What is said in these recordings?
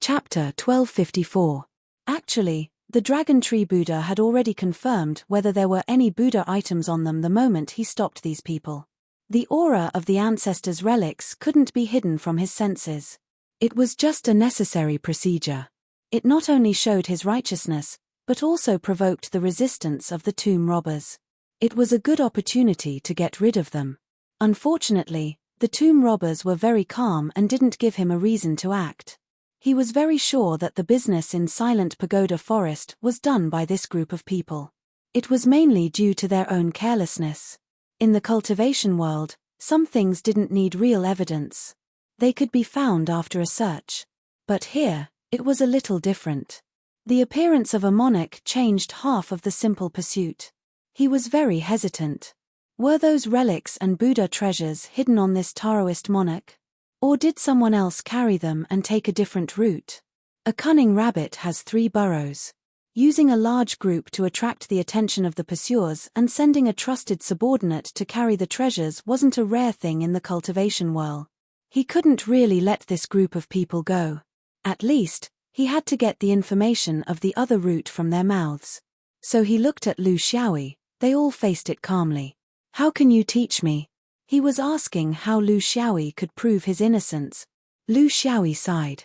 Chapter 1254. Actually, the Dragon Tree Buddha had already confirmed whether there were any Buddha items on them the moment he stopped these people. The aura of the ancestors' relics couldn't be hidden from his senses. It was just a necessary procedure. It not only showed his righteousness, but also provoked the resistance of the tomb robbers. It was a good opportunity to get rid of them. Unfortunately, the tomb robbers were very calm and didn't give him a reason to act. He was very sure that the business in Silent Pagoda Forest was done by this group of people. It was mainly due to their own carelessness. In the cultivation world, some things didn't need real evidence. They could be found after a search. But here, it was a little different. The appearance of a monarch changed half of the simple pursuit. He was very hesitant. Were those relics and Buddha treasures hidden on this Taoist monarch? Or did someone else carry them and take a different route? A cunning rabbit has 3 burrows. Using a large group to attract the attention of the pursuers and sending a trusted subordinate to carry the treasures wasn't a rare thing in the cultivation world. He couldn't really let this group of people go. At least, he had to get the information of the other route from their mouths. So he looked at Lu Xiaoyi. They all faced it calmly. "How can you teach me?" He was asking how Lu Xiaoyi could prove his innocence. Lu Xiaoyi sighed.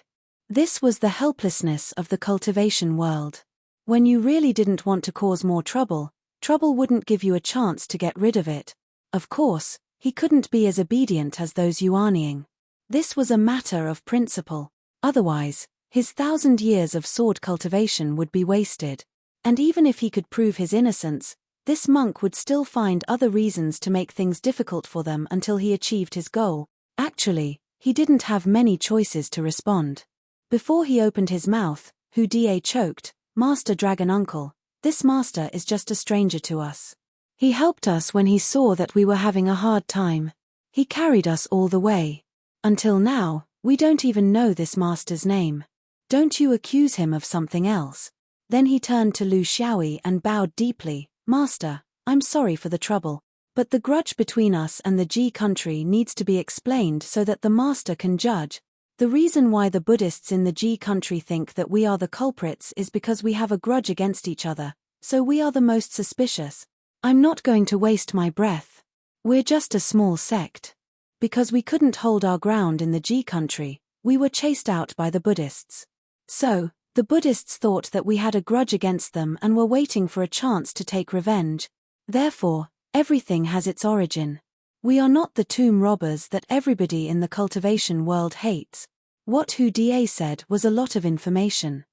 This was the helplessness of the cultivation world. When you really didn't want to cause more trouble, trouble wouldn't give you a chance to get rid of it. Of course, he couldn't be as obedient as those Yuaniing. This was a matter of principle. Otherwise, his 1,000 years of sword cultivation would be wasted. And even if he could prove his innocence, this monk would still find other reasons to make things difficult for them until he achieved his goal. Actually, he didn't have many choices to respond. Before he opened his mouth, Hu Da choked, "Master Dragon Uncle, this master is just a stranger to us. He helped us when he saw that we were having a hard time. He carried us all the way. Until now, we don't even know this master's name. Don't you accuse him of something else?" Then he turned to Lu Xiaoyi and bowed deeply. "Master, I'm sorry for the trouble, but the grudge between us and the Ji country needs to be explained so that the master can judge. The reason why the Buddhists in the Ji country think that we are the culprits is because we have a grudge against each other, so we are the most suspicious. I'm not going to waste my breath. We're just a small sect. Because we couldn't hold our ground in the Ji country, we were chased out by the Buddhists. So, the Buddhists thought that we had a grudge against them and were waiting for a chance to take revenge. Therefore, everything has its origin. We are not the tomb robbers that everybody in the cultivation world hates." What Hu Da said was a lot of information.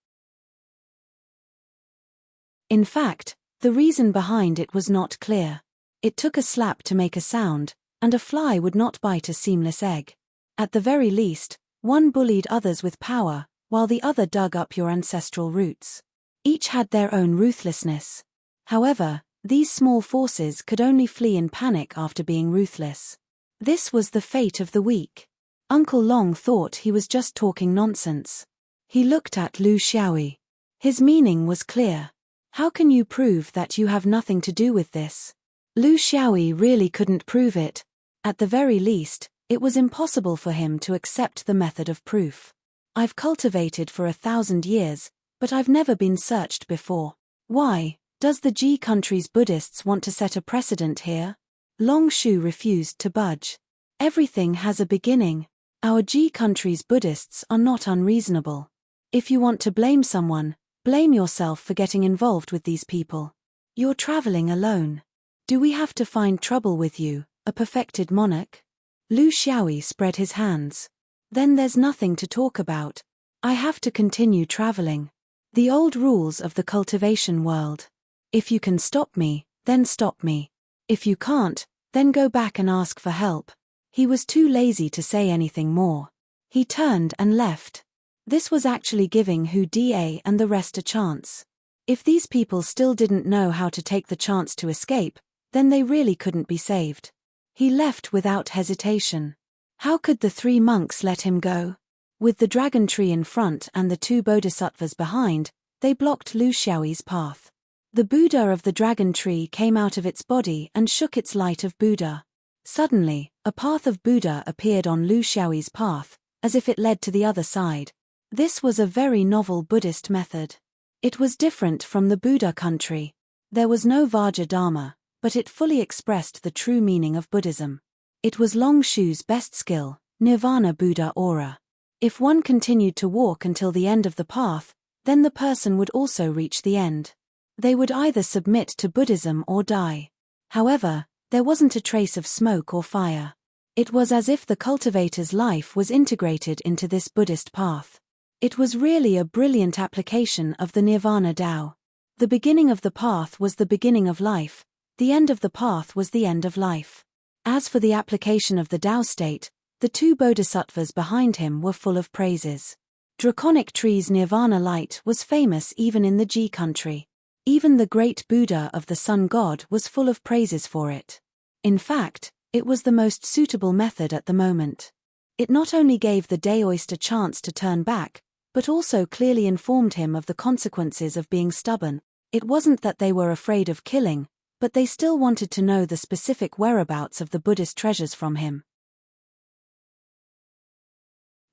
In fact, the reason behind it was not clear. It took a slap to make a sound, and a fly would not bite a seamless egg. At the very least, one bullied others with power, while the other dug up your ancestral roots. Each had their own ruthlessness. However, these small forces could only flee in panic after being ruthless. This was the fate of the weak. Uncle Long thought he was just talking nonsense. He looked at Lu Xiaoyi. His meaning was clear. "How can you prove that you have nothing to do with this?" Lu Xiaoyi really couldn't prove it. At the very least, it was impossible for him to accept the method of proof. "I've cultivated for 1,000 years, but I've never been searched before. Why, does the Ji country's Buddhists want to set a precedent here?" Long Shu refused to budge. "Everything has a beginning. Our Ji country's Buddhists are not unreasonable. If you want to blame someone, blame yourself for getting involved with these people. You're traveling alone. Do we have to find trouble with you, a perfected monarch?" Lu Xiaoyi spread his hands. "Then there's nothing to talk about. I have to continue traveling. The old rules of the cultivation world. If you can stop me, then stop me. If you can't, then go back and ask for help." He was too lazy to say anything more. He turned and left. This was actually giving Hu Da and the rest a chance. If these people still didn't know how to take the chance to escape, then they really couldn't be saved. He left without hesitation. How could the 3 monks let him go? With the dragon tree in front and the 2 bodhisattvas behind, they blocked Lu Xiaoyi's path. The Buddha of the dragon tree came out of its body and shook its light of Buddha. Suddenly, a path of Buddha appeared on Lu Xiaoyi's path, as if it led to the other side. This was a very novel Buddhist method. It was different from the Buddha country. There was no Vajra Dharma, but it fully expressed the true meaning of Buddhism. It was Long Shu's best skill, Nirvana Buddha aura. If one continued to walk until the end of the path, then the person would also reach the end. They would either submit to Buddhism or die. However, there wasn't a trace of smoke or fire. It was as if the cultivator's life was integrated into this Buddhist path. It was really a brilliant application of the Nirvana Tao. The beginning of the path was the beginning of life, the end of the path was the end of life. As for the application of the Tao state, the two bodhisattvas behind him were full of praises. Draconic Tree's Nirvana light was famous even in the G country. Even the great Buddha of the Sun God was full of praises for it. In fact, it was the most suitable method at the moment. It not only gave the Daoist a chance to turn back, but also clearly informed him of the consequences of being stubborn. It wasn't that they were afraid of killing, but they still wanted to know the specific whereabouts of the Buddhist treasures from him.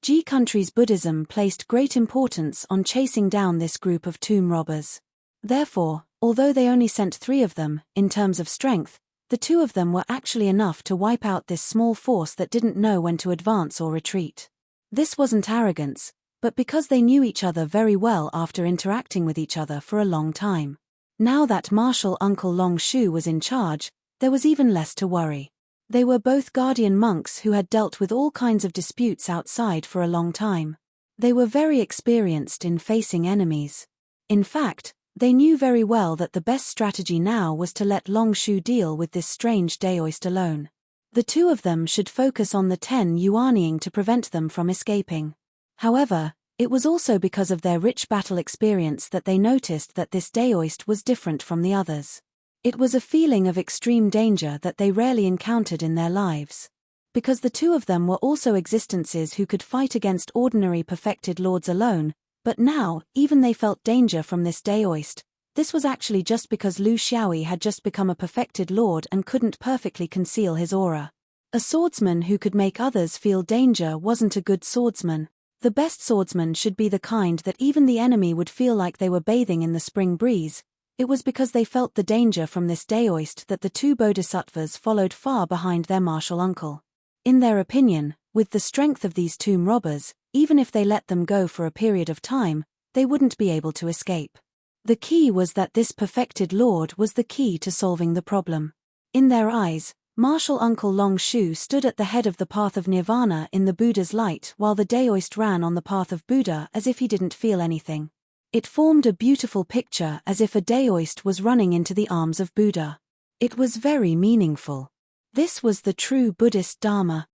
G country's Buddhism placed great importance on chasing down this group of tomb robbers. Therefore, although they only sent 3 of them, in terms of strength, the 2 of them were actually enough to wipe out this small force that didn't know when to advance or retreat. This wasn't arrogance, but because they knew each other very well after interacting with each other for a long time. Now that martial uncle Long Shu was in charge, there was even less to worry. They were both guardian monks who had dealt with all kinds of disputes outside for a long time. They were very experienced in facing enemies. In fact, they knew very well that the best strategy now was to let Long Shu deal with this strange Daoist alone. The 2 of them should focus on the 10 Yuanying to prevent them from escaping. However, it was also because of their rich battle experience that they noticed that this Daoist was different from the others. It was a feeling of extreme danger that they rarely encountered in their lives. Because the 2 of them were also existences who could fight against ordinary perfected lords alone, but now, even they felt danger from this Daoist. This was actually just because Lu Xiaoyi had just become a perfected lord and couldn't perfectly conceal his aura. A swordsman who could make others feel danger wasn't a good swordsman. The best swordsman should be the kind that even the enemy would feel like they were bathing in the spring breeze. It was because they felt the danger from this Daoist that the 2 bodhisattvas followed far behind their martial uncle. In their opinion, with the strength of these tomb robbers, even if they let them go for a period of time, they wouldn't be able to escape. The key was that this perfected lord was the key to solving the problem. In their eyes, martial uncle Long Shu stood at the head of the path of Nirvana in the Buddha's light while the Daoist ran on the path of Buddha as if he didn't feel anything. It formed a beautiful picture as if a Daoist was running into the arms of Buddha. It was very meaningful. This was the true Buddhist Dharma.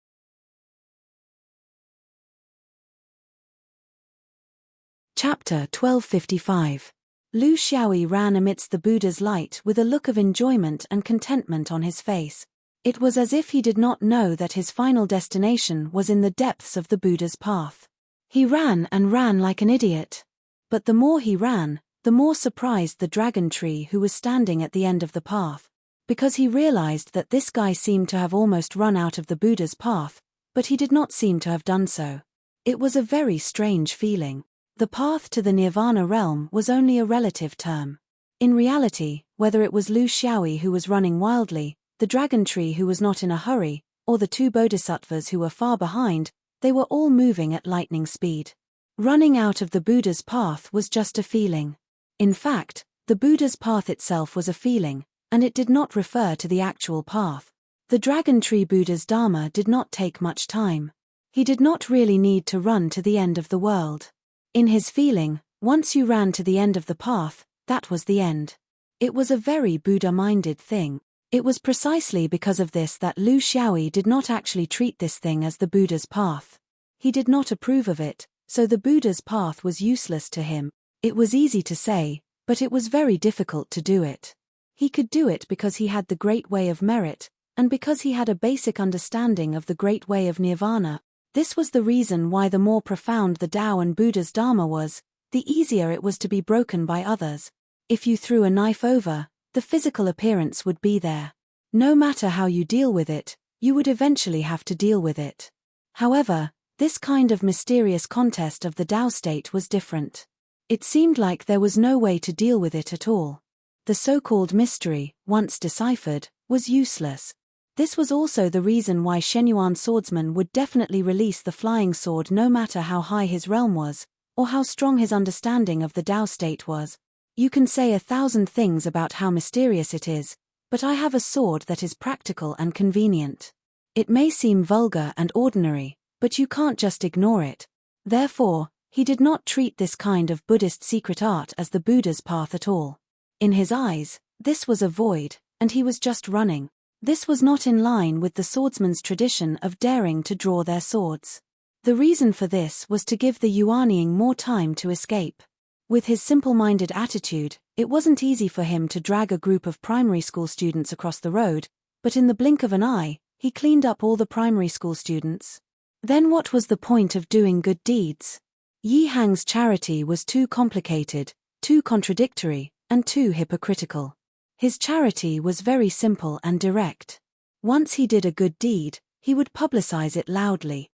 Chapter 1255. Lu Xiaoyi ran amidst the Buddha's light with a look of enjoyment and contentment on his face. It was as if he did not know that his final destination was in the depths of the Buddha's path. He ran and ran like an idiot. But the more he ran, the more surprised the dragon tree who was standing at the end of the path. Because he realized that this guy seemed to have almost run out of the Buddha's path, but he did not seem to have done so. It was a very strange feeling. The path to the Nirvana realm was only a relative term. In reality, whether it was Lu Xiaoyi who was running wildly, the dragon tree who was not in a hurry, or the 2 bodhisattvas who were far behind, they were all moving at lightning speed. Running out of the Buddha's path was just a feeling. In fact, the Buddha's path itself was a feeling, and it did not refer to the actual path. The dragon tree Buddha's Dharma did not take much time. He did not really need to run to the end of the world. In his feeling, once you ran to the end of the path, that was the end. It was a very Buddha-minded thing. It was precisely because of this that Lu Xiaoyi did not actually treat this thing as the Buddha's path. He did not approve of it, so the Buddha's path was useless to him. It was easy to say, but it was very difficult to do it. He could do it because he had the Great Way of Merit, and because he had a basic understanding of the Great Way of Nirvana. This was the reason why the more profound the Tao and Buddha's Dharma was, the easier it was to be broken by others. If you threw a knife over, the physical appearance would be there. No matter how you deal with it, you would eventually have to deal with it. However, This kind of mysterious contest of the Tao state was different. It seemed like there was no way to deal with it at all. The so-called mystery, once deciphered, was useless. This was also the reason why Shenyuan's swordsman would definitely release the flying sword no matter how high his realm was, or how strong his understanding of the Tao state was. You can say 1,000 things about how mysterious it is, but I have a sword that is practical and convenient. It may seem vulgar and ordinary, but you can't just ignore it. Therefore, he did not treat this kind of Buddhist secret art as the Buddha's path at all. In his eyes, this was a void, and he was just running. This was not in line with the swordsman's tradition of daring to draw their swords. The reason for this was to give the Yuanying more time to escape. With his simple-minded attitude, it wasn't easy for him to drag a group of primary school students across the road, but in the blink of an eye, he cleaned up all the primary school students. Then what was the point of doing good deeds? Yi Hang's charity was too complicated, too contradictory, and too hypocritical. His charity was very simple and direct. Once he did a good deed, he would publicize it loudly.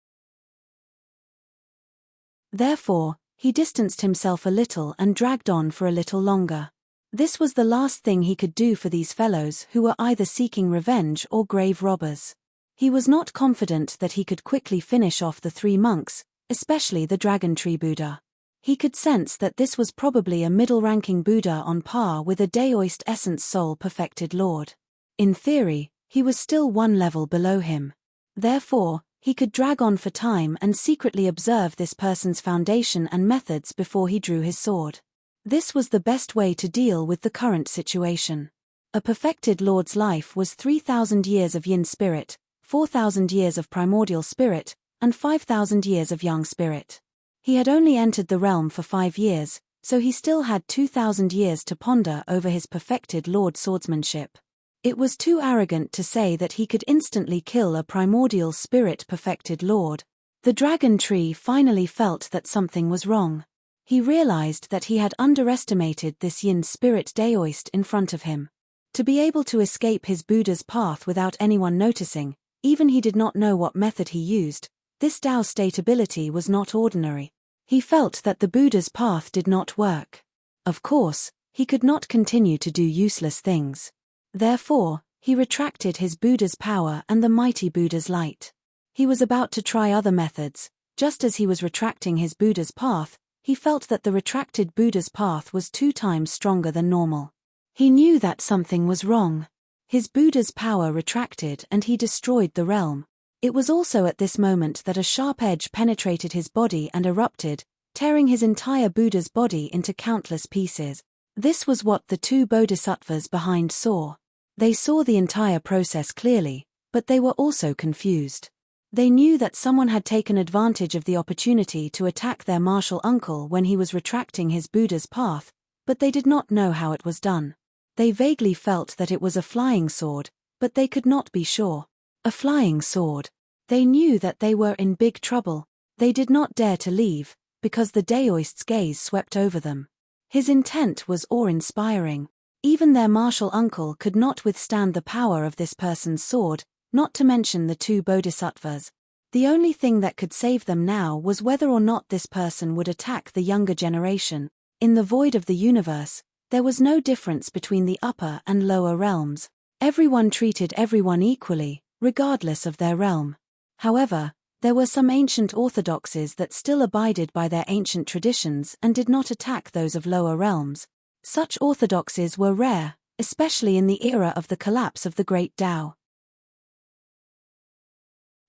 Therefore, he distanced himself a little and dragged on for a little longer. This was the last thing he could do for these fellows who were either seeking revenge or grave robbers. He was not confident that he could quickly finish off the 3 monks, especially the Dragon Tree Buddha. He could sense that this was probably a middle-ranking Buddha on par with a Daoist essence soul perfected Lord. In theory, he was still 1 level below him. Therefore, he could drag on for time and secretly observe this person's foundation and methods before he drew his sword. This was the best way to deal with the current situation. A perfected Lord's life was 3,000 years of yin spirit, 4,000 years of primordial spirit, and 5,000 years of yang spirit. He had only entered the realm for 5 years, so he still had 2,000 years to ponder over his perfected Lord swordsmanship. It was too arrogant to say that he could instantly kill a primordial spirit perfected Lord. The dragon tree finally felt that something was wrong. He realized that he had underestimated this yin spirit Daoist in front of him. To be able to escape his Buddha's path without anyone noticing, even he did not know what method he used, this Tao state ability was not ordinary. He felt that the Buddha's path did not work. Of course, he could not continue to do useless things. Therefore, he retracted his Buddha's power and the mighty Buddha's light. He was about to try other methods. Just as he was retracting his Buddha's path, he felt that the retracted Buddha's path was 2 times stronger than normal. He knew that something was wrong. His Buddha's power retracted and he destroyed the realm. It was also at this moment that a sharp edge penetrated his body and erupted, tearing his entire Buddha's body into countless pieces. This was what the 2 bodhisattvas behind saw. They saw the entire process clearly, but they were also confused. They knew that someone had taken advantage of the opportunity to attack their martial uncle when he was retracting his Buddha's path, but they did not know how it was done. They vaguely felt that it was a flying sword, but they could not be sure. A flying sword. They knew that they were in big trouble. They did not dare to leave, because the Daoist's gaze swept over them. His intent was awe-inspiring. Even their martial uncle could not withstand the power of this person's sword, not to mention the 2 bodhisattvas. The only thing that could save them now was whether or not this person would attack the younger generation. In the void of the universe, there was no difference between the upper and lower realms. Everyone treated everyone equally, regardless of their realm. However, there were some ancient orthodoxies that still abided by their ancient traditions and did not attack those of lower realms. Such orthodoxies were rare, especially in the era of the collapse of the Great Tao.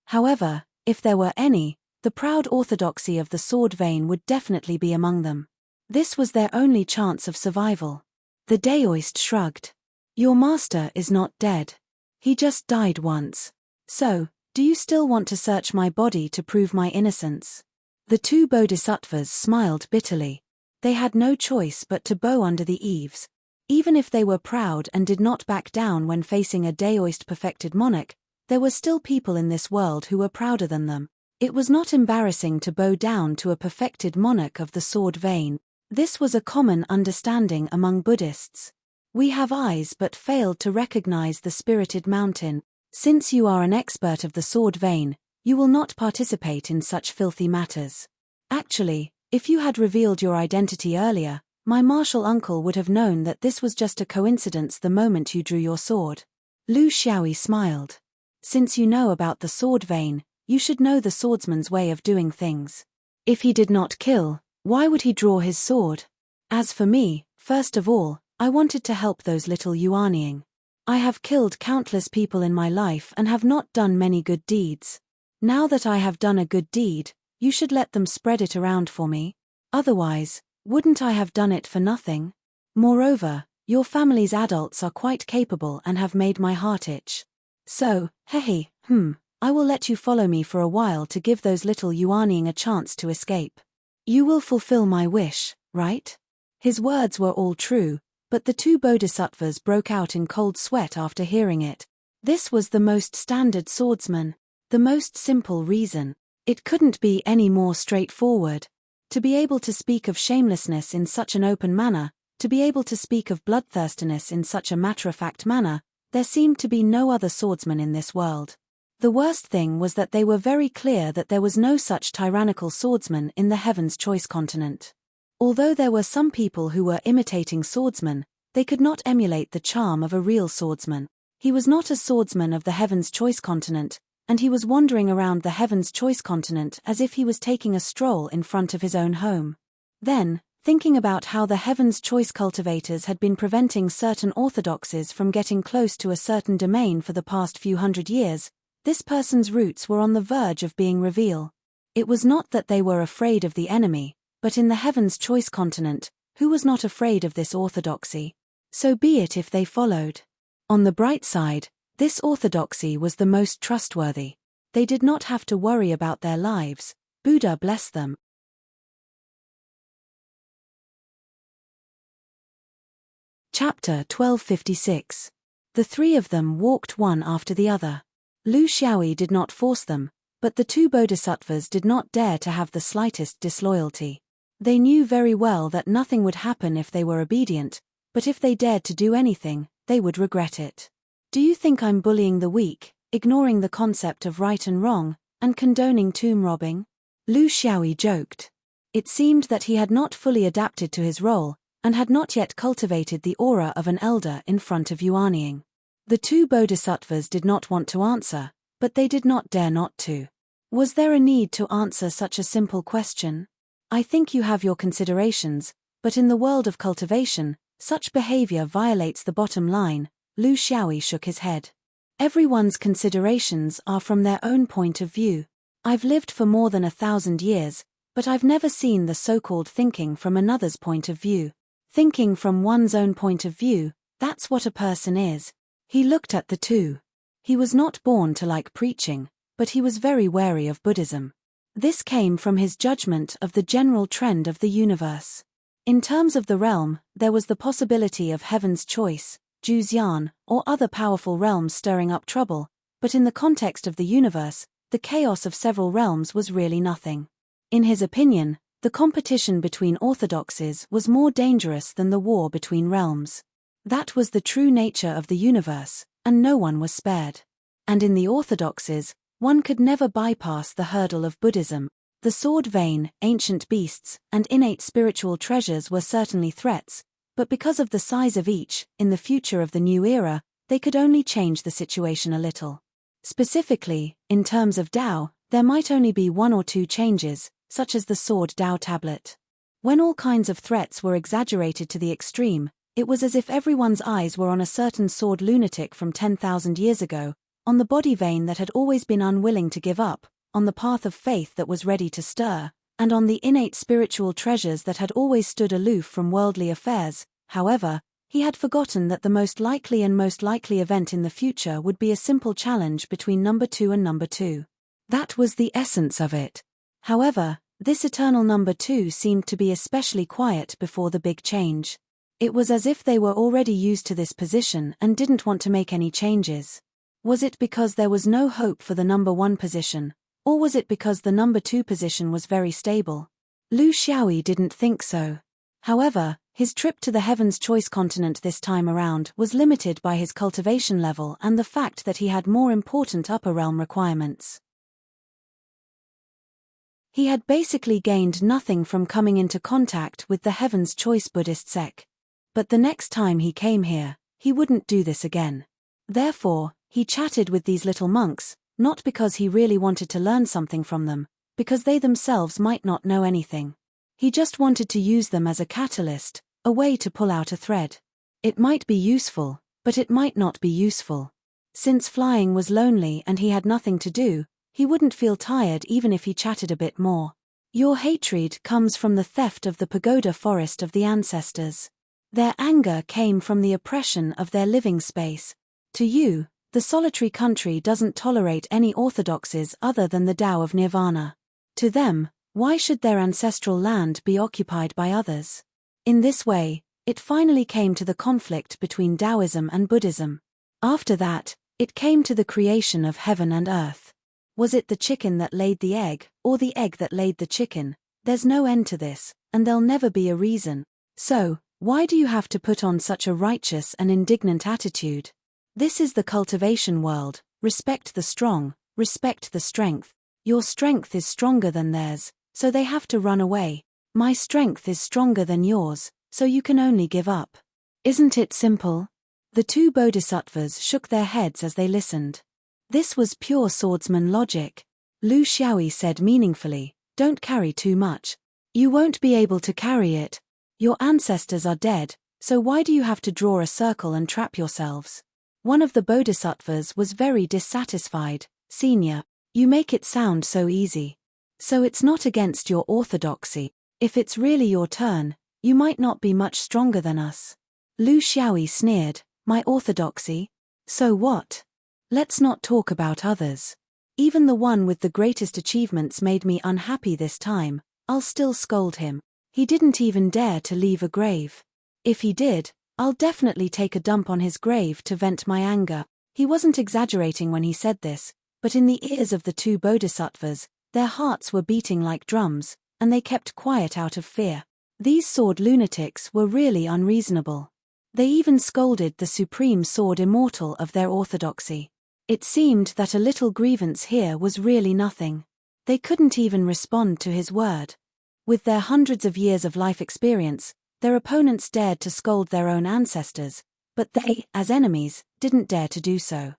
However, if there were any, the proud orthodoxy of the sword vein would definitely be among them. This was their only chance of survival. The Daoist shrugged. Your master is not dead. He just died once. So, do you still want to search my body to prove my innocence? The 2 bodhisattvas smiled bitterly. They had no choice but to bow under the eaves. Even if they were proud and did not back down when facing a Daoist perfected monarch, there were still people in this world who were prouder than them. It was not embarrassing to bow down to a perfected monarch of the sword vein. This was a common understanding among Buddhists. We have eyes but failed to recognize the spirited mountain. Since you are an expert of the sword vein, You will not participate in such filthy matters. Actually, if you had revealed your identity earlier, my martial uncle would have known that this was just a coincidence the moment you drew your sword. Lu Xiaoyi smiled. Since you know about the sword vein, you should know the swordsman's way of doing things. If he did not kill, why would he draw his sword? As for me, first of all, I wanted to help those little Yuanying. I have killed countless people in my life and have not done many good deeds. Now that I have done a good deed, you should let them spread it around for me. Otherwise, wouldn't I have done it for nothing? Moreover, your family's adults are quite capable and have made my heart itch. So, I will let you follow me for a while to give those little Yuanying a chance to escape. You will fulfill my wish, right? His words were all true, but the two bodhisattvas broke out in cold sweat after hearing it. This was the most standard swordsman, the most simple reason. It couldn't be any more straightforward. To be able to speak of shamelessness in such an open manner, to be able to speak of bloodthirstiness in such a matter-of-fact manner, there seemed to be no other swordsman in this world. The worst thing was that they were very clear that there was no such tyrannical swordsman in the Heaven's Choice continent. Although there were some people who were imitating swordsmen, they could not emulate the charm of a real swordsman. He was not a swordsman of the Heaven's Choice continent, and he was wandering around the Heaven's Choice continent as if he was taking a stroll in front of his own home. Then, thinking about how the Heaven's Choice cultivators had been preventing certain orthodoxies from getting close to a certain domain for the past few hundred years, this person's roots were on the verge of being revealed. It was not that they were afraid of the enemy, but in the Heaven's Choice continent, who was not afraid of this orthodoxy? So be it if they followed. On the bright side, this orthodoxy was the most trustworthy. They did not have to worry about their lives. Buddha bless them. Chapter 1256. The three of them walked one after the other. Lu Xiaoyi did not force them, but the two bodhisattvas did not dare to have the slightest disloyalty. They knew very well that nothing would happen if they were obedient, but if they dared to do anything, they would regret it. Do you think I'm bullying the weak, ignoring the concept of right and wrong, and condoning tomb robbing? Lu Xiaoyi joked. It seemed that he had not fully adapted to his role, and had not yet cultivated the aura of an elder in front of Yuanying. The two bodhisattvas did not want to answer, but they did not dare not to. Was there a need to answer such a simple question? I think you have your considerations, but in the world of cultivation, such behavior violates the bottom line. Lu Xiaoyi shook his head. Everyone's considerations are from their own point of view. I've lived for more than 1,000 years, but I've never seen the so-called thinking from another's point of view. Thinking from one's own point of view, that's what a person is. He looked at the two. He was not born to like preaching, but he was very wary of Buddhism. This came from his judgment of the general trend of the universe. In terms of the realm, there was the possibility of Heaven's Choice, Juzian, or other powerful realms stirring up trouble, but in the context of the universe, the chaos of several realms was really nothing. In his opinion, the competition between orthodoxies was more dangerous than the war between realms. That was the true nature of the universe, and no one was spared. And in the orthodoxies, one could never bypass the hurdle of Buddhism. The sword vein, ancient beasts, and innate spiritual treasures were certainly threats, but because of the size of each, in the future of the new era, they could only change the situation a little. Specifically, in terms of Tao, there might only be one or two changes, such as the sword Tao tablet. When all kinds of threats were exaggerated to the extreme, it was as if everyone's eyes were on a certain sword lunatic from 10,000 years ago, on the body vein that had always been unwilling to give up, on the path of faith that was ready to stir, and on the innate spiritual treasures that had always stood aloof from worldly affairs. However, he had forgotten that the most likely event in the future would be a simple challenge between number 2 and number 2. That was the essence of it. However, this eternal number 2 seemed to be especially quiet before the big change. It was as if they were already used to this position and didn't want to make any changes. Was it because there was no hope for the number 1 position, or was it because the number 2 position was very stable? Lu Xiaoyi didn't think so. However, his trip to the Heaven's Choice continent this time around was limited by his cultivation level and the fact that he had more important upper realm requirements. He had basically gained nothing from coming into contact with the Heaven's Choice Buddhist sect. But the next time he came here, he wouldn't do this again. Therefore, he chatted with these little monks, not because he really wanted to learn something from them, because they themselves might not know anything. He just wanted to use them as a catalyst, a way to pull out a thread. It might be useful, but it might not be useful. Since flying was lonely and he had nothing to do, he wouldn't feel tired even if he chatted a bit more. Your hatred comes from the theft of the pagoda forest of the ancestors. Their anger came from the oppression of their living space. To you, the solitary country doesn't tolerate any orthodoxies other than the Tao of Nirvana. To them, why should their ancestral land be occupied by others? In this way, it finally came to the conflict between Taoism and Buddhism. After that, it came to the creation of heaven and earth. Was it the chicken that laid the egg, or the egg that laid the chicken? There's no end to this, and there'll never be a reason. So, why do you have to put on such a righteous and indignant attitude? This is the cultivation world. Respect the strong, respect the strength. Your strength is stronger than theirs, so they have to run away. My strength is stronger than yours, so you can only give up. Isn't it simple? The two bodhisattvas shook their heads as they listened. This was pure swordsman logic. Lu Xiaoyi said meaningfully, "Don't carry too much. You won't be able to carry it. Your ancestors are dead, so why do you have to draw a circle and trap yourselves?" One of the bodhisattvas was very dissatisfied. "Senior, you make it sound so easy. So it's not against your orthodoxy. If it's really your turn, you might not be much stronger than us." Lu Xiaoyi sneered, "My orthodoxy? So what? Let's not talk about others. Even the one with the greatest achievements made me unhappy this time. I'll still scold him. He didn't even dare to leave a grave. If he did, I'll definitely take a dump on his grave to vent my anger." He wasn't exaggerating when he said this, but in the ears of the two bodhisattvas, their hearts were beating like drums, and they kept quiet out of fear. These sword lunatics were really unreasonable. They even scolded the supreme sword immortal of their orthodoxy. It seemed that a little grievance here was really nothing. They couldn't even respond to his word. With their hundreds of years of life experience, their opponents dared to scold their own ancestors, but they, as enemies, didn't dare to do so.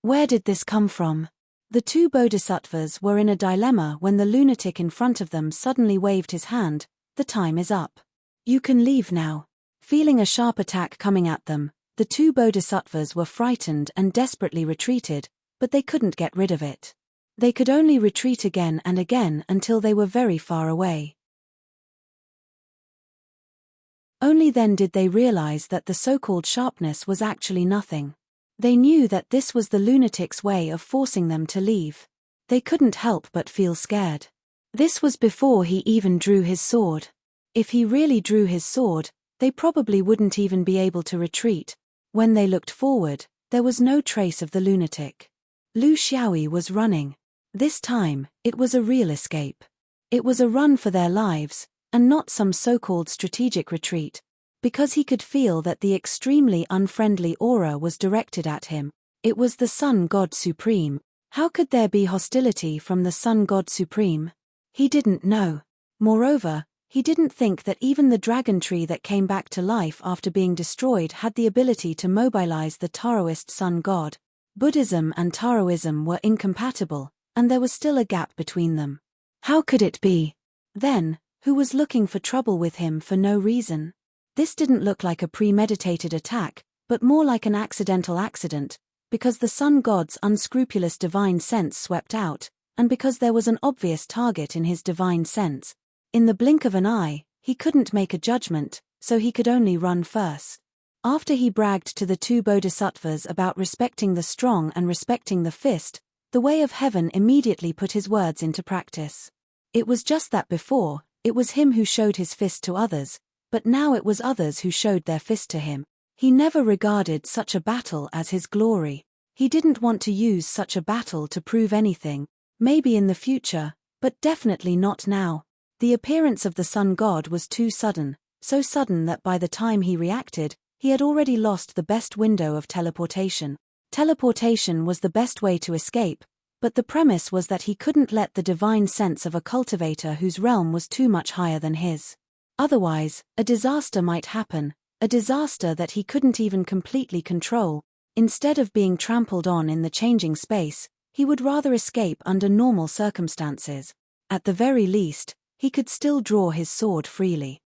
Where did this come from? The two bodhisattvas were in a dilemma when the lunatic in front of them suddenly waved his hand. "The time is up. You can leave now." Feeling a sharp attack coming at them, the two bodhisattvas were frightened and desperately retreated, but they couldn't get rid of it. They could only retreat again and again until they were very far away. Only then did they realize that the so-called sharpness was actually nothing. They knew that this was the lunatic's way of forcing them to leave. They couldn't help but feel scared. This was before he even drew his sword. If he really drew his sword, they probably wouldn't even be able to retreat. When they looked forward, there was no trace of the lunatic. Lu Xiaoyi was running. This time, it was a real escape. It was a run for their lives, and not some so-called strategic retreat, because he could feel that the extremely unfriendly aura was directed at him. It was the Sun God Supreme. How could there be hostility from the Sun God Supreme? He didn't know. Moreover, he didn't think that even the dragon tree that came back to life after being destroyed had the ability to mobilize the Taoist Sun God. Buddhism and Taoism were incompatible, and there was still a gap between them. How could it be? Then, who was looking for trouble with him for no reason? This didn't look like a premeditated attack, but more like an accidental accident, because the Sun God's unscrupulous divine sense swept out, and because there was an obvious target in his divine sense. In the blink of an eye, he couldn't make a judgment, so he could only run first. After he bragged to the two bodhisattvas about respecting the strong and respecting the fist, the way of heaven immediately put his words into practice. It was just that before, it was him who showed his fist to others, but now it was others who showed their fist to him. He never regarded such a battle as his glory. He didn't want to use such a battle to prove anything, maybe in the future, but definitely not now. The appearance of the Sun God was too sudden, so sudden that by the time he reacted, he had already lost the best window of teleportation. Teleportation was the best way to escape, But the premise was that he couldn't let the divine sense of a cultivator whose realm was too much higher than his. Otherwise, a disaster might happen, a disaster that he couldn't even completely control. Instead of being trampled on in the changing space, he would rather escape under normal circumstances. At the very least, he could still draw his sword freely.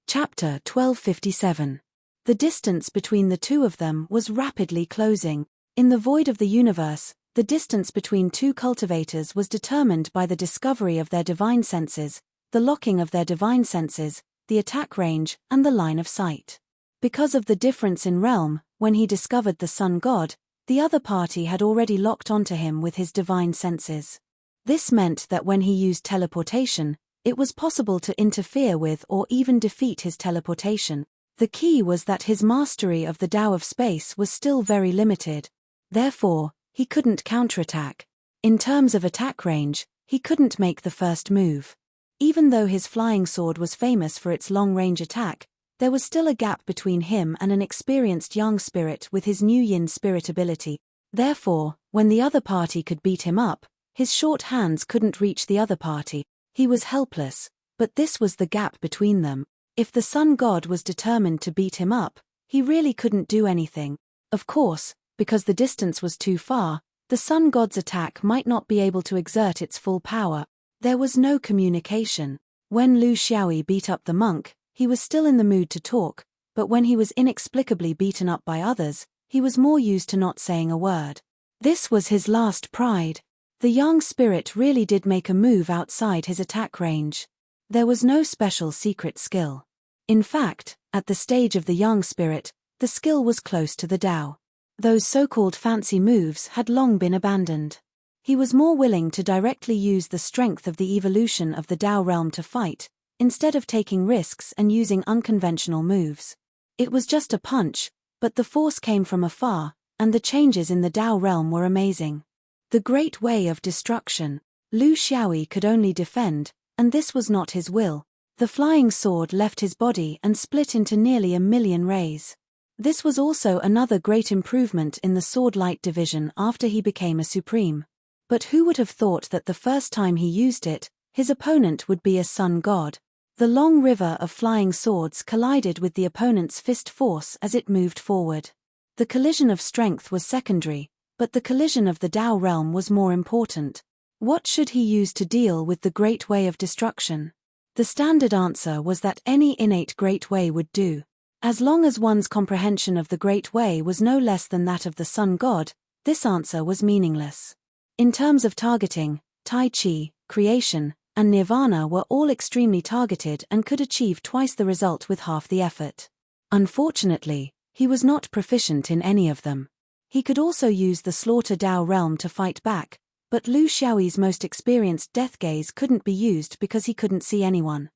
Chapter 1257. The distance between the two of them was rapidly closing. In the void of the universe, the distance between two cultivators was determined by the discovery of their divine senses, the locking of their divine senses, the attack range, and the line of sight. Because of the difference in realm, when he discovered the sun god, the other party had already locked onto him with his divine senses. This meant that when he used teleportation, it was possible to interfere with or even defeat his teleportation. The key was that his mastery of the Tao of space was still very limited. Therefore, he couldn't counterattack. In terms of attack range, he couldn't make the first move. Even though his flying sword was famous for its long-range attack, there was still a gap between him and an experienced yang spirit with his new yin spirit ability. Therefore, when the other party could beat him up, his short hands couldn't reach the other party. He was helpless, but this was the gap between them. If the sun god was determined to beat him up, he really couldn't do anything. Of course, because the distance was too far, the sun god's attack might not be able to exert its full power. There was no communication. When Lu Xiaoyi beat up the monk, he was still in the mood to talk, but when he was inexplicably beaten up by others, he was more used to not saying a word. This was his last pride. The yang spirit really did make a move outside his attack range. There was no special secret skill. In fact, at the stage of the yang spirit, the skill was close to the Tao. Those so-called fancy moves had long been abandoned. He was more willing to directly use the strength of the evolution of the Tao realm to fight, instead of taking risks and using unconventional moves. It was just a punch, but the force came from afar, and the changes in the Tao realm were amazing. The great way of destruction. Lu Xiaoyi could only defend, and this was not his will. The flying sword left his body and split into nearly 1,000,000 rays. This was also another great improvement in the sword light division after he became a supreme. But who would have thought that the first time he used it, his opponent would be a sun god? The long river of flying swords collided with the opponent's fist force as it moved forward. The collision of strength was secondary, but the collision of the Tao realm was more important. What should he use to deal with the great way of destruction? The standard answer was that any innate great way would do. As long as one's comprehension of the great way was no less than that of the sun god, this answer was meaningless. In terms of targeting, Tai Chi, creation, and nirvana were all extremely targeted and could achieve twice the result with half the effort. Unfortunately, he was not proficient in any of them. He could also use the slaughter Tao realm to fight back, but Lu Xiaoyi's most experienced death gaze couldn't be used because he couldn't see anyone.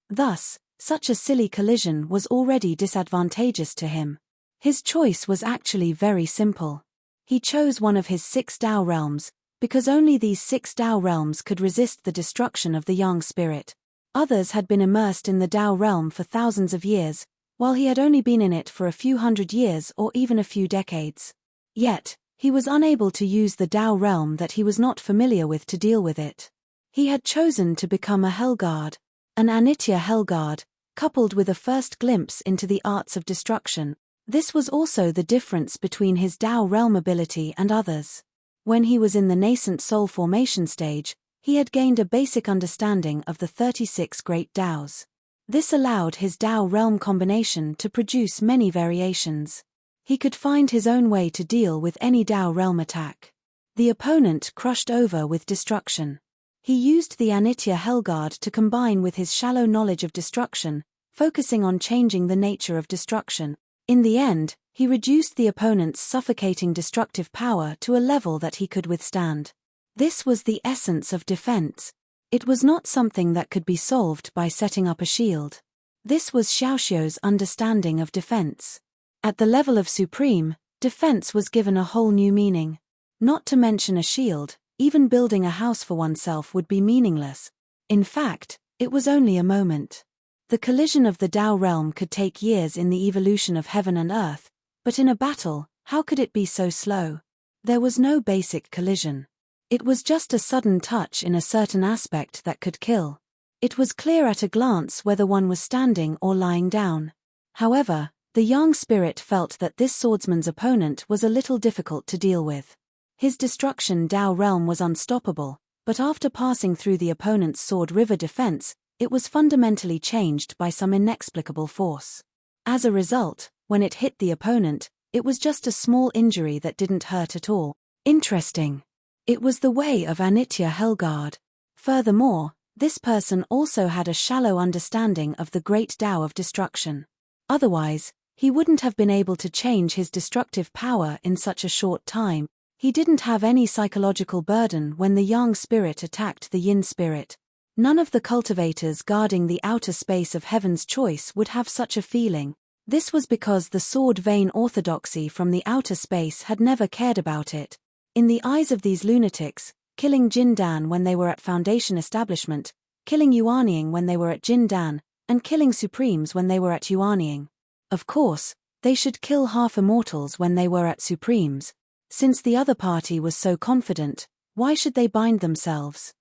Thus, such a silly collision was already disadvantageous to him. His choice was actually very simple. He chose one of his 6 Tao realms, because only these 6 Tao realms could resist the destruction of the yang spirit. Others had been immersed in the Tao realm for thousands of years, while he had only been in it for a few hundred years or even a few decades. Yet, he was unable to use the Tao realm that he was not familiar with to deal with it. He had chosen to become a Hellguard. An Anitya Hellguard, coupled with a first glimpse into the arts of destruction. This was also the difference between his Tao realm ability and others. When he was in the nascent soul formation stage, he had gained a basic understanding of the 36 great Taos. This allowed his Tao realm combination to produce many variations. He could find his own way to deal with any Tao realm attack. The opponent crushed over with destruction. He used the Anitya Hellguard to combine with his shallow knowledge of destruction, focusing on changing the nature of destruction. In the end, he reduced the opponent's suffocating destructive power to a level that he could withstand. This was the essence of defense. It was not something that could be solved by setting up a shield. This was Xiaoxiu's understanding of defense. At the level of supreme, defense was given a whole new meaning. Not to mention a shield, even building a house for oneself would be meaningless. In fact, it was only a moment. The collision of the Tao realm could take years in the evolution of heaven and earth, but in a battle, how could it be so slow? There was no basic collision. It was just a sudden touch in a certain aspect that could kill. It was clear at a glance whether one was standing or lying down. However, the Yang spirit felt that this swordsman's opponent was a little difficult to deal with. His destruction Tao realm was unstoppable, but after passing through the opponent's sword river defense, it was fundamentally changed by some inexplicable force. As a result, when it hit the opponent, it was just a small injury that didn't hurt at all. Interesting. It was the way of Anitya Helgard. Furthermore, this person also had a shallow understanding of the great Tao of destruction. Otherwise, he wouldn't have been able to change his destructive power in such a short time. He didn't have any psychological burden when the Yang spirit attacked the Yin spirit. None of the cultivators guarding the outer space of Heaven's Choice would have such a feeling. This was because the sword vein orthodoxy from the outer space had never cared about it. In the eyes of these lunatics, killing Jin Dan when they were at Foundation Establishment, killing Yuanying when they were at Jin Dan, and killing Supremes when they were at Yuanying. Of course, they should kill half-immortals when they were at Supremes. Since the other party was so confident, why should they bind themselves?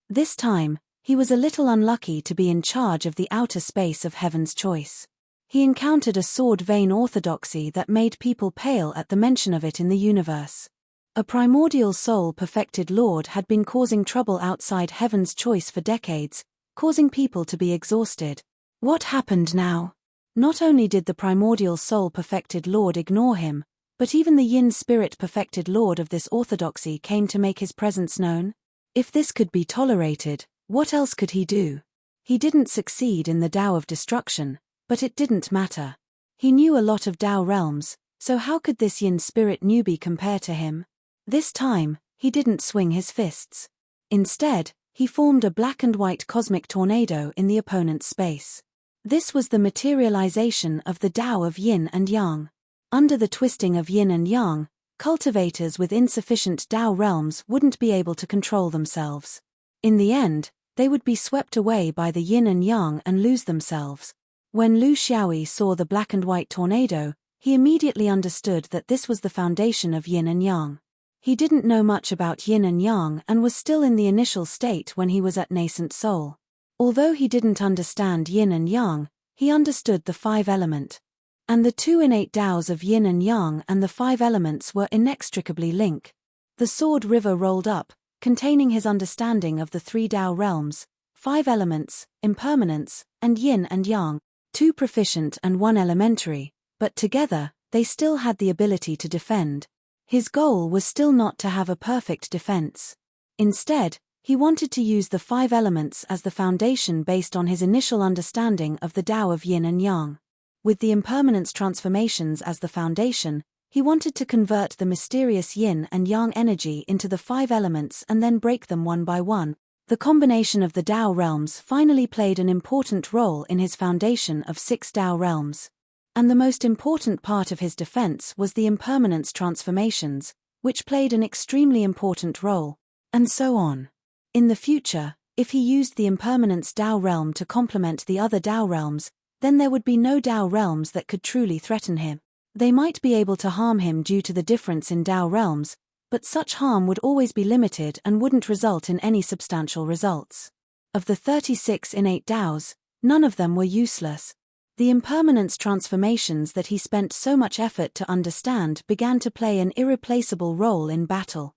This time, he was a little unlucky to be in charge of the outer space of Heaven's Choice. He encountered a sword vein orthodoxy that made people pale at the mention of it in the universe. A primordial soul-perfected lord had been causing trouble outside Heaven's Choice for decades, causing people to be exhausted. What happened now? Not only did the primordial soul-perfected lord ignore him, but even the Yin spirit-perfected lord of this orthodoxy came to make his presence known. If this could be tolerated, what else could he do? He didn't succeed in the Tao of destruction, but it didn't matter. He knew a lot of Tao realms, so how could this Yin spirit newbie compare to him? This time, he didn't swing his fists. Instead, he formed a black and white cosmic tornado in the opponent's space. This was the materialization of the Tao of Yin and Yang. Under the twisting of Yin and Yang, cultivators with insufficient Tao realms wouldn't be able to control themselves. In the end, they would be swept away by the Yin and Yang and lose themselves. When Lu Xiaoyi saw the black and white tornado, he immediately understood that this was the foundation of Yin and Yang. He didn't know much about Yin and Yang and was still in the initial state when he was at nascent soul. Although he didn't understand Yin and Yang, he understood the five element. And the two innate Taos of Yin and Yang and the five elements were inextricably linked. The sword river rolled up, containing his understanding of the three Tao realms, five elements, impermanence, and Yin and Yang, two proficient and one elementary, but together, they still had the ability to defend. His goal was still not to have a perfect defense. Instead, he wanted to use the five elements as the foundation based on his initial understanding of the Tao of Yin and Yang. With the impermanence transformations as the foundation, he wanted to convert the mysterious Yin and Yang energy into the five elements and then break them one by one. The combination of the Tao realms finally played an important role in his foundation of 6 Tao realms. And the most important part of his defense was the impermanence transformations, which played an extremely important role, and so on. In the future, if he used the impermanence Tao realm to complement the other Tao realms, then there would be no Tao realms that could truly threaten him. They might be able to harm him due to the difference in Tao realms, but such harm would always be limited and wouldn't result in any substantial results. Of the 36 innate Taos, none of them were useless. The impermanence transformations that he spent so much effort to understand began to play an irreplaceable role in battle.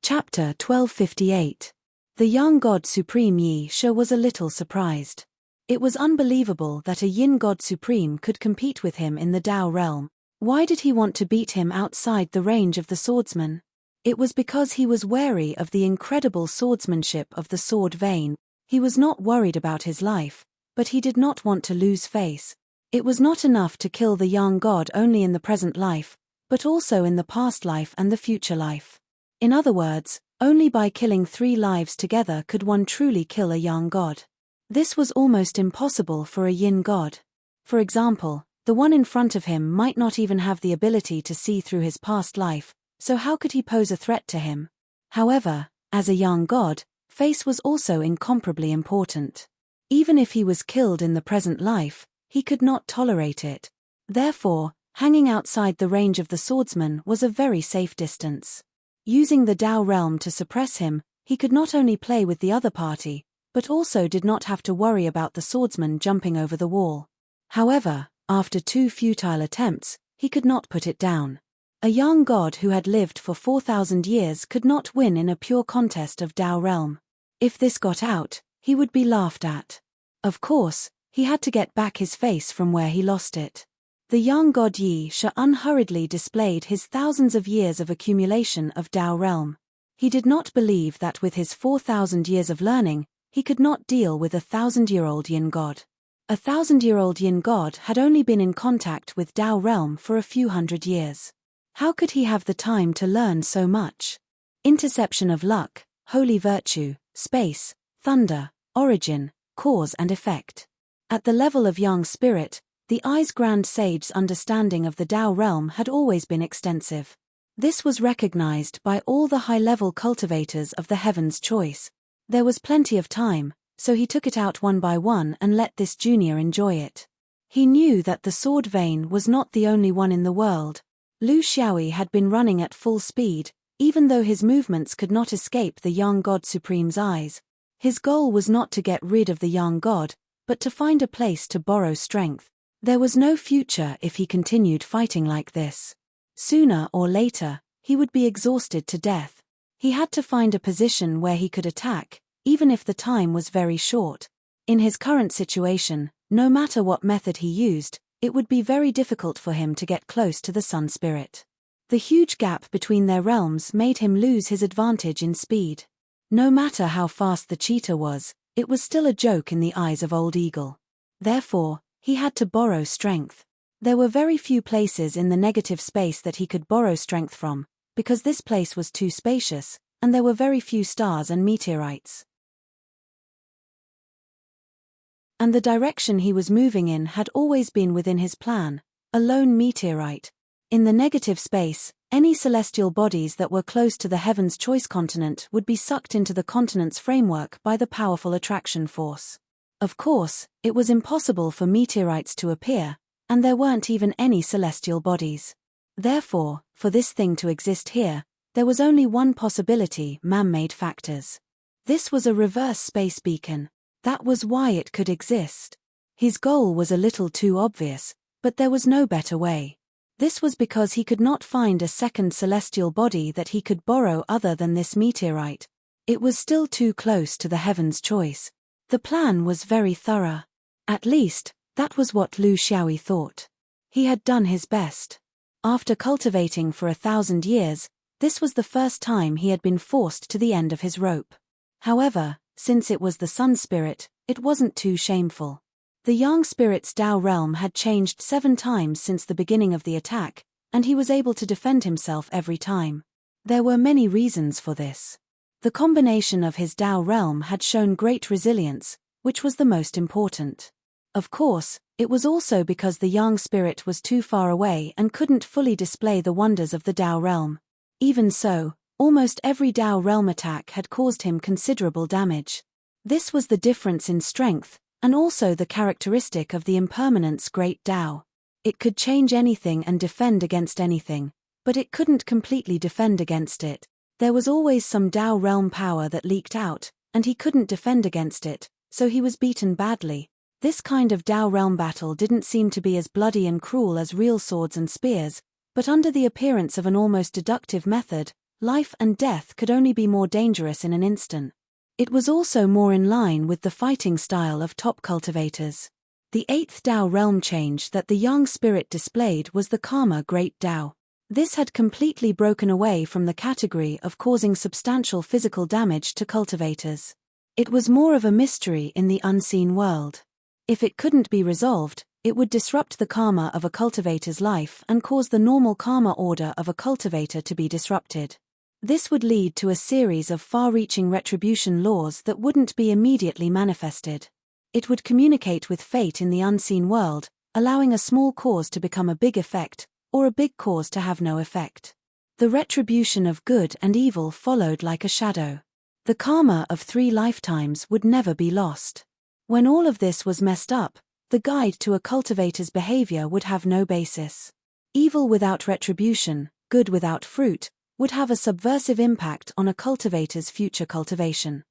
Chapter 1258. The young god Supreme Yi She was a little surprised. It was unbelievable that a Yin god supreme could compete with him in the Tao realm. Why did he want to beat him outside the range of the swordsman? It was because he was wary of the incredible swordsmanship of the sword vein. He was not worried about his life, but he did not want to lose face. It was not enough to kill the young god only in the present life, but also in the past life and the future life. In other words, only by killing 3 lives together could one truly kill a young god. This was almost impossible for a Yin god. For example, the one in front of him might not even have the ability to see through his past life, so how could he pose a threat to him? However, as a young god, face was also incomparably important. Even if he was killed in the present life, he could not tolerate it. Therefore, hanging outside the range of the swordsman was a very safe distance. Using the Tao realm to suppress him, he could not only play with the other party, but also did not have to worry about the swordsman jumping over the wall. However, after 2 futile attempts, he could not put it down. A young god who had lived for 4,000 years could not win in a pure contest of Tao realm. If this got out, he would be laughed at. Of course, he had to get back his face from where he lost it. The young god Yi Shi unhurriedly displayed his thousands of years of accumulation of Tao realm. He did not believe that with his 4,000 years of learning, he could not deal with a 1,000-year-old Yin god. A 1,000-year-old Yin god had only been in contact with Tao realm for a few hundred years. How could he have the time to learn so much? Interception of luck, holy virtue, space, thunder, origin, cause and effect. At the level of young spirit, the I's Grand Sage's understanding of the Tao realm had always been extensive. This was recognized by all the high-level cultivators of the Heaven's Choice. There was plenty of time, so he took it out one by one and let this junior enjoy it. He knew that the sword vein was not the only one in the world. Lu Xiaoyi had been running at full speed, even though his movements could not escape the young God Supreme's eyes. His goal was not to get rid of the young god, but to find a place to borrow strength. There was no future if he continued fighting like this. Sooner or later, he would be exhausted to death. He had to find a position where he could attack, even if the time was very short. In his current situation, no matter what method he used, it would be very difficult for him to get close to the Sun Spirit. The huge gap between their realms made him lose his advantage in speed. No matter how fast the cheetah was, it was still a joke in the eyes of Old Eagle. Therefore, he had to borrow strength. There were very few places in the negative space that he could borrow strength from, because this place was too spacious, and there were very few stars and meteorites. And the direction he was moving in had always been within his plan, a lone meteorite. In the negative space, any celestial bodies that were close to the Heaven's Choice continent would be sucked into the continent's framework by the powerful attraction force. Of course, it was impossible for meteorites to appear, and there weren't even any celestial bodies. Therefore, for this thing to exist here, there was only one possibility: man-made factors. This was a reverse space beacon. That was why it could exist. His goal was a little too obvious, but there was no better way. This was because he could not find a second celestial body that he could borrow other than this meteorite. It was still too close to the Heaven's Choice. The plan was very thorough. At least, that was what Lu Xiaoyi thought. He had done his best. After cultivating for 1,000 years, this was the first time he had been forced to the end of his rope. However, since it was the Sun Spirit, it wasn't too shameful. The young spirit's Tao realm had changed 7 times since the beginning of the attack, and he was able to defend himself every time. There were many reasons for this. The combination of his Tao realm had shown great resilience, which was the most important. Of course, it was also because the young spirit was too far away and couldn't fully display the wonders of the Tao realm. Even so, almost every Tao realm attack had caused him considerable damage. This was the difference in strength, and also the characteristic of the impermanence Great Tao. It could change anything and defend against anything, but it couldn't completely defend against it. There was always some Tao realm power that leaked out, and he couldn't defend against it, so he was beaten badly. This kind of Tao realm battle didn't seem to be as bloody and cruel as real swords and spears, but under the appearance of an almost deductive method, life and death could only be more dangerous in an instant. It was also more in line with the fighting style of top cultivators. The 8th Tao realm change that the young spirit displayed was the Karma Great Tao. This had completely broken away from the category of causing substantial physical damage to cultivators. It was more of a mystery in the unseen world. If it couldn't be resolved, it would disrupt the karma of a cultivator's life and cause the normal karma order of a cultivator to be disrupted. This would lead to a series of far-reaching retribution laws that wouldn't be immediately manifested. It would communicate with fate in the unseen world, allowing a small cause to become a big effect, or a big cause to have no effect. The retribution of good and evil followed like a shadow. The karma of 3 lifetimes would never be lost. When all of this was messed up, the guide to a cultivator's behavior would have no basis. Evil without retribution, good without fruit, would have a subversive impact on a cultivator's future cultivation.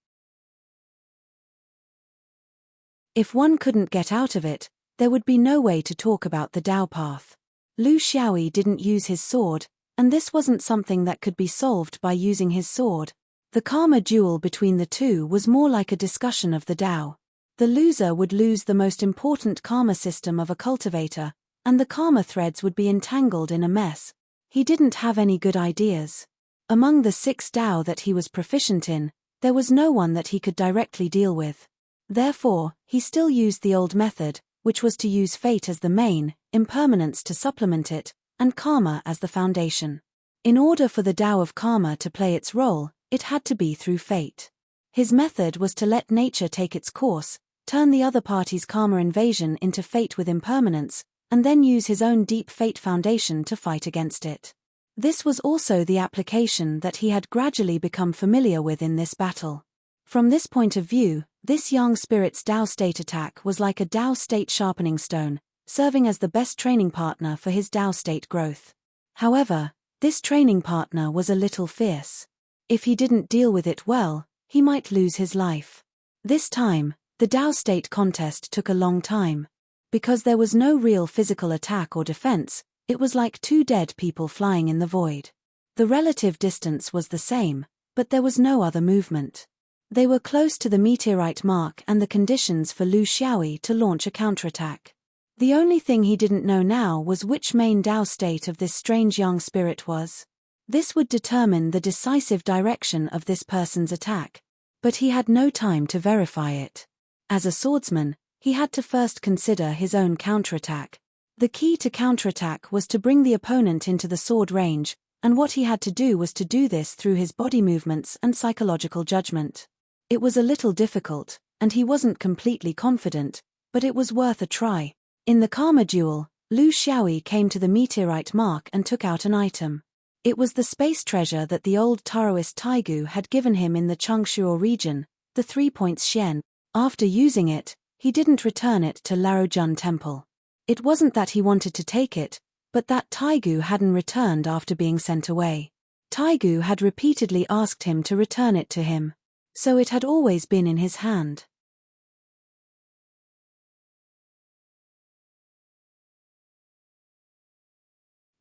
If one couldn't get out of it, there would be no way to talk about the Tao path. Lu Xiaoyi didn't use his sword, and this wasn't something that could be solved by using his sword. The karma duel between the two was more like a discussion of the Tao. The loser would lose the most important karma system of a cultivator, and the karma threads would be entangled in a mess. He didn't have any good ideas. Among the 6 Tao that he was proficient in, there was no one that he could directly deal with. Therefore, he still used the old method, which was to use fate as the main, impermanence to supplement it, and karma as the foundation. In order for the Tao of karma to play its role, it had to be through fate. His method was to let nature take its course, turn the other party's karma invasion into fate with impermanence, and then use his own deep fate foundation to fight against it. This was also the application that he had gradually become familiar with in this battle. From this point of view, this young spirit's Tao state attack was like a Tao state sharpening stone, serving as the best training partner for his Tao state growth. However, this training partner was a little fierce. If he didn't deal with it well, he might lose his life. This time, the Tao state contest took a long time. Because there was no real physical attack or defense, it was like 2 dead people flying in the void. The relative distance was the same, but there was no other movement. They were close to the meteorite mark and the conditions for Lu Xiaoyi to launch a counterattack. The only thing he didn't know now was which main Tao state of this strange young spirit was. This would determine the decisive direction of this person's attack. But he had no time to verify it. As a swordsman, he had to first consider his own counterattack. The key to counterattack was to bring the opponent into the sword range, and what he had to do was to do this through his body movements and psychological judgment. It was a little difficult, and he wasn't completely confident, but it was worth a try. In the karma duel, Lu Xiaoyi came to the meteorite mark and took out an item. It was the space treasure that the old Taoist Taigu had given him in the Changshuo region, the 3-point Xian. After using it, he didn't return it to Laojun Temple. It wasn't that he wanted to take it, but that Taigu hadn't returned after being sent away. Taigu had repeatedly asked him to return it to him. So it had always been in his hand.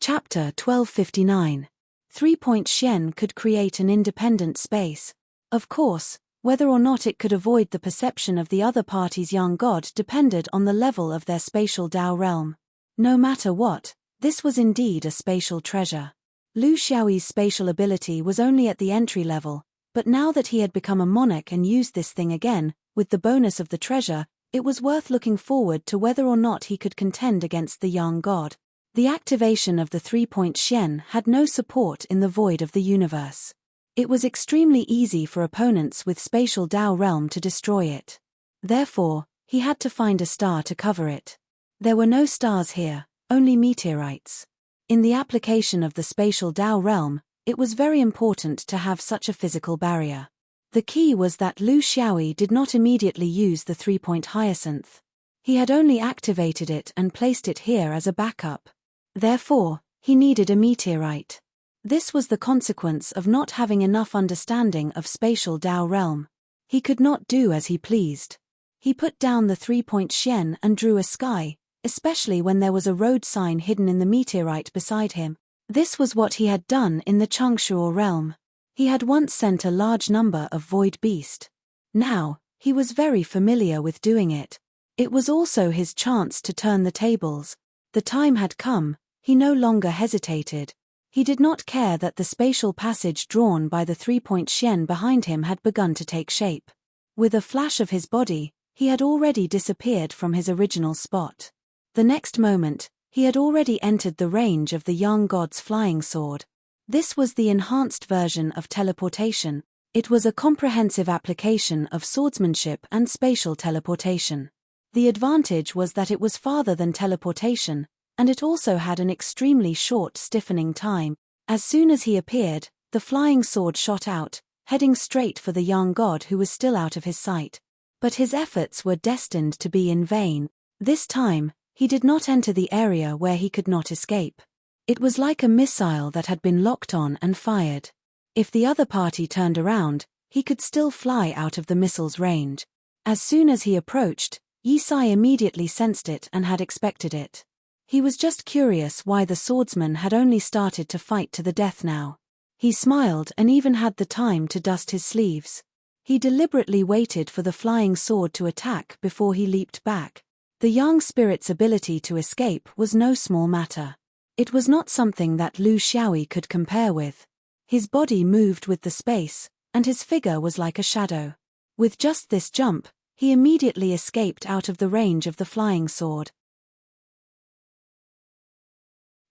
Chapter 1259. 3-point Xian could create an independent space. Of course, whether or not it could avoid the perception of the other party's young god depended on the level of their spatial Tao realm. No matter what, this was indeed a spatial treasure. Lu Xiaoyi's spatial ability was only at the entry level, but now that he had become a monarch and used this thing again, with the bonus of the treasure, it was worth looking forward to whether or not he could contend against the young god. The activation of the 3-point Xian had no support in the void of the universe. It was extremely easy for opponents with spatial Tao realm to destroy it. Therefore, he had to find a star to cover it. There were no stars here, only meteorites. In the application of the spatial Tao realm, it was very important to have such a physical barrier. The key was that Lu Xiaoyi did not immediately use the 3-point hyacinth. He had only activated it and placed it here as a backup. Therefore, he needed a meteorite. This was the consequence of not having enough understanding of spatial Tao realm. He could not do as he pleased. He put down the 3-point Xian and drew a sky, especially when there was a road sign hidden in the meteorite beside him. This was what he had done in the Changshuo realm. He had once sent a large number of void beast. Now, he was very familiar with doing it. It was also his chance to turn the tables. The time had come. He no longer hesitated. He did not care that the spatial passage drawn by the 3-point Xian behind him had begun to take shape. With a flash of his body, he had already disappeared from his original spot. The next moment, he had already entered the range of the young god's flying sword. This was the enhanced version of teleportation. It was a comprehensive application of swordsmanship and spatial teleportation. The advantage was that it was farther than teleportation, and it also had an extremely short stiffening time. As soon as he appeared, the flying sword shot out, heading straight for the young god who was still out of his sight. But his efforts were destined to be in vain. This time, he did not enter the area where he could not escape. It was like a missile that had been locked on and fired. If the other party turned around, he could still fly out of the missile's range. As soon as he approached, Yisai immediately sensed it and had expected it. He was just curious why the swordsman had only started to fight to the death now. He smiled and even had the time to dust his sleeves. He deliberately waited for the flying sword to attack before he leaped back. The young spirit's ability to escape was no small matter. It was not something that Lu Xiaoyi could compare with. His body moved with the space, and his figure was like a shadow. With just this jump, he immediately escaped out of the range of the flying sword.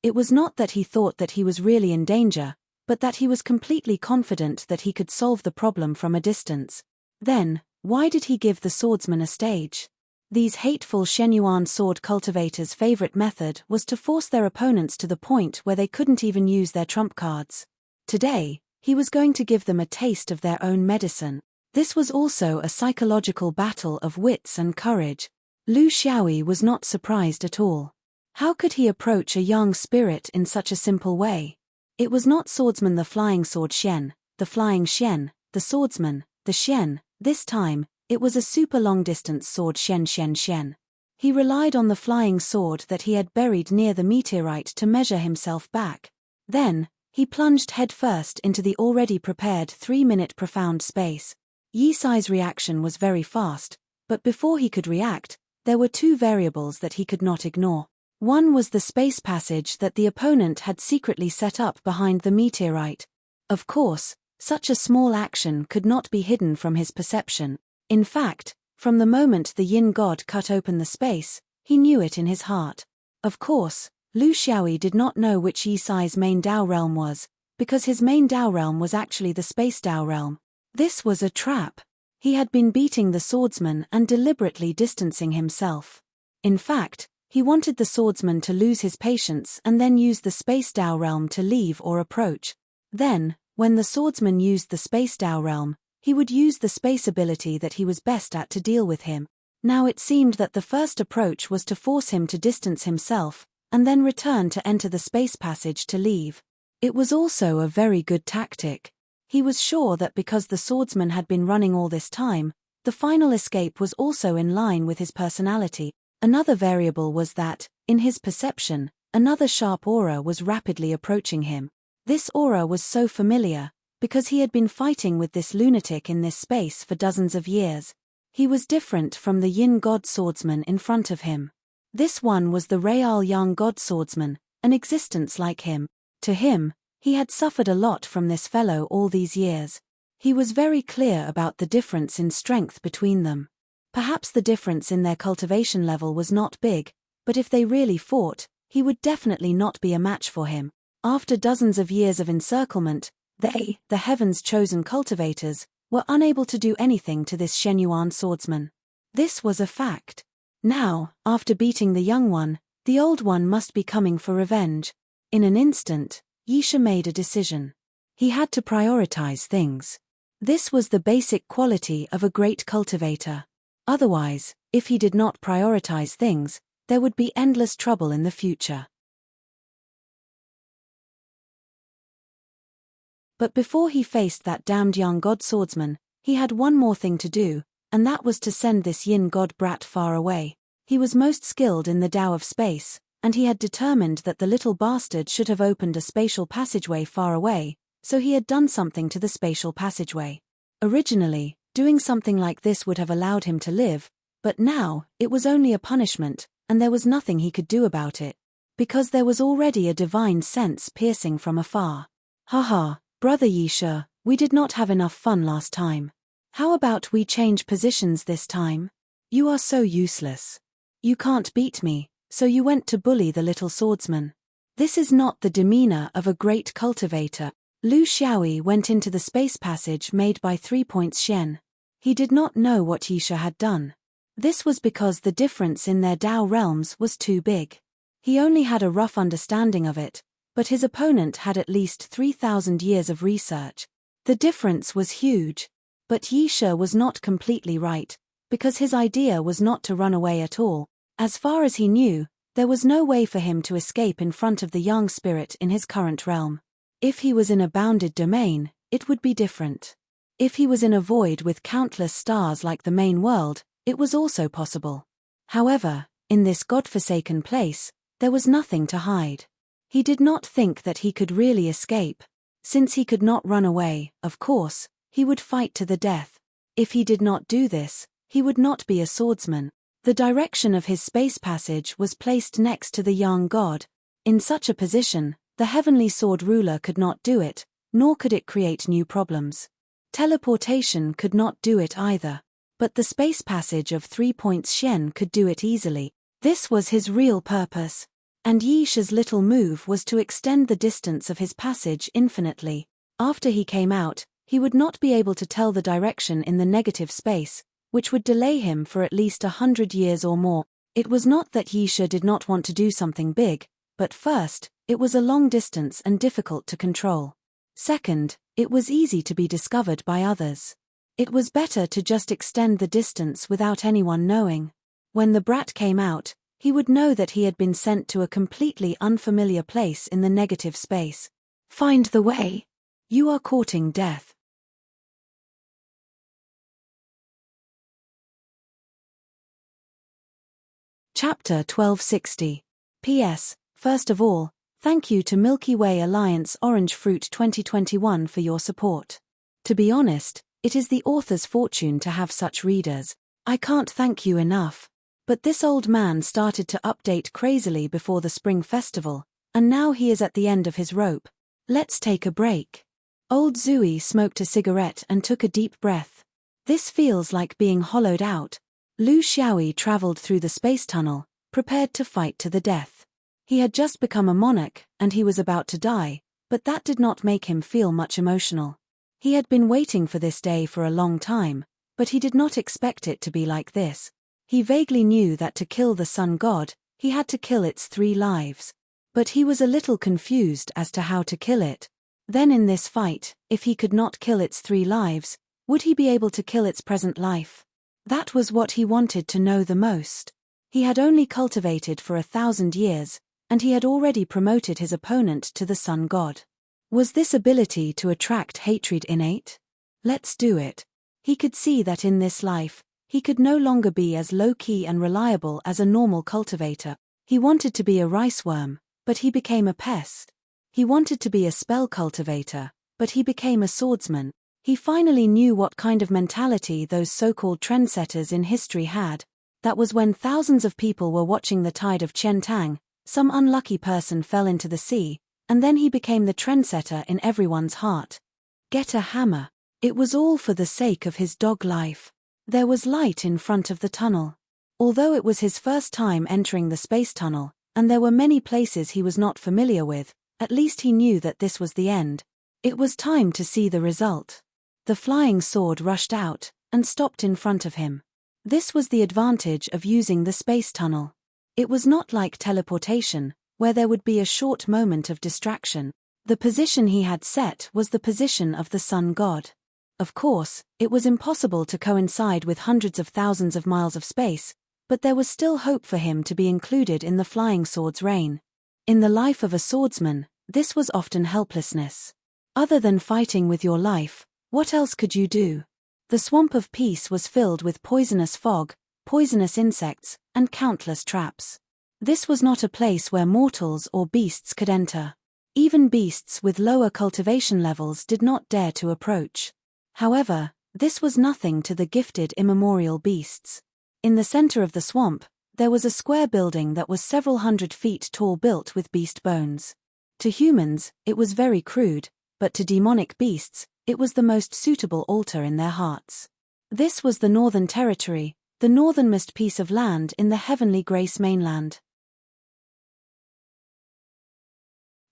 It was not that he thought that he was really in danger, but that he was completely confident that he could solve the problem from a distance. Then, why did he give the swordsman a stage? These hateful Shenyuan sword cultivators' favorite method was to force their opponents to the point where they couldn't even use their trump cards. Today, he was going to give them a taste of their own medicine. This was also a psychological battle of wits and courage. Lu Xiaoyi was not surprised at all. How could he approach a young spirit in such a simple way? It was not swordsman the flying sword Xian, the flying Xian, the swordsman, the Xian. This time, it was a super long-distance sword Xian. He relied on the flying sword that he had buried near the meteorite to measure himself back. Then, he plunged headfirst into the already prepared 3-minute profound space. Yisai's reaction was very fast, but before he could react, there were two variables that he could not ignore. One was the space passage that the opponent had secretly set up behind the meteorite. Of course, such a small action could not be hidden from his perception. In fact, from the moment the Yin god cut open the space, he knew it in his heart. Of course, Lu Xiaoyi did not know which Yisai's main Dao realm was, because his main Dao realm was actually the space Dao realm. This was a trap. He had been beating the swordsman and deliberately distancing himself. In fact, he wanted the swordsman to lose his patience and then use the space Dao realm to leave or approach. Then, when the swordsman used the space Dao realm, he would use the space ability that he was best at to deal with him. Now it seemed that the first approach was to force him to distance himself, and then return to enter the space passage to leave. It was also a very good tactic. He was sure that because the swordsman had been running all this time, the final escape was also in line with his personality. Another variable was that, in his perception, another sharp aura was rapidly approaching him. This aura was so familiar, because he had been fighting with this lunatic in this space for dozens of years. He was different from the Yin god swordsman in front of him. This one was the Real young god swordsman, an existence like him. To him, he had suffered a lot from this fellow all these years. He was very clear about the difference in strength between them. Perhaps the difference in their cultivation level was not big, but if they really fought, he would definitely not be a match for him. After dozens of years of encirclement, they, the heaven's chosen cultivators, were unable to do anything to this Shenyuan swordsman. This was a fact. Now, after beating the young one, the old one must be coming for revenge. In an instant, Yisha made a decision. He had to prioritize things. This was the basic quality of a great cultivator. Otherwise, if he did not prioritize things, there would be endless trouble in the future. But before he faced that damned young god swordsman, he had one more thing to do, and that was to send this Yin god brat far away. He was most skilled in the Tao of space, and he had determined that the little bastard should have opened a spatial passageway far away, so he had done something to the spatial passageway. Originally, doing something like this would have allowed him to live, but now, it was only a punishment, and there was nothing he could do about it. Because there was already a divine sense piercing from afar. Haha, brother Yisha, we did not have enough fun last time. How about we change positions this time? You are so useless. You can't beat me, so you went to bully the little swordsman. This is not the demeanor of a great cultivator. Lu Xiaoyi went into the space passage made by 3 points Shen. He did not know what Yisha had done. This was because the difference in their Dao realms was too big. He only had a rough understanding of it, but his opponent had at least 3,000 years of research. The difference was huge. But Yi Shi was not completely right, because his idea was not to run away at all. As far as he knew, there was no way for him to escape in front of the Yang spirit in his current realm. If he was in a bounded domain, it would be different. If he was in a void with countless stars like the main world, it was also possible. However, in this godforsaken place, there was nothing to hide. He did not think that he could really escape. Since he could not run away, of course, he would fight to the death. If he did not do this, he would not be a swordsman. The direction of his space passage was placed next to the Yang god. In such a position, the heavenly sword ruler could not do it, nor could it create new problems. Teleportation could not do it either. But the space passage of 3 points Shen could do it easily. This was his real purpose. And Yi Shi's little move was to extend the distance of his passage infinitely. After he came out, he would not be able to tell the direction in the negative space, which would delay him for at least 100 years or more. It was not that Yi Shi did not want to do something big, but first, it was a long distance and difficult to control. Second, it was easy to be discovered by others. It was better to just extend the distance without anyone knowing. When the brat came out, he would know that he had been sent to a completely unfamiliar place in the negative space. Find the way. You are courting death. Chapter 1260. P.S. First of all, thank you to Milky Way Alliance Orange Fruit 2021 for your support. To be honest, it is the author's fortune to have such readers. I can't thank you enough. But this old man started to update crazily before the spring festival, and now he is at the end of his rope. Let's take a break. Old Zui smoked a cigarette and took a deep breath. This feels like being hollowed out. Lu Xiaoyi traveled through the space tunnel, prepared to fight to the death. He had just become a monarch, and he was about to die, but that did not make him feel much emotional. He had been waiting for this day for a long time, but he did not expect it to be like this. He vaguely knew that to kill the sun god, he had to kill its 3 lives. But he was a little confused as to how to kill it. Then in this fight, if he could not kill its 3 lives, would he be able to kill its present life? That was what he wanted to know the most. He had only cultivated for 1,000 years, and he had already promoted his opponent to the sun god. Was this ability to attract hatred innate? Let's do it. He could see that in this life, he could no longer be as low-key and reliable as a normal cultivator. He wanted to be a riceworm, but he became a pest. He wanted to be a spell cultivator, but he became a swordsman. He finally knew what kind of mentality those so-called trendsetters in history had. That was when thousands of people were watching the tide of Qiantang, some unlucky person fell into the sea, and then he became the trendsetter in everyone's heart. Get a hammer. It was all for the sake of his dog life. There was light in front of the tunnel. Although it was his first time entering the space tunnel, and there were many places he was not familiar with, at least he knew that this was the end. It was time to see the result. The flying sword rushed out, and stopped in front of him. This was the advantage of using the space tunnel. It was not like teleportation, where there would be a short moment of distraction. The position he had set was the position of the sun god. Of course, it was impossible to coincide with hundreds of thousands of miles of space, but there was still hope for him to be included in the flying sword's reign. In the life of a swordsman, this was often helplessness. Other than fighting with your life, what else could you do? The swamp of peace was filled with poisonous fog, poisonous insects, and countless traps. This was not a place where mortals or beasts could enter. Even beasts with lower cultivation levels did not dare to approach. However, this was nothing to the gifted immemorial beasts. In the center of the swamp, there was a square building that was several hundred feet tall built with beast bones. To humans, it was very crude, but to demonic beasts, it was the most suitable altar in their hearts. This was the Northern Territory, the northernmost piece of land in the heavenly Grace mainland.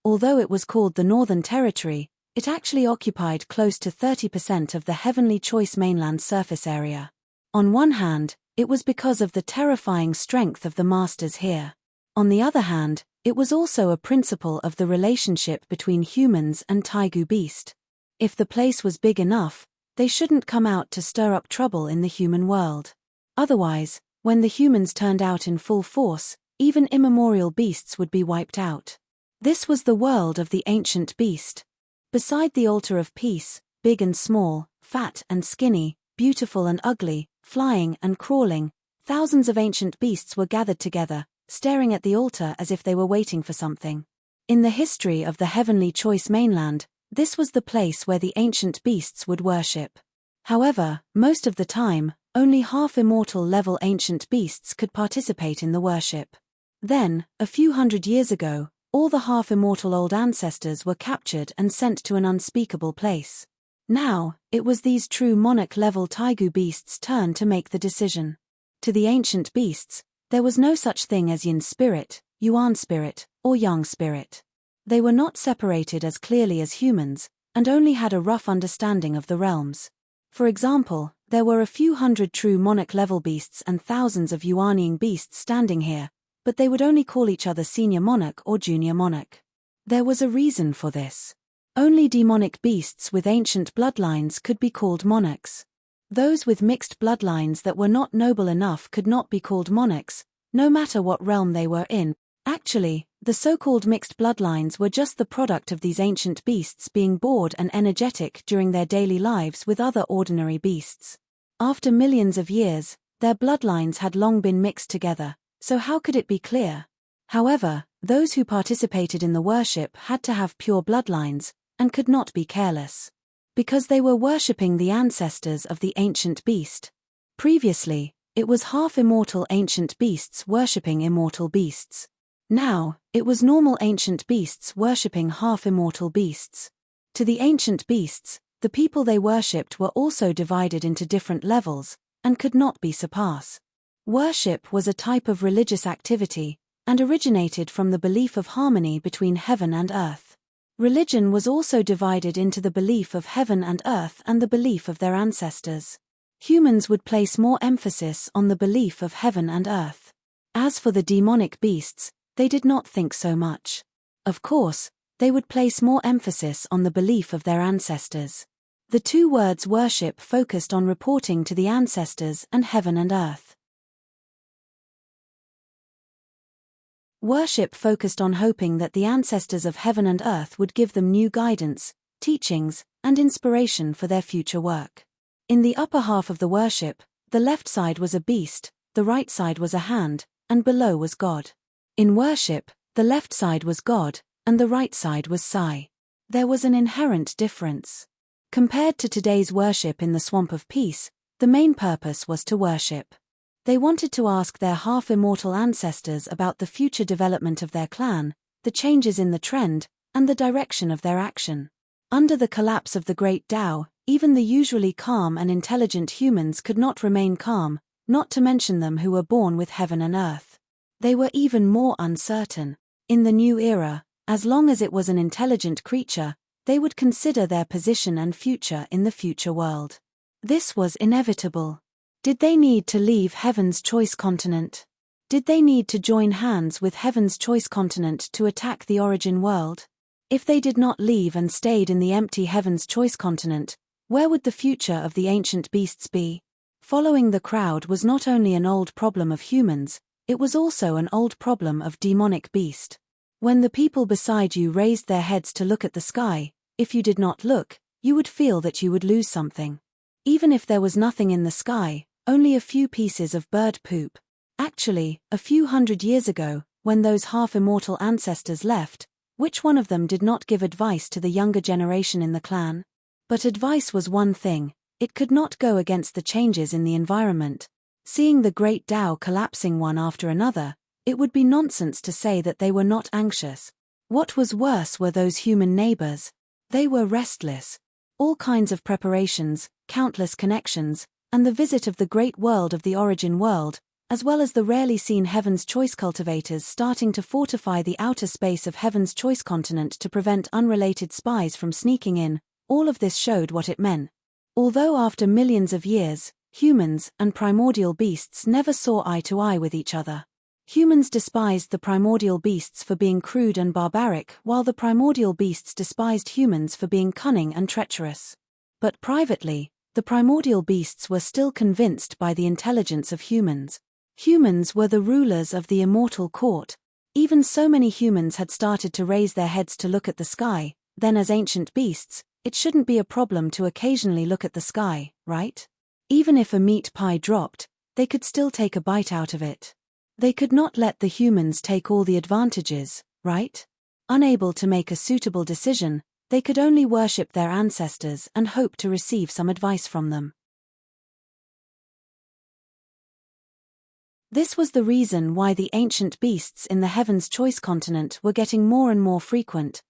Although it was called the Northern Territory, it actually occupied close to 30% of the Heavenly Choice mainland surface area. On one hand, it was because of the terrifying strength of the masters here. On the other hand, It was also a principle of the relationship between humans and taigu beast. If the place was big enough, they shouldn't come out to stir up trouble in the human world. Otherwise, when the humans turned out in full force, even immemorial beasts would be wiped out. This was the world of the ancient beast. Beside the altar of peace, big and small, fat and skinny, beautiful and ugly, flying and crawling, thousands of ancient beasts were gathered together, staring at the altar as if they were waiting for something. In the history of the heavenly choice mainland, this was the place where the ancient beasts would worship. However, most of the time, only half-immortal level ancient beasts could participate in the worship. Then, a few hundred years ago, all the half-immortal old ancestors were captured and sent to an unspeakable place. Now, it was these true monarch-level taigu beasts' turn to make the decision. To the ancient beasts, there was no such thing as yin spirit, yuan spirit, or yang spirit. They were not separated as clearly as humans, and only had a rough understanding of the realms. For example, there were a few hundred true monarch-level beasts and thousands of yuanying beasts standing here, but they would only call each other senior monarch or junior monarch. There was a reason for this. Only demonic beasts with ancient bloodlines could be called monarchs. Those with mixed bloodlines that were not noble enough could not be called monarchs, no matter what realm they were in. Actually, the so-called mixed bloodlines were just the product of these ancient beasts being bored and energetic during their daily lives with other ordinary beasts. After millions of years, their bloodlines had long been mixed together, so how could it be clear? However, those who participated in the worship had to have pure bloodlines, and could not be careless. Because they were worshipping the ancestors of the ancient beast. Previously, it was half-immortal ancient beasts worshipping immortal beasts. Now, it was normal ancient beasts worshipping half-immortal beasts. To the ancient beasts, the people they worshipped were also divided into different levels, and could not be surpassed. Worship was a type of religious activity, and originated from the belief of harmony between heaven and earth. Religion was also divided into the belief of heaven and earth and the belief of their ancestors. Humans would place more emphasis on the belief of heaven and earth. As for the demonic beasts, they did not think so much. Of course, they would place more emphasis on the belief of their ancestors. The two words worship focused on reporting to the ancestors and heaven and earth. Worship focused on hoping that the ancestors of heaven and earth would give them new guidance, teachings, and inspiration for their future work. In the upper half of the worship, the left side was a beast, the right side was a hand, and below was God. In worship, the left side was God, and the right side was Sai. There was an inherent difference. Compared to today's worship in the Swamp of Peace, the main purpose was to worship. They wanted to ask their half-immortal ancestors about the future development of their clan, the changes in the trend, and the direction of their action. Under the collapse of the Great Tao, even the usually calm and intelligent humans could not remain calm, not to mention them who were born with heaven and earth. They were even more uncertain. In the new era, as long as it was an intelligent creature, they would consider their position and future in the future world. This was inevitable. Did they need to leave Heaven's choice continent? Did they need to join hands with Heaven's choice continent to attack the origin world? If they did not leave and stayed in the empty Heaven's choice continent, where would the future of the ancient beasts be? Following the crowd was not only an old problem of humans, it was also an old problem of demonic beast. When the people beside you raised their heads to look at the sky, if you did not look, you would feel that you would lose something. Even if there was nothing in the sky, only a few pieces of bird poop. Actually, a few hundred years ago, when those half-immortal ancestors left, which one of them did not give advice to the younger generation in the clan? But advice was one thing, it could not go against the changes in the environment. Seeing the Great Tao collapsing one after another, it would be nonsense to say that they were not anxious. What was worse were those human neighbors. They were restless. All kinds of preparations, countless connections, and the visit of the great world of the origin world, as well as the rarely seen Heaven's Choice cultivators starting to fortify the outer space of Heaven's Choice continent to prevent unrelated spies from sneaking in, all of this showed what it meant. Although after millions of years, humans and primordial beasts never saw eye to eye with each other. Humans despised the primordial beasts for being crude and barbaric, while the primordial beasts despised humans for being cunning and treacherous. But privately, the primordial beasts were still convinced by the intelligence of humans. Humans were the rulers of the immortal court. Even so many humans had started to raise their heads to look at the sky, then as ancient beasts, it shouldn't be a problem to occasionally look at the sky, right? Even if a meat pie dropped, they could still take a bite out of it. They could not let the humans take all the advantages, right? Unable to make a suitable decision, they could only worship their ancestors and hope to receive some advice from them. This was the reason why the ancient beasts in the Heaven's Choice continent were getting more and more frequent.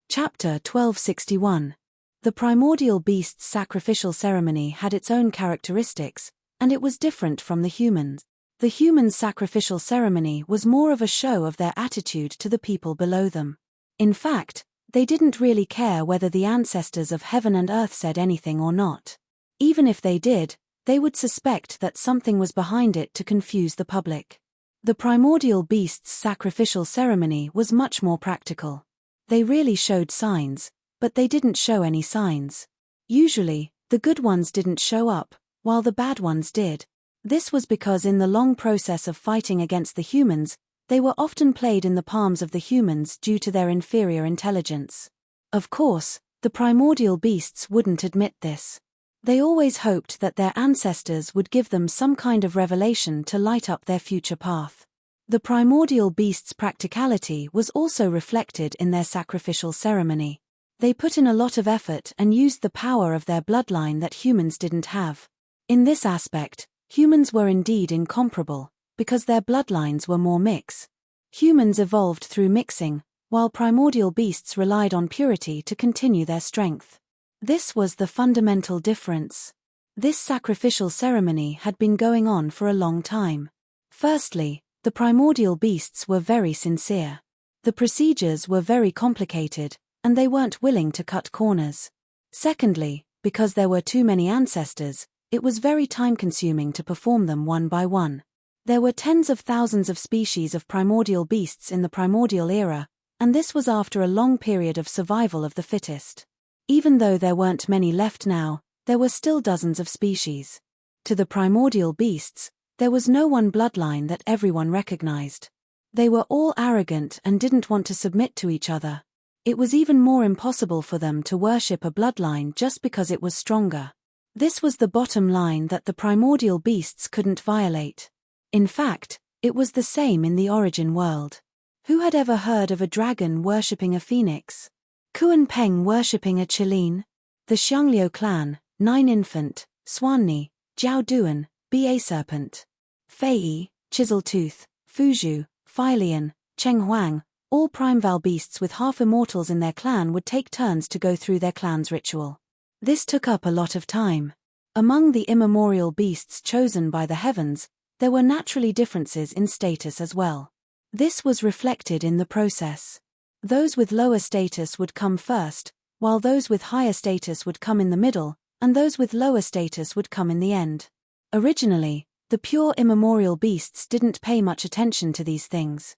Chapter 1261. The primordial beast's sacrificial ceremony had its own characteristics, and it was different from the humans. The humans' sacrificial ceremony was more of a show of their attitude to the people below them. In fact, they didn't really care whether the ancestors of heaven and earth said anything or not. Even if they did, they would suspect that something was behind it to confuse the public. The primordial beast's sacrificial ceremony was much more practical. They really showed signs, but they didn't show any signs. Usually, the good ones didn't show up, while the bad ones did. This was because in the long process of fighting against the humans, they were often played in the palms of the humans due to their inferior intelligence. Of course, the primordial beasts wouldn't admit this. They always hoped that their ancestors would give them some kind of revelation to light up their future path. The primordial beasts' practicality was also reflected in their sacrificial ceremony. They put in a lot of effort and used the power of their bloodline that humans didn't have. In this aspect, humans were indeed incomparable, because their bloodlines were more mixed. Humans evolved through mixing, while primordial beasts relied on purity to continue their strength. This was the fundamental difference. This sacrificial ceremony had been going on for a long time. Firstly, the primordial beasts were very sincere. The procedures were very complicated, and they weren't willing to cut corners. Secondly, because there were too many ancestors, it was very time-consuming to perform them one by one. There were tens of thousands of species of primordial beasts in the primordial era, and this was after a long period of survival of the fittest. Even though there weren't many left now, there were still dozens of species. To the primordial beasts, there was no one bloodline that everyone recognized. They were all arrogant and didn't want to submit to each other. It was even more impossible for them to worship a bloodline just because it was stronger. This was the bottom line that the primordial beasts couldn't violate. In fact, it was the same in the origin world. Who had ever heard of a dragon worshipping a phoenix? Kuan Peng worshipping a Chileen? The Xiangliu clan, Nine Infant, Swanni, Jiao Duan, Ba Serpent, Fei, Chiseltooth, Fuzhu, Philian, Cheng Huang, all primeval beasts with half-immortals in their clan would take turns to go through their clan's ritual. This took up a lot of time. Among the immemorial beasts chosen by the heavens, there were naturally differences in status as well. This was reflected in the process. Those with lower status would come first, while those with higher status would come in the middle, and those with lower status would come in the end. Originally, the pure immemorial beasts didn't pay much attention to these things.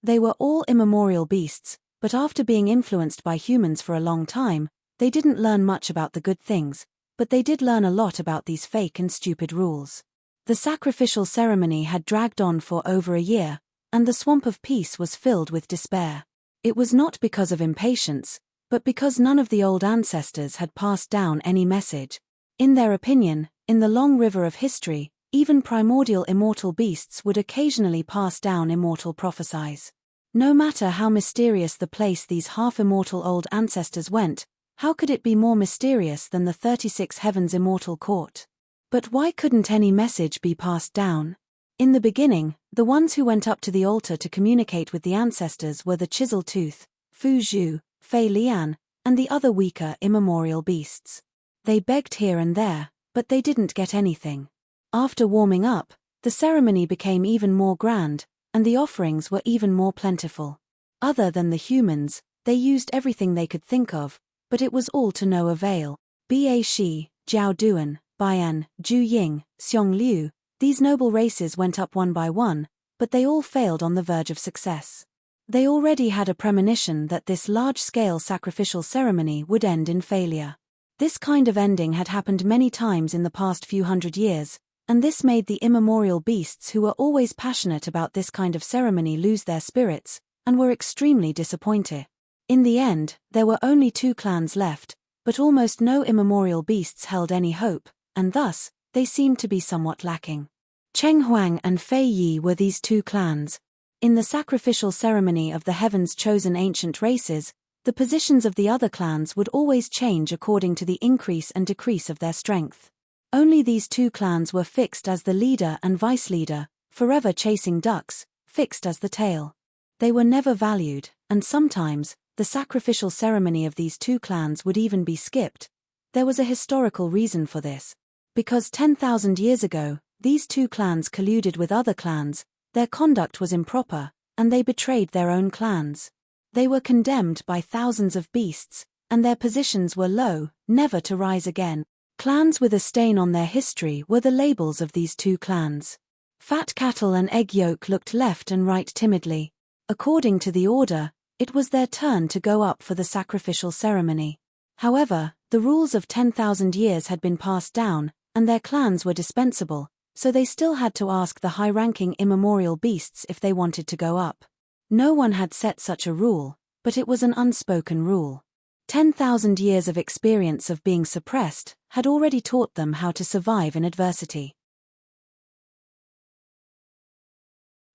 They were all immemorial beasts, but after being influenced by humans for a long time, they didn't learn much about the good things, but they did learn a lot about these fake and stupid rules. The sacrificial ceremony had dragged on for over a year, and the swamp of peace was filled with despair. It was not because of impatience, but because none of the old ancestors had passed down any message. In their opinion, in the long river of history, even primordial immortal beasts would occasionally pass down immortal prophecies. No matter how mysterious the place these half-immortal old ancestors went, how could it be more mysterious than the 36 Heavens Immortal Court? But why couldn't any message be passed down? In the beginning, the ones who went up to the altar to communicate with the ancestors were the Chiseltooth, Fuzhu, Fei Lian, and the other weaker immemorial beasts. They begged here and there, but they didn't get anything. After warming up, the ceremony became even more grand, and the offerings were even more plentiful. Other than the humans, they used everything they could think of, but it was all to no avail. Ba Shi, Jiao Duan, Bian, Zhu Ying, Xiong Liu, these noble races went up one by one, but they all failed on the verge of success. They already had a premonition that this large-scale sacrificial ceremony would end in failure. This kind of ending had happened many times in the past few hundred years, and this made the immemorial beasts who were always passionate about this kind of ceremony lose their spirits, and were extremely disappointed. In the end, there were only 2 clans left, but almost no immemorial beasts held any hope, and thus, they seemed to be somewhat lacking. Cheng Huang and Fei Yi were these 2 clans. In the sacrificial ceremony of the heavens chosen ancient races, the positions of the other clans would always change according to the increase and decrease of their strength. Only these 2 clans were fixed as the leader and vice-leader, forever chasing ducks, fixed as the tail. They were never valued, and sometimes, the sacrificial ceremony of these 2 clans would even be skipped. There was a historical reason for this. Because 10,000 years ago, these 2 clans colluded with other clans, their conduct was improper, and they betrayed their own clans. They were condemned by thousands of beasts, and their positions were low, never to rise again. Clans with a stain on their history were the labels of these 2 clans. Fat Cattle and Egg Yolk looked left and right timidly. According to the order, it was their turn to go up for the sacrificial ceremony. However, the rules of 10,000 years had been passed down, and their clans were dispensable, so they still had to ask the high-ranking immemorial beasts if they wanted to go up. No one had set such a rule, but it was an unspoken rule. 10,000 years of experience of being suppressed had already taught them how to survive in adversity.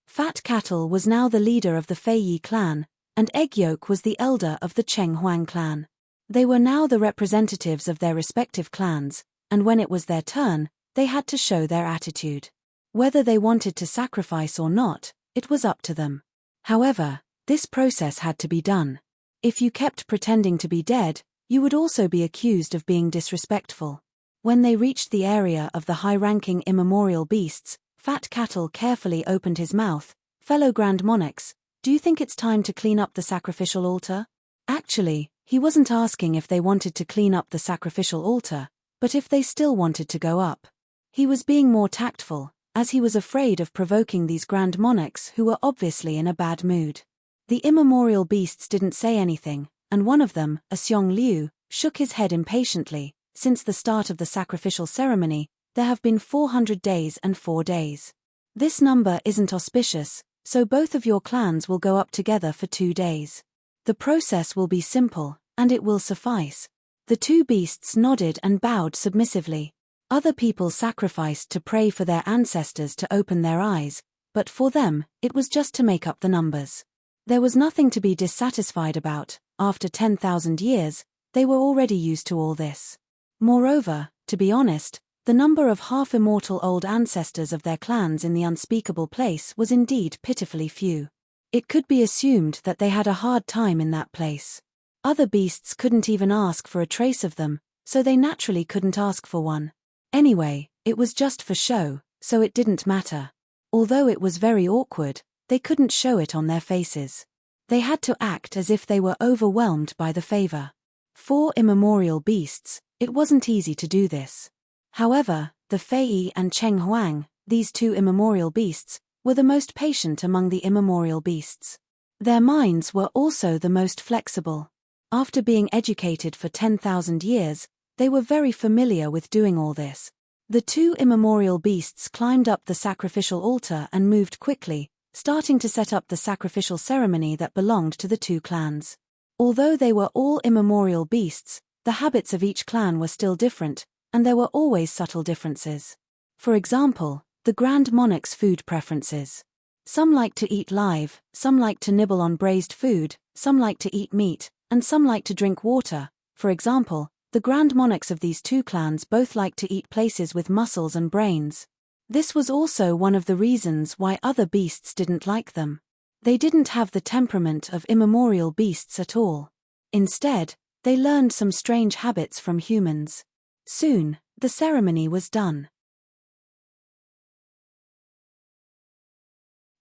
Fat Cattle was now the leader of the Fei Yi clan, and Egg Yolk was the elder of the Cheng Huang clan. They were now the representatives of their respective clans, and when it was their turn, they had to show their attitude. Whether they wanted to sacrifice or not, it was up to them. However, this process had to be done. If you kept pretending to be dead, you would also be accused of being disrespectful. When they reached the area of the high-ranking immemorial beasts, Fat Cattle carefully opened his mouth. Fellow Grand Monarchs, do you think it's time to clean up the sacrificial altar? Actually, he wasn't asking if they wanted to clean up the sacrificial altar, but if they still wanted to go up. He was being more tactful, as he was afraid of provoking these Grand Monarchs who were obviously in a bad mood. The immemorial beasts didn't say anything, and one of them, a Xiong Liu, shook his head impatiently. Since the start of the sacrificial ceremony, there have been 400 days and 4 days. This number isn't auspicious, so both of your clans will go up together for 2 days. The process will be simple, and it will suffice. The 2 beasts nodded and bowed submissively. Other people sacrificed to pray for their ancestors to open their eyes, but for them, it was just to make up the numbers. There was nothing to be dissatisfied about. After 10,000 years, they were already used to all this. Moreover, to be honest, the number of half-immortal old ancestors of their clans in the unspeakable place was indeed pitifully few. It could be assumed that they had a hard time in that place. Other beasts couldn't even ask for a trace of them, so they naturally couldn't ask for one. Anyway, it was just for show, so it didn't matter. Although it was very awkward, they couldn't show it on their faces. They had to act as if they were overwhelmed by the favor. 4 immemorial beasts, it wasn't easy to do this. However, the Fei Yi and Cheng Huang, these 2 immemorial beasts, were the most patient among the immemorial beasts. Their minds were also the most flexible. After being educated for 10,000 years, they were very familiar with doing all this. The 2 immemorial beasts climbed up the sacrificial altar and moved quickly, starting to set up the sacrificial ceremony that belonged to the 2 clans. Although they were all immemorial beasts, the habits of each clan were still different, and there were always subtle differences. For example, the Grand Monarch's food preferences. Some like to eat live, some like to nibble on braised food, some like to eat meat, and some like to drink water. For example, the Grand Monarchs of these 2 clans both liked to eat places with muscles and brains. This was also one of the reasons why other beasts didn't like them. They didn't have the temperament of immemorial beasts at all. Instead, they learned some strange habits from humans. Soon, the ceremony was done.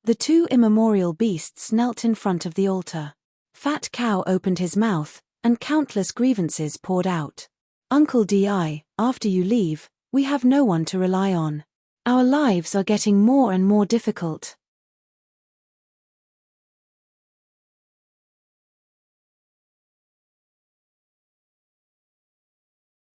The 2 immemorial beasts knelt in front of the altar. Fat Cow opened his mouth, and countless grievances poured out. Uncle Di, after you leave, we have no one to rely on. Our lives are getting more and more difficult.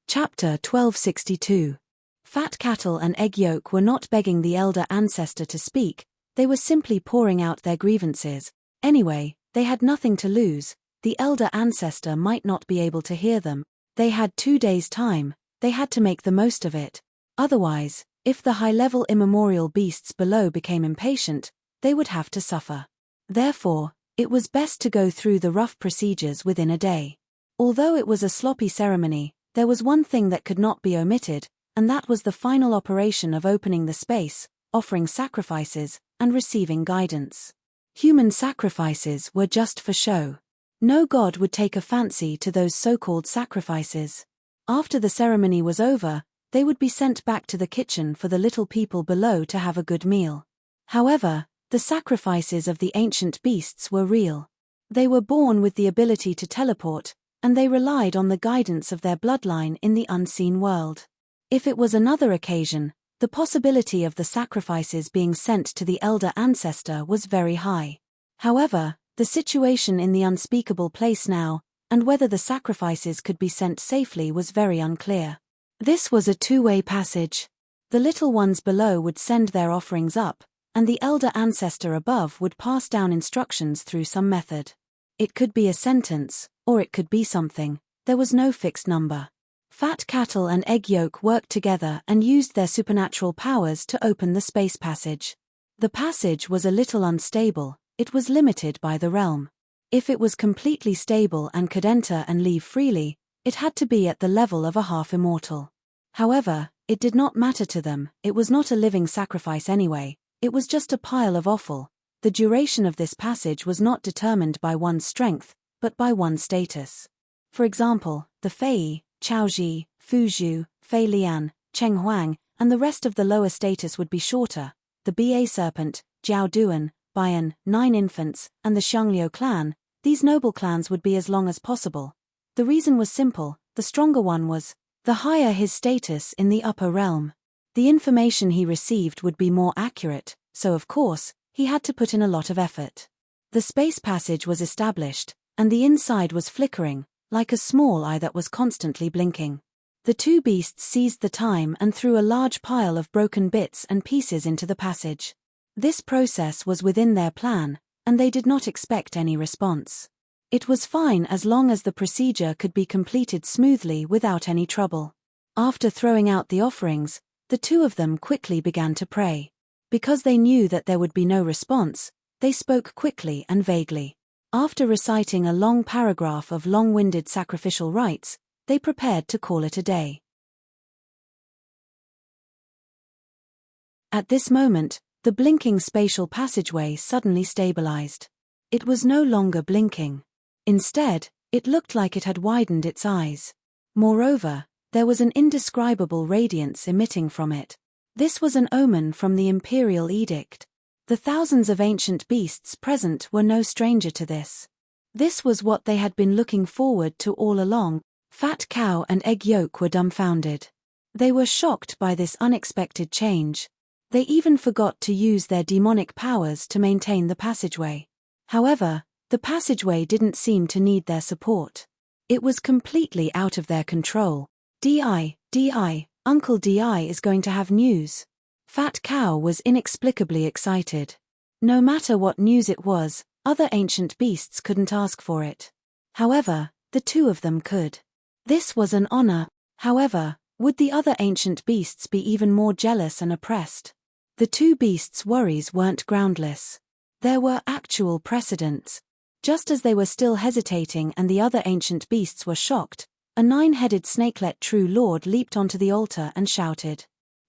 Chapter 1262. Fat cattle and egg yolk were not begging the elder ancestor to speak, they were simply pouring out their grievances. Anyway, they had nothing to lose, the elder ancestor might not be able to hear them. They had 2 days' time, they had to make the most of it. Otherwise, if the high-level immemorial beasts below became impatient, they would have to suffer. Therefore, it was best to go through the rough procedures within a day. Although it was a sloppy ceremony, there was one thing that could not be omitted, and that was the final operation of opening the space, offering sacrifices, and receiving guidance. Human sacrifices were just for show. No god would take a fancy to those so-called sacrifices. After the ceremony was over, they would be sent back to the kitchen for the little people below to have a good meal. However, the sacrifices of the ancient beasts were real. They were born with the ability to teleport, and they relied on the guidance of their bloodline in the unseen world. If it was another occasion, the possibility of the sacrifices being sent to the elder ancestor was very high. However, the situation in the unspeakable place now, and whether the sacrifices could be sent safely was very unclear. This was a two-way passage. The little ones below would send their offerings up, and the elder ancestor above would pass down instructions through some method. It could be a sentence, or it could be something, there was no fixed number. Fat cattle and egg yolk worked together and used their supernatural powers to open the space passage. The passage was a little unstable, it was limited by the realm. If it was completely stable and could enter and leave freely, it had to be at the level of a half-immortal. However, it did not matter to them, it was not a living sacrifice anyway, it was just a pile of offal. The duration of this passage was not determined by one's strength, but by one's status. For example, the Fei, Chaoji, Fuzhu, Fei Lian, Cheng Huang, and the rest of the lower status would be shorter. The Ba Serpent, Jiao Duan, Bayan, 9 infants, and the Xiangliu clan, these noble clans would be as long as possible. The reason was simple, the stronger one was, the higher his status in the upper realm. The information he received would be more accurate, so of course, he had to put in a lot of effort. The space passage was established, and the inside was flickering, like a small eye that was constantly blinking. The two beasts seized the time and threw a large pile of broken bits and pieces into the passage. This process was within their plan, and they did not expect any response. It was fine as long as the procedure could be completed smoothly without any trouble. After throwing out the offerings, the two of them quickly began to pray. Because they knew that there would be no response, they spoke quickly and vaguely. After reciting a long paragraph of long-winded sacrificial rites, they prepared to call it a day. At this moment, the blinking spatial passageway suddenly stabilized. It was no longer blinking. Instead, it looked like it had widened its eyes. Moreover, there was an indescribable radiance emitting from it. This was an omen from the imperial edict. The thousands of ancient beasts present were no stranger to this. This was what they had been looking forward to all along. Fat cow and egg yolk were dumbfounded. They were shocked by this unexpected change. They even forgot to use their demonic powers to maintain the passageway. However, the passageway didn't seem to need their support. It was completely out of their control. Di, Uncle Di is going to have news. Fat Cow was inexplicably excited. No matter what news it was, other ancient beasts couldn't ask for it. However, the two of them could. This was an honor. However, would the other ancient beasts be even more jealous and oppressed? The two beasts' worries weren't groundless. There were actual precedents. Just as they were still hesitating and the other ancient beasts were shocked, a 9-headed snakelet true lord leaped onto the altar and shouted,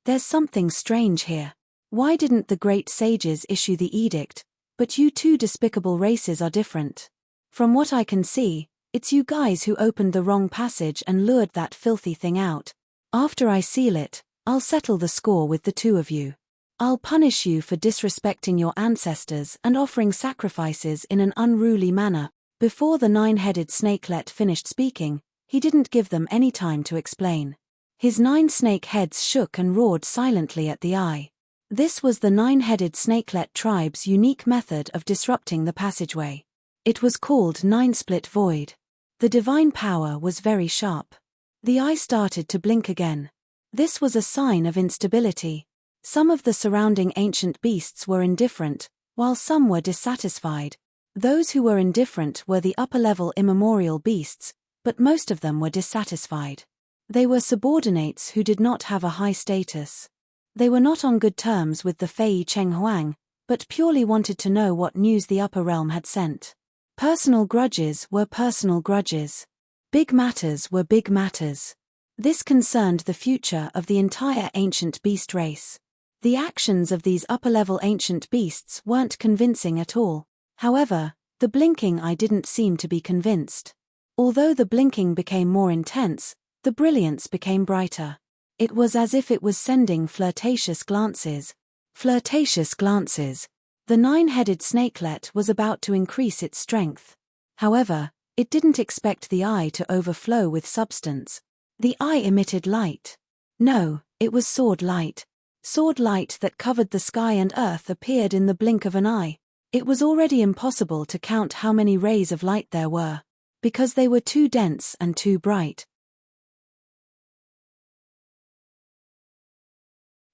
"There's something strange here. Why didn't the great sages issue the edict, but you two despicable races are different? From what I can see, it's you guys who opened the wrong passage and lured that filthy thing out. After I seal it, I'll settle the score with the two of you. I'll punish you for disrespecting your ancestors and offering sacrifices in an unruly manner. Before the nine-headed snakelet finished speaking, he didn't give them any time to explain. His 9 snake heads shook and roared silently at the eye. This was the nine-headed snakelet tribe's unique method of disrupting the passageway. It was called Nine-Split Void. The divine power was very sharp. The eye started to blink again. This was a sign of instability. Some of the surrounding ancient beasts were indifferent, while some were dissatisfied. Those who were indifferent were the upper-level immemorial beasts, but most of them were dissatisfied. They were subordinates who did not have a high status. They were not on good terms with the Fei Cheng Huang, but purely wanted to know what news the upper realm had sent. Personal grudges were personal grudges. Big matters were big matters. This concerned the future of the entire ancient beast race. The actions of these upper-level ancient beasts weren't convincing at all. However, the blinking eye didn't seem to be convinced. Although the blinking became more intense, the brilliance became brighter. It was as if it was sending flirtatious glances. Flirtatious glances. The nine-headed snakelet was about to increase its strength. However, it didn't expect the eye to overflow with substance. The eye emitted light. No, it was sword light. Sword light that covered the sky and earth appeared in the blink of an eye. It was already impossible to count how many rays of light there were, because they were too dense and too bright.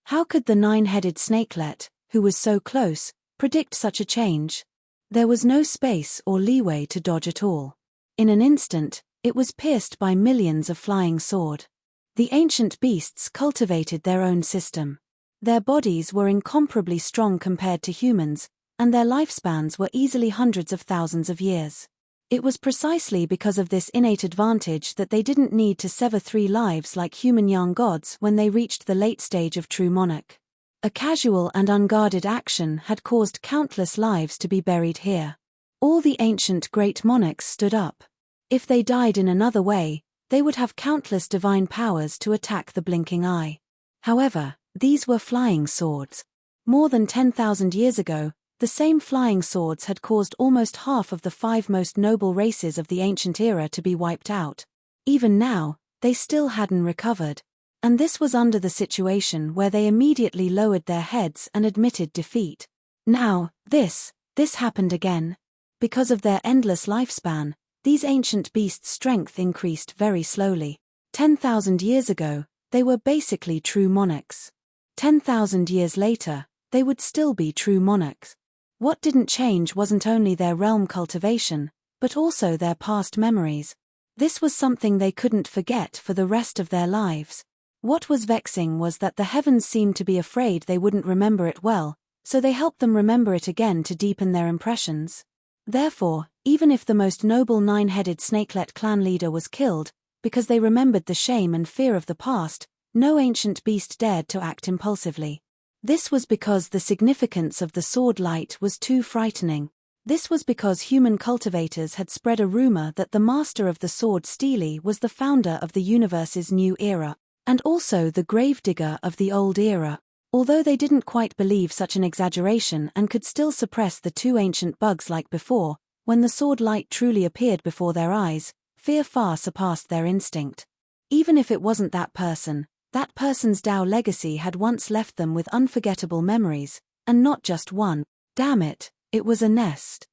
How could the nine-headed snakelet, who was so close, predict such a change? There was no space or leeway to dodge at all. In an instant, it was pierced by millions of flying sword. The ancient beasts cultivated their own system. Their bodies were incomparably strong compared to humans, and their lifespans were easily hundreds of thousands of years. It was precisely because of this innate advantage that they didn't need to sever 3 lives like human young gods when they reached the late stage of true monarch. A casual and unguarded action had caused countless lives to be buried here. All the ancient great monarchs stood up. If they died in another way, they would have countless divine powers to attack the blinking eye. However, these were flying swords. More than 10,000 years ago, the same flying swords had caused almost half of the 5 most noble races of the ancient era to be wiped out. Even now, they still hadn't recovered. And this was under the situation where they immediately lowered their heads and admitted defeat. Now, this happened again. Because of their endless lifespan, these ancient beasts' strength increased very slowly. 10,000 years ago, they were basically true monarchs. 10,000 years later, they would still be true monarchs. What didn't change wasn't only their realm cultivation, but also their past memories. This was something they couldn't forget for the rest of their lives. What was vexing was that the heavens seemed to be afraid they wouldn't remember it well, so they helped them remember it again to deepen their impressions. Therefore, even if the most noble nine-headed snakelet clan leader was killed, because they remembered the shame and fear of the past, no ancient beast dared to act impulsively. This was because the significance of the sword light was too frightening. This was because human cultivators had spread a rumor that the master of the sword Steely was the founder of the universe's new era, and also the gravedigger of the old era. Although they didn't quite believe such an exaggeration and could still suppress the 2 ancient bugs like before, when the sword light truly appeared before their eyes, fear far surpassed their instinct. Even if it wasn't that person's Tao legacy had once left them with unforgettable memories, and not just one. Damn it, it was a nest.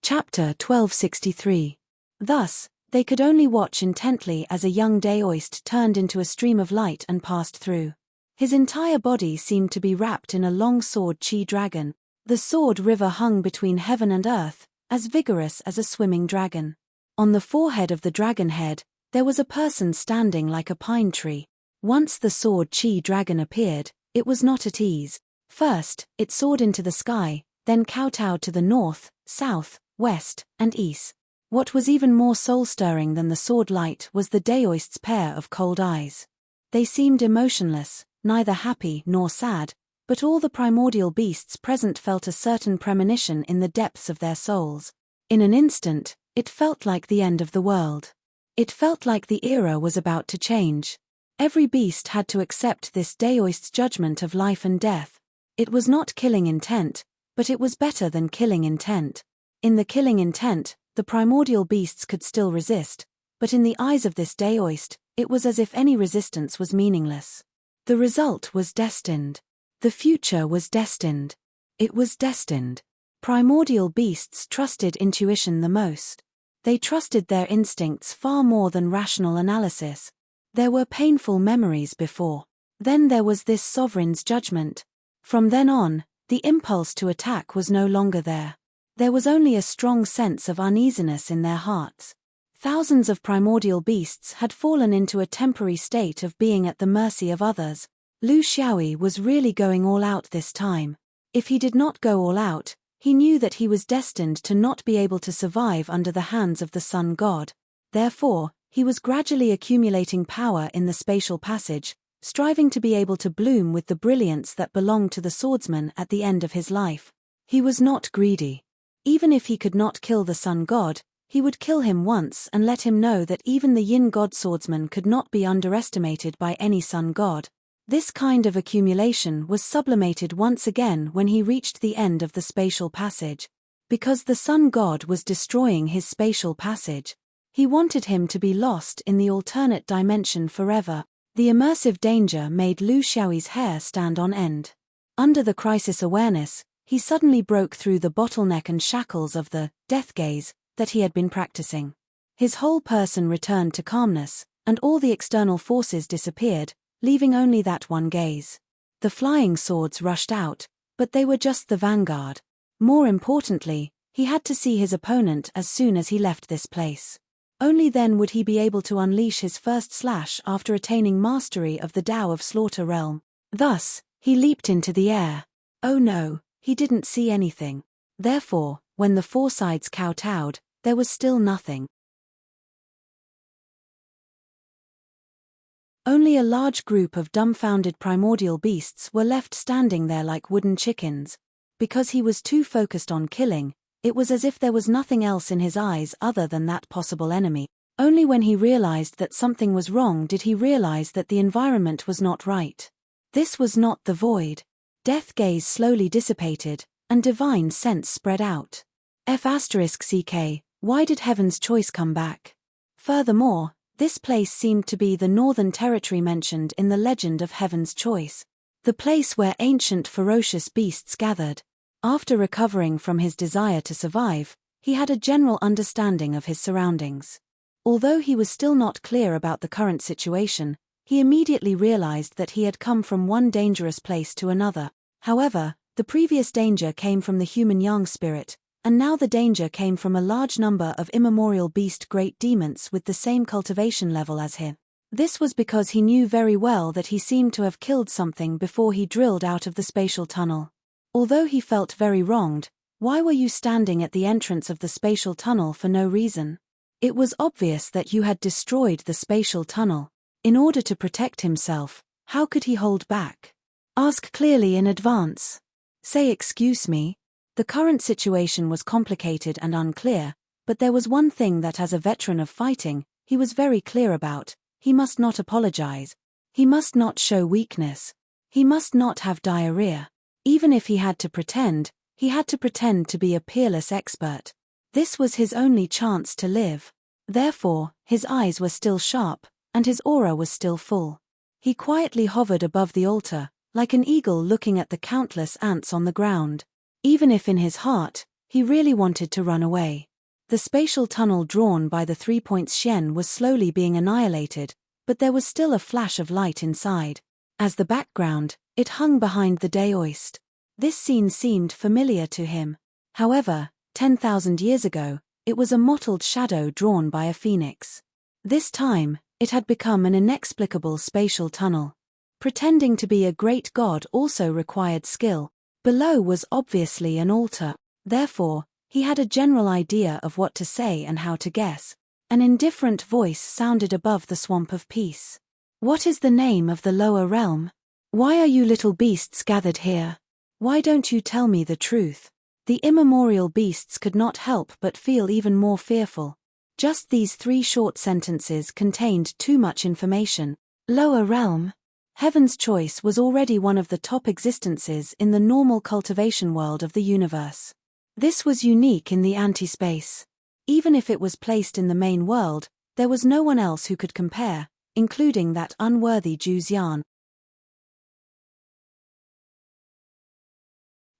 Chapter 1263. Thus, they could only watch intently as a young Daoist turned into a stream of light and passed through. His entire body seemed to be wrapped in a long sword chi dragon. The sword river hung between heaven and earth, as vigorous as a swimming dragon. On the forehead of the dragon head, there was a person standing like a pine tree. Once the sword chi dragon appeared, it was not at ease. First, it soared into the sky, then kowtowed to the north, south, west, and east. What was even more soul-stirring than the sword light was the Daoist's pair of cold eyes. They seemed emotionless, neither happy nor sad, but all the primordial beasts present felt a certain premonition in the depths of their souls. In an instant, it felt like the end of the world. It felt like the era was about to change. Every beast had to accept this daoist's judgment of life and death. It was not killing intent, but it was better than killing intent. In the killing intent, the primordial beasts could still resist, but in the eyes of this daoist, it was as if any resistance was meaningless. The result was destined. The future was destined. It was destined. Primordial beasts trusted intuition the most. They trusted their instincts far more than rational analysis. There were painful memories before. Then there was this sovereign's judgment. From then on, the impulse to attack was no longer there. There was only a strong sense of uneasiness in their hearts. Thousands of primordial beasts had fallen into a temporary state of being at the mercy of others. Lu Xiaoyi was really going all out this time. If he did not go all out, he knew that he was destined to not be able to survive under the hands of the Sun God. Therefore, he was gradually accumulating power in the spatial passage, striving to be able to bloom with the brilliance that belonged to the swordsman at the end of his life. He was not greedy. Even if he could not kill the Sun God, he would kill him once and let him know that even the Yin God swordsman could not be underestimated by any Sun God. This kind of accumulation was sublimated once again when he reached the end of the spatial passage. Because the Sun God was destroying his spatial passage, he wanted him to be lost in the alternate dimension forever. The immersive danger made Lu Xiaoyi's hair stand on end. Under the crisis awareness, he suddenly broke through the bottleneck and shackles of the death gaze that he had been practicing. His whole person returned to calmness, and all the external forces disappeared, leaving only that one gaze. The flying swords rushed out, but they were just the vanguard. More importantly, he had to see his opponent as soon as he left this place. Only then would he be able to unleash his first slash after attaining mastery of the Tao of Slaughter realm. Thus, he leaped into the air. Oh no, he didn't see anything. Therefore, when the four sides kowtowed, there was still nothing. Only a large group of dumbfounded primordial beasts were left standing there like wooden chickens. Because he was too focused on killing, it was as if there was nothing else in his eyes other than that possible enemy. Only when he realized that something was wrong did he realize that the environment was not right. This was not the void. Death gaze slowly dissipated, and divine sense spread out. F***ck, why did Heaven's Choice come back? Furthermore, this place seemed to be the northern territory mentioned in the legend of Heaven's Choice. The place where ancient ferocious beasts gathered. After recovering from his desire to survive, he had a general understanding of his surroundings. Although he was still not clear about the current situation, he immediately realized that he had come from one dangerous place to another. However, the previous danger came from the human yang spirit, and now the danger came from a large number of immemorial beast great demons with the same cultivation level as him. This was because he knew very well that he seemed to have killed something before he drilled out of the spatial tunnel. Although he felt very wronged, why were you standing at the entrance of the spatial tunnel for no reason? It was obvious that you had destroyed the spatial tunnel. In order to protect himself, how could he hold back? Ask clearly in advance. Say excuse me. The current situation was complicated and unclear, but there was one thing that as a veteran of fighting, he was very clear about: he must not apologize. He must not show weakness. He must not have diarrhea. Even if he had to pretend to be a peerless expert. This was his only chance to live. Therefore, his eyes were still sharp, and his aura was still full. He quietly hovered above the altar, like an eagle looking at the countless ants on the ground. Even if in his heart, he really wanted to run away. The spatial tunnel drawn by the 3 points Shen was slowly being annihilated, but there was still a flash of light inside. As the background, it hung behind the daoist. This scene seemed familiar to him. However, 10,000 years ago, it was a mottled shadow drawn by a phoenix. This time, it had become an inexplicable spatial tunnel. Pretending to be a great god also required skill. Below was obviously an altar. Therefore, he had a general idea of what to say and how to guess. An indifferent voice sounded above the swamp of peace. What is the name of the lower realm? Why are you little beasts gathered here? Why don't you tell me the truth? The immemorial beasts could not help but feel even more fearful. Just these 3 short sentences contained too much information. Lower realm. Heaven's choice was already one of the top existences in the normal cultivation world of the universe. This was unique in the anti-space. Even if it was placed in the main world, there was no one else who could compare, including that unworthy Zhu Xian.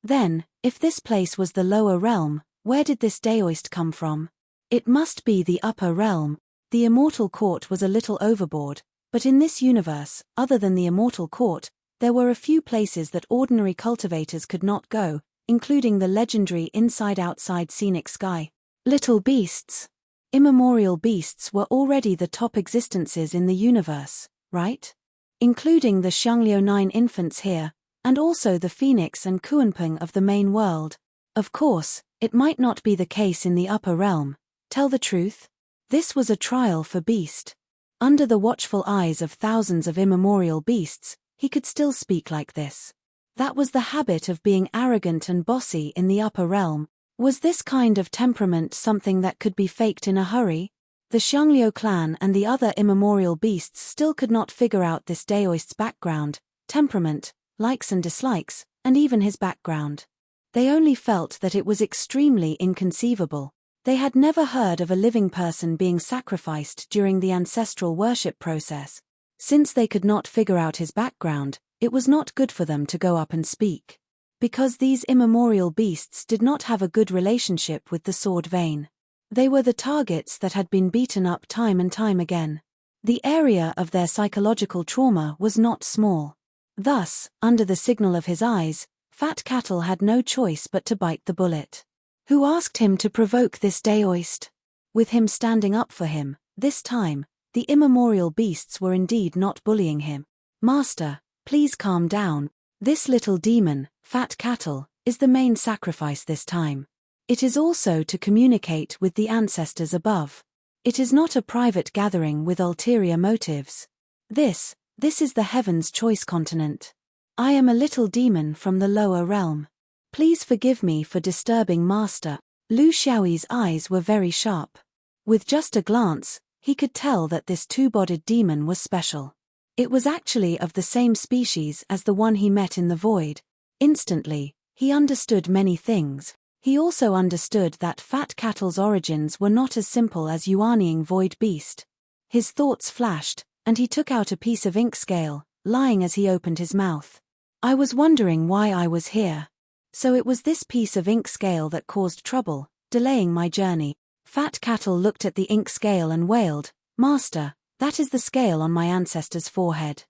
Then, if this place was the lower realm, where did this Daoist come from? It must be the upper realm. The immortal court was a little overboard, but in this universe, other than the immortal court, there were a few places that ordinary cultivators could not go, including the legendary inside-outside scenic sky. Little beasts. Immemorial beasts were already the top existences in the universe, right? Including the Xiangliu 9 infants here, and also the Phoenix and Kuanping of the main world. Of course, it might not be the case in the upper realm. Tell the truth? This was a trial for Beast. Under the watchful eyes of thousands of immemorial beasts, he could still speak like this. That was the habit of being arrogant and bossy in the upper realm. Was this kind of temperament something that could be faked in a hurry? The Xiangliu clan and the other immemorial beasts still could not figure out this Daoist's background, temperament, likes and dislikes, and even his background. They only felt that it was extremely inconceivable. They had never heard of a living person being sacrificed during the ancestral worship process. Since they could not figure out his background, it was not good for them to go up and speak. Because these immemorial beasts did not have a good relationship with the sword vein. They were the targets that had been beaten up time and time again. The area of their psychological trauma was not small. Thus, under the signal of his eyes, Fat Cattle had no choice but to bite the bullet. Who asked him to provoke this Daoist? With him standing up for him, this time, the immemorial beasts were indeed not bullying him. Master, please calm down. This little demon, Fat Cattle, is the main sacrifice this time. It is also to communicate with the ancestors above. It is not a private gathering with ulterior motives. This is the Heaven's Choice continent. I am a little demon from the lower realm. Please forgive me for disturbing Master. Lu Xiaoyi's eyes were very sharp. With just a glance, he could tell that this two-bodied demon was special. It was actually of the same species as the one he met in the void. Instantly, he understood many things. He also understood that Fat Cattle's origins were not as simple as Yuanying void beast. His thoughts flashed, and he took out a piece of ink scale, lying as he opened his mouth. I was wondering why I was here. So it was this piece of ink scale that caused trouble, delaying my journey. Fat Cattle looked at the ink scale and wailed, Master, that is the scale on my ancestor's forehead.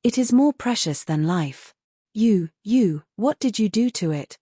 It is more precious than life. What did you do to it?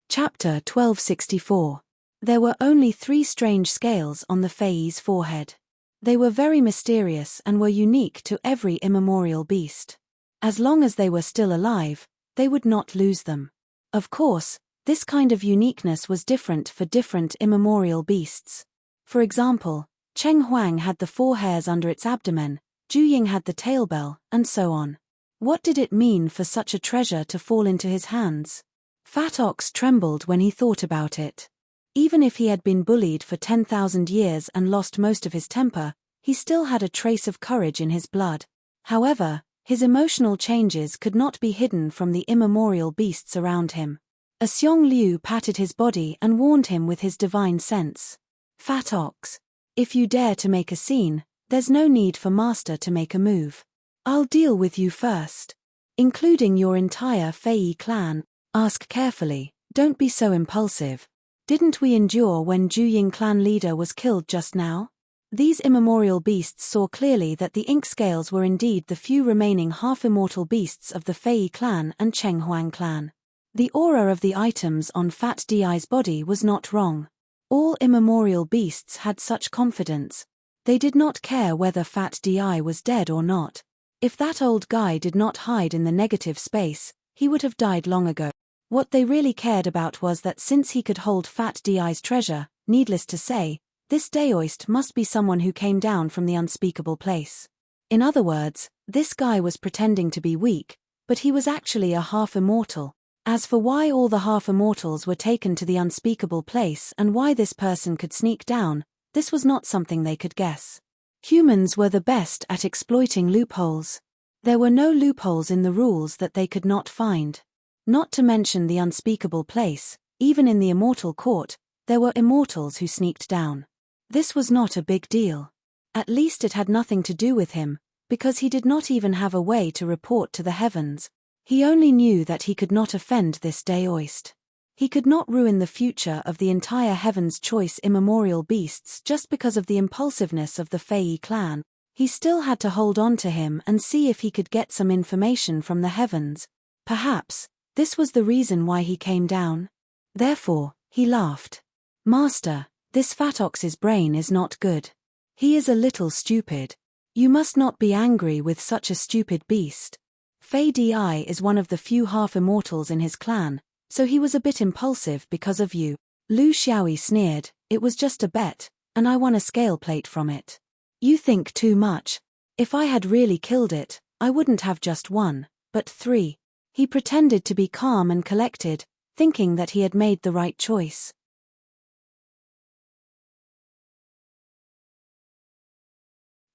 Chapter 1264. There were only 3 strange scales on the Fei's forehead. They were very mysterious and were unique to every immemorial beast. As long as they were still alive, they would not lose them. Of course, this kind of uniqueness was different for different immemorial beasts. For example, Cheng Huang had the 4 hairs under its abdomen, Zhu Ying had the tailbell, and so on. What did it mean for such a treasure to fall into his hands? Fat Ox trembled when he thought about it. Even if he had been bullied for 10,000 years and lost most of his temper, he still had a trace of courage in his blood. However, his emotional changes could not be hidden from the immemorial beasts around him. A Xiong Liu patted his body and warned him with his divine sense. Fat Ox, if you dare to make a scene, there's no need for Master to make a move. I'll deal with you first. Including your entire Fei clan. Ask carefully, don't be so impulsive. Didn't we endure when Zhu Ying clan leader was killed just now? These immemorial beasts saw clearly that the ink scales were indeed the few remaining half-immortal beasts of the Fei clan and Cheng Huang clan. The aura of the items on Fat Di's body was not wrong. All immemorial beasts had such confidence. They did not care whether Fat Di was dead or not. If that old guy did not hide in the negative space, he would have died long ago. What they really cared about was that since he could hold Fat Di's treasure, needless to say, this Daoist must be someone who came down from the unspeakable place. In other words, this guy was pretending to be weak, but he was actually a half-immortal, As for why all the half-immortals were taken to the unspeakable place and why this person could sneak down, this was not something they could guess. Humans were the best at exploiting loopholes. There were no loopholes in the rules that they could not find. Not to mention the unspeakable place, even in the immortal court, there were immortals who sneaked down. This was not a big deal. At least it had nothing to do with him, because he did not even have a way to report to the heavens. He only knew that he could not offend this Daoist. He could not ruin the future of the entire heaven's choice immemorial beasts just because of the impulsiveness of the Fae clan. He still had to hold on to him and see if he could get some information from the heavens. Perhaps this was the reason why he came down. Therefore, he laughed. Master, this fat ox's brain is not good. He is a little stupid. You must not be angry with such a stupid beast. Fei Di is one of the few half-immortals in his clan, so he was a bit impulsive because of you. Lu Xiaoyi sneered, it was just a bet, and I won a scale plate from it. You think too much. If I had really killed it, I wouldn't have just one, but 3. He pretended to be calm and collected, thinking that he had made the right choice.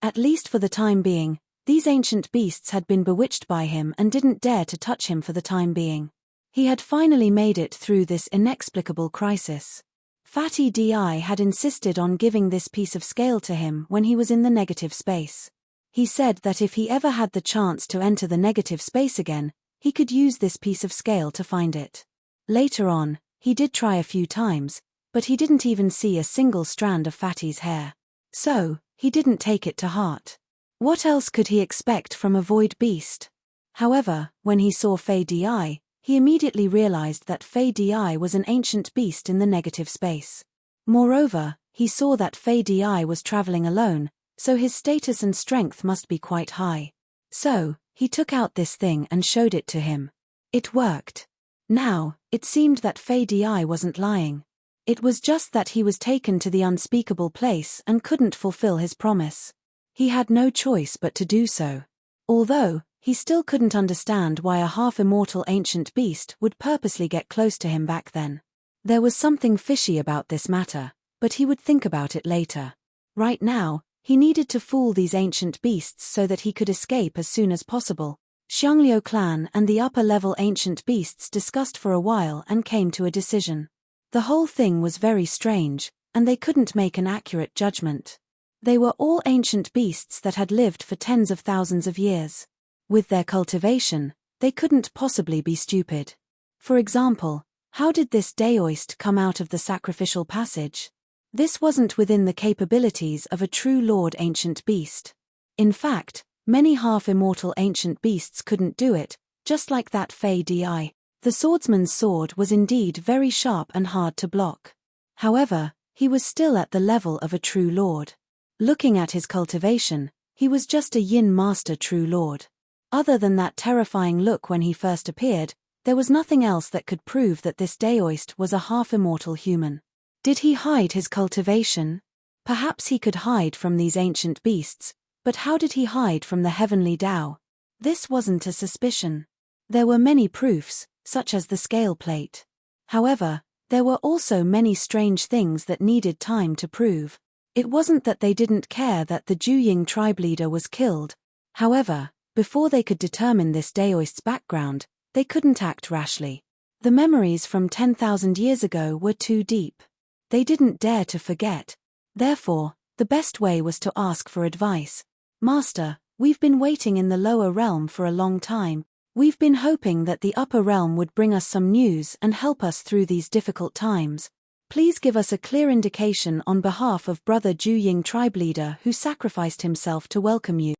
At least for the time being, these ancient beasts had been bewitched by him and didn't dare to touch him for the time being. He had finally made it through this inexplicable crisis. Fatty Di had insisted on giving this piece of scale to him when he was in the negative space. He said that if he ever had the chance to enter the negative space again, he could use this piece of scale to find it. Later on, he did try a few times, but he didn't even see a single strand of Fatty's hair. So, he didn't take it to heart. What else could he expect from a void beast? However, when he saw Fei Di, he immediately realized that Fei Di was an ancient beast in the negative space. Moreover, he saw that Fei Di was traveling alone, so his status and strength must be quite high. So, he took out this thing and showed it to him. It worked. Now, it seemed that Fei Di wasn't lying. It was just that he was taken to the unspeakable place and couldn't fulfill his promise. He had no choice but to do so. Although, he still couldn't understand why a half-immortal ancient beast would purposely get close to him back then. There was something fishy about this matter, but he would think about it later. Right now, he needed to fool these ancient beasts so that he could escape as soon as possible. Xiangliu clan and the upper-level ancient beasts discussed for a while and came to a decision. The whole thing was very strange, and they couldn't make an accurate judgment. They were all ancient beasts that had lived for tens of thousands of years. With their cultivation, they couldn't possibly be stupid. For example, how did this Daoist come out of the sacrificial passage? This wasn't within the capabilities of a true Lord ancient beast. In fact, many half-immortal ancient beasts couldn't do it, just like that Fei Di. The swordsman's sword was indeed very sharp and hard to block. However, he was still at the level of a true lord. Looking at his cultivation, he was just a yin master true lord. Other than that terrifying look when he first appeared, there was nothing else that could prove that this Daoist was a half-immortal human. Did he hide his cultivation? Perhaps he could hide from these ancient beasts, but how did he hide from the heavenly Tao? This wasn't a suspicion. There were many proofs, such as the scale plate. However, there were also many strange things that needed time to prove. It wasn't that they didn't care that the Juying tribe leader was killed. However, before they could determine this Daoist's background, they couldn't act rashly. The memories from 10,000 years ago were too deep. They didn't dare to forget. Therefore, the best way was to ask for advice. Master, we've been waiting in the lower realm for a long time. We've been hoping that the upper realm would bring us some news and help us through these difficult times. Please give us a clear indication on behalf of Brother Juying tribe leader who sacrificed himself to welcome you.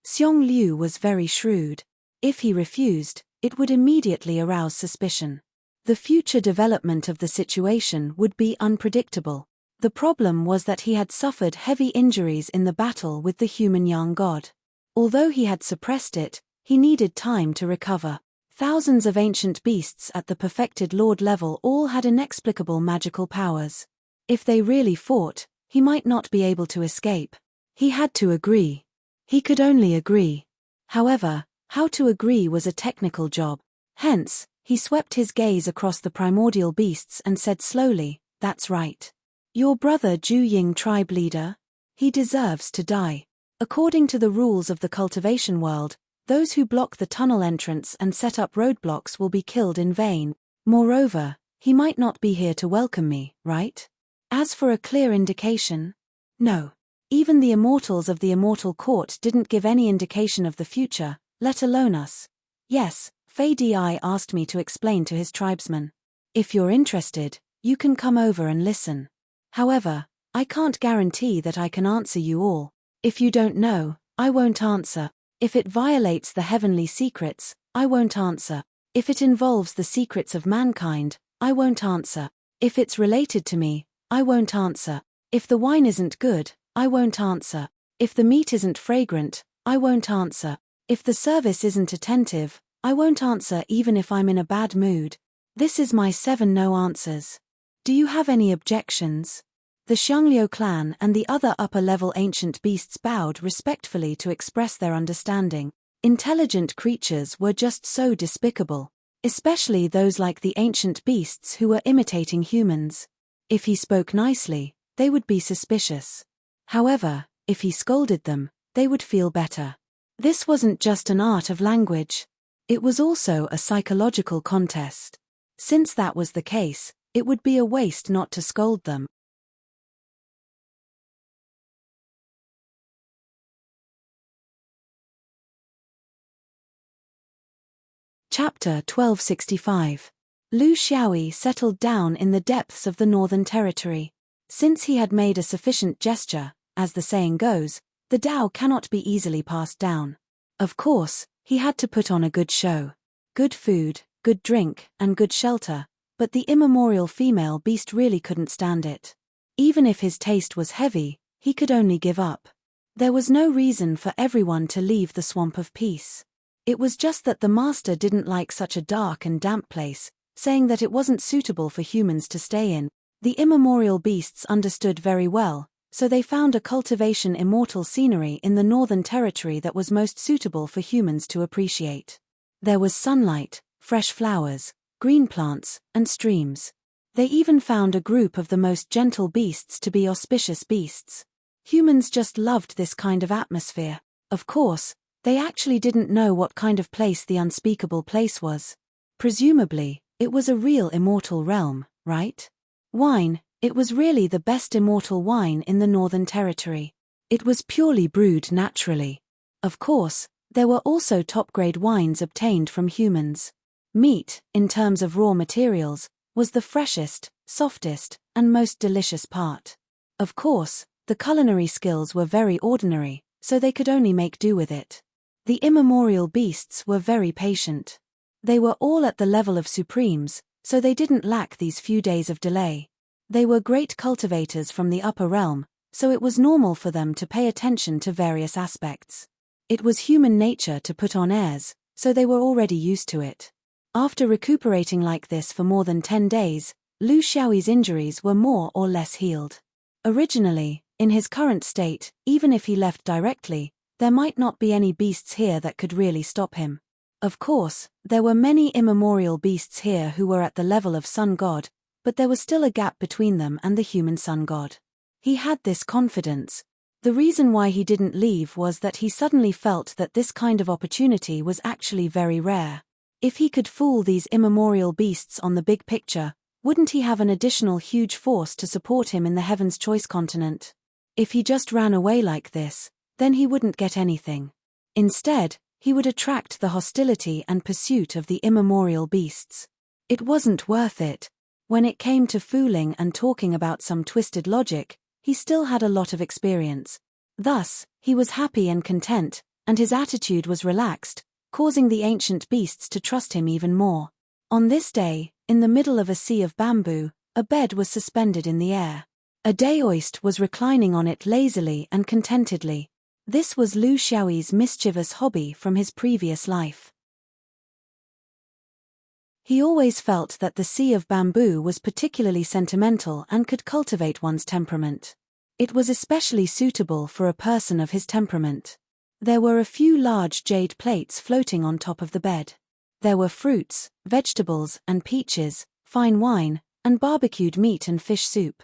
Xiong Liu was very shrewd. If he refused, it would immediately arouse suspicion. The future development of the situation would be unpredictable. The problem was that he had suffered heavy injuries in the battle with the human young god. Although he had suppressed it, he needed time to recover. Thousands of ancient beasts at the perfected lord level all had inexplicable magical powers. If they really fought, he might not be able to escape. He had to agree. He could only agree. However, How to agree was a technical job. Hence, he swept his gaze across the primordial beasts and said slowly, "That's right. Your brother Ju Ying tribe leader? He deserves to die. According to the rules of the cultivation world, those who block the tunnel entrance and set up roadblocks will be killed in vain. Moreover, he might not be here to welcome me, right? As for a clear indication? No. Even the immortals of the immortal court didn't give any indication of the future, let alone us. Yes, Fei Di asked me to explain to his tribesmen. If you're interested, you can come over and listen. However, I can't guarantee that I can answer you all. If you don't know, I won't answer. If it violates the heavenly secrets, I won't answer. If it involves the secrets of mankind, I won't answer. If it's related to me, I won't answer. If the wine isn't good, I won't answer. If the meat isn't fragrant, I won't answer. If the service isn't attentive, I won't answer even if I'm in a bad mood. This is my 7 no answers. Do you have any objections? The Xiangliu clan and the other upper-level ancient beasts bowed respectfully to express their understanding. Intelligent creatures were just so despicable, especially those like the ancient beasts who were imitating humans. If he spoke nicely, they would be suspicious. However, if he scolded them, they would feel better. This wasn't just an art of language. It was also a psychological contest. Since that was the case, it would be a waste not to scold them. Chapter 1265. Lu Xiaoyi settled down in the depths of the Northern Territory. Since he had made a sufficient gesture, as the saying goes, the Tao cannot be easily passed down. Of course, he had to put on a good show. Good food, good drink, and good shelter, but the immemorial female beast really couldn't stand it. Even if his taste was heavy, he could only give up. There was no reason for everyone to leave the Swamp of Peace. It was just that the master didn't like such a dark and damp place, saying that it wasn't suitable for humans to stay in. The immemorial beasts understood very well, so they found a cultivation immortal scenery in the Northern Territory that was most suitable for humans to appreciate. There was sunlight, fresh flowers, green plants, and streams. They even found a group of the most gentle beasts to be auspicious beasts. Humans just loved this kind of atmosphere. Of course, they actually didn't know what kind of place the unspeakable place was. Presumably, it was a real immortal realm, right? Wine, it was really the best immortal wine in the Northern Territory. It was purely brewed naturally. Of course, there were also top-grade wines obtained from humans. Meat, in terms of raw materials, was the freshest, softest, and most delicious part. Of course, the culinary skills were very ordinary, so they could only make do with it. The immemorial beasts were very patient. They were all at the level of supremes, so they didn't lack these few days of delay. They were great cultivators from the upper realm, so it was normal for them to pay attention to various aspects. It was human nature to put on airs, so they were already used to it. After recuperating like this for more than 10 days, Lu Xiaoyi's injuries were more or less healed. Originally, in his current state, even if he left directly, there might not be any beasts here that could really stop him. Of course, there were many immemorial beasts here who were at the level of Sun God, but there was still a gap between them and the human Sun God. He had this confidence. The reason why he didn't leave was that he suddenly felt that this kind of opportunity was actually very rare. If he could fool these immemorial beasts on the big picture, wouldn't he have an additional huge force to support him in the Heaven's Choice continent? If he just ran away like this, then he wouldn't get anything. Instead, he would attract the hostility and pursuit of the immemorial beasts. It wasn't worth it. When it came to fooling and talking about some twisted logic, he still had a lot of experience. Thus, he was happy and content, and his attitude was relaxed, causing the ancient beasts to trust him even more. On this day, in the middle of a sea of bamboo, a bed was suspended in the air. A daoist was reclining on it lazily and contentedly. This was Lu Xiaoyi's mischievous hobby from his previous life. He always felt that the sea of bamboo was particularly sentimental and could cultivate one's temperament. It was especially suitable for a person of his temperament. There were a few large jade plates floating on top of the bed. There were fruits, vegetables and peaches, fine wine, and barbecued meat and fish soup.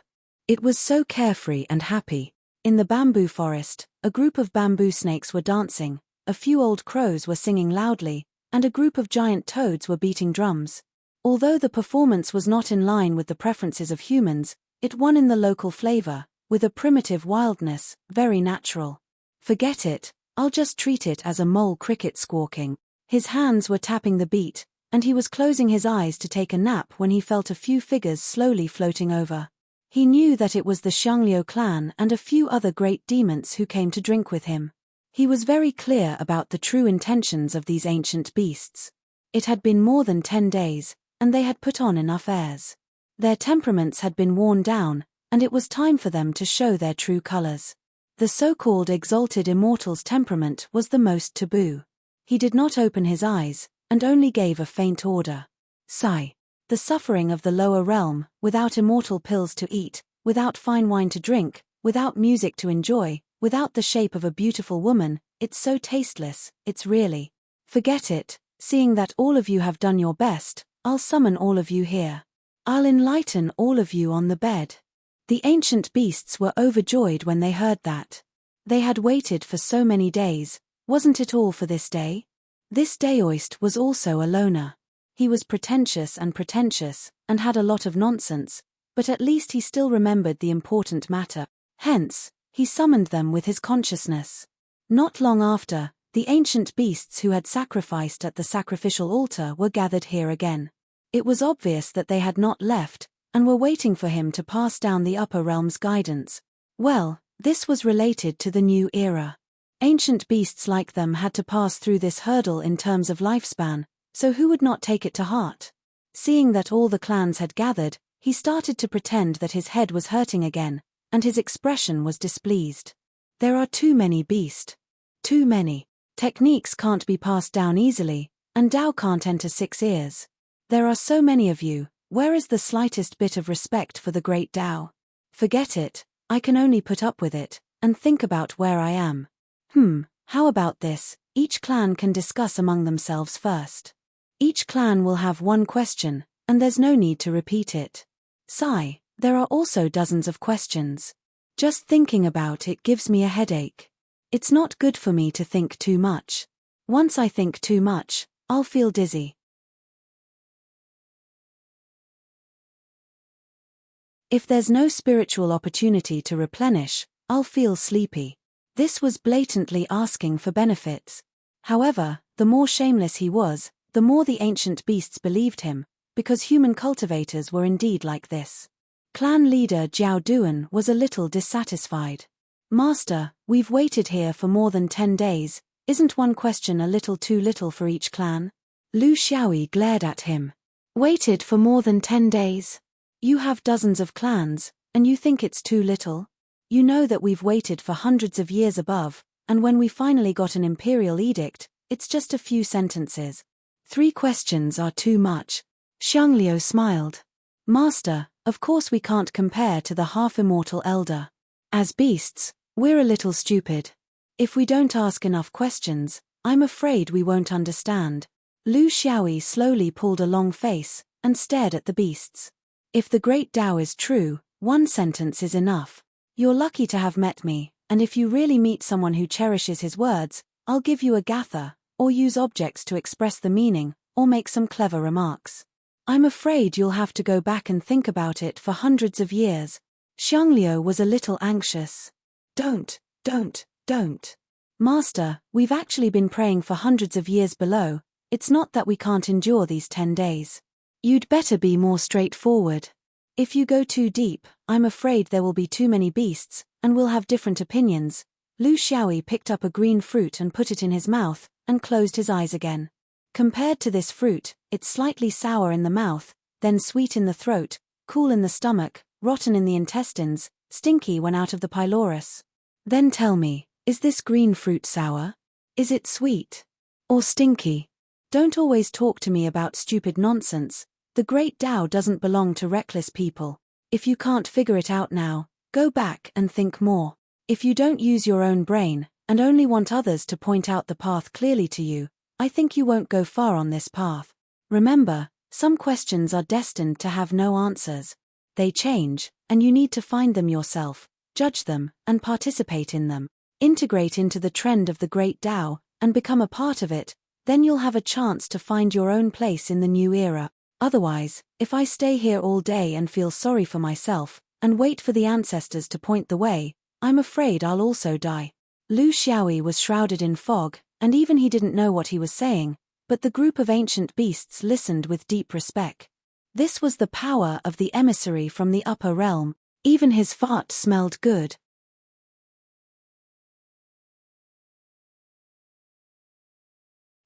It was so carefree and happy. In the bamboo forest, a group of bamboo snakes were dancing, a few old crows were singing loudly, and a group of giant toads were beating drums. Although the performance was not in line with the preferences of humans, it won in the local flavor, with a primitive wildness, very natural. Forget it, I'll just treat it as a mole cricket squawking. His hands were tapping the beat, and he was closing his eyes to take a nap when he felt a few figures slowly floating over. He knew that it was the Xiangliu clan and a few other great demons who came to drink with him. He was very clear about the true intentions of these ancient beasts. It had been more than 10 days, and they had put on enough airs. Their temperaments had been worn down, and it was time for them to show their true colors. The so-called exalted immortal's temperament was the most taboo. He did not open his eyes, and only gave a faint order. Sigh. The suffering of the lower realm, without immortal pills to eat, without fine wine to drink, without music to enjoy, without the shape of a beautiful woman, it's so tasteless, it's really. Forget it, seeing that all of you have done your best, I'll summon all of you here. I'll enlighten all of you on the bed. The ancient beasts were overjoyed when they heard that. They had waited for so many days, wasn't it all for this day? This Daoist was also a loner. He was pretentious and had a lot of nonsense, but at least he still remembered the important matter. Hence, he summoned them with his consciousness. Not long after, the ancient beasts who had sacrificed at the sacrificial altar were gathered here again. It was obvious that they had not left, and were waiting for him to pass down the upper realm's guidance. Well, this was related to the new era. Ancient beasts like them had to pass through this hurdle in terms of lifespan, so who would not take it to heart? Seeing that all the clans had gathered, he started to pretend that his head was hurting again, and his expression was displeased. There are too many beasts. Too many. Techniques can't be passed down easily, and Tao can't enter 6 ears. There are so many of you, where is the slightest bit of respect for the great Tao? Forget it, I can only put up with it, and think about where I am. How about this, each clan can discuss among themselves first. Each clan will have one question, and there's no need to repeat it. Sigh, there are also dozens of questions. Just thinking about it gives me a headache. It's not good for me to think too much. Once I think too much, I'll feel dizzy. If there's no spiritual opportunity to replenish, I'll feel sleepy. This was blatantly asking for benefits. However, the more shameless he was, the more the ancient beasts believed him, because human cultivators were indeed like this. Clan leader Jiao Duan was a little dissatisfied. Master, we've waited here for more than 10 days, isn't one question a little too little for each clan? Lu Xiaoyi glared at him. Waited for more than 10 days? You have dozens of clans, and you think it's too little? You know that we've waited for hundreds of years above, and when we finally got an imperial edict, it's just a few sentences. 3 questions are too much. Xiangliu smiled. Master, of course we can't compare to the half-immortal elder. As beasts, we're a little stupid. If we don't ask enough questions, I'm afraid we won't understand. Lu Xiaoyi slowly pulled a long face, and stared at the beasts. If the great Tao is true, 1 sentence is enough. You're lucky to have met me, and if you really meet someone who cherishes his words, I'll give you a gather, or use objects to express the meaning, or make some clever remarks. I'm afraid you'll have to go back and think about it for hundreds of years. Xiangliu was a little anxious. Don't. Master, we've actually been praying for hundreds of years below, it's not that we can't endure these 10 days. You'd better be more straightforward. If you go too deep, I'm afraid there will be too many beasts, and we'll have different opinions. Lu Xiaoyi picked up a green fruit and put it in his mouth, and closed his eyes again. Compared to this fruit, it's slightly sour in the mouth, then sweet in the throat, cool in the stomach, rotten in the intestines, stinky when out of the pylorus. Then tell me, is this green fruit sour? Is it sweet? Or stinky? Don't always talk to me about stupid nonsense. The great Tao doesn't belong to reckless people. If you can't figure it out now, go back and think more. If you don't use your own brain, and only want others to point out the path clearly to you, I think you won't go far on this path. Remember, some questions are destined to have no answers. They change, and you need to find them yourself, judge them, and participate in them. Integrate into the trend of the great Tao, and become a part of it, then you'll have a chance to find your own place in the new era. Otherwise, if I stay here all day and feel sorry for myself, and wait for the ancestors to point the way, I'm afraid I'll also die. Lu Xiaoyi was shrouded in fog, and even he didn't know what he was saying, but the group of ancient beasts listened with deep respect. This was the power of the emissary from the upper realm. Even his fart smelled good.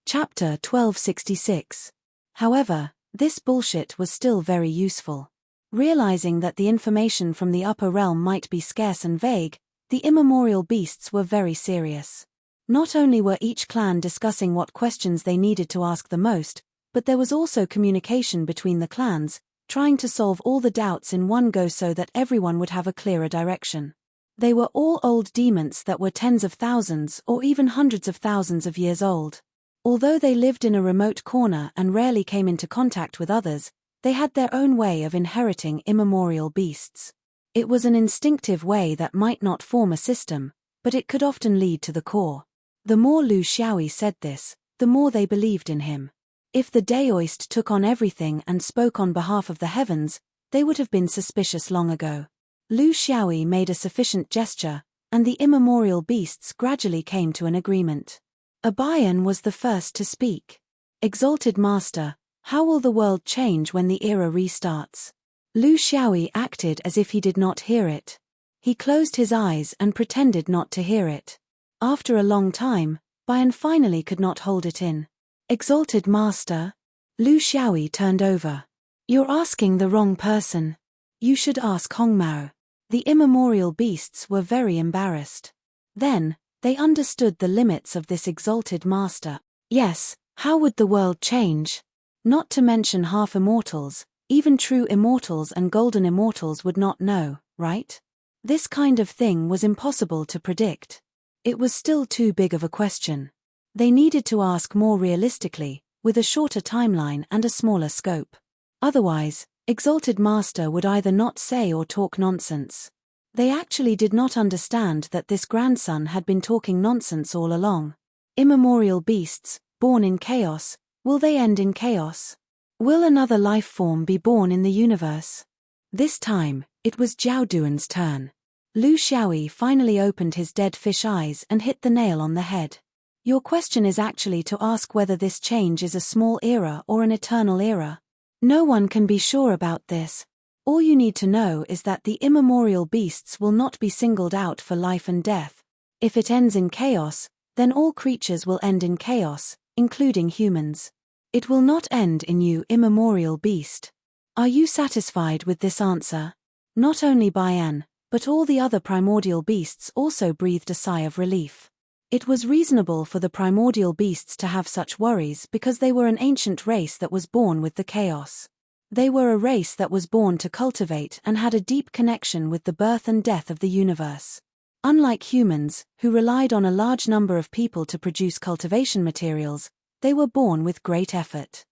Chapter 1266. However, this bullshit was still very useful. Realizing that the information from the upper realm might be scarce and vague, the immemorial beasts were very serious. Not only were each clan discussing what questions they needed to ask the most, but there was also communication between the clans, trying to solve all the doubts in one go so that everyone would have a clearer direction. They were all old demons that were tens of thousands or even hundreds of thousands of years old. Although they lived in a remote corner and rarely came into contact with others, they had their own way of inheriting immemorial beasts. It was an instinctive way that might not form a system, but it could often lead to the core. The more Lu Xiaoyi said this, the more they believed in him. If the Daoist took on everything and spoke on behalf of the heavens, they would have been suspicious long ago. Lu Xiaoyi made a sufficient gesture, and the immemorial beasts gradually came to an agreement. Abayan was the first to speak. Exalted Master, how will the world change when the era restarts? Lu Xiaoyi acted as if he did not hear it. He closed his eyes and pretended not to hear it. After a long time, Bayan finally could not hold it in. Exalted Master? Lu Xiaoyi turned over. You're asking the wrong person. You should ask Hongmao. The immemorial beasts were very embarrassed. Then, they understood the limits of this exalted master. Yes, how would the world change? Not to mention half-immortals, even true immortals and golden immortals would not know, right? This kind of thing was impossible to predict. It was still too big of a question. They needed to ask more realistically, with a shorter timeline and a smaller scope. Otherwise, Exalted Master would either not say or talk nonsense. They actually did not understand that this grandson had been talking nonsense all along. Immemorial beasts, born in chaos, will they end in chaos? Will another life form be born in the universe? This time, it was Zhao Duan's turn. Lu Xiaoyi finally opened his dead fish eyes and hit the nail on the head. Your question is actually to ask whether this change is a small era or an eternal era. No one can be sure about this. All you need to know is that the immemorial beasts will not be singled out for life and death. If it ends in chaos, then all creatures will end in chaos, including humans. It will not end in you, immemorial beast. Are you satisfied with this answer? Not only Bayan, but all the other primordial beasts also breathed a sigh of relief. It was reasonable for the primordial beasts to have such worries because they were an ancient race that was born with the chaos. They were a race that was born to cultivate and had a deep connection with the birth and death of the universe. Unlike humans, who relied on a large number of people to produce cultivation materials, they were born with great effort.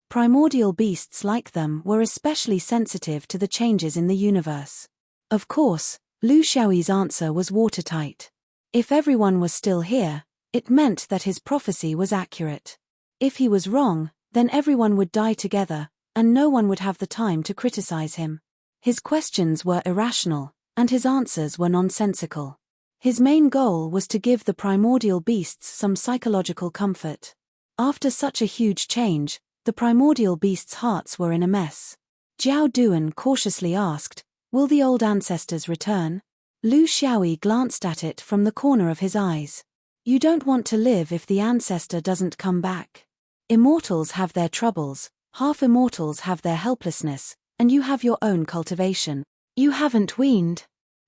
Primordial beasts like them were especially sensitive to the changes in the universe. Of course, Lu Xiaoyi's answer was watertight. If everyone was still here, it meant that his prophecy was accurate. If he was wrong, then everyone would die together, and no one would have the time to criticize him. His questions were irrational, and his answers were nonsensical. His main goal was to give the primordial beasts some psychological comfort. After such a huge change, the primordial beasts' hearts were in a mess. Zhao Duan cautiously asked, "Will the old ancestors return?" Lu Xiaoyi glanced at it from the corner of his eyes. You don't want to live if the ancestor doesn't come back. Immortals have their troubles, half-immortals have their helplessness, and you have your own cultivation. You haven't weaned.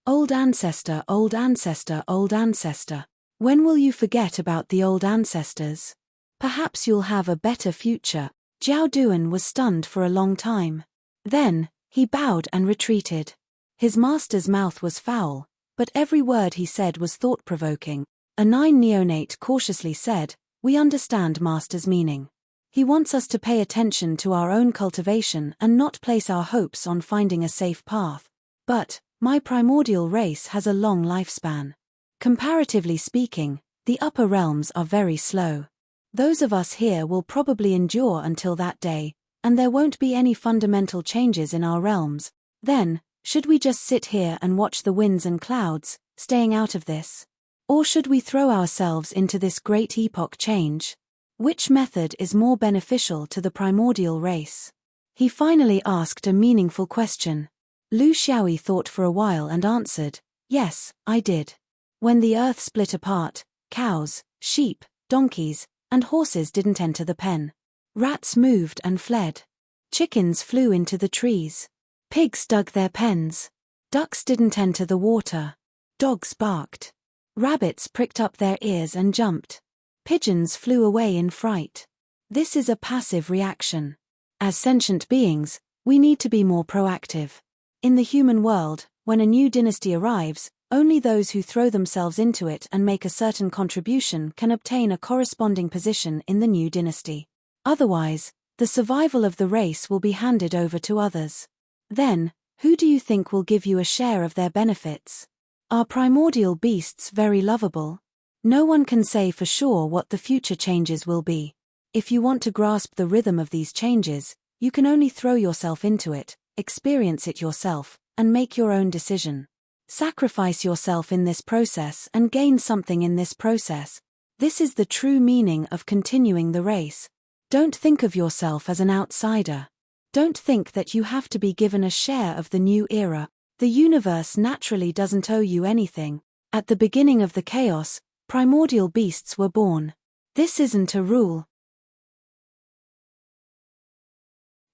Old ancestor, old ancestor, old ancestor. When will you forget about the old ancestors? Perhaps you'll have a better future. Zhao Duan was stunned for a long time. Then, he bowed and retreated. His master's mouth was foul, But every word he said was thought-provoking. A 9 neonate cautiously said, "We understand Master's meaning. He wants us to pay attention to our own cultivation and not place our hopes on finding a safe path. But, my primordial race has a long lifespan. Comparatively speaking, the upper realms are very slow. Those of us here will probably endure until that day, and there won't be any fundamental changes in our realms. Then, should we just sit here and watch the winds and clouds, staying out of this? Or should we throw ourselves into this great epoch change? Which method is more beneficial to the primordial race?" He finally asked a meaningful question. Lu Xiaoyi thought for a while and answered, "Yes, I did. When the earth split apart, cows, sheep, donkeys, and horses didn't enter the pen. Rats moved and fled. Chickens flew into the trees. Pigs dug their pens. Ducks didn't enter the water. Dogs barked. Rabbits pricked up their ears and jumped. Pigeons flew away in fright. This is a passive reaction. As sentient beings, we need to be more proactive. In the human world, when a new dynasty arrives, only those who throw themselves into it and make a certain contribution can obtain a corresponding position in the new dynasty. Otherwise, the survival of the race will be handed over to others. Then, who do you think will give you a share of their benefits? Are primordial beasts very lovable? No one can say for sure what the future changes will be. If you want to grasp the rhythm of these changes, you can only throw yourself into it, experience it yourself, and make your own decision. Sacrifice yourself in this process and gain something in this process. This is the true meaning of continuing the race. Don't think of yourself as an outsider. Don't think that you have to be given a share of the new era. The universe naturally doesn't owe you anything. At the beginning of the chaos, primordial beasts were born. This isn't a rule.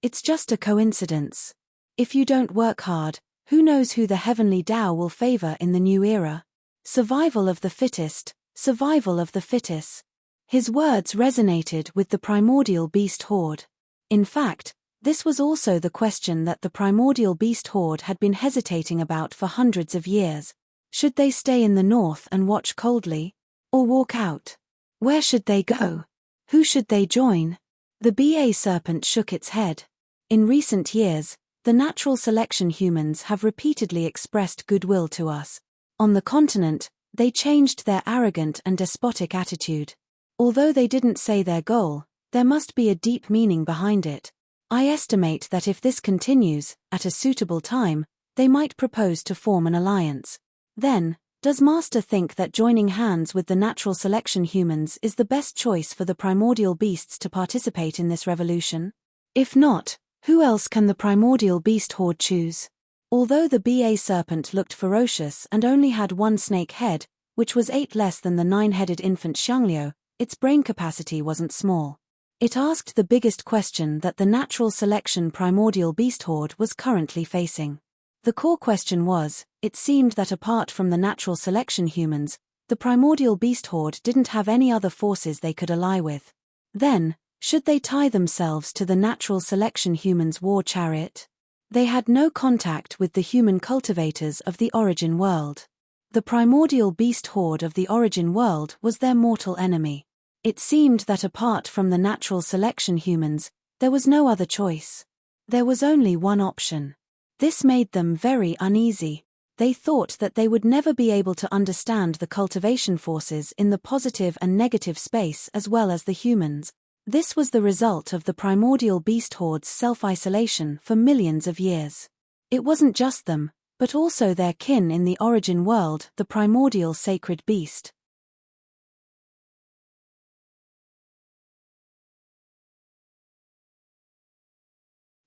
It's just a coincidence. If you don't work hard, who knows who the heavenly Tao will favor in the new era? Survival of the fittest, survival of the fittest. His words resonated with the primordial beast horde. In fact, this was also the question that the primordial beast horde had been hesitating about for hundreds of years. Should they stay in the north and watch coldly? Or walk out? Where should they go? Who should they join? The BA serpent shook its head. In recent years, the natural selection humans have repeatedly expressed goodwill to us. On the continent, they changed their arrogant and despotic attitude. Although they didn't say their goal, there must be a deep meaning behind it. I estimate that if this continues, at a suitable time, they might propose to form an alliance. Then, does Master think that joining hands with the natural selection humans is the best choice for the primordial beasts to participate in this revolution? If not, who else can the primordial beast horde choose? Although the BA serpent looked ferocious and only had one snake head, which was 8 less than the 9-headed infant Xiangliu, its brain capacity wasn't small. It asked the biggest question that the natural selection primordial beast horde was currently facing. The core question was, it seemed that apart from the natural selection humans, the primordial beast horde didn't have any other forces they could ally with. Then, should they tie themselves to the natural selection humans' war chariot? They had no contact with the human cultivators of the origin world. The primordial beast horde of the origin world was their mortal enemy. It seemed that apart from the natural selection humans, there was no other choice. There was only one option. This made them very uneasy. They thought that they would never be able to understand the cultivation forces in the positive and negative space as well as the humans. This was the result of the primordial beast horde's self-isolation for millions of years. It wasn't just them, but also their kin in the origin world, the primordial sacred beast.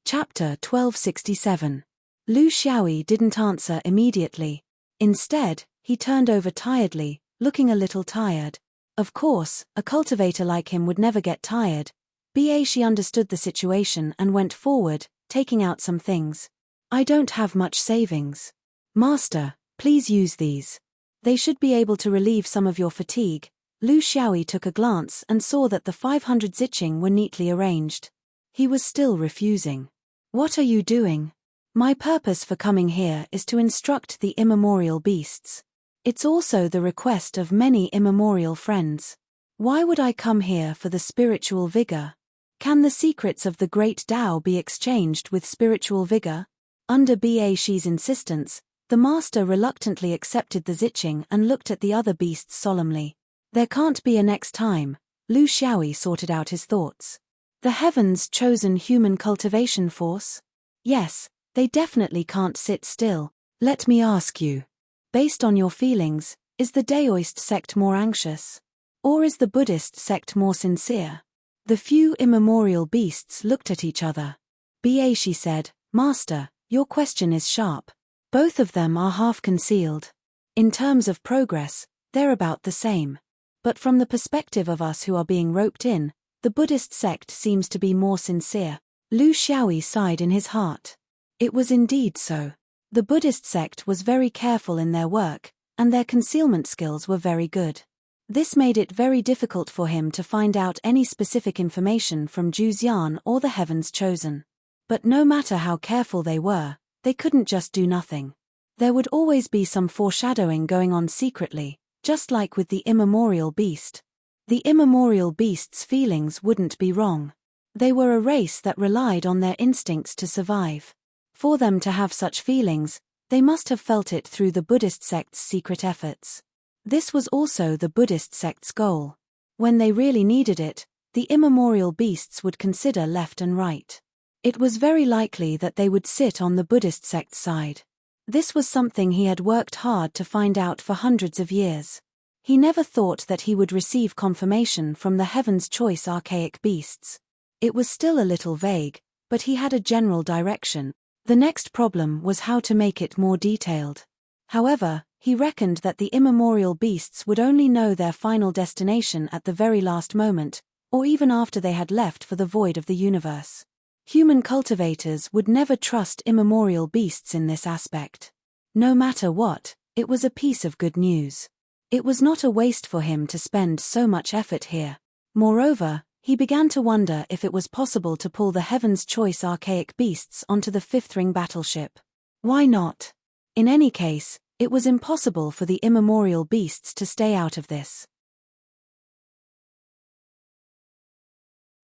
Chapter 1267. Lu Xiaoyi didn't answer immediately. Instead, he turned over tiredly, looking a little tired. Of course, a cultivator like him would never get tired. She understood the situation and went forward, taking out some things. I don't have much savings. Master, please use these. They should be able to relieve some of your fatigue. Lu Xiaoyi took a glance and saw that the 500 ziching were neatly arranged. He was still refusing. What are you doing? My purpose for coming here is to instruct the immemorial beasts. It's also the request of many immemorial friends. Why would I come here for the spiritual vigor? Can the secrets of the great Tao be exchanged with spiritual vigor? Under Ba Shi's insistence, the master reluctantly accepted the Ziching and looked at the other beasts solemnly. There can't be a next time. Lu Xiaoyi sorted out his thoughts. The heavens' chosen human cultivation force? Yes, they definitely can't sit still. Let me ask you. Based on your feelings, is the Daoist sect more anxious? Or is the Buddhist sect more sincere? The few immemorial beasts looked at each other. Ba Shi said, Master, your question is sharp. Both of them are half concealed. In terms of progress, they're about the same. But from the perspective of us who are being roped in, the Buddhist sect seems to be more sincere. Lu Xiaoyi sighed in his heart. It was indeed so. The Buddhist sect was very careful in their work, and their concealment skills were very good. This made it very difficult for him to find out any specific information from Zhu Xian or the Heavens Chosen. But no matter how careful they were, they couldn't just do nothing. There would always be some foreshadowing going on secretly, just like with the immemorial beast. The immemorial beast's feelings wouldn't be wrong. They were a race that relied on their instincts to survive. For them to have such feelings, they must have felt it through the Buddhist sect's secret efforts. This was also the Buddhist sect's goal. When they really needed it, the immemorial beasts would consider left and right. It was very likely that they would sit on the Buddhist sect's side. This was something he had worked hard to find out for hundreds of years. He never thought that he would receive confirmation from the Heaven's Choice archaic beasts. It was still a little vague, but he had a general direction. The next problem was how to make it more detailed. However, he reckoned that the immemorial beasts would only know their final destination at the very last moment, or even after they had left for the void of the universe. Human cultivators would never trust immemorial beasts in this aspect. No matter what, it was a piece of good news. It was not a waste for him to spend so much effort here. Moreover, he began to wonder if it was possible to pull the Heaven's Choice archaic beasts onto the fifth ring battleship. Why not? In any case, it was impossible for the immemorial beasts to stay out of this.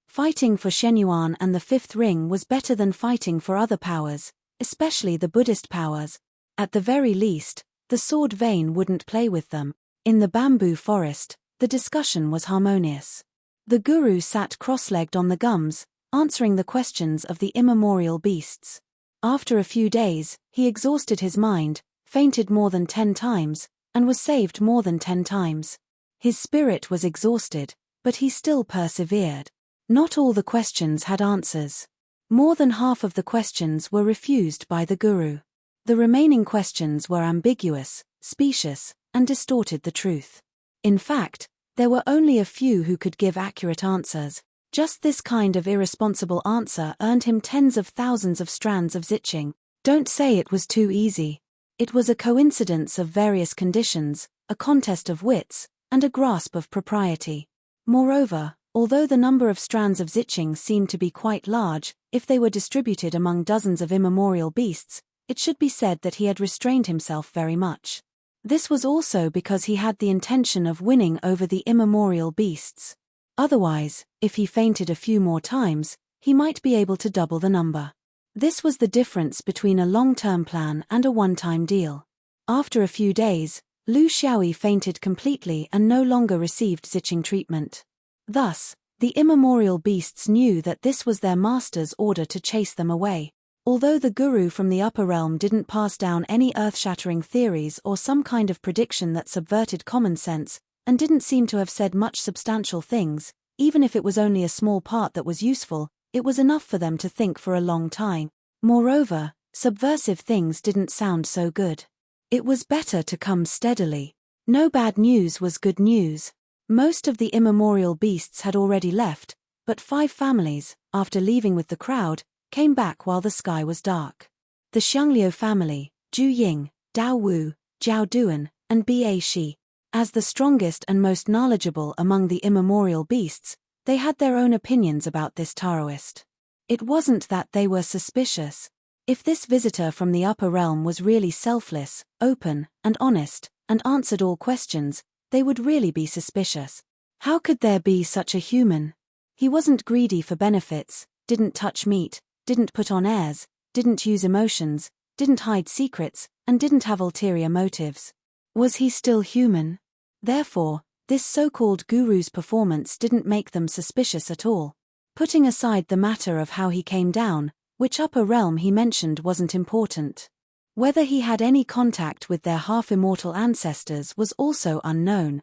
Fighting for Shenyuan and the fifth ring was better than fighting for other powers, especially the Buddhist powers. At the very least, the sword vein wouldn't play with them. In the bamboo forest, the discussion was harmonious. The guru sat cross-legged on the gums, answering the questions of the immemorial beasts. After a few days, he exhausted his mind, fainted more than 10 times, and was saved more than 10 times. His spirit was exhausted, but he still persevered. Not all the questions had answers. More than half of the questions were refused by the guru. The remaining questions were ambiguous, specious, and distorted the truth. In fact, there were only a few who could give accurate answers. Just this kind of irresponsible answer earned him tens of thousands of strands of Ziching. Don't say it was too easy. It was a coincidence of various conditions, a contest of wits, and a grasp of propriety. Moreover, although the number of strands of Ziching seemed to be quite large, if they were distributed among dozens of immemorial beasts, it should be said that he had restrained himself very much. This was also because he had the intention of winning over the immemorial beasts. Otherwise, if he fainted a few more times, he might be able to double the number. This was the difference between a long-term plan and a one-time deal. After a few days, Lu Xiaoyi fainted completely and no longer received Ziching treatment. Thus, the immemorial beasts knew that this was their master's order to chase them away. Although the guru from the upper realm didn't pass down any earth-shattering theories or some kind of prediction that subverted common sense, and didn't seem to have said much substantial things, even if it was only a small part that was useful, it was enough for them to think for a long time. Moreover, subversive things didn't sound so good. It was better to come steadily. No bad news was good news. Most of the immemorial beasts had already left, but 5 families, after leaving with the crowd, came back while the sky was dark. The Xiangliu family, Zhu Ying, Dao Wu, Zhao Duan, and Ba Shi. As the strongest and most knowledgeable among the immemorial beasts, they had their own opinions about this Taoist. It wasn't that they were suspicious. If this visitor from the upper realm was really selfless, open, and honest, and answered all questions, they would really be suspicious. How could there be such a human? He wasn't greedy for benefits, didn't touch meat, didn't put on airs, didn't use emotions, didn't hide secrets, and didn't have ulterior motives. Was he still human? Therefore, this so-called guru's performance didn't make them suspicious at all. Putting aside the matter of how he came down, which upper realm he mentioned wasn't important. Whether he had any contact with their half-immortal ancestors was also unknown.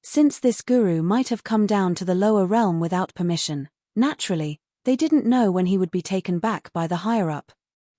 Since this guru might have come down to the lower realm without permission, naturally, they didn't know when he would be taken back by the higher-up.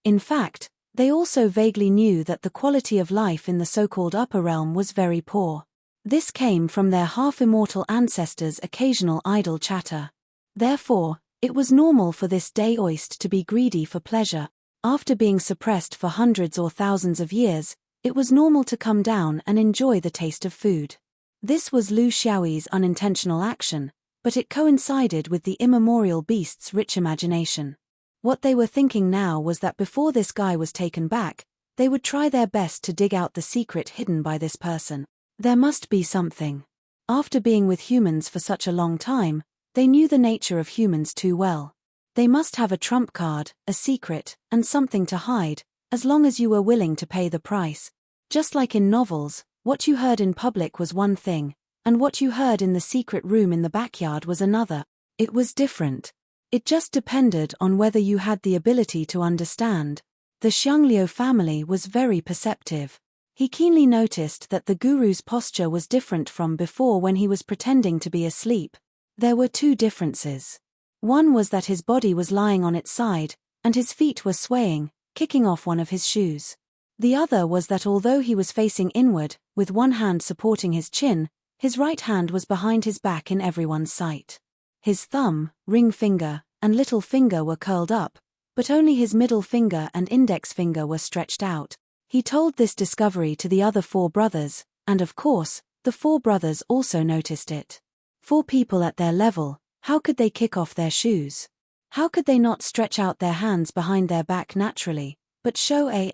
In fact, they also vaguely knew that the quality of life in the so-called upper realm was very poor. This came from their half-immortal ancestors' occasional idle chatter. Therefore, it was normal for this daoist to be greedy for pleasure. After being suppressed for hundreds or thousands of years, it was normal to come down and enjoy the taste of food. This was Lu Xiaoyi's unintentional action, but it coincided with the immemorial beast's rich imagination. What they were thinking now was that before this guy was taken back, they would try their best to dig out the secret hidden by this person. There must be something. After being with humans for such a long time, they knew the nature of humans too well. They must have a trump card, a secret, and something to hide, as long as you were willing to pay the price. Just like in novels, what you heard in public was one thing, and what you heard in the secret room in the backyard was another. It was different. It just depended on whether you had the ability to understand. The Xiangliu family was very perceptive. He keenly noticed that the guru's posture was different from before when he was pretending to be asleep. There were two differences. One was that his body was lying on its side, and his feet were swaying, kicking off one of his shoes. The other was that although he was facing inward, with one hand supporting his chin, his right hand was behind his back in everyone's sight. His thumb, ring finger, and little finger were curled up, but only his middle finger and index finger were stretched out. He told this discovery to the other four brothers, and of course, the four brothers also noticed it. 4 people at their level, how could they kick off their shoes? How could they not stretch out their hands behind their back naturally, but show a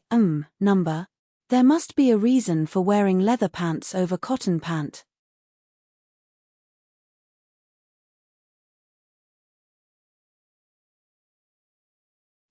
number? There must be a reason for wearing leather pants over cotton pant.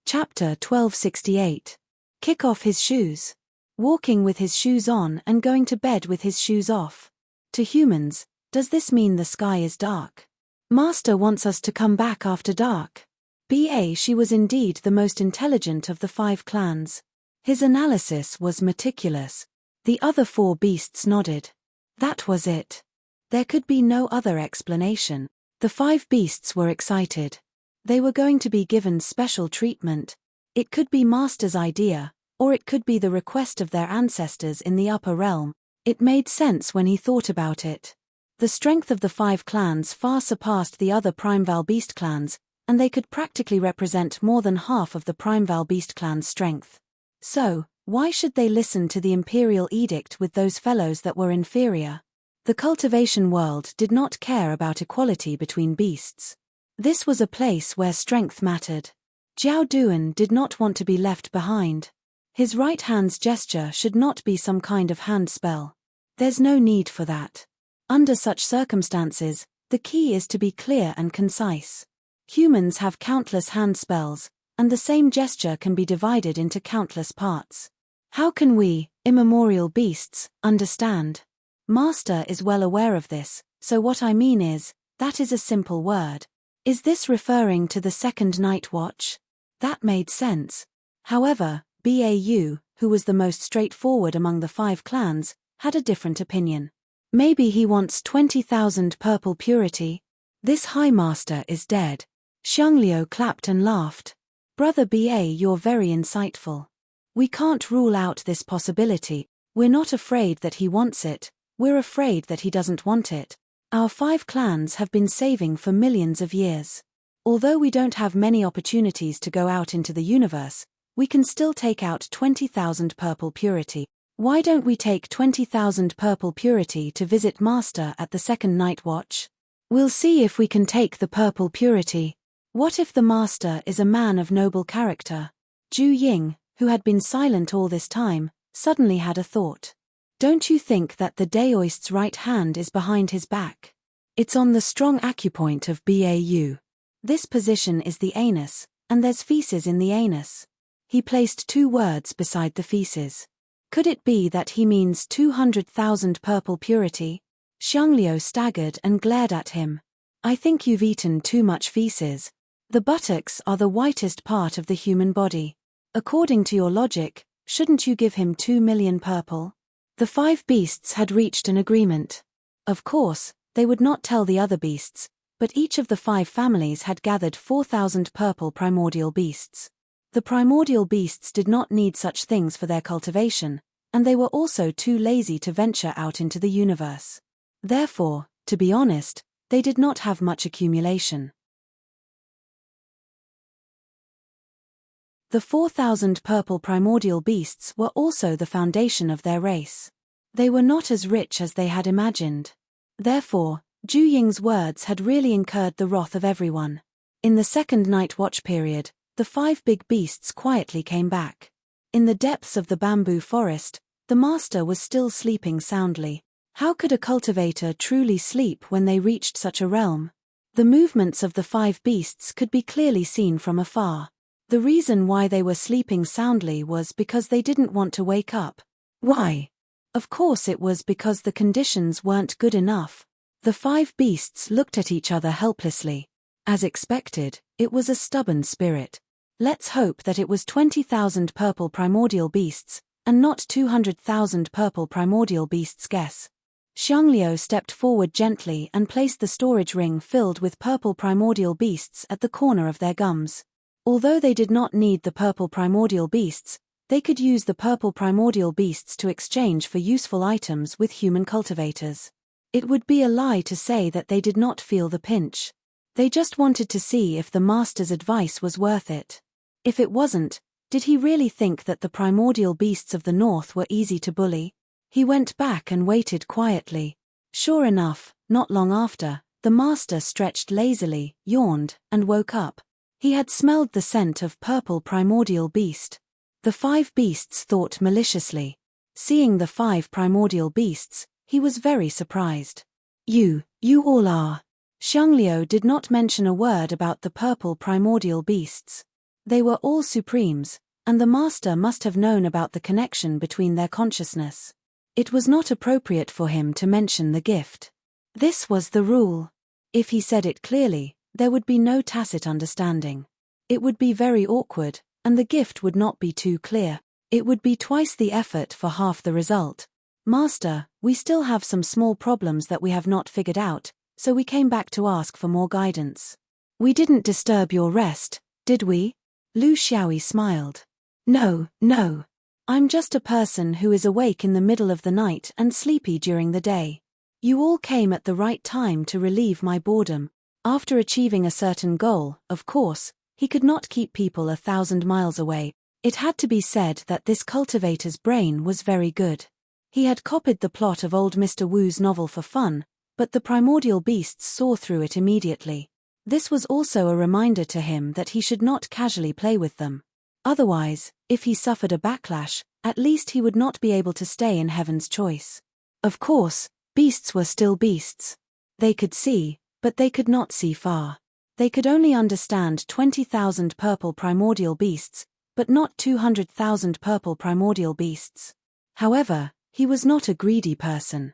Chapter 1268. Kick off his shoes. Walking with his shoes on and going to bed with his shoes off. To humans, does this mean the sky is dark? Master wants us to come back after dark. She was indeed the most intelligent of the 5 clans. His analysis was meticulous. The other 4 beasts nodded. That was it. There could be no other explanation. The 5 beasts were excited. They were going to be given special treatment. It could be Master's idea, or it could be the request of their ancestors in the upper realm. It made sense when he thought about it. The strength of the 5 clans far surpassed the other Primeval Beast clans, and they could practically represent more than half of the Primeval Beast clan's strength. So, why should they listen to the imperial edict with those fellows that were inferior? The cultivation world did not care about equality between beasts. This was a place where strength mattered. Jiao Duan did not want to be left behind. His right hand's gesture should not be some kind of hand spell. There's no need for that. Under such circumstances, the key is to be clear and concise. Humans have countless hand spells, and the same gesture can be divided into countless parts. How can we, immemorial beasts, understand? Master is well aware of this, so what I mean is, that is a simple word. Is this referring to the second night watch? That made sense. However, Bau, who was the most straightforward among the 5 clans, had a different opinion. Maybe he wants 20,000 purple purity. This High Master is dead. Xiangliu clapped and laughed. Brother Ba, you're very insightful. We can't rule out this possibility. We're not afraid that he wants it, we're afraid that he doesn't want it. Our 5 clans have been saving for millions of years. Although we don't have many opportunities to go out into the universe, we can still take out 20,000 purple purity. Why don't we take 20,000 purple purity to visit Master at the second night watch? We'll see if we can take the purple purity. What if the master is a man of noble character? Zhu Ying, who had been silent all this time, suddenly had a thought. Don't you think that the Daoist's right hand is behind his back? It's on the strong acupoint of Bau. This position is the anus, and there's feces in the anus. He placed 2 words beside the feces. Could it be that he means 200,000 purple purity? Xiangliu staggered and glared at him. I think you've eaten too much feces. The buttocks are the whitest part of the human body. According to your logic, shouldn't you give him 2 million purple? The 5 beasts had reached an agreement. Of course, they would not tell the other beasts, but each of the 5 families had gathered 4,000 purple primordial beasts. The primordial beasts did not need such things for their cultivation, and they were also too lazy to venture out into the universe. Therefore, to be honest, they did not have much accumulation. The 4,000 purple primordial beasts were also the foundation of their race. They were not as rich as they had imagined. Therefore, Zhu Ying's words had really incurred the wrath of everyone. In the second night watch period, the 5 big beasts quietly came back. In the depths of the bamboo forest, the master was still sleeping soundly. How could a cultivator truly sleep when they reached such a realm? The movements of the 5 beasts could be clearly seen from afar. The reason why they were sleeping soundly was because they didn't want to wake up. Why? Of course it was because the conditions weren't good enough. The 5 beasts looked at each other helplessly. As expected, it was a stubborn spirit. Let's hope that it was 20,000 purple primordial beasts, and not 200,000 purple primordial beasts. Guess. Xiangliu stepped forward gently and placed the storage ring filled with purple primordial beasts at the corner of their gums. Although they did not need the purple primordial beasts, they could use the purple primordial beasts to exchange for useful items with human cultivators. It would be a lie to say that they did not feel the pinch. They just wanted to see if the master's advice was worth it. If it wasn't, did he really think that the primordial beasts of the north were easy to bully? He went back and waited quietly. Sure enough, not long after, the master stretched lazily, yawned, and woke up. He had smelled the scent of purple primordial beast. The 5 beasts thought maliciously. Seeing the 5 primordial beasts, he was very surprised. You all are. Xiangliu did not mention a word about the purple primordial beasts. They were all supremes, and the master must have known about the connection between their consciousness. It was not appropriate for him to mention the gift. This was the rule. If he said it clearly, there would be no tacit understanding. It would be very awkward, and the gift would not be too clear. It would be twice the effort for half the result. Master, we still have some small problems that we have not figured out, so we came back to ask for more guidance. We didn't disturb your rest, did we? Lu Xiaoyi smiled. No. I'm just a person who is awake in the middle of the night and sleepy during the day. You all came at the right time to relieve my boredom. After achieving a certain goal, of course, he could not keep people 1,000 miles away. It had to be said that this cultivator's brain was very good. He had copied the plot of old Mr. Wu's novel for fun, but the primordial beasts saw through it immediately. This was also a reminder to him that he should not casually play with them. Otherwise, if he suffered a backlash, at least he would not be able to stay in Heaven's Choice. Of course, beasts were still beasts. They could see, but they could not see far. They could only understand 20,000 purple primordial beasts, but not 200,000 purple primordial beasts. However, he was not a greedy person.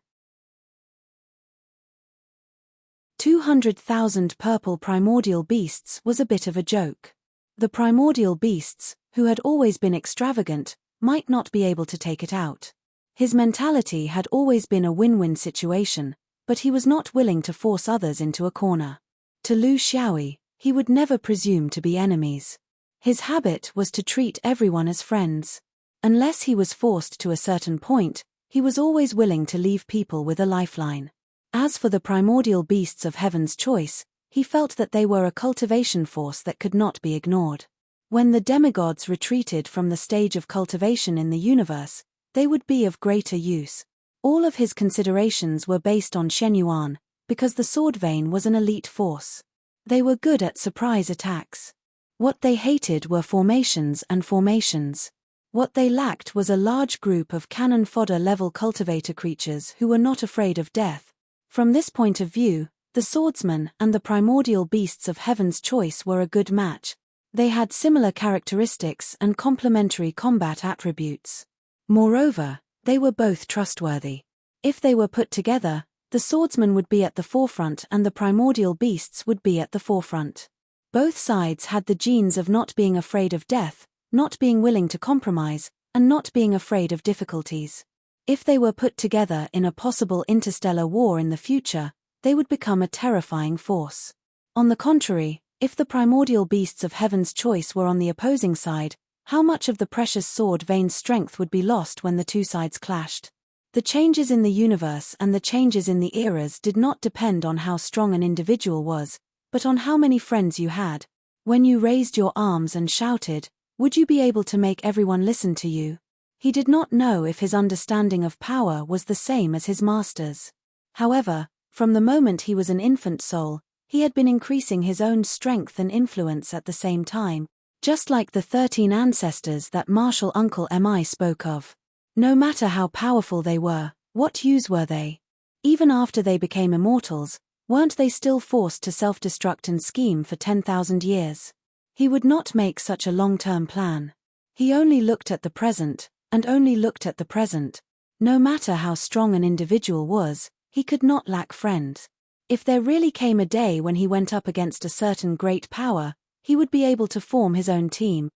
200,000 purple primordial beasts was a bit of a joke. The primordial beasts, who had always been extravagant, might not be able to take it out. His mentality had always been a win-win situation, but he was not willing to force others into a corner. To Lu Xiaoyi, he would never presume to be enemies. His habit was to treat everyone as friends. Unless he was forced to a certain point, he was always willing to leave people with a lifeline. As for the primordial beasts of Heaven's Choice, he felt that they were a cultivation force that could not be ignored. When the demigods retreated from the stage of cultivation in the universe, they would be of greater use. All of his considerations were based on Shenyuan, because the sword vein was an elite force. They were good at surprise attacks. What they hated were formations and formations. What they lacked was a large group of cannon fodder level cultivator creatures who were not afraid of death. From this point of view, the swordsman and the primordial beasts of Heaven's Choice were a good match. They had similar characteristics and complementary combat attributes. Moreover, they were both trustworthy. If they were put together, the swordsman would be at the forefront and the primordial beasts would be at the forefront. Both sides had the genes of not being afraid of death, not being willing to compromise, and not being afraid of difficulties. If they were put together in a possible interstellar war in the future, they would become a terrifying force. On the contrary, if the primordial beasts of Heaven's Choice were on the opposing side, how much of the precious sword Vane's strength would be lost when the two sides clashed? The changes in the universe and the changes in the eras did not depend on how strong an individual was, but on how many friends you had. When you raised your arms and shouted, would you be able to make everyone listen to you? He did not know if his understanding of power was the same as his master's. However, from the moment he was an infant soul, he had been increasing his own strength and influence at the same time, just like the 13 ancestors that Martial Uncle Mi spoke of. No matter how powerful they were, what use were they? Even after they became immortals, weren't they still forced to self-destruct and scheme for 10,000 years? He would not make such a long-term plan. He only looked at the present, and only looked at the present. No matter how strong an individual was, he could not lack friends. If there really came a day when he went up against a certain great power, he would be able to form his own team.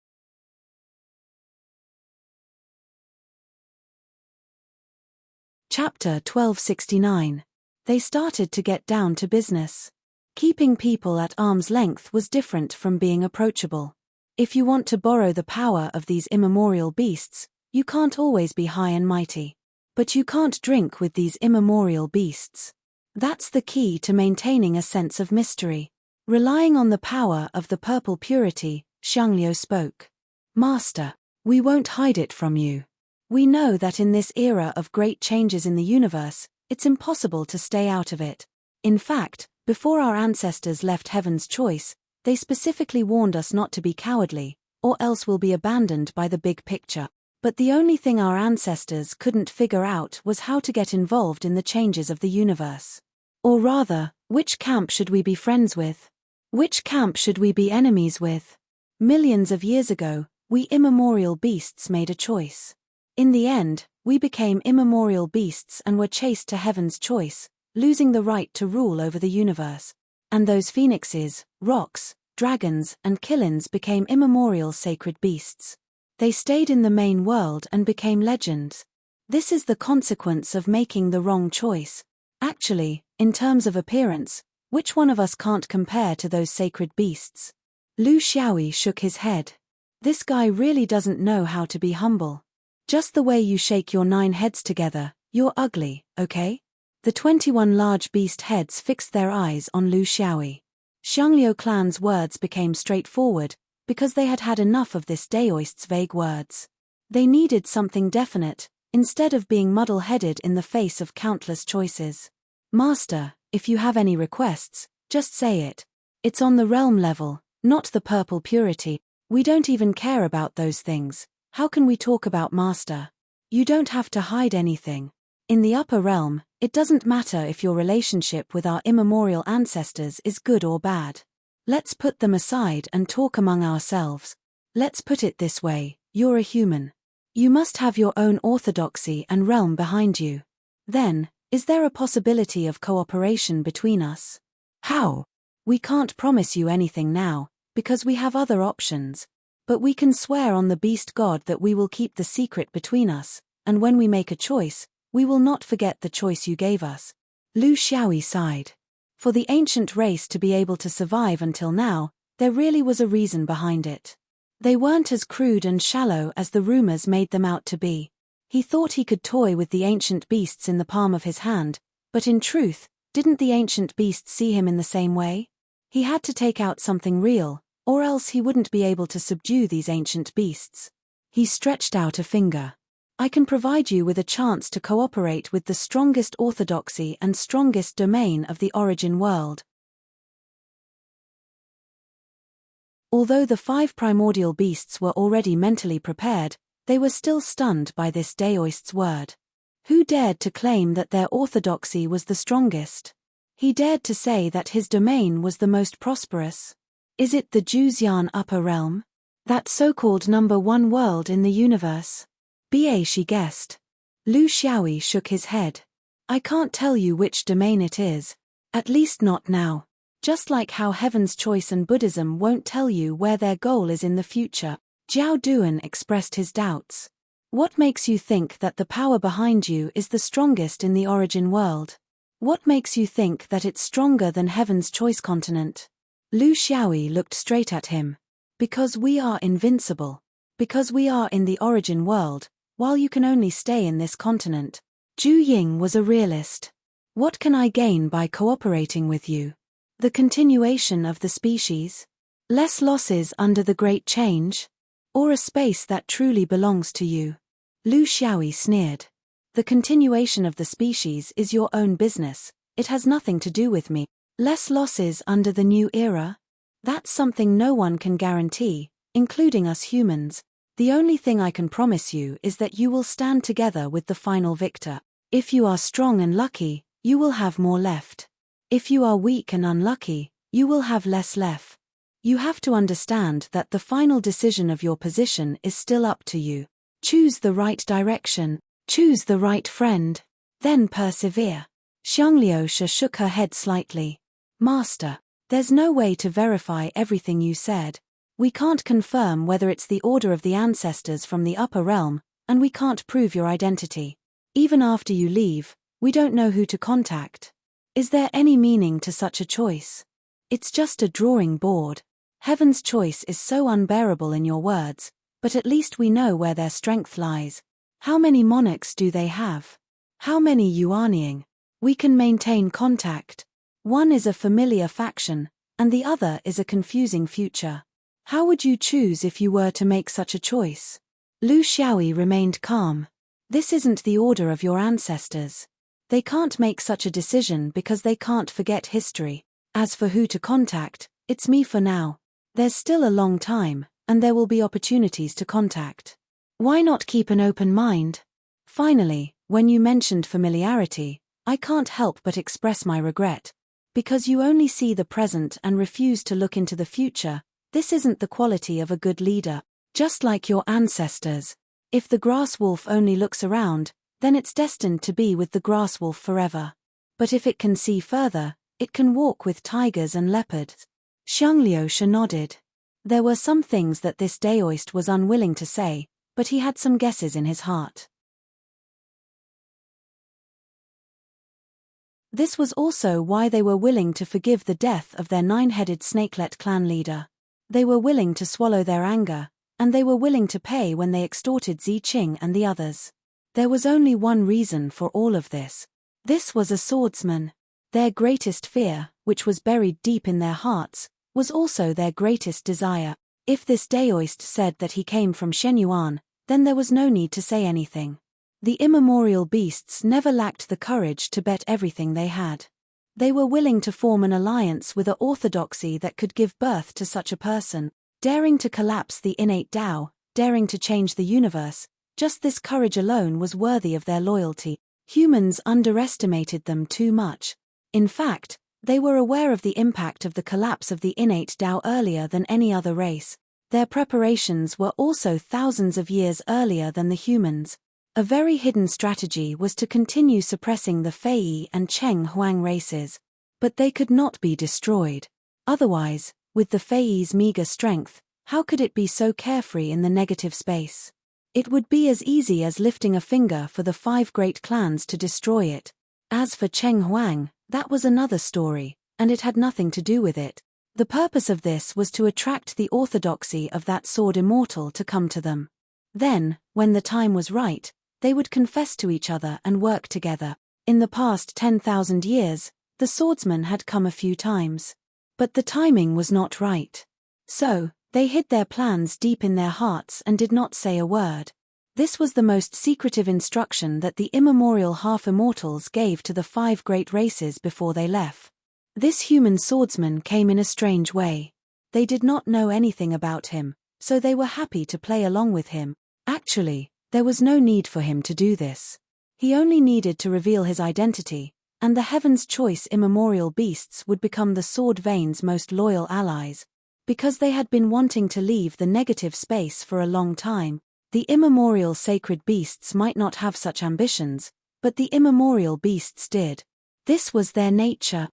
Chapter 1269. They started to get down to business. Keeping people at arm's length was different from being approachable. If you want to borrow the power of these immemorial beasts, you can't always be high and mighty. But you can't drink with these immemorial beasts. That's the key to maintaining a sense of mystery. Relying on the power of the purple purity, Xiangliu spoke. Master, we won't hide it from you. We know that in this era of great changes in the universe, it's impossible to stay out of it. In fact, before our ancestors left Heaven's Choice, they specifically warned us not to be cowardly, or else we'll be abandoned by the big picture. But the only thing our ancestors couldn't figure out was how to get involved in the changes of the universe. Or rather, which camp should we be friends with? Which camp should we be enemies with? Millions of years ago, we immemorial beasts made a choice. In the end, we became immemorial beasts and were chased to Heaven's Choice, losing the right to rule over the universe. And those phoenixes, rocks, dragons, and killins became immemorial sacred beasts. They stayed in the main world and became legends. This is the consequence of making the wrong choice. Actually, in terms of appearance, which one of us can't compare to those sacred beasts? Lu Xiaoyi shook his head. This guy really doesn't know how to be humble. Just the way you shake your 9 heads together, you're ugly, okay? The 21 large beast heads fixed their eyes on Lu Xiaoyi. Xiangliu clan's words became straightforward, because they had had enough of this Daoist's vague words. They needed something definite, instead of being muddle-headed in the face of countless choices. Master, if you have any requests, just say it. It's on the realm level, not the purple purity. We don't even care about those things. How can we talk about Master? You don't have to hide anything. In the upper realm, it doesn't matter if your relationship with our immemorial ancestors is good or bad. Let's put them aside and talk among ourselves. Let's put it this way, you're a human. You must have your own orthodoxy and realm behind you. Then, is there a possibility of cooperation between us? How? We can't promise you anything now, because we have other options. But we can swear on the beast god that we will keep the secret between us, and when we make a choice, we will not forget the choice you gave us. Lu Xiaoyi sighed. For the ancient race to be able to survive until now, there really was a reason behind it. They weren't as crude and shallow as the rumors made them out to be. He thought he could toy with the ancient beasts in the palm of his hand, but in truth, didn't the ancient beasts see him in the same way? He had to take out something real, or else he wouldn't be able to subdue these ancient beasts. He stretched out a finger. I can provide you with a chance to cooperate with the strongest orthodoxy and strongest domain of the origin world. Although the 5 primordial beasts were already mentally prepared, they were still stunned by this Daoist's word. Who dared to claim that their orthodoxy was the strongest? He dared to say that his domain was the most prosperous. Is it the Juxian upper realm? That so-called number 1 world in the universe? Ba, she guessed. Lu Xiaoyi shook his head. I can't tell you which domain it is. At least not now. Just like how Heaven's Choice and Buddhism won't tell you where their goal is in the future. Zhao Duan expressed his doubts. What makes you think that the power behind you is the strongest in the origin world? What makes you think that it's stronger than Heaven's Choice continent? Lu Xiaoyi looked straight at him. Because we are invincible. Because we are in the origin world, while you can only stay in this continent. Zhu Ying was a realist. What can I gain by cooperating with you? The continuation of the species? Less losses under the Great Change? Or a space that truly belongs to you? Lu Xiaoyi sneered. The continuation of the species is your own business, it has nothing to do with me. Less losses under the new era? That's something no one can guarantee, including us humans. The only thing I can promise you is that you will stand together with the final victor. If you are strong and lucky, you will have more left. If you are weak and unlucky, you will have less left. You have to understand that the final decision of your position is still up to you. Choose the right direction, choose the right friend, then persevere. Xiangliusha shook her head slightly. Master, there's no way to verify everything you said. We can't confirm whether it's the order of the ancestors from the upper realm, and we can't prove your identity. Even after you leave, we don't know who to contact. Is there any meaning to such a choice? It's just a drawing board. Heaven's Choice is so unbearable in your words, but at least we know where their strength lies. How many monarchs do they have? How many Yuanying? We can maintain contact. One is a familiar faction, and the other is a confusing future. How would you choose if you were to make such a choice? Lu Xiaoyi remained calm. This isn't the order of your ancestors. They can't make such a decision because they can't forget history. As for who to contact, it's me for now. There's still a long time, and there will be opportunities to contact. Why not keep an open mind? Finally, when you mentioned familiarity, I can't help but express my regret. Because you only see the present and refuse to look into the future, this isn't the quality of a good leader. Just like your ancestors. If the grass wolf only looks around, then it's destined to be with the grass wolf forever. But if it can see further, it can walk with tigers and leopards. Xiangliusha nodded. There were some things that this Daoist was unwilling to say, but he had some guesses in his heart. This was also why they were willing to forgive the death of their 9-headed snakelet clan leader. They were willing to swallow their anger, and they were willing to pay when they extorted Zi Qing and the others. There was only one reason for all of this. This was a swordsman. Their greatest fear, which was buried deep in their hearts, was also their greatest desire. If this Daoist said that he came from Shenyuan, then there was no need to say anything. The immemorial beasts never lacked the courage to bet everything they had. They were willing to form an alliance with an orthodoxy that could give birth to such a person, daring to collapse the innate Tao, daring to change the universe. Just this courage alone was worthy of their loyalty. Humans underestimated them too much. In fact, they were aware of the impact of the collapse of the innate Tao earlier than any other race. Their preparations were also thousands of years earlier than the humans. A very hidden strategy was to continue suppressing the Fei and Cheng Huang races. But they could not be destroyed. Otherwise, with the Fei's meager strength, how could it be so carefree in the negative space? It would be as easy as lifting a finger for the 5 great clans to destroy it. As for Cheng Huang, that was another story, and it had nothing to do with it. The purpose of this was to attract the orthodoxy of that sword immortal to come to them. Then, when the time was right, they would confess to each other and work together. In the past 10,000 years, the swordsman had come a few times. But the timing was not right. So, they hid their plans deep in their hearts and did not say a word. This was the most secretive instruction that the immemorial half-immortals gave to the 5 great races before they left. This human swordsman came in a strange way. They did not know anything about him, so they were happy to play along with him. Actually, there was no need for him to do this. He only needed to reveal his identity, and the Heaven's Choice immemorial beasts would become the Sword Vein's most loyal allies. Because they had been wanting to leave the negative space for a long time, the immemorial sacred beasts might not have such ambitions, but the immemorial beasts did. This was their nature.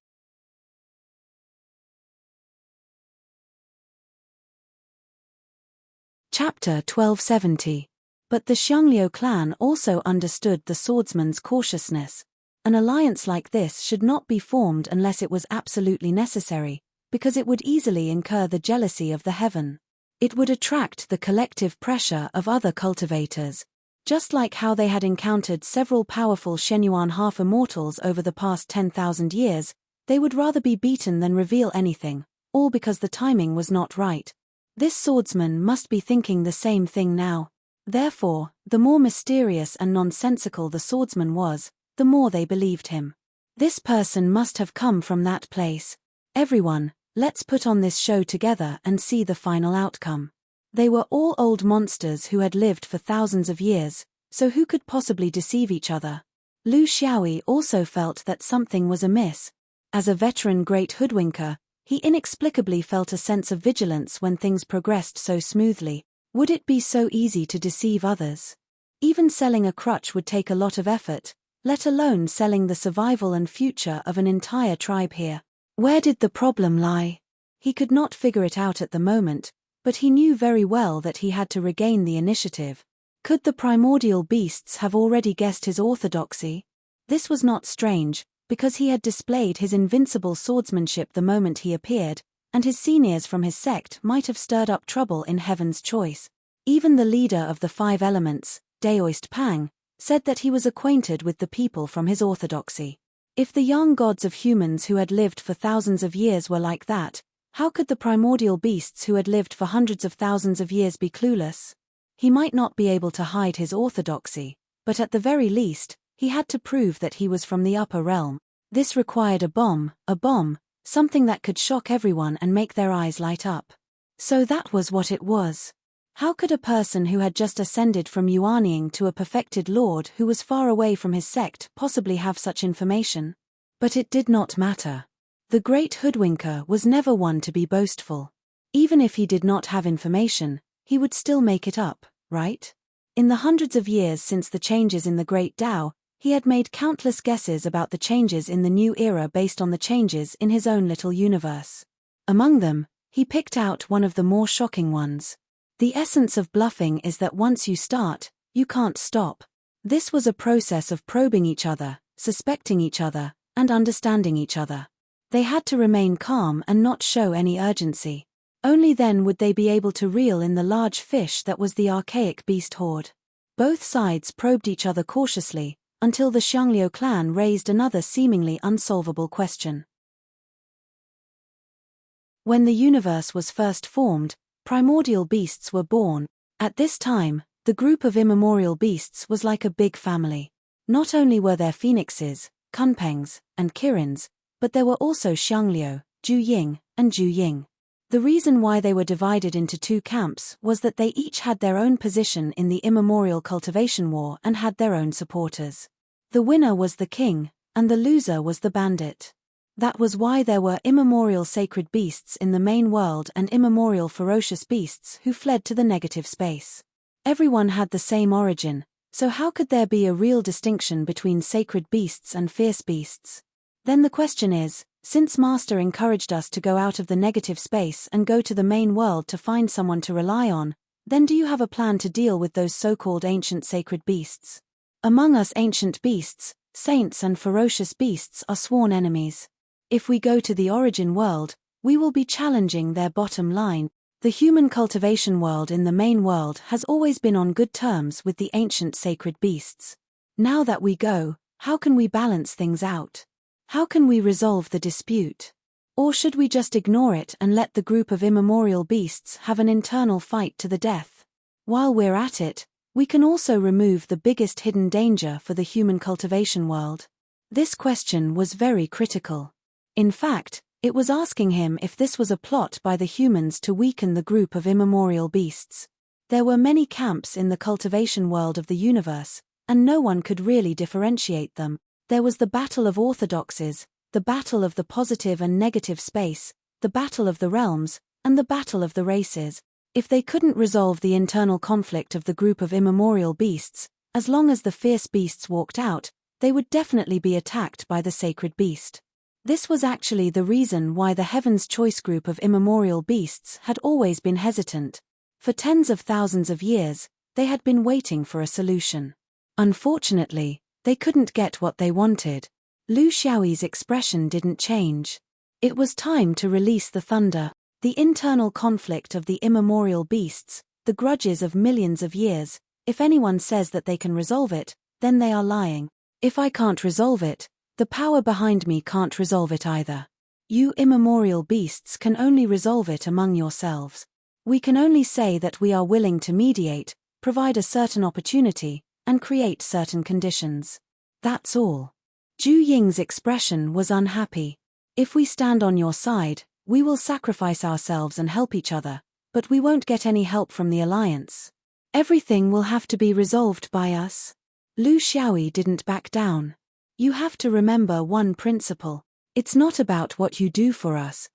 Chapter 1270. But the Xiangliu clan also understood the swordsman's cautiousness. An alliance like this should not be formed unless it was absolutely necessary, because it would easily incur the jealousy of the heaven. It would attract the collective pressure of other cultivators. Just like how they had encountered several powerful Shenyuan half-immortals over the past 10,000 years, they would rather be beaten than reveal anything, all because the timing was not right. This swordsman must be thinking the same thing now. Therefore, the more mysterious and nonsensical the swordsman was, the more they believed him. This person must have come from that place. Everyone, let's put on this show together and see the final outcome. They were all old monsters who had lived for thousands of years, so who could possibly deceive each other? Lu Xiaoyi also felt that something was amiss. As a veteran great hoodwinker, he inexplicably felt a sense of vigilance when things progressed so smoothly. Would it be so easy to deceive others? Even selling a crutch would take a lot of effort, let alone selling the survival and future of an entire tribe here. Where did the problem lie? He could not figure it out at the moment, but he knew very well that he had to regain the initiative. Could the primordial beasts have already guessed his orthodoxy? This was not strange, because he had displayed his invincible swordsmanship the moment he appeared, and his seniors from his sect might have stirred up trouble in Heaven's Choice. Even the leader of the 5 elements, Daoist Pang, said that he was acquainted with the people from his orthodoxy. If the young gods of humans who had lived for thousands of years were like that, how could the primordial beasts who had lived for hundreds of thousands of years be clueless? He might not be able to hide his orthodoxy, but at the very least, he had to prove that he was from the upper realm. This required a bomb, something that could shock everyone and make their eyes light up. So that was what it was. How could a person who had just ascended from Yuanying to a perfected lord who was far away from his sect possibly have such information? But it did not matter. The great hoodwinker was never one to be boastful. Even if he did not have information, he would still make it up, right? In the hundreds of years since the changes in the Great Tao, he had made countless guesses about the changes in the new era based on the changes in his own little universe. Among them, he picked out one of the more shocking ones. The essence of bluffing is that once you start, you can't stop. This was a process of probing each other, suspecting each other, and understanding each other. They had to remain calm and not show any urgency. Only then would they be able to reel in the large fish that was the archaic beast horde. Both sides probed each other cautiously, until the Xiangliu clan raised another seemingly unsolvable question. When the universe was first formed, primordial beasts were born. At this time, the group of immemorial beasts was like a big family. Not only were there phoenixes, kunpengs, and kirins, but there were also Xiangliu, Juying, and Juying. The reason why they were divided into 2 camps was that they each had their own position in the immemorial cultivation war and had their own supporters. The winner was the king, and the loser was the bandit. That was why there were immemorial sacred beasts in the main world and immemorial ferocious beasts who fled to the negative space. Everyone had the same origin, so how could there be a real distinction between sacred beasts and fierce beasts? Then the question is, since Master encouraged us to go out of the negative space and go to the main world to find someone to rely on, then do you have a plan to deal with those so-called ancient sacred beasts? Among us ancient beasts, saints and ferocious beasts are sworn enemies. If we go to the origin world, we will be challenging their bottom line. The human cultivation world in the main world has always been on good terms with the ancient sacred beasts. Now that we go, how can we balance things out? How can we resolve the dispute? Or should we just ignore it and let the group of immemorial beasts have an internal fight to the death? While we're at it, we can also remove the biggest hidden danger for the human cultivation world. This question was very critical. In fact, It was asking him if this was a plot by the humans to weaken the group of immemorial beasts. There were many camps in the cultivation world of the universe, and no one could really differentiate them. There was the battle of orthodoxies, the battle of the positive and negative space, the battle of the realms, and the battle of the races. If they couldn't resolve the internal conflict of the group of immemorial beasts, as long as the fierce beasts walked out, they would definitely be attacked by the sacred beast. This was actually the reason why the Heaven's Choice group of immemorial beasts had always been hesitant. For tens of thousands of years, they had been waiting for a solution. Unfortunately, they couldn't get what they wanted. Lu Xiaoyi's expression didn't change. It was time to release the thunder. The internal conflict of the immemorial beasts, the grudges of millions of years. If anyone says that they can resolve it, then they are lying. If I can't resolve it, the power behind me can't resolve it either. You immemorial beasts can only resolve it among yourselves. We can only say that we are willing to mediate, provide a certain opportunity, and create certain conditions. That's all. Zhu Ying's expression was unhappy. If we stand on your side, we will sacrifice ourselves and help each other, but we won't get any help from the alliance. Everything will have to be resolved by us. Lu Xiaoyi didn't back down. You have to remember one principle. It's not about what you do for us.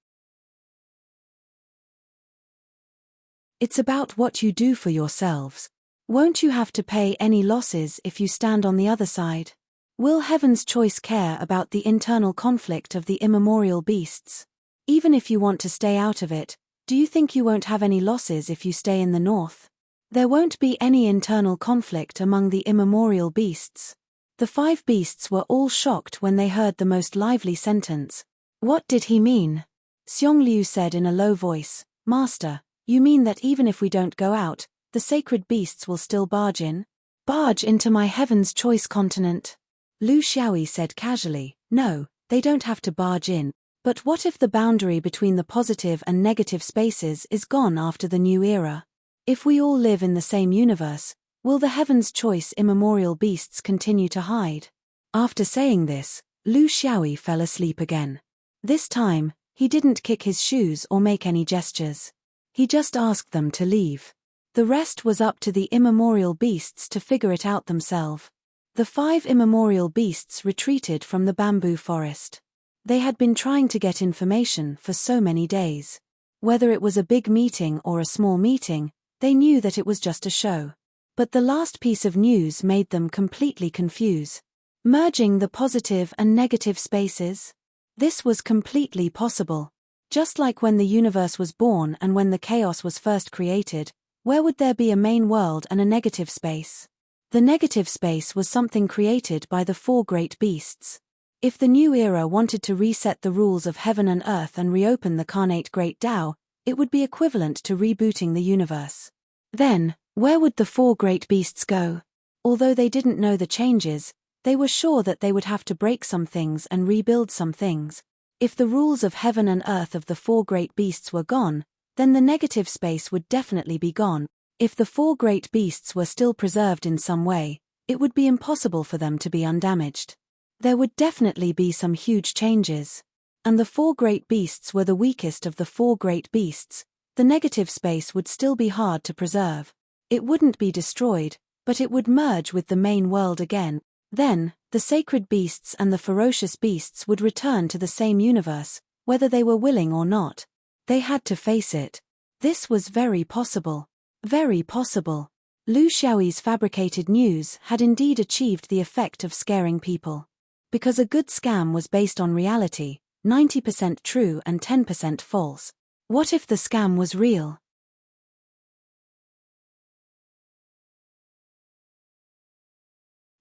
It's about what you do for yourselves. Won't you have to pay any losses if you stand on the other side? Will Heaven's Choice care about the internal conflict of the immemorial beasts? Even if you want to stay out of it, do you think you won't have any losses if you stay in the north? There won't be any internal conflict among the immemorial beasts. The 5 beasts were all shocked when they heard the most lively sentence. What did he mean? Xiong Liu said in a low voice, Master, you mean that even if we don't go out, the sacred beasts will still barge in? Barge into my Heaven's Choice continent? Lu Xiaoyi said casually, no, they don't have to barge in. But what if the boundary between the positive and negative spaces is gone after the new era? If we all live in the same universe, will the Heaven's Choice immemorial beasts continue to hide? After saying this, Lu Xiaoyi fell asleep again. This time, he didn't kick his shoes or make any gestures. He just asked them to leave. The rest was up to the immemorial beasts to figure it out themselves. The 5 immemorial beasts retreated from the bamboo forest. They had been trying to get information for so many days. Whether it was a big meeting or a small meeting, they knew that it was just a show. But the last piece of news made them completely confused. Merging the positive and negative spaces? This was completely possible. Just like when the universe was born and when the chaos was first created, where would there be a main world and a negative space? The negative space was something created by the 4 great beasts. If the new era wanted to reset the rules of heaven and earth and reopen the Carnate Great Tao, it would be equivalent to rebooting the universe. Then, where would the 4 great beasts go? Although they didn't know the changes, they were sure that they would have to break some things and rebuild some things. If the rules of heaven and earth of the 4 great beasts were gone, then the negative space would definitely be gone. If the 4 great beasts were still preserved in some way, it would be impossible for them to be undamaged. There would definitely be some huge changes. And the 4 great beasts were the weakest of the 4 great beasts. The negative space would still be hard to preserve. It wouldn't be destroyed, but it would merge with the main world again. Then, the sacred beasts and the ferocious beasts would return to the same universe, whether they were willing or not. They had to face it. This was very possible. Very possible. Lu Xiaoyi's fabricated news had indeed achieved the effect of scaring people. Because a good scam was based on reality, 90% true and 10% false. What if the scam was real?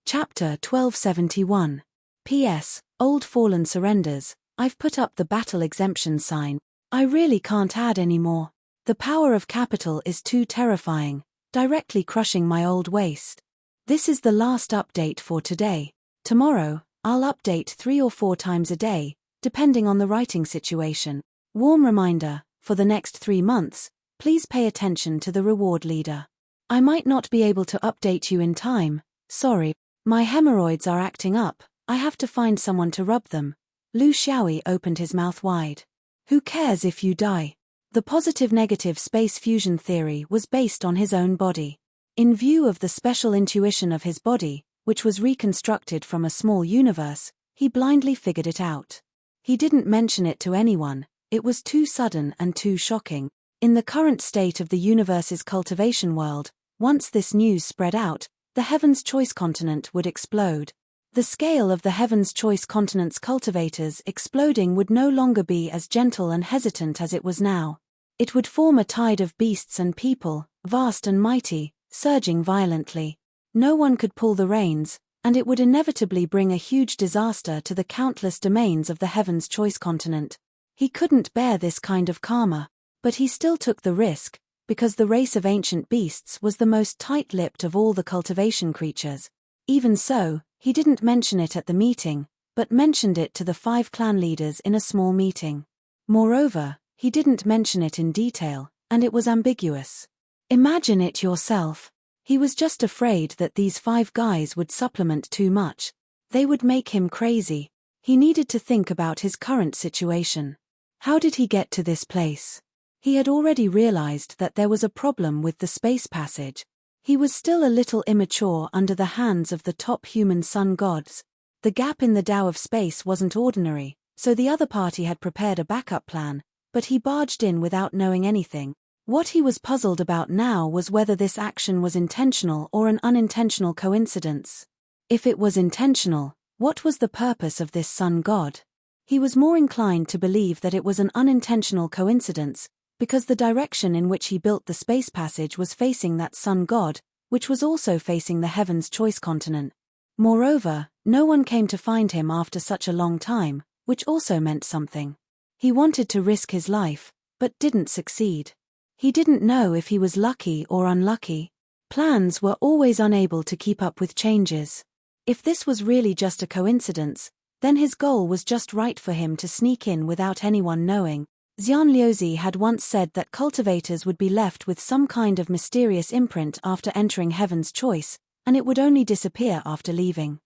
Chapter 1271. P.S. Old Fallen surrenders. I've put up the battle exemption sign. I really can't add any more. The power of capital is too terrifying, directly crushing my old waste. This is the last update for today. Tomorrow, I'll update 3 or 4 times a day, depending on the writing situation. Warm reminder, for the next 3 months, please pay attention to the reward leader. I might not be able to update you in time, sorry. My hemorrhoids are acting up, I have to find someone to rub them. Lu Xiaoyi opened his mouth wide. Who cares if you die? The positive-negative space fusion theory was based on his own body. In view of the special intuition of his body, which was reconstructed from a small universe, he blindly figured it out. He didn't mention it to anyone, it was too sudden and too shocking. In the current state of the universe's cultivation world, once this news spread out, the Heaven's Choice continent would explode. The scale of the Heaven's Choice continent's cultivators exploding would no longer be as gentle and hesitant as it was now. It would form a tide of beasts and people, vast and mighty, surging violently. No one could pull the reins, and it would inevitably bring a huge disaster to the countless domains of the Heaven's Choice continent. He couldn't bear this kind of karma, but he still took the risk, because the race of ancient beasts was the most tight-lipped of all the cultivation creatures. Even so, he didn't mention it at the meeting, but mentioned it to the 5 clan leaders in a small meeting. Moreover, he didn't mention it in detail, and it was ambiguous. Imagine it yourself. He was just afraid that these 5 guys would supplement too much. They would make him crazy. He needed to think about his current situation. How did he get to this place? He had already realized that there was a problem with the space passage. He was still a little immature under the hands of the top human sun gods. The gap in the Tao of space wasn't ordinary, so the other party had prepared a backup plan, but he barged in without knowing anything. What he was puzzled about now was whether this action was intentional or an unintentional coincidence. If it was intentional, what was the purpose of this sun god? He was more inclined to believe that it was an unintentional coincidence, because the direction in which he built the space passage was facing that sun god, which was also facing the Heaven's Choice continent. Moreover, no one came to find him after such a long time, which also meant something. He wanted to risk his life, but didn't succeed. He didn't know if he was lucky or unlucky. Plans were always unable to keep up with changes. If this was really just a coincidence, then his goal was just right for him to sneak in without anyone knowing. Xian Liuzi had once said that cultivators would be left with some kind of mysterious imprint after entering Heaven's Choice, and it would only disappear after leaving.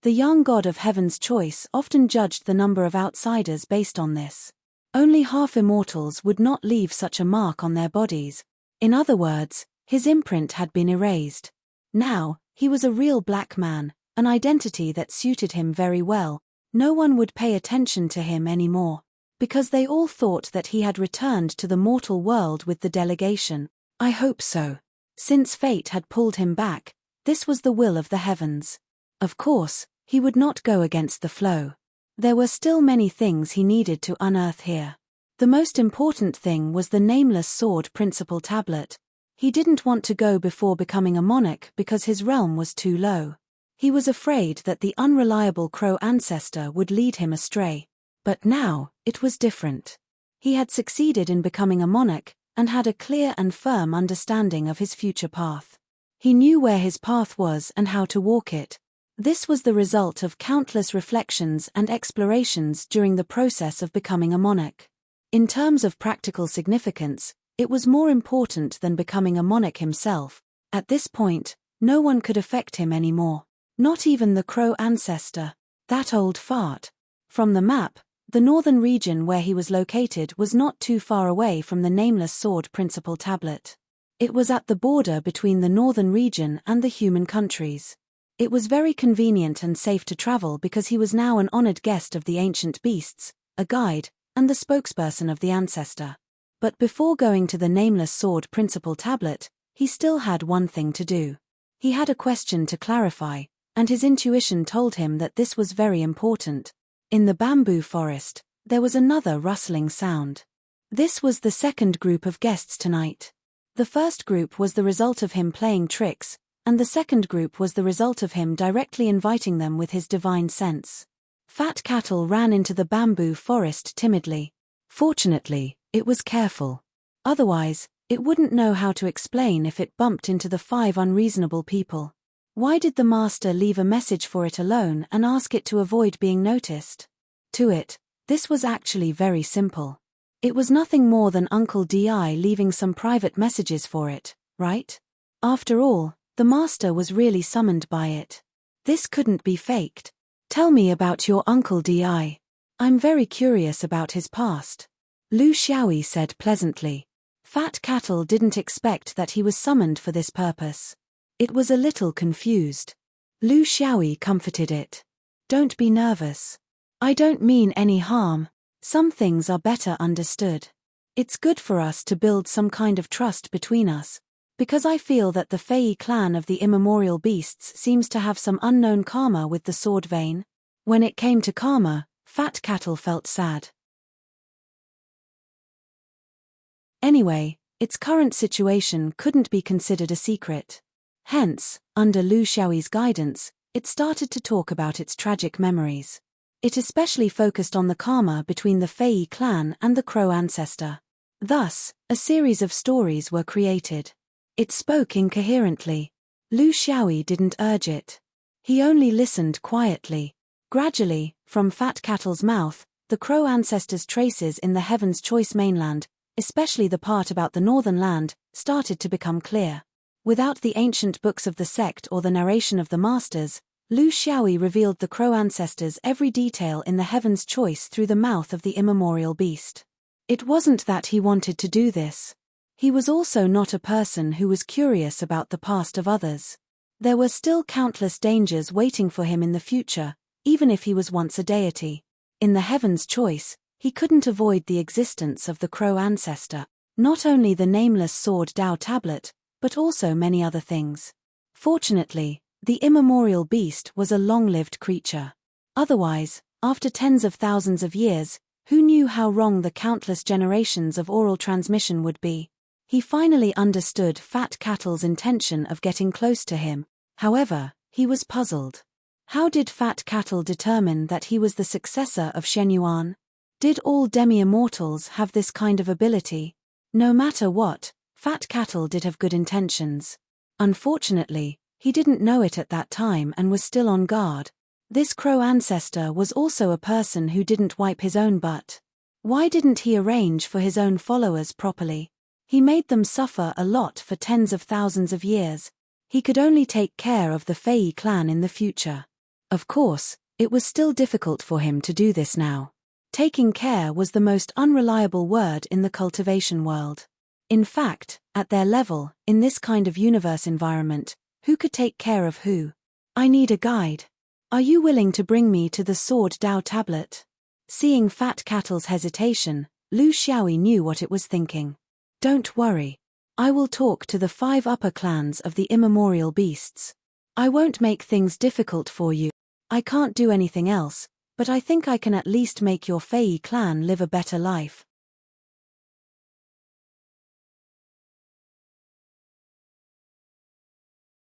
The young god of Heaven's Choice often judged the number of outsiders based on this. Only half immortals would not leave such a mark on their bodies. In other words, his imprint had been erased. Now, he was a real black man, an identity that suited him very well. No one would pay attention to him anymore, because they all thought that he had returned to the mortal world with the delegation. I hope so. Since fate had pulled him back, this was the will of the heavens. Of course, he would not go against the flow. There were still many things he needed to unearth here. The most important thing was the nameless sword principal tablet. He didn't want to go before becoming a monarch because his realm was too low. He was afraid that the unreliable crow ancestor would lead him astray. But now, it was different. He had succeeded in becoming a monarch, and had a clear and firm understanding of his future path. He knew where his path was and how to walk it. This was the result of countless reflections and explorations during the process of becoming a monarch. In terms of practical significance, it was more important than becoming a monarch himself. At this point, no one could affect him anymore. Not even the crow ancestor, that old fart. From the map, the northern region where he was located was not too far away from the nameless sword principal tablet. It was at the border between the northern region and the human countries. It was very convenient and safe to travel because he was now an honored guest of the ancient beasts, a guide, and the spokesperson of the ancestor. But before going to the nameless sword principal tablet, he still had one thing to do. He had a question to clarify, and his intuition told him that this was very important. In the bamboo forest, there was another rustling sound. This was the second group of guests tonight. The first group was the result of him playing tricks, and the second group was the result of him directly inviting them with his divine sense. Fat cattle ran into the bamboo forest timidly. Fortunately, it was careful. Otherwise, it wouldn't know how to explain if it bumped into the 5 unreasonable people. Why did the master leave a message for it alone and ask it to avoid being noticed? To it, this was actually very simple. It was nothing more than Uncle Di leaving some private messages for it, right? After all, the master was really summoned by it. This couldn't be faked. Tell me about your Uncle Di. I'm very curious about his past. Lu Xiaoyi said pleasantly. Fat Cattle didn't expect that he was summoned for this purpose. It was a little confused. Lu Xiaoyi comforted it. Don't be nervous. I don't mean any harm. Some things are better understood. It's good for us to build some kind of trust between us, because I feel that the Fei clan of the immemorial beasts seems to have some unknown karma with the sword vein. When it came to karma, Fat Cattle felt sad. Anyway, its current situation couldn't be considered a secret. Hence, under Lu Xiaoyi's guidance, it started to talk about its tragic memories. It especially focused on the karma between the Fei clan and the Crow ancestor. Thus, a series of stories were created. It spoke incoherently. Lu Xiaoyi didn't urge it. He only listened quietly. Gradually, from Fat Cattle's mouth, the Crow ancestors' traces in the Heaven's Choice mainland, especially the part about the northern land, started to become clear. Without the ancient books of the sect or the narration of the masters, Lu Xiaoyi revealed the Crow ancestors' every detail in the Heaven's Choice through the mouth of the immemorial beast. It wasn't that he wanted to do this. He was also not a person who was curious about the past of others. There were still countless dangers waiting for him in the future, even if he was once a deity. In the Heaven's Choice, he couldn't avoid the existence of the Crow ancestor, not only the nameless Sword Dao tablet, but also many other things. Fortunately, the immemorial beast was a long-lived creature. Otherwise, after tens of thousands of years, who knew how wrong the countless generations of oral transmission would be? He finally understood Fat Cattle's intention of getting close to him. However, he was puzzled. How did Fat Cattle determine that he was the successor of Shen Yuan? Did all demi-immortals have this kind of ability? No matter what, Fat Cattle did have good intentions. Unfortunately, he didn't know it at that time and was still on guard. This Crow ancestor was also a person who didn't wipe his own butt. Why didn't he arrange for his own followers properly? He made them suffer a lot for tens of thousands of years. He could only take care of the Fei clan in the future. Of course, it was still difficult for him to do this now. Taking care was the most unreliable word in the cultivation world. In fact, at their level, in this kind of universe environment, who could take care of who? I need a guide. Are you willing to bring me to the Sword Dao tablet? Seeing Fat Cattle's hesitation, Lu Xiaoyi knew what it was thinking. Don't worry. I will talk to the 5 upper clans of the immemorial beasts. I won't make things difficult for you. I can't do anything else, but I think I can at least make your Fei clan live a better life.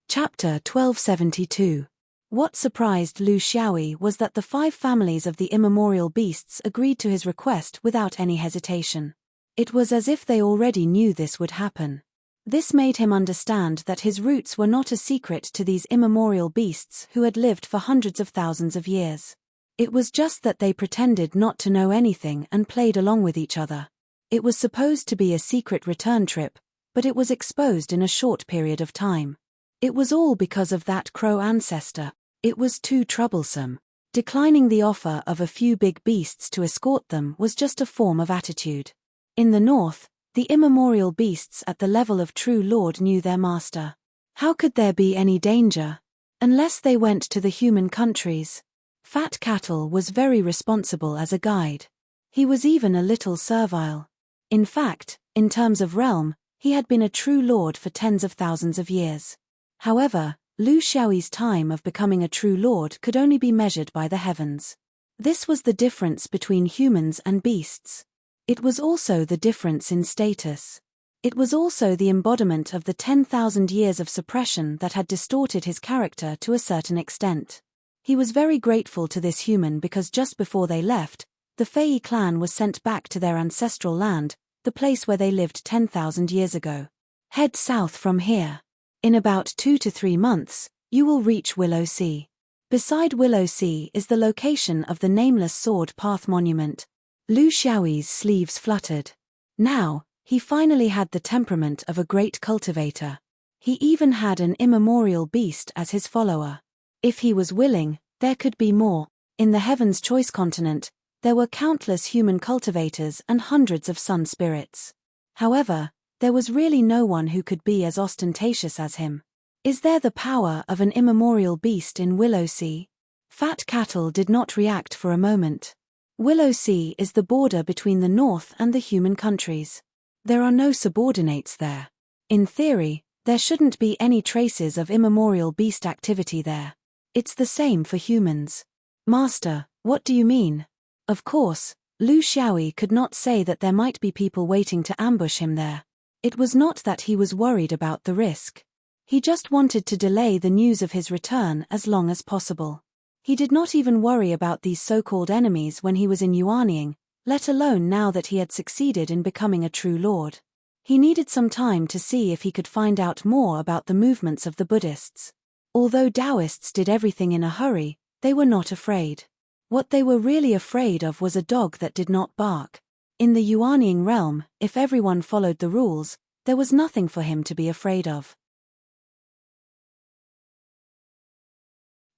Chapter 1272. What surprised Lu Xiaoyi was that the 5 families of the immemorial beasts agreed to his request without any hesitation. It was as if they already knew this would happen. This made him understand that his roots were not a secret to these immemorial beasts who had lived for hundreds of thousands of years. It was just that they pretended not to know anything and played along with each other. It was supposed to be a secret return trip, but it was exposed in a short period of time. It was all because of that Crow ancestor. It was too troublesome. Declining the offer of a few big beasts to escort them was just a form of attitude. In the north, the immemorial beasts at the level of True Lord knew their master. How could there be any danger? Unless they went to the human countries. Fat Cattle was very responsible as a guide. He was even a little servile. In fact, in terms of realm, he had been a true lord for tens of thousands of years. However, Lu Xiaoyi's time of becoming a true lord could only be measured by the heavens. This was the difference between humans and beasts. It was also the difference in status. It was also the embodiment of the 10,000 years of suppression that had distorted his character to a certain extent. He was very grateful to this human because just before they left, the Fei clan was sent back to their ancestral land, the place where they lived 10,000 years ago. Head south from here. In about 2 to 3 months, you will reach Willow Sea. Beside Willow Sea is the location of the Nameless Sword Path Monument. Lu Xiaoyi's sleeves fluttered. Now, he finally had the temperament of a great cultivator. He even had an immemorial beast as his follower. If he was willing, there could be more. In the Heaven's Choice continent, There were countless human cultivators and hundreds of sun spirits. However, there was really no one who could be as ostentatious as him. Is there the power of an immemorial beast in Willow Sea? Fat Cattle did not react for a moment. Willow Sea is the border between the north and the human countries. There are no subordinates there. In theory, there shouldn't be any traces of immemorial beast activity there. It's the same for humans. Master, what do you mean? Of course, Lu Xiaoyi could not say that there might be people waiting to ambush him there. It was not that he was worried about the risk. He just wanted to delay the news of his return as long as possible. He did not even worry about these so-called enemies when he was in Yuanying, let alone now that he had succeeded in becoming a true lord. He needed some time to see if he could find out more about the movements of the Buddhists. Although Taoists did everything in a hurry, they were not afraid. What they were really afraid of was a dog that did not bark. In the Yuanying realm, if everyone followed the rules, there was nothing for him to be afraid of.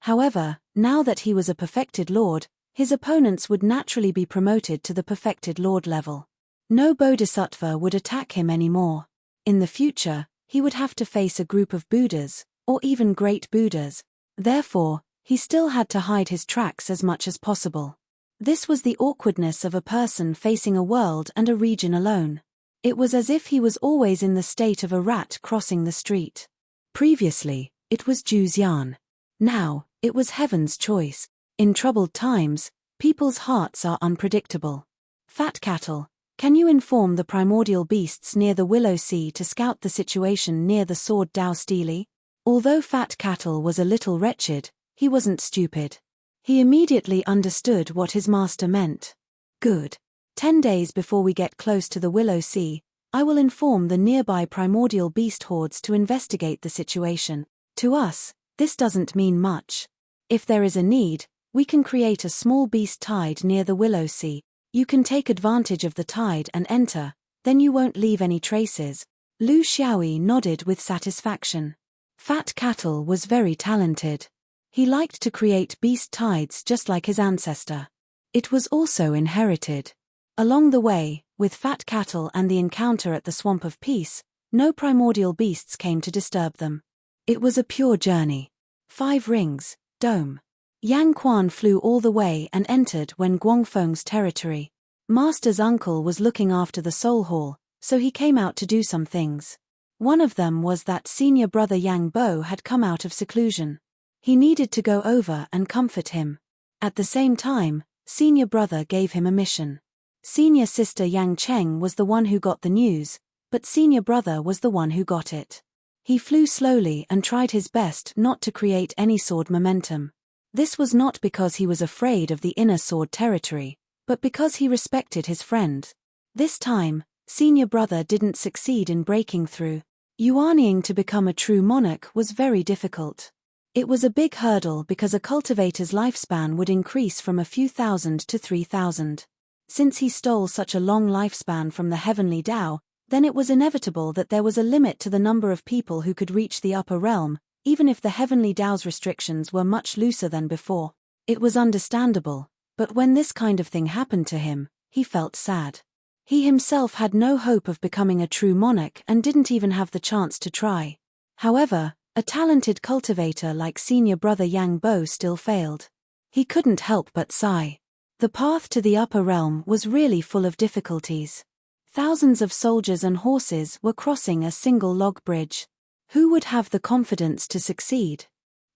However, now that he was a perfected lord, his opponents would naturally be promoted to the perfected lord level. No bodhisattva would attack him anymore. In the future, he would have to face a group of Buddhas, or even great Buddhas. Therefore, he still had to hide his tracks as much as possible. This was the awkwardness of a person facing a world and a region alone. It was as if he was always in the state of a rat crossing the street. Previously, it was Zhu Xian. Now, it was heaven's choice. In troubled times, people's hearts are unpredictable. Fat Cattle, can you inform the primordial beasts near the Willow Sea to scout the situation near the Sword Dao Stele? Although Fat Cattle was a little wretched, he wasn't stupid. He immediately understood what his master meant. Good. 10 days before we get close to the Willow Sea, I will inform the nearby primordial beast hordes to investigate the situation. To us, this doesn't mean much. If there is a need, we can create a small beast tide near the Willow Sea. You can take advantage of the tide and enter, then you won't leave any traces. Lu Xiaoyi nodded with satisfaction. Fat Cattle was very talented. He liked to create beast tides just like his ancestor. It was also inherited. Along the way, with Fat Cattle and the encounter at the Swamp of Peace, no primordial beasts came to disturb them. It was a pure journey. 5 rings, dome. Yang Quan flew all the way and entered when Guangfeng's territory. Master's uncle was looking after the Soul Hall, so he came out to do some things. One of them was that senior brother Yang Bo had come out of seclusion. He needed to go over and comfort him. At the same time, senior brother gave him a mission. Senior sister Yang Cheng was the one who got the news, but senior brother was the one who got it. He flew slowly and tried his best not to create any sword momentum. This was not because he was afraid of the inner sword territory, but because he respected his friend. This time, senior brother didn't succeed in breaking through. Yuanying to become a true monarch was very difficult. It was a big hurdle because a cultivator's lifespan would increase from a few thousand to 3,000. Since he stole such a long lifespan from the heavenly Tao, then it was inevitable that there was a limit to the number of people who could reach the upper realm, even if the heavenly Tao's restrictions were much looser than before. It was understandable, but when this kind of thing happened to him, he felt sad. He himself had no hope of becoming a true monarch and didn't even have the chance to try. However, a talented cultivator like senior brother Yang Bo still failed. He couldn't help but sigh. The path to the upper realm was really full of difficulties. Thousands of soldiers and horses were crossing a single log bridge. Who would have the confidence to succeed?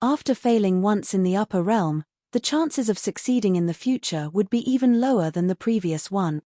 After failing once in the upper realm, the chances of succeeding in the future would be even lower than the previous one.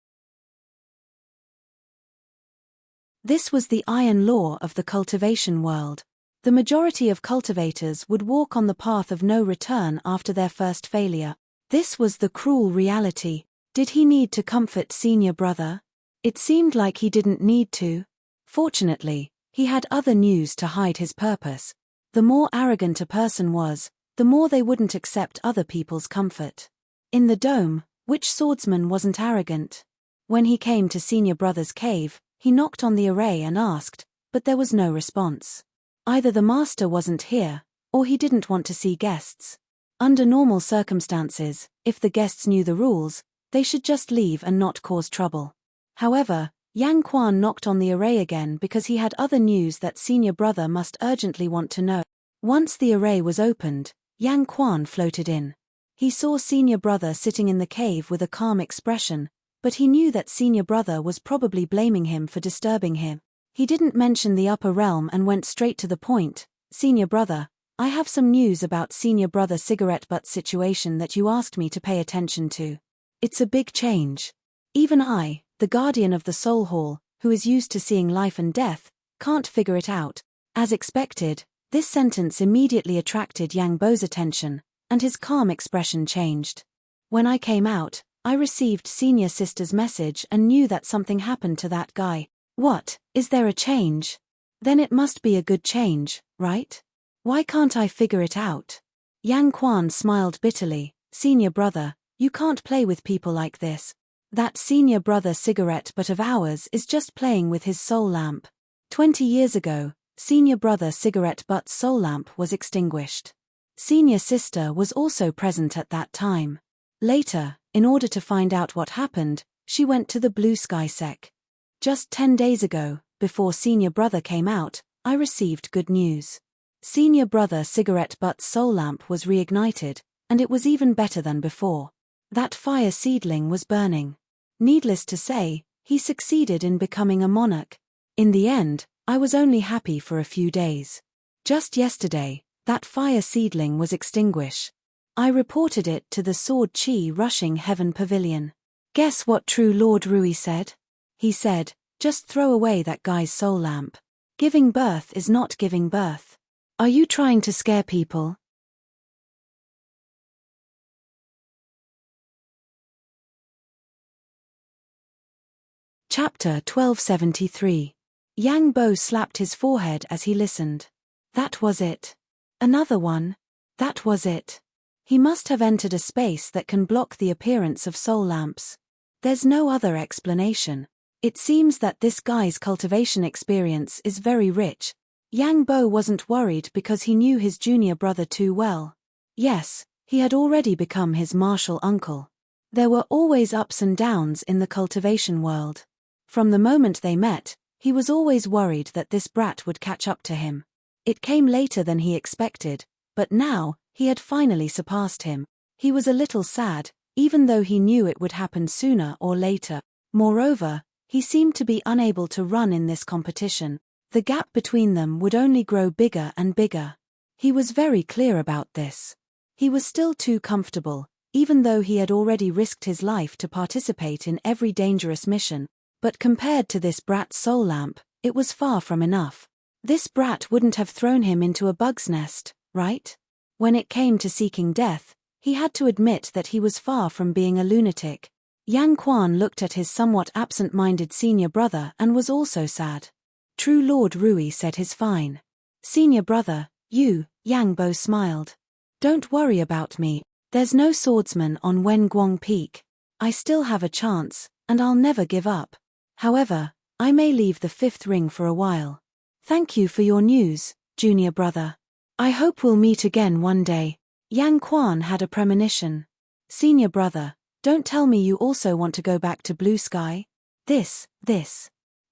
This was the iron law of the cultivation world. The majority of cultivators would walk on the path of no return after their first failure. This was the cruel reality. Did he need to comfort senior brother? It seemed like he didn't need to. Fortunately, he had other news to hide his purpose. The more arrogant a person was, the more they wouldn't accept other people's comfort. In the dome, which swordsman wasn't arrogant? When he came to senior brother's cave, he knocked on the array and asked, but there was no response. Either the master wasn't here, or he didn't want to see guests. Under normal circumstances, if the guests knew the rules, They should just leave and not cause trouble. However, Yang Quan knocked on the array again because he had other news that senior brother must urgently want to know. Once the array was opened, Yang Quan floated in. He saw senior brother sitting in the cave with a calm expression, but he knew that senior brother was probably blaming him for disturbing him. He didn't mention the upper realm and went straight to the point. Senior brother, I have some news about senior brother cigarette butt situation that you asked me to pay attention to. It's a big change. Even I, the guardian of the soul hall, who is used to seeing life and death, can't figure it out. As expected, this sentence immediately attracted Yang Bo's attention, and his calm expression changed. When I came out, I received senior sister's message and knew that something happened to that guy. What, is there a change? Then it must be a good change, right? Why can't I figure it out? Yang Quan smiled bitterly. Senior brother, you can't play with people like this. That senior brother cigarette butt of ours is just playing with his soul lamp. 20 years ago, senior brother cigarette butt's soul lamp was extinguished. Senior sister was also present at that time. Later, in order to find out what happened, she went to the Blue Sky Sec. Just 10 days ago, before senior brother came out, I received good news. Senior brother cigarette butt's soul lamp was reignited, and it was even better than before. That fire seedling was burning. Needless to say, he succeeded in becoming a monarch. In the end, I was only happy for a few days. Just yesterday, that fire seedling was extinguished. I reported it to the Sword Chi Rushing Heaven Pavilion. Guess what True Lord Rui said? He said, just throw away that guy's soul lamp. Giving birth is not giving birth. Are you trying to scare people? Chapter 1273. Yang Bo slapped his forehead as he listened. That was it. Another one. That was it. He must have entered a space that can block the appearance of soul lamps. There's no other explanation. It seems that this guy's cultivation experience is very rich. Yang Bo wasn't worried because he knew his junior brother too well. Yes, he had already become his martial uncle. There were always ups and downs in the cultivation world. From the moment they met, he was always worried that this brat would catch up to him. It came later than he expected, but now, he had finally surpassed him. He was a little sad, even though he knew it would happen sooner or later. Moreover, he seemed to be unable to run in this competition. The gap between them would only grow bigger and bigger. He was very clear about this. He was still too comfortable, even though he had already risked his life to participate in every dangerous mission. But compared to this brat's soul lamp, it was far from enough. This brat wouldn't have thrown him into a bug's nest, right? When it came to seeking death, he had to admit that he was far from being a lunatic. Yang Quan looked at his somewhat absent-minded senior brother and was also sad. True Lord Rui said his fine. Senior brother, you, Yang Bo smiled. Don't worry about me, there's no swordsman on Wen Guang Peak. I still have a chance, and I'll never give up. However, I may leave the fifth ring for a while. Thank you for your news, junior brother. I hope we'll meet again one day. Yang Quan had a premonition. Senior brother, don't tell me you also want to go back to Blue Sky? This.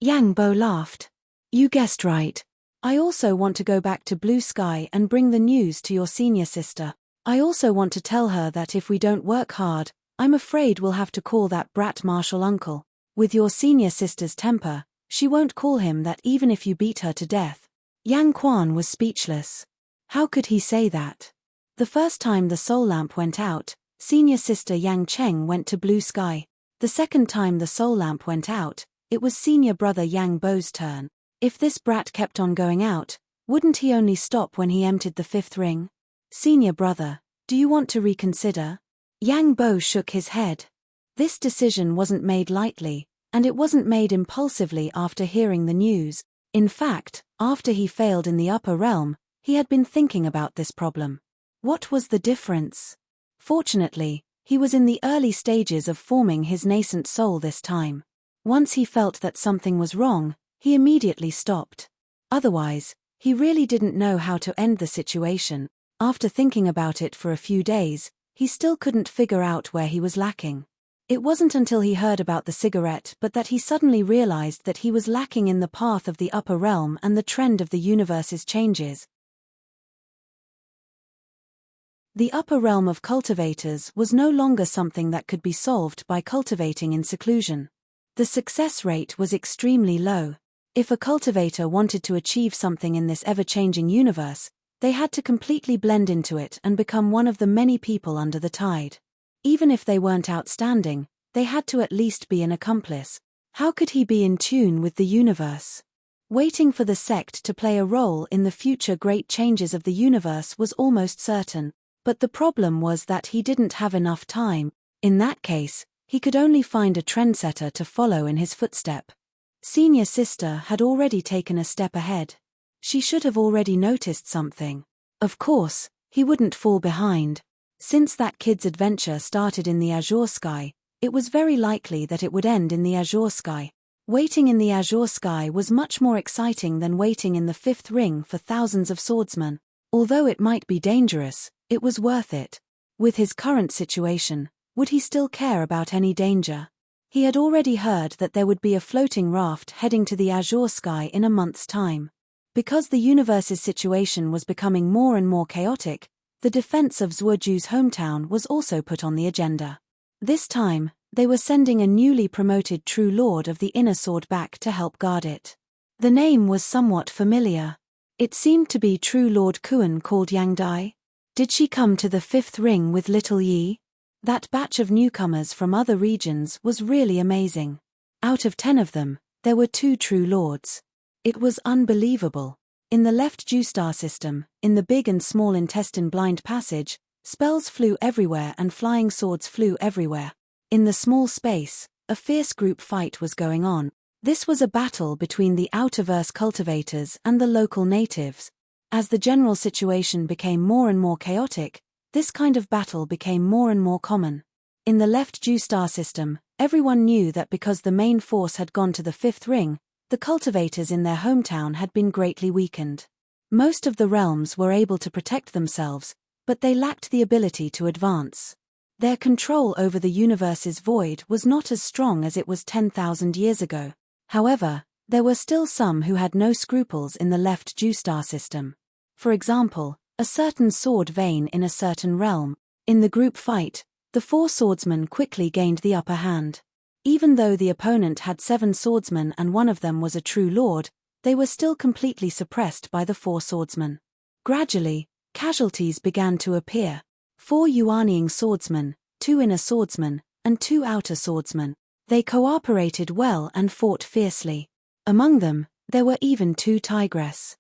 Yang Bo laughed. You guessed right. I also want to go back to Blue Sky and bring the news to your senior sister. I also want to tell her that if we don't work hard, I'm afraid we'll have to call that brat martial uncle. With your senior sister's temper, she won't call him that even if you beat her to death. Yang Quan was speechless. How could he say that? The first time the soul lamp went out, senior sister Yang Cheng went to Blue Sky. The second time the soul lamp went out, it was senior brother Yang Bo's turn. If this brat kept on going out, wouldn't he only stop when he emptied the fifth ring? Senior brother, do you want to reconsider? Yang Bo shook his head. This decision wasn't made lightly, and it wasn't made impulsively after hearing the news. In fact, after he failed in the upper realm, he had been thinking about this problem. What was the difference? Fortunately, he was in the early stages of forming his nascent soul this time. Once he felt that something was wrong, he immediately stopped. Otherwise, he really didn't know how to end the situation. After thinking about it for a few days, he still couldn't figure out where he was lacking. It wasn't until he heard about the cigarette but that he suddenly realized that he was lacking in the path of the upper realm and the trend of the universe's changes. The upper realm of cultivators was no longer something that could be solved by cultivating in seclusion. The success rate was extremely low. If a cultivator wanted to achieve something in this ever-changing universe, they had to completely blend into it and become one of the many people under the tide. Even if they weren't outstanding, they had to at least be an accomplice. How could he be in tune with the universe? Waiting for the sect to play a role in the future great changes of the universe was almost certain, but the problem was that he didn't have enough time. In that case, he could only find a trendsetter to follow in his footstep. Senior sister had already taken a step ahead. She should have already noticed something. Of course, he wouldn't fall behind. Since that kid's adventure started in the azure sky, it was very likely that it would end in the azure sky. Waiting in the azure sky was much more exciting than waiting in the fifth ring for thousands of swordsmen. Although it might be dangerous, it was worth it. With his current situation, would he still care about any danger? He had already heard that there would be a floating raft heading to the azure sky in a month's time. Because the universe's situation was becoming more and more chaotic, the defense of Zhuoju's hometown was also put on the agenda. This time, they were sending a newly promoted True Lord of the Inner Sword back to help guard it. The name was somewhat familiar. It seemed to be True Lord Kuan called Yang Dai. Did she come to the fifth ring with little Yi? That batch of newcomers from other regions was really amazing. Out of 10 of them, there were 2 True Lords. It was unbelievable. In the left Dew Star system, in the big and small intestine blind passage, spells flew everywhere and flying swords flew everywhere. In the small space, a fierce group fight was going on. This was a battle between the outerverse cultivators and the local natives. As the general situation became more and more chaotic, this kind of battle became more and more common. In the left Dew Star system, everyone knew that because the main force had gone to the fifth ring, the cultivators in their hometown had been greatly weakened. Most of the realms were able to protect themselves, but they lacked the ability to advance. Their control over the universe's void was not as strong as it was 10,000 years ago. However, there were still some who had no scruples in the left Dew Star system. For example, a certain sword vein in a certain realm. In the group fight, the 4 swordsmen quickly gained the upper hand. Even though the opponent had 7 swordsmen and one of them was a true lord, they were still completely suppressed by the 4 swordsmen. Gradually, casualties began to appear. 4 Yuanying swordsmen, 2 inner swordsmen, and 2 outer swordsmen. They cooperated well and fought fiercely. Among them, there were even 2 tigress.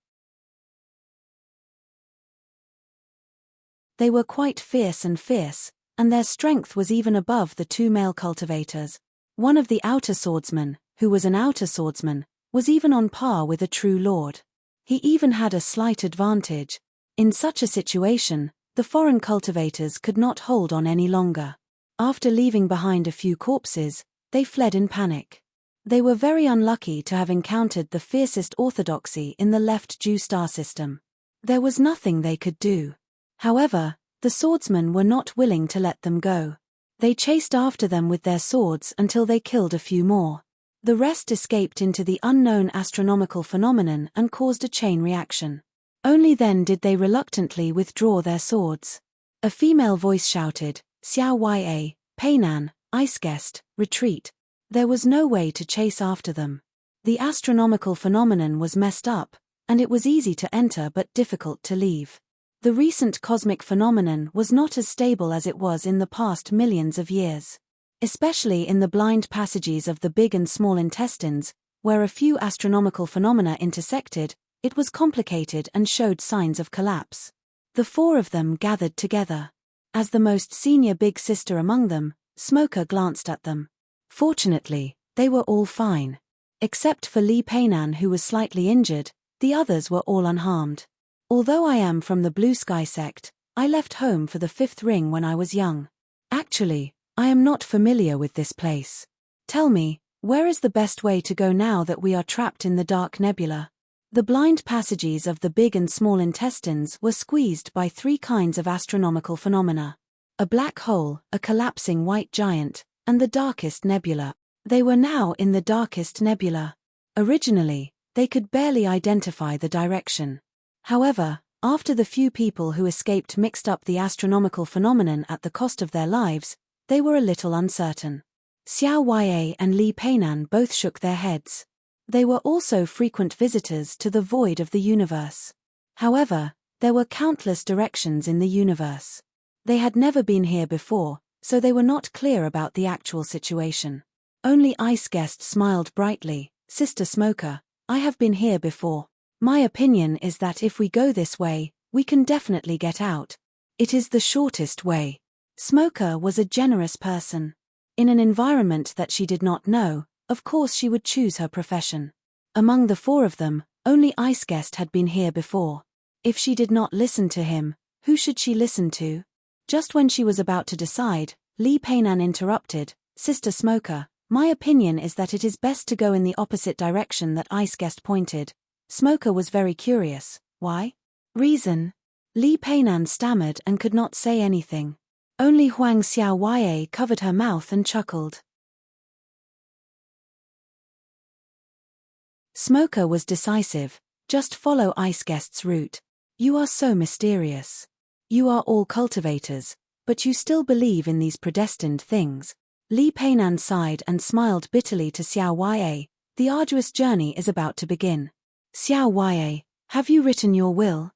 They were quite fierce, and their strength was even above the 2 male cultivators. One of the outer swordsmen, who was an outer swordsman, was even on par with a true lord. He even had a slight advantage. In such a situation, the foreign cultivators could not hold on any longer. After leaving behind a few corpses, they fled in panic. They were very unlucky to have encountered the fiercest orthodoxy in the left Dew Star system. There was nothing they could do. However, the swordsmen were not willing to let them go. They chased after them with their swords until they killed a few more. The rest escaped into the unknown astronomical phenomenon and caused a chain reaction. Only then did they reluctantly withdraw their swords. A female voice shouted, "Xiao Ya, Peinan, Ice Guest, retreat." There was no way to chase after them. The astronomical phenomenon was messed up, and it was easy to enter but difficult to leave. The recent cosmic phenomenon was not as stable as it was in the past millions of years. Especially in the blind passages of the big and small intestines, where a few astronomical phenomena intersected, it was complicated and showed signs of collapse. The 4 of them gathered together. As the most senior big sister among them, Smoker glanced at them. Fortunately, they were all fine. Except for Li Peinan, who was slightly injured, the others were all unharmed. Although I am from the Blue Sky sect, I left home for the fifth ring when I was young. Actually, I am not familiar with this place. Tell me, where is the best way to go now that we are trapped in the dark nebula? The blind passages of the big and small intestines were squeezed by 3 kinds of astronomical phenomena. A black hole, a collapsing white giant, and the darkest nebula. They were now in the darkest nebula. Originally, they could barely identify the direction. However, after the few people who escaped mixed up the astronomical phenomenon at the cost of their lives, they were a little uncertain. Xiao Yue and Li Peinan both shook their heads. They were also frequent visitors to the void of the universe. However, there were countless directions in the universe. They had never been here before, so they were not clear about the actual situation. Only Ice Guest smiled brightly. "Sister Smoker, I have been here before. My opinion is that if we go this way, we can definitely get out. It is the shortest way." Smoker was a generous person. In an environment that she did not know, of course she would choose her profession. Among the four of them, only Ice Guest had been here before. If she did not listen to him, who should she listen to? Just when she was about to decide, Li Peinan interrupted, "Sister Smoker, my opinion is that it is best to go in the opposite direction that Ice Guest pointed." Smoker was very curious. "Why?" "Reason." Li Peinan stammered and could not say anything. Only Huang Xiaoye covered her mouth and chuckled. Smoker was decisive. "Just follow Ice Guest's route. You are so mysterious. You are all cultivators, but you still believe in these predestined things." Li Peinan sighed and smiled bitterly to Xiao Yue. "The arduous journey is about to begin. Xiao Yue, have you written your will?"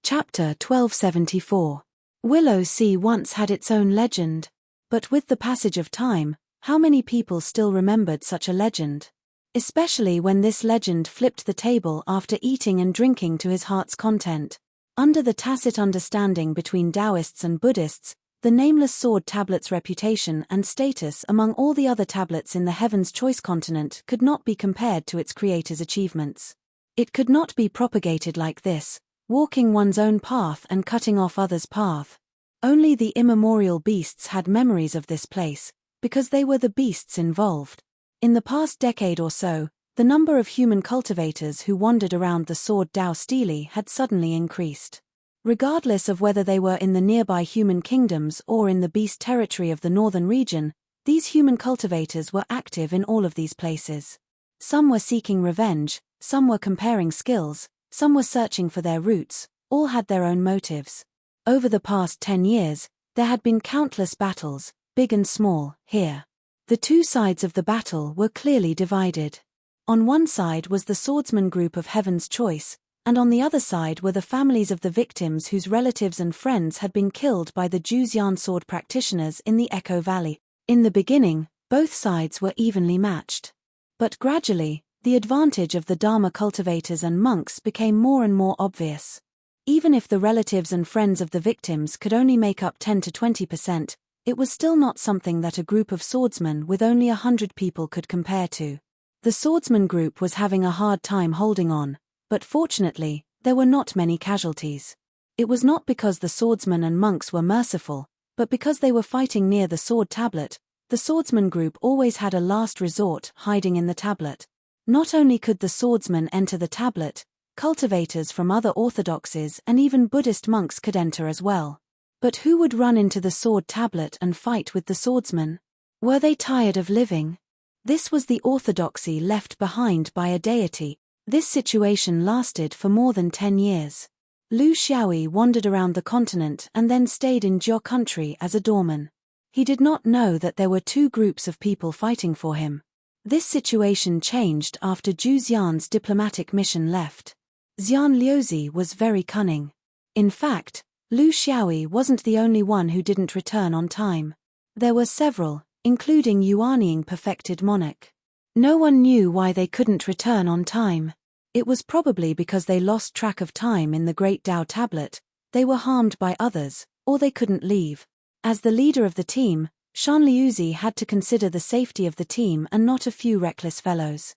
Chapter 1274. Willow Sea once had its own legend. But with the passage of time, how many people still remembered such a legend? Especially when this legend flipped the table after eating and drinking to his heart's content. Under the tacit understanding between Taoists and Buddhists, the nameless sword tablet's reputation and status among all the other tablets in the Heaven's Choice continent could not be compared to its creator's achievements. It could not be propagated like this, walking one's own path and cutting off others' path. Only the immemorial beasts had memories of this place, because they were the beasts involved. In the past decade or so, the number of human cultivators who wandered around the Sword Dao Stele had suddenly increased. Regardless of whether they were in the nearby human kingdoms or in the beast territory of the northern region, these human cultivators were active in all of these places. Some were seeking revenge, some were comparing skills, some were searching for their roots, all had their own motives. Over the past 10 years, there had been countless battles, big and small, here. The two sides of the battle were clearly divided. On one side was the swordsman group of Heaven's Choice, and on the other side were the families of the victims whose relatives and friends had been killed by the Juzian sword practitioners in the Echo Valley. In the beginning, both sides were evenly matched. But gradually, the advantage of the Dharma cultivators and monks became more and more obvious. Even if the relatives and friends of the victims could only make up 10 to 20%, it was still not something that a group of swordsmen with only 100 people could compare to. The swordsman group was having a hard time holding on, but fortunately, there were not many casualties. It was not because the swordsmen and monks were merciful, but because they were fighting near the sword tablet. The swordsman group always had a last resort, hiding in the tablet. Not only could the swordsmen enter the tablet, cultivators from other orthodoxies and even Buddhist monks could enter as well. But who would run into the sword tablet and fight with the swordsmen? Were they tired of living? This was the orthodoxy left behind by a deity. This situation lasted for more than 10 years. Lu Xiaoyi wandered around the continent and then stayed in Jiao country as a doorman. He did not know that there were two groups of people fighting for him. This situation changed after Zhu Xian's diplomatic mission left. Xian Liuzi was very cunning. In fact, Lu Xiaoyi wasn't the only one who didn't return on time. There were several, including Yuanying perfected monarch. No one knew why they couldn't return on time. It was probably because they lost track of time in the Great Tao Tablet, they were harmed by others, or they couldn't leave. As the leader of the team, Shan Liuzi had to consider the safety of the team and not a few reckless fellows.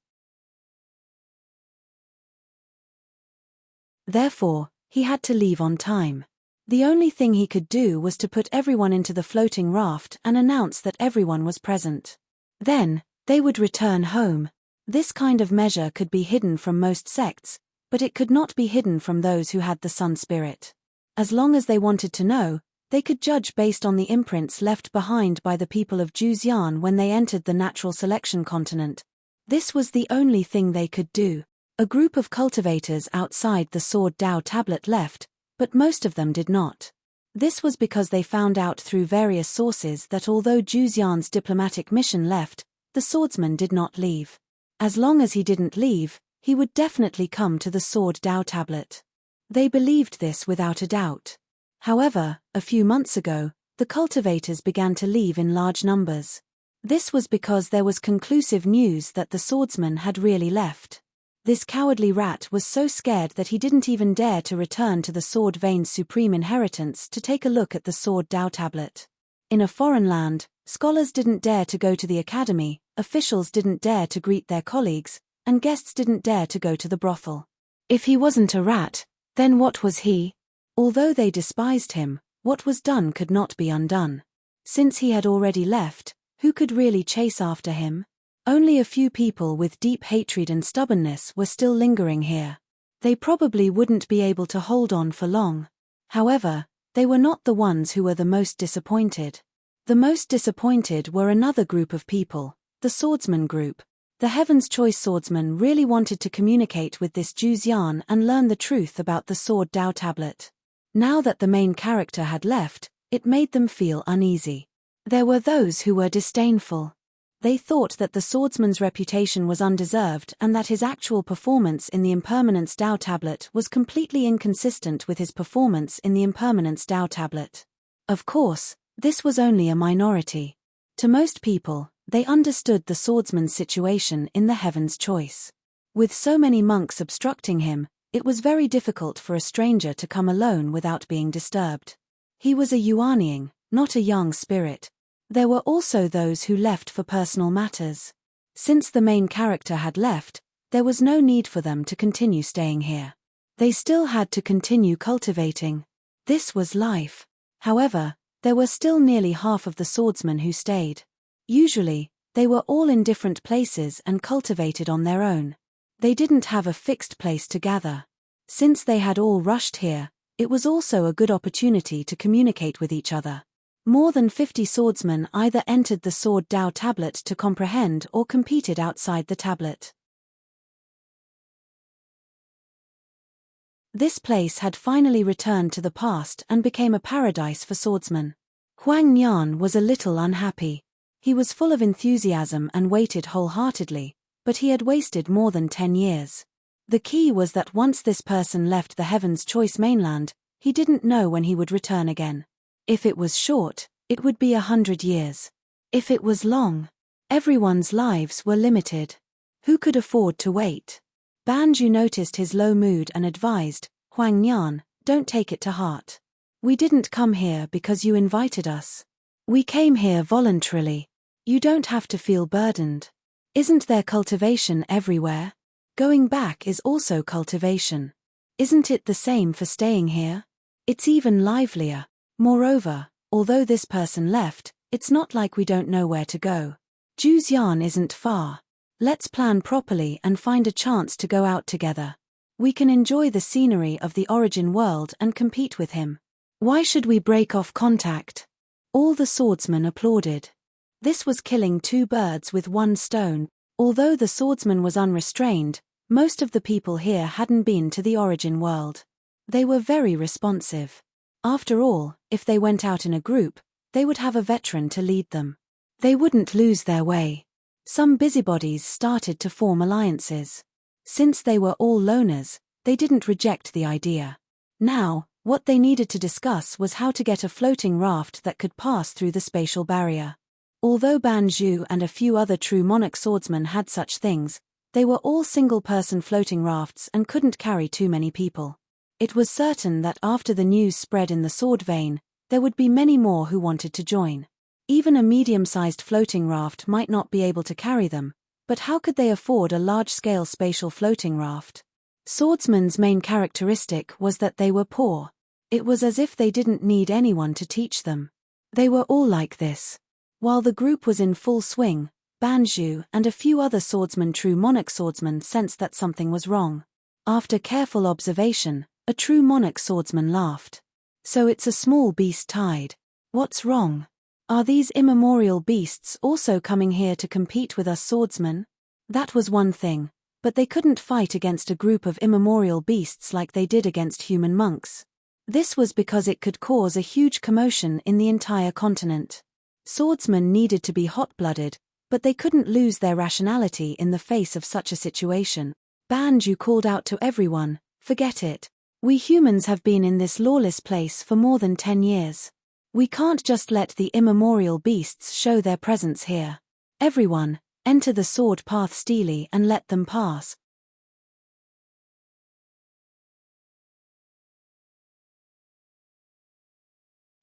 Therefore, he had to leave on time. The only thing he could do was to put everyone into the floating raft and announce that everyone was present. Then, they would return home. This kind of measure could be hidden from most sects, but it could not be hidden from those who had the sun spirit. As long as they wanted to know, they could judge based on the imprints left behind by the people of Juzian when they entered the natural selection continent. This was the only thing they could do. A group of cultivators outside the Sword Dao tablet left, but most of them did not. This was because they found out through various sources that although Juzian's diplomatic mission left, the swordsman did not leave. As long as he didn't leave, he would definitely come to the Sword Dao tablet. They believed this without a doubt. However, a few months ago, the cultivators began to leave in large numbers. This was because there was conclusive news that the swordsman had really left. This cowardly rat was so scared that he didn't even dare to return to the Sword Vein's supreme inheritance to take a look at the Sword Dao tablet. In a foreign land, scholars didn't dare to go to the academy, officials didn't dare to greet their colleagues, and guests didn't dare to go to the brothel. If he wasn't a rat, then what was he? Although they despised him, what was done could not be undone. Since he had already left, who could really chase after him? Only a few people with deep hatred and stubbornness were still lingering here. They probably wouldn't be able to hold on for long. However, they were not the ones who were the most disappointed. The most disappointed were another group of people, the swordsman group. The Heaven's Choice swordsman really wanted to communicate with this Juzian and learn the truth about the Sword Dao tablet. Now that the main character had left, it made them feel uneasy. There were those who were disdainful. They thought that the swordsman's reputation was undeserved and that his actual performance in the Impermanence Dao tablet was completely inconsistent with his performance in the Impermanence Dao tablet. Of course, this was only a minority. To most people, they understood the swordsman's situation in the Heaven's Choice. With so many monks obstructing him, it was very difficult for a stranger to come alone without being disturbed. He was a Yuaniing, not a young spirit. There were also those who left for personal matters. Since the main character had left, there was no need for them to continue staying here. They still had to continue cultivating. This was life. However, there were still nearly half of the swordsmen who stayed. Usually, they were all in different places and cultivated on their own. They didn't have a fixed place to gather. Since they had all rushed here, it was also a good opportunity to communicate with each other. More than 50 swordsmen either entered the Sword Dao tablet to comprehend or competed outside the tablet. This place had finally returned to the past and became a paradise for swordsmen. Huang Nian was a little unhappy. He was full of enthusiasm and waited wholeheartedly, but he had wasted more than 10 years. The key was that once this person left the Heaven's Choice mainland, he didn't know when he would return again. If it was short, it would be 100 years. If it was long, everyone's lives were limited. Who could afford to wait? Banju noticed his low mood and advised, Huang Nian, don't take it to heart. We didn't come here because you invited us. We came here voluntarily. You don't have to feel burdened. Isn't there cultivation everywhere? Going back is also cultivation. Isn't it the same for staying here? It's even livelier. Moreover, although this person left, it's not like we don't know where to go. Juzian isn't far. Let's plan properly and find a chance to go out together. We can enjoy the scenery of the origin world and compete with him. Why should we break off contact? All the swordsmen applauded. This was killing two birds with one stone. Although the swordsman was unrestrained, most of the people here hadn't been to the origin world. They were very responsive. After all, if they went out in a group, they would have a veteran to lead them. They wouldn't lose their way. Some busybodies started to form alliances. Since they were all loners, they didn't reject the idea. Now, what they needed to discuss was how to get a floating raft that could pass through the spatial barrier. Although Banju and a few other true monarch swordsmen had such things, they were all single-person floating rafts and couldn't carry too many people. It was certain that after the news spread in the Sword Vein, there would be many more who wanted to join. Even a medium-sized floating raft might not be able to carry them, but how could they afford a large-scale spatial floating raft? Swordsmen's main characteristic was that they were poor. It was as if they didn't need anyone to teach them. They were all like this. While the group was in full swing, Banju and a few other swordsmen true monarch swordsmen sensed that something was wrong. After careful observation, a true monarch swordsman laughed. So it's a small beast tide. What's wrong? Are these immemorial beasts also coming here to compete with us swordsmen? That was one thing, but they couldn't fight against a group of immemorial beasts like they did against human monks. This was because it could cause a huge commotion in the entire continent. Swordsmen needed to be hot-blooded, but they couldn't lose their rationality in the face of such a situation. Banju called out to everyone, "Forget it. We humans have been in this lawless place for more than 10 years. We can't just let the immemorial beasts show their presence here. Everyone, enter the sword path steely and let them pass."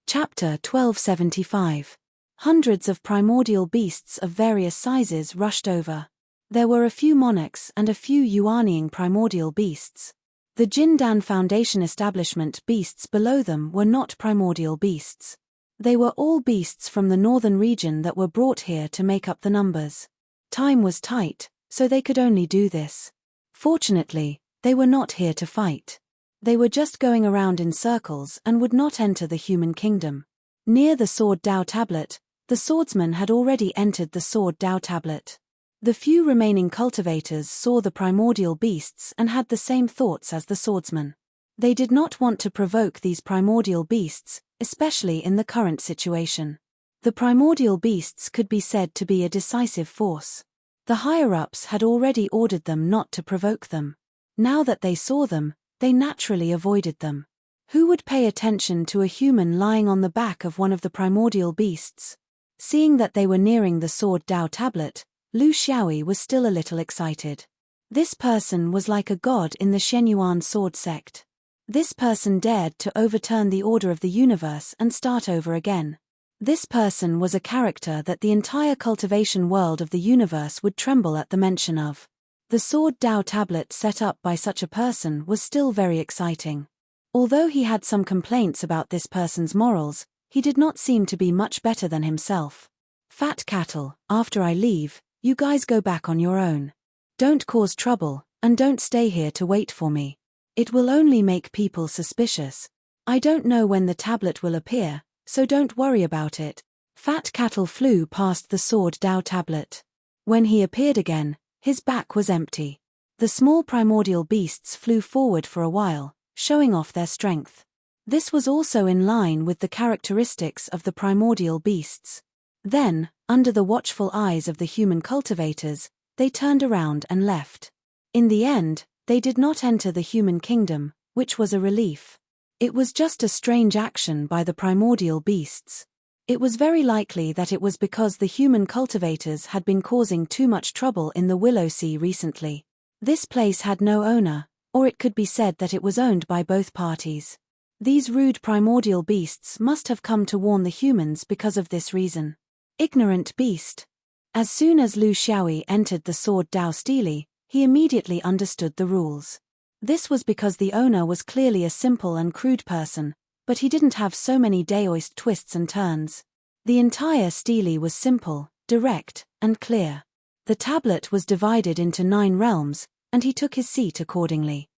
Chapter 1275. Hundreds of primordial beasts of various sizes rushed over. There were a few monarchs and a few Yuaniing primordial beasts. The Jindan Foundation establishment beasts below them were not primordial beasts. They were all beasts from the northern region that were brought here to make up the numbers. Time was tight, so they could only do this. Fortunately, they were not here to fight. They were just going around in circles and would not enter the human kingdom. Near the Sword Dao tablet, the swordsman had already entered the Sword Dao tablet. The few remaining cultivators saw the primordial beasts and had the same thoughts as the swordsman. They did not want to provoke these primordial beasts, especially in the current situation. The primordial beasts could be said to be a decisive force. The higher-ups had already ordered them not to provoke them. Now that they saw them, they naturally avoided them. Who would pay attention to a human lying on the back of one of the primordial beasts? Seeing that they were nearing the Sword Dao tablet, Lu Xiaoyi was still a little excited. This person was like a god in the Shenyuan sword sect. This person dared to overturn the order of the universe and start over again. This person was a character that the entire cultivation world of the universe would tremble at the mention of. The Sword Dao tablet set up by such a person was still very exciting. Although he had some complaints about this person's morals, he did not seem to be much better than himself. "Fat cattle, after I leave, you guys go back on your own. Don't cause trouble, and don't stay here to wait for me. It will only make people suspicious. I don't know when the tablet will appear, so don't worry about it." Fat Cattle flew past the Sword Dao tablet. When he appeared again, his back was empty. The small primordial beasts flew forward for a while, showing off their strength. This was also in line with the characteristics of the primordial beasts. Then, under the watchful eyes of the human cultivators, they turned around and left. In the end, they did not enter the human kingdom, which was a relief. It was just a strange action by the primordial beasts. It was very likely that it was because the human cultivators had been causing too much trouble in the Willow Sea recently. This place had no owner, or it could be said that it was owned by both parties. These rude primordial beasts must have come to warn the humans because of this reason. Ignorant beast. As soon as Lu Xiaoyi entered the Sword Dao steely, he immediately understood the rules. This was because the owner was clearly a simple and crude person, but he didn't have so many Daoist twists and turns. The entire steely was simple, direct, and clear. The tablet was divided into 9 realms, and he took his seat accordingly.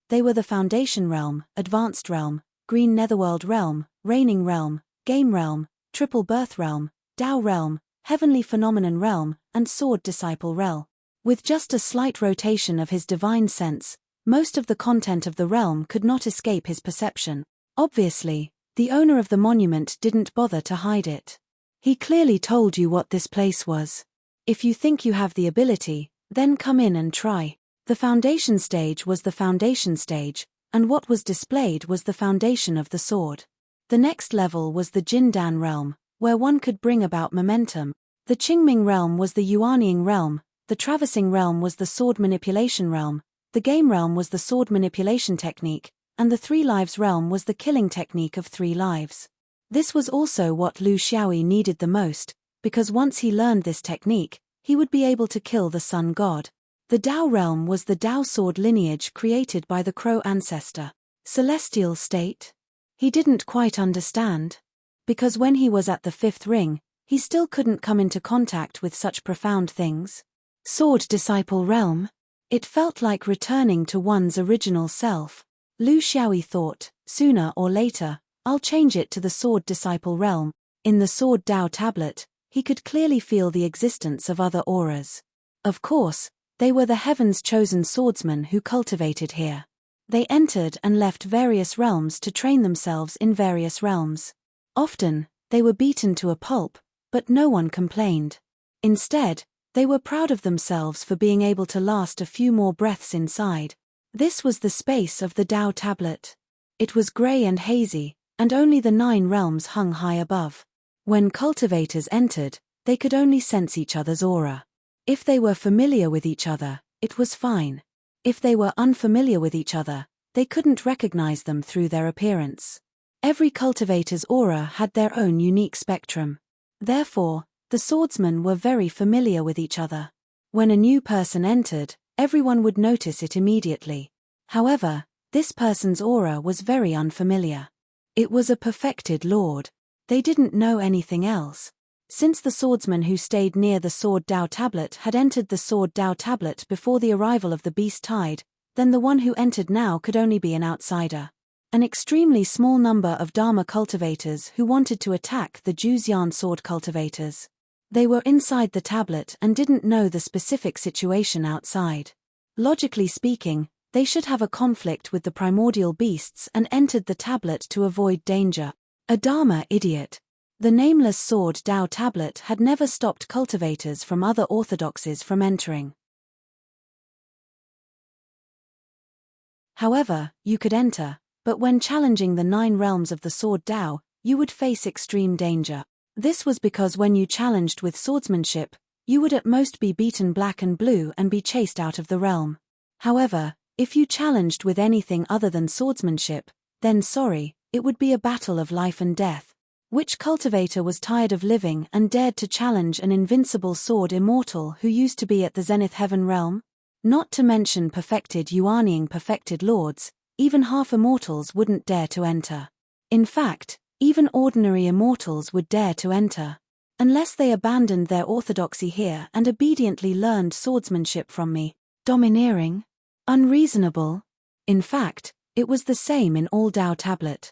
They were the Foundation Realm, Advanced Realm, Green Netherworld Realm, Reigning Realm, Game Realm, Triple Birth Realm, Dao Realm, Heavenly Phenomenon Realm, and Sword Disciple Realm. With just a slight rotation of his divine sense, most of the content of the realm could not escape his perception. Obviously, the owner of the monument didn't bother to hide it. He clearly told you what this place was. If you think you have the ability, then come in and try. The foundation stage was the foundation stage, and what was displayed was the foundation of the sword. The next level was the Jindan realm, where one could bring about momentum. The Qingming realm was the Yuanying realm, the Traversing realm was the sword manipulation realm, the Game realm was the sword manipulation technique, and the 3 lives realm was the killing technique of 3 lives. This was also what Lu Xiaoyi needed the most, because once he learned this technique, he would be able to kill the sun god. The Dao realm was the Dao sword lineage created by the Crow ancestor. Celestial state? He didn't quite understand. Because when he was at the 5th ring, he still couldn't come into contact with such profound things. Sword Disciple Realm? It felt like returning to one's original self. Lu Xiaoyi thought, sooner or later, I'll change it to the Sword Disciple Realm. In the Sword Dao tablet, he could clearly feel the existence of other auras. Of course, they were the heaven's chosen swordsmen who cultivated here. They entered and left various realms to train themselves in various realms. Often, they were beaten to a pulp, but no one complained. Instead, they were proud of themselves for being able to last a few more breaths inside. This was the space of the Dao tablet. It was grey and hazy, and only the 9 realms hung high above. When cultivators entered, they could only sense each other's aura. If they were familiar with each other, it was fine. If they were unfamiliar with each other, they couldn't recognize them through their appearance. Every cultivator's aura had their own unique spectrum. Therefore, the swordsmen were very familiar with each other. When a new person entered, everyone would notice it immediately. However, this person's aura was very unfamiliar. It was a perfected lord. They didn't know anything else. Since the swordsman who stayed near the Sword Dao tablet had entered the Sword Dao tablet before the arrival of the beast tide, then the one who entered now could only be an outsider. An extremely small number of Dharma cultivators who wanted to attack the Juzian sword cultivators. They were inside the tablet and didn't know the specific situation outside. Logically speaking, they should have a conflict with the primordial beasts and entered the tablet to avoid danger. A Dharma idiot. The nameless Sword Dao tablet had never stopped cultivators from other orthodoxies from entering. However, you could enter, but when challenging the 9 realms of the Sword Dao, you would face extreme danger. This was because when you challenged with swordsmanship, you would at most be beaten black and blue and be chased out of the realm. However, if you challenged with anything other than swordsmanship, then sorry, it would be a battle of life and death. Which cultivator was tired of living and dared to challenge an invincible sword immortal who used to be at the Zenith Heaven realm? Not to mention perfected Yuaniing perfected lords, even half immortals wouldn't dare to enter. In fact, even ordinary immortals would dare to enter. Unless they abandoned their orthodoxy here and obediently learned swordsmanship from me. Domineering? Unreasonable? In fact, it was the same in all Dao tablet.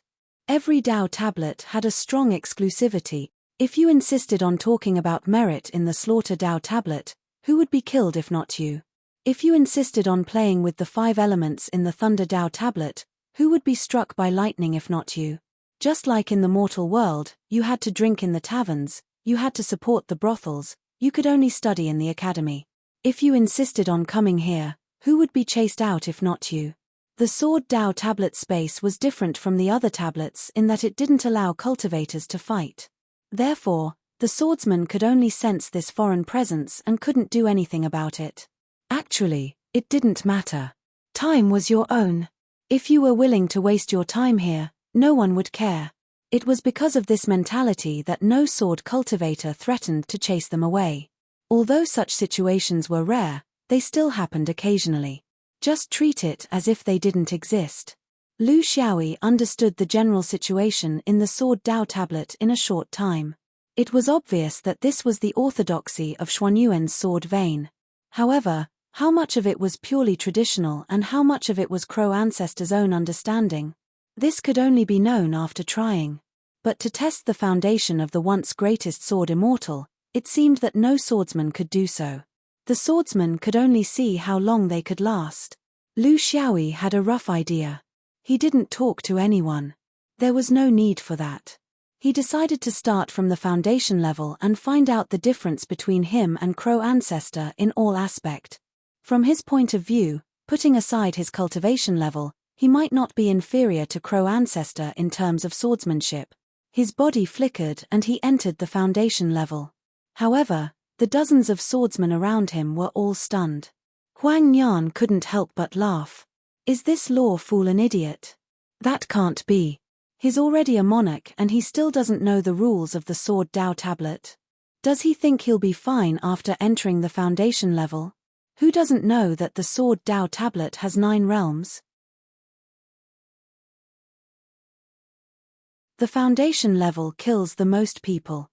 Every Dao tablet had a strong exclusivity. If you insisted on talking about merit in the Slaughter Dao tablet, who would be killed if not you? If you insisted on playing with the 5 elements in the Thunder Dao tablet, who would be struck by lightning if not you? Just like in the mortal world, you had to drink in the taverns, you had to support the brothels, you could only study in the academy. If you insisted on coming here, who would be chased out if not you? The Sword Dao tablet space was different from the other tablets in that it didn't allow cultivators to fight. Therefore, the swordsman could only sense this foreign presence and couldn't do anything about it. Actually, it didn't matter. Time was your own. If you were willing to waste your time here, no one would care. It was because of this mentality that no sword cultivator threatened to chase them away. Although such situations were rare, they still happened occasionally. Just treat it as if they didn't exist. Lu Xiaoyi understood the general situation in the Sword Dao tablet in a short time. It was obvious that this was the orthodoxy of Xuanyuan's sword vein. However, how much of it was purely traditional and how much of it was Crow ancestors' own understanding? This could only be known after trying. But to test the foundation of the once greatest sword immortal, it seemed that no swordsman could do so. The swordsman could only see how long they could last. Lu Xiaoyi had a rough idea. He didn't talk to anyone. There was no need for that. He decided to start from the foundation level and find out the difference between him and Crow ancestor in all aspect. From his point of view, putting aside his cultivation level, he might not be inferior to Crow ancestor in terms of swordsmanship. His body flickered and he entered the foundation level. However, the dozens of swordsmen around him were all stunned. Huang Yan couldn't help but laugh. Is this law fool an idiot? That can't be. He's already a monarch and he still doesn't know the rules of the Sword Dao tablet. Does he think he'll be fine after entering the foundation level? Who doesn't know that the Sword Dao tablet has 9 realms? The foundation level kills the most people.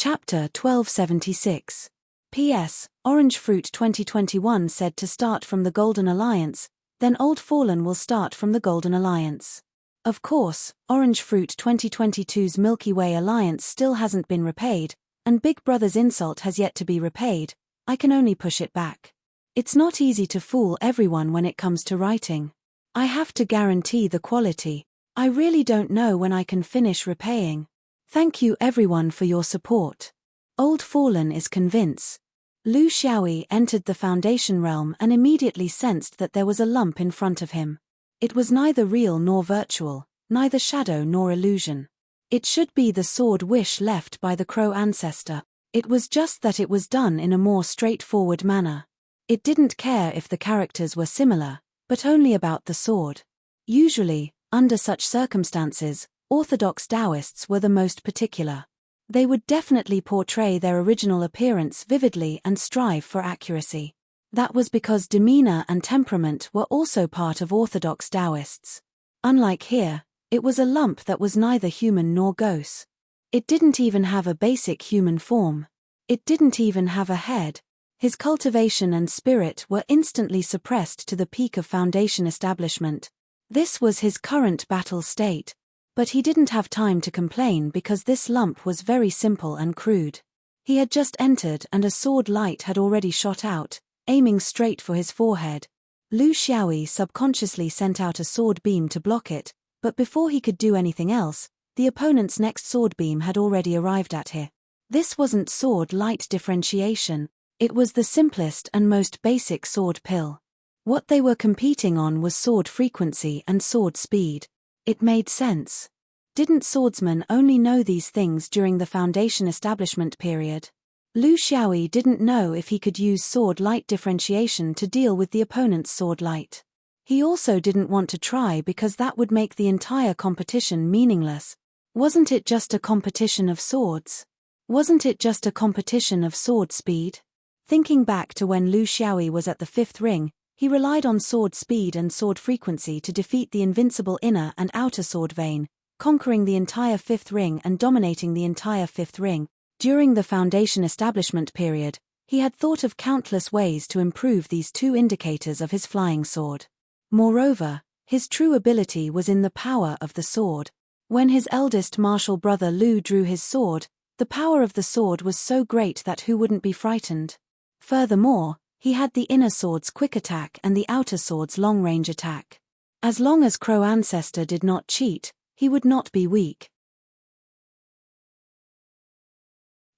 Chapter 1276. P.S. Orange Fruit 2021 said to start from the Golden Alliance, then Old Fallen will start from the Golden Alliance. Of course, Orange Fruit 2022's Milky Way Alliance still hasn't been repaid, and Big Brother's insult has yet to be repaid. I can only push it back. It's not easy to fool everyone when it comes to writing. I have to guarantee the quality. I really don't know when I can finish repaying. Thank you everyone for your support. Old Fallen is convinced. Lu Xiaoyi entered the Foundation realm and immediately sensed that there was a lump in front of him. It was neither real nor virtual, neither shadow nor illusion. It should be the sword wish left by the Crow ancestor. It was just that it was done in a more straightforward manner. It didn't care if the characters were similar, but only about the sword. Usually, under such circumstances, Orthodox Taoists were the most particular. They would definitely portray their original appearance vividly and strive for accuracy. That was because demeanor and temperament were also part of Orthodox Taoists. Unlike here, it was a lump that was neither human nor ghost. It didn't even have a basic human form. It didn't even have a head. His cultivation and spirit were instantly suppressed to the peak of Foundation establishment. This was his current battle state. But he didn't have time to complain because this lump was very simple and crude. He had just entered and a sword light had already shot out, aiming straight for his forehead. Lu Xiaoyi subconsciously sent out a sword beam to block it, but before he could do anything else, the opponent's next sword beam had already arrived at him. This wasn't sword light differentiation, it was the simplest and most basic sword pill. What they were competing on was sword frequency and sword speed. It made sense. Didn't swordsmen only know these things during the Foundation establishment period? Lu Xiaoyi didn't know if he could use sword light differentiation to deal with the opponent's sword light. He also didn't want to try because that would make the entire competition meaningless. Wasn't it just a competition of swords? Wasn't it just a competition of sword speed? Thinking back to when Lu Xiaoyi was at the fifth ring, he relied on sword speed and sword frequency to defeat the invincible inner and outer sword vein, conquering the entire fifth ring and dominating the entire fifth ring. During the Foundation establishment period, he had thought of countless ways to improve these two indicators of his flying sword. Moreover, his true ability was in the power of the sword. When his eldest martial brother Lu drew his sword, the power of the sword was so great that who wouldn't be frightened? Furthermore, he had the inner sword's quick attack and the outer sword's long-range attack. As long as Crow Ancestor did not cheat, he would not be weak.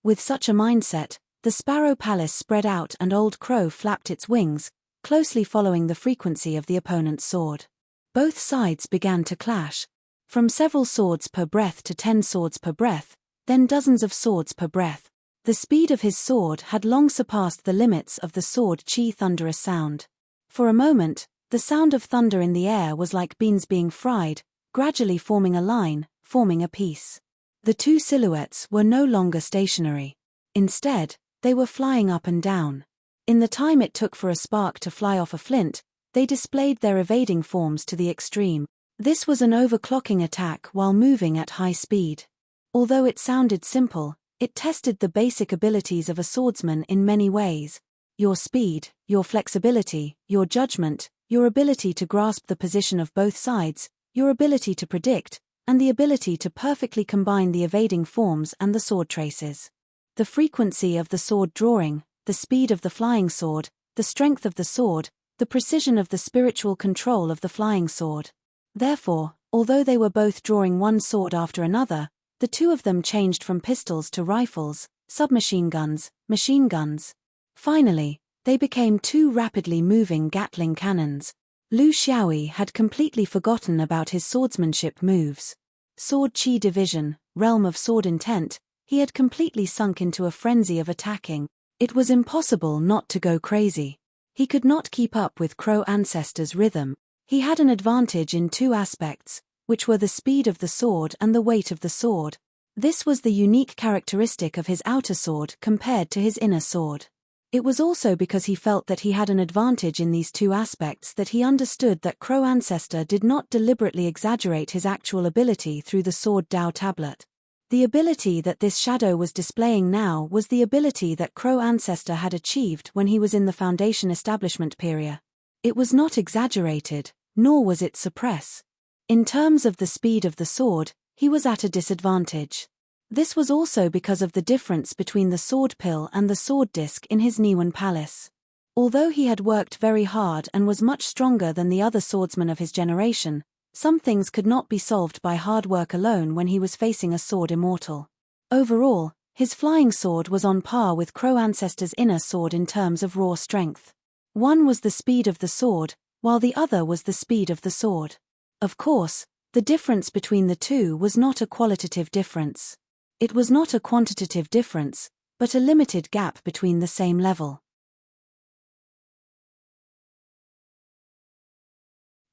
With such a mindset, the Sparrow Palace spread out and Old Crow flapped its wings, closely following the frequency of the opponent's sword. Both sides began to clash. From several swords per breath to 10 swords per breath, then dozens of swords per breath. The speed of his sword had long surpassed the limits of the sword chi thunderous sound. For a moment, the sound of thunder in the air was like beans being fried, gradually forming a line, forming a piece. The two silhouettes were no longer stationary. Instead, they were flying up and down. In the time it took for a spark to fly off a flint, they displayed their evading forms to the extreme. This was an overclocking attack while moving at high speed. Although it sounded simple, it tested the basic abilities of a swordsman in many ways. Your speed, your flexibility, your judgment, your ability to grasp the position of both sides, your ability to predict, and the ability to perfectly combine the evading forms and the sword traces. The frequency of the sword drawing, the speed of the flying sword, the strength of the sword, the precision of the spiritual control of the flying sword. Therefore, although they were both drawing one sword after another, the two of them changed from pistols to rifles, submachine guns, machine guns. Finally, they became two rapidly moving Gatling cannons. Lu Xiaoyi had completely forgotten about his swordsmanship moves. Sword Chi Division, Realm of Sword Intent, he had completely sunk into a frenzy of attacking. It was impossible not to go crazy. He could not keep up with Crow Ancestor's rhythm. He had an advantage in two aspects, which were the speed of the sword and the weight of the sword. This was the unique characteristic of his outer sword compared to his inner sword. It was also because he felt that he had an advantage in these two aspects that he understood that Crow Ancestor did not deliberately exaggerate his actual ability through the Sword Dao tablet. The ability that this shadow was displaying now was the ability that Crow ancestor had achieved when he was in the Foundation establishment period. It was not exaggerated, nor was it suppressed. In terms of the speed of the sword, he was at a disadvantage. This was also because of the difference between the sword pill and the sword disc in his Niwen palace. Although he had worked very hard and was much stronger than the other swordsmen of his generation, some things could not be solved by hard work alone when he was facing a sword immortal. Overall, his flying sword was on par with Crow ancestor's inner sword in terms of raw strength. One was the speed of the sword, while the other was the speed of the sword. Of course, the difference between the two was not a qualitative difference. It was not a quantitative difference, but a limited gap between the same level.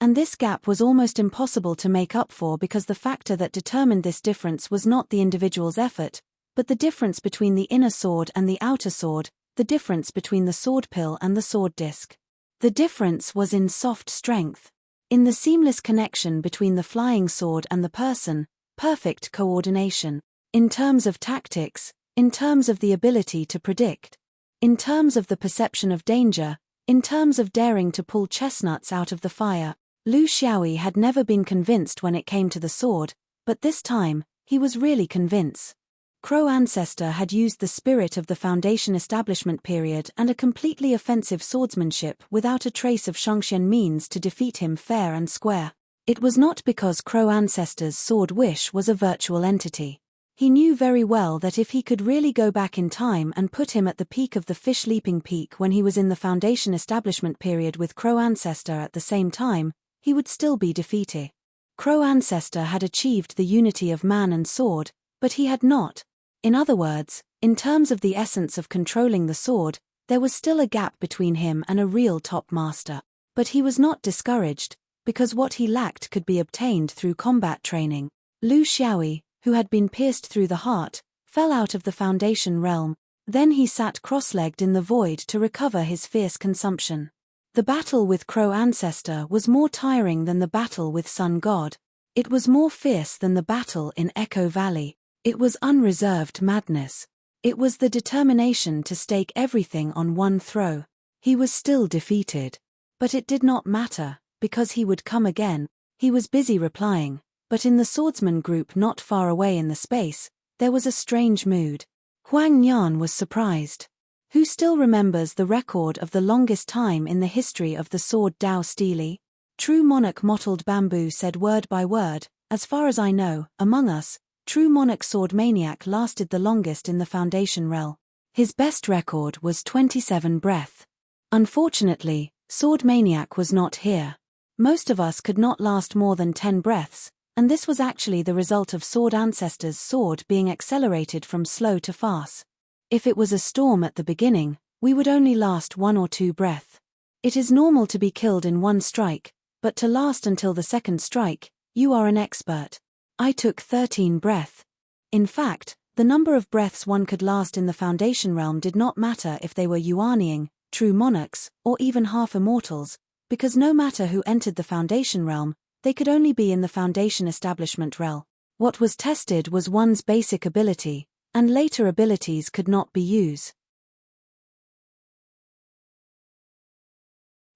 And this gap was almost impossible to make up for because the factor that determined this difference was not the individual's effort, but the difference between the inner sword and the outer sword, the difference between the sword pill and the sword disc. The difference was in soft strength. In the seamless connection between the flying sword and the person, perfect coordination. In terms of tactics, in terms of the ability to predict. In terms of the perception of danger, in terms of daring to pull chestnuts out of the fire. Lu Xiaoyi had never been convinced when it came to the sword, but this time, he was really convinced. Crow ancestor had used the spirit of the Foundation establishment period and a completely offensive swordsmanship without a trace of Shangxian means to defeat him fair and square. It was not because Crow ancestor's sword wish was a virtual entity. He knew very well that if he could really go back in time and put him at the peak of the fish leaping peak when he was in the Foundation establishment period with Crow ancestor at the same time, he would still be defeated. Crow ancestor had achieved the unity of man and sword, but he had not. In other words, in terms of the essence of controlling the sword, there was still a gap between him and a real top master. But he was not discouraged, because what he lacked could be obtained through combat training. Lu Xiaoyi, who had been pierced through the heart, fell out of the Foundation realm. Then he sat cross-legged in the void to recover his fierce consumption. The battle with Crow ancestor was more tiring than the battle with Sun God. It was more fierce than the battle in Echo Valley. It was unreserved madness. It was the determination to stake everything on one throw. He was still defeated. But it did not matter, because he would come again. He was busy replying, but in the swordsman group not far away in the space, there was a strange mood. Huang Yan was surprised. Who still remembers the record of the longest time in the history of the sword Dao Steely? True Monarch Mottled Bamboo said word by word, as far as I know, among us, True Monarch Sword Maniac lasted the longest in the Foundation realm. His best record was 27 breath. Unfortunately, Sword Maniac was not here. Most of us could not last more than 10 breaths, and this was actually the result of Sword Ancestor's sword being accelerated from slow to fast. If it was a storm at the beginning, we would only last 1 or 2 breaths. It is normal to be killed in one strike, but to last until the second strike, you are an expert. I took 13 breaths. In fact, the number of breaths one could last in the Foundation realm did not matter if they were Yuaniing, true monarchs, or even half-immortals, because no matter who entered the Foundation realm, they could only be in the Foundation establishment realm. What was tested was one's basic ability, and later abilities could not be used.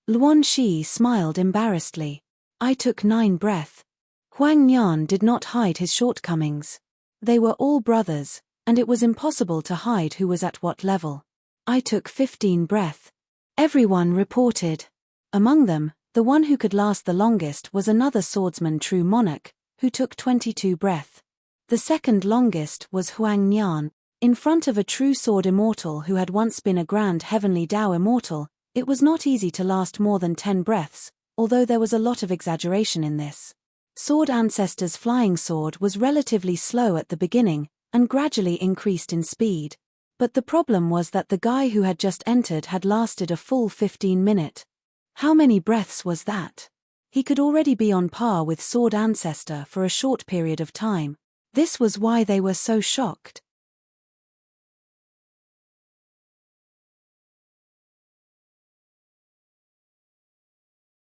Luan Shi smiled embarrassedly. I took 9 breaths. Huang Yan did not hide his shortcomings. They were all brothers, and it was impossible to hide who was at what level. I took 15 breaths. Everyone reported. Among them, the one who could last the longest was another swordsman True Monarch, who took 22 breaths. The second longest was Huang Yan. In front of a true sword immortal who had once been a grand heavenly Dao immortal, it was not easy to last more than 10 breaths, although there was a lot of exaggeration in this. Sword Ancestor's flying sword was relatively slow at the beginning, and gradually increased in speed. But the problem was that the guy who had just entered had lasted a full 15 minutes. How many breaths was that? He could already be on par with Sword Ancestor for a short period of time. This was why they were so shocked.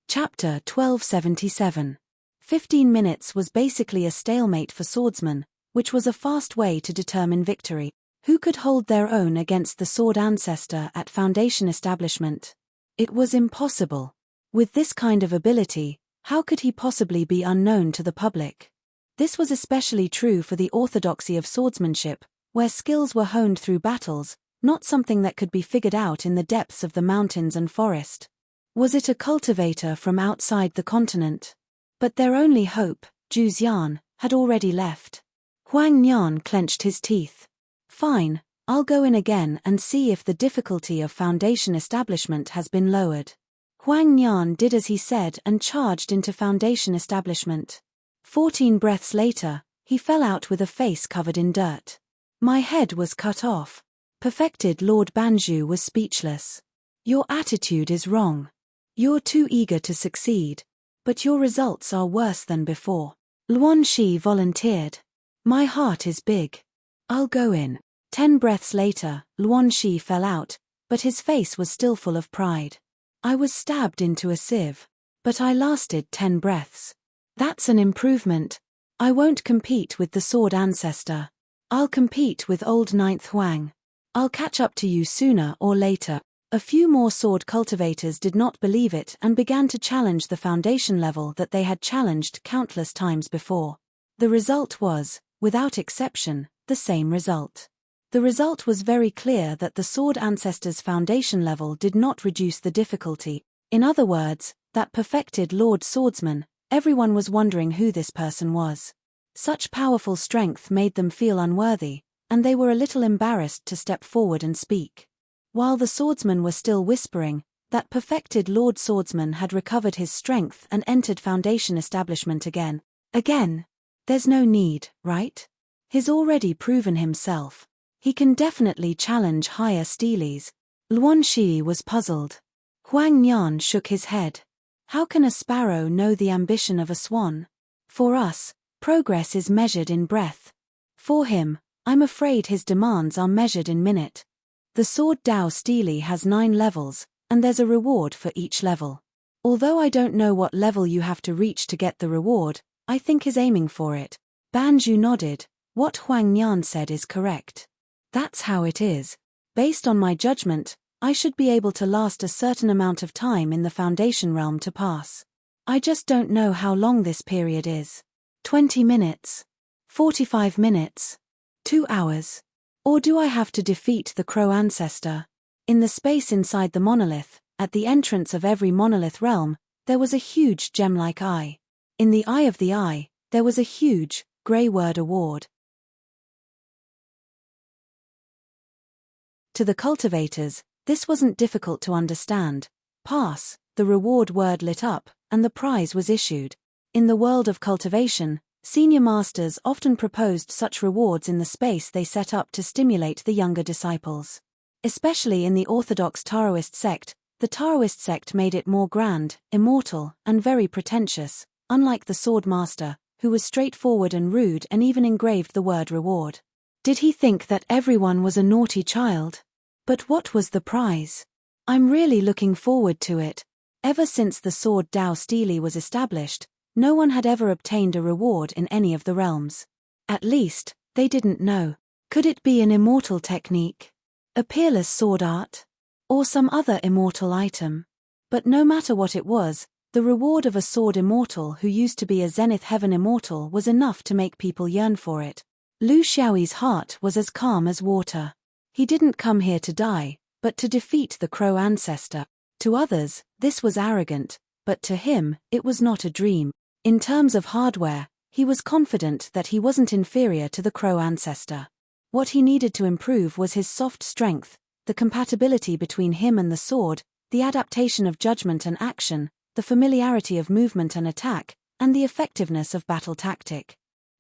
Chapter 1277. 15 minutes was basically a stalemate for swordsmen, which was a fast way to determine victory. Who could hold their own against the sword ancestor at Foundation establishment? It was impossible. With this kind of ability, how could he possibly be unknown to the public? This was especially true for the orthodoxy of swordsmanship, where skills were honed through battles, not something that could be figured out in the depths of the mountains and forest. Was it a cultivator from outside the continent? But their only hope, Zhu Xian, had already left. Huang Nian clenched his teeth. Fine, I'll go in again and see if the difficulty of Foundation establishment has been lowered. Huang Nian did as he said and charged into Foundation establishment. 14 breaths later, he fell out with a face covered in dirt. My head was cut off. Perfected Lord Banju was speechless. Your attitude is wrong. You're too eager to succeed. But your results are worse than before. Luan Shi volunteered. My heart is big. I'll go in. 10 breaths later, Luan Shi fell out, but his face was still full of pride. I was stabbed into a sieve. But I lasted 10 breaths. That's an improvement. I won't compete with the sword ancestor. I'll compete with old Ninth Huang. I'll catch up to you sooner or later. A few more sword cultivators did not believe it and began to challenge the foundation level that they had challenged countless times before. The result was, without exception, the same result. The result was very clear that the sword ancestor's foundation level did not reduce the difficulty. In other words, that perfected Lord Swordsman, everyone was wondering who this person was. Such powerful strength made them feel unworthy, and they were a little embarrassed to step forward and speak. While the swordsmen were still whispering, that perfected Lord Swordsman had recovered his strength and entered Foundation establishment again. Again? There's no need, right? He's already proven himself. He can definitely challenge higher steelies. Luan Shi was puzzled. Huang Nian shook his head. How can a sparrow know the ambition of a swan? For us, progress is measured in breath. For him, I'm afraid his demands are measured in minute. The sword Dao Steely has 9 levels, and there's a reward for each level. Although I don't know what level you have to reach to get the reward, I think he's aiming for it. Banju nodded. What Huang Nian said is correct. That's how it is. Based on my judgment, I should be able to last a certain amount of time in the Foundation realm to pass. I just don't know how long this period is. 20 minutes. 45 minutes. 2 hours. Or do I have to defeat the Crow ancestor? In the space inside the monolith, at the entrance of every monolith realm, there was a huge gem-like eye. In the eye of the eye, there was a huge, grey word award. To the cultivators, this wasn't difficult to understand. Pass, the reward word lit up, and the prize was issued. In the world of cultivation, senior masters often proposed such rewards in the space they set up to stimulate the younger disciples. Especially in the orthodox Taoist sect, the Taoist sect made it more grand, immortal, and very pretentious, unlike the sword master, who was straightforward and rude and even engraved the word reward. Did he think that everyone was a naughty child? But what was the prize? I'm really looking forward to it. Ever since the sword Dao Steely was established, no one had ever obtained a reward in any of the realms. At least, they didn't know. Could it be an immortal technique? A peerless sword art? Or some other immortal item? But no matter what it was, the reward of a sword immortal who used to be a Zenith Heaven immortal was enough to make people yearn for it. Lu Xiaoyi's heart was as calm as water. He didn't come here to die, but to defeat the Crow ancestor. To others, this was arrogant, but to him, it was not a dream. In terms of hardware, he was confident that he wasn't inferior to the Crow ancestor. What he needed to improve was his soft strength, the compatibility between him and the sword, the adaptation of judgment and action, the familiarity of movement and attack, and the effectiveness of battle tactic.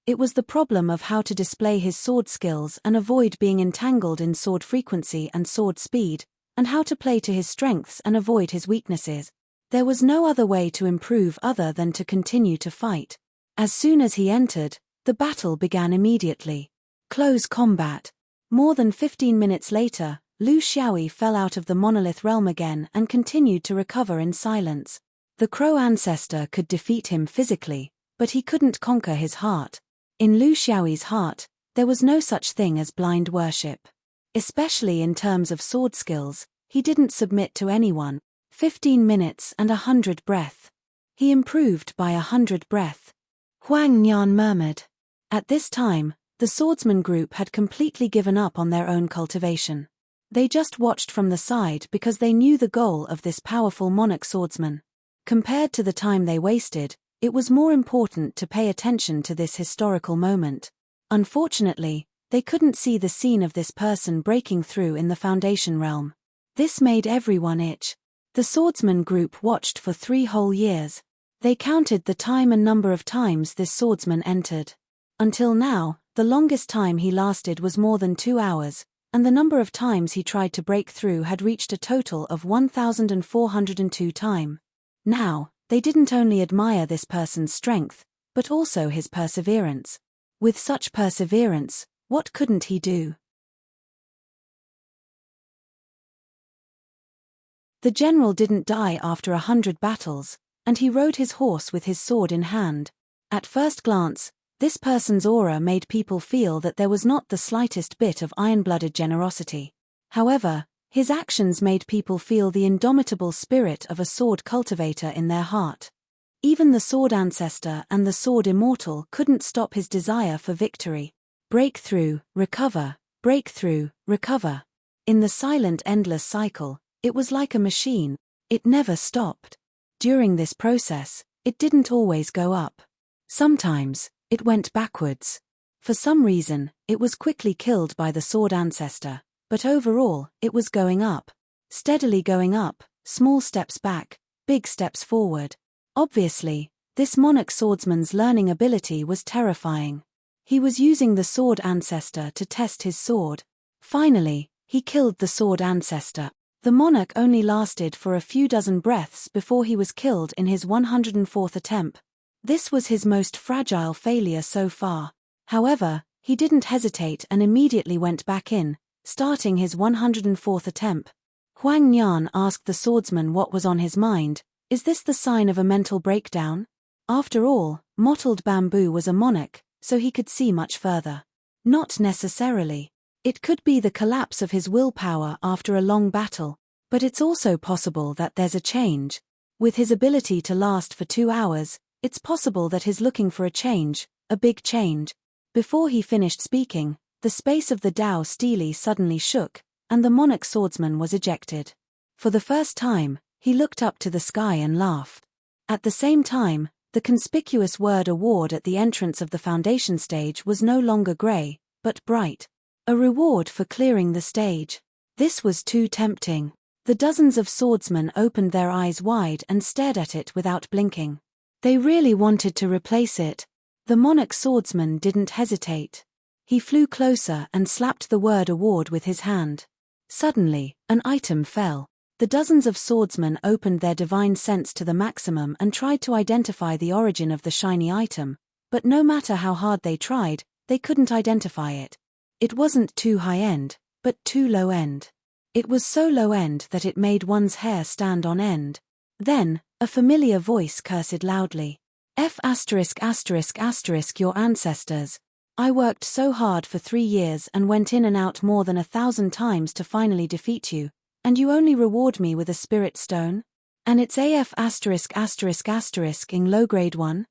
It was the problem of how to display his sword skills and avoid being entangled in sword frequency and sword speed, and how to play to his strengths and avoid his weaknesses. There was no other way to improve other than to continue to fight. As soon as he entered, the battle began immediately. Close combat. More than 15 minutes later, Lu Xiaoyi fell out of the monolith realm again and continued to recover in silence. The Crow ancestor could defeat him physically, but he couldn't conquer his heart. In Lu Xiaoyi's heart, there was no such thing as blind worship. Especially in terms of sword skills, he didn't submit to anyone. 15 minutes and 100 breath. He improved by 100 breath. Huang Nian murmured. At this time, the swordsman group had completely given up on their own cultivation. They just watched from the side because they knew the goal of this powerful monarch swordsman. Compared to the time they wasted, it was more important to pay attention to this historical moment. Unfortunately, they couldn't see the scene of this person breaking through in the Foundation realm. This made everyone itch. The swordsman group watched for 3 whole years. They counted the time and number of times this swordsman entered. Until now, the longest time he lasted was more than 2 hours, and the number of times he tried to break through had reached a total of 1,402 times. Now, they didn't only admire this person's strength, but also his perseverance. With such perseverance, what couldn't he do? The general didn't die after 100 battles, and he rode his horse with his sword in hand. At first glance, this person's aura made people feel that there was not the slightest bit of iron-blooded generosity. However, his actions made people feel the indomitable spirit of a sword cultivator in their heart. Even the sword ancestor and the sword immortal couldn't stop his desire for victory. Breakthrough, recover, breakthrough, recover. In the silent endless cycle, it was like a machine. It never stopped. During this process, it didn't always go up. Sometimes, it went backwards. For some reason, it was quickly killed by the sword ancestor, but overall, it was going up. Steadily going up, small steps back, big steps forward. Obviously, this monarch swordsman's learning ability was terrifying. He was using the sword ancestor to test his sword. Finally, he killed the sword ancestor. The monarch only lasted for a few dozen breaths before he was killed in his 104th attempt. This was his most fragile failure so far. However, he didn't hesitate and immediately went back in, starting his 104th attempt. Huang Nian asked the swordsman what was on his mind. Is this the sign of a mental breakdown? After all, mottled bamboo was a monarch, so he could see much further. Not necessarily. It could be the collapse of his willpower after a long battle, but it's also possible that there's a change. With his ability to last for 2 hours, it's possible that he's looking for a change, a big change. Before he finished speaking, the space of the Dao Stele suddenly shook, and the monarch swordsman was ejected. For the first time, he looked up to the sky and laughed. At the same time, the conspicuous word award at the entrance of the foundation stage was no longer grey, but bright. A reward for clearing the stage. This was too tempting. The dozens of swordsmen opened their eyes wide and stared at it without blinking. They really wanted to replace it. The monarch swordsman didn't hesitate. He flew closer and slapped the word award with his hand. Suddenly, an item fell. The dozens of swordsmen opened their divine sense to the maximum and tried to identify the origin of the shiny item, but no matter how hard they tried, they couldn't identify it. It wasn't too high-end, but too low-end. It was so low-end that it made one's hair stand on end. Then, a familiar voice cursed loudly. F*** your ancestors. I worked so hard for 3 years and went in and out more than 1,000 times to finally defeat you, and you only reward me with a spirit stone? And it's AF*** in low grade 1?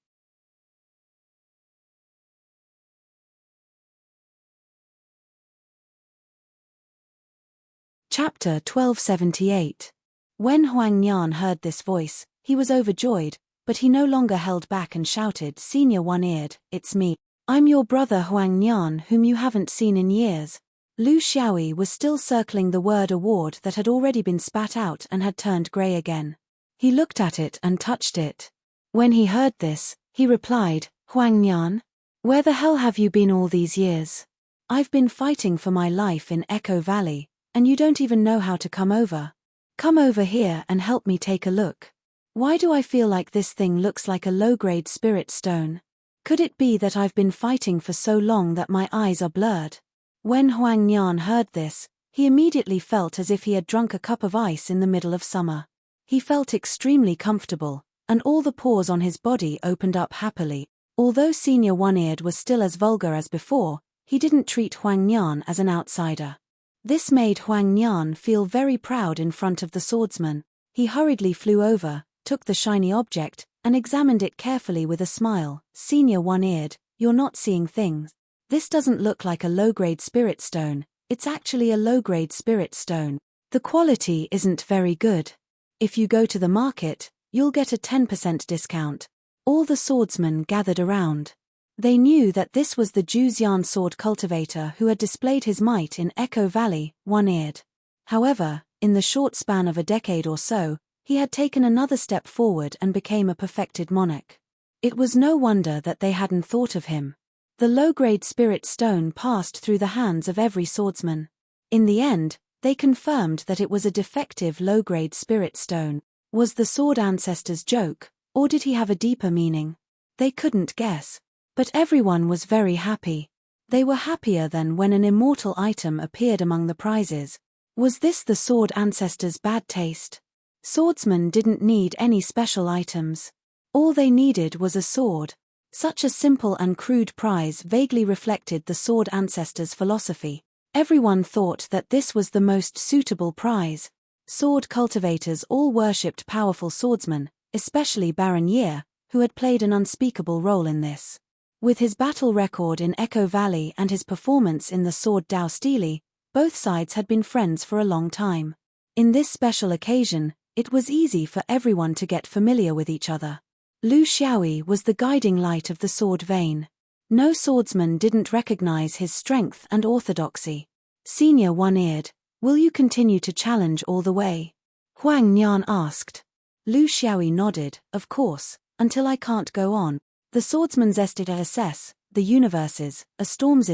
Chapter 1278. When Huang Nian heard this voice, he was overjoyed, but he no longer held back and shouted, Senior One-Eared, it's me. I'm your brother Huang Nian whom you haven't seen in years. Lu Xiaoyi was still circling the word award that had already been spat out and had turned grey again. He looked at it and touched it. When he heard this, he replied, Huang Nian? Where the hell have you been all these years? I've been fighting for my life in Echo Valley, and you don't even know how to come over. Come over here and help me take a look. Why do I feel like this thing looks like a low-grade spirit stone? Could it be that I've been fighting for so long that my eyes are blurred? When Huang Nian heard this, he immediately felt as if he had drunk a cup of ice in the middle of summer. He felt extremely comfortable, and all the pores on his body opened up happily. Although Senior One-Eared was still as vulgar as before, he didn't treat Huang Nian as an outsider. This made Huang Nian feel very proud in front of the swordsman. He hurriedly flew over, took the shiny object, and examined it carefully with a smile. Senior One-Eared, you're not seeing things. This doesn't look like a low-grade spirit stone, it's actually a low-grade spirit stone. The quality isn't very good. If you go to the market, you'll get a 10% discount. All the swordsmen gathered around. They knew that this was the Juzian sword cultivator who had displayed his might in Echo Valley, One-Eared. However, in the short span of a decade or so, he had taken another step forward and became a perfected monarch. It was no wonder that they hadn't thought of him. The low-grade spirit stone passed through the hands of every swordsman. In the end, they confirmed that it was a defective low-grade spirit stone. Was the sword ancestor's joke, or did he have a deeper meaning? They couldn't guess. But everyone was very happy. They were happier than when an immortal item appeared among the prizes. Was this the sword ancestor's bad taste? Swordsmen didn't need any special items. All they needed was a sword. Such a simple and crude prize vaguely reflected the sword ancestor's philosophy. Everyone thought that this was the most suitable prize. Sword cultivators all worshipped powerful swordsmen, especially Baron Ye, who had played an unspeakable role in this. With his battle record in Echo Valley and his performance in the sword Dao Steely, both sides had been friends for a long time. In this special occasion, it was easy for everyone to get familiar with each other. Lu Xiaoyi was the guiding light of the sword vein. No swordsman didn't recognize his strength and orthodoxy. Senior One-Eared, will you continue to challenge all the way? Huang Nian asked. Lu Xiaoyi nodded, of course, until I can't go on. The swordsman's estita assess, the universes, a storm's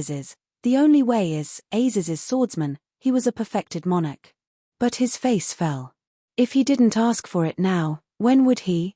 the only way is, Aziz's swordsman, he was a perfected monarch. But his face fell. If he didn't ask for it now, when would he?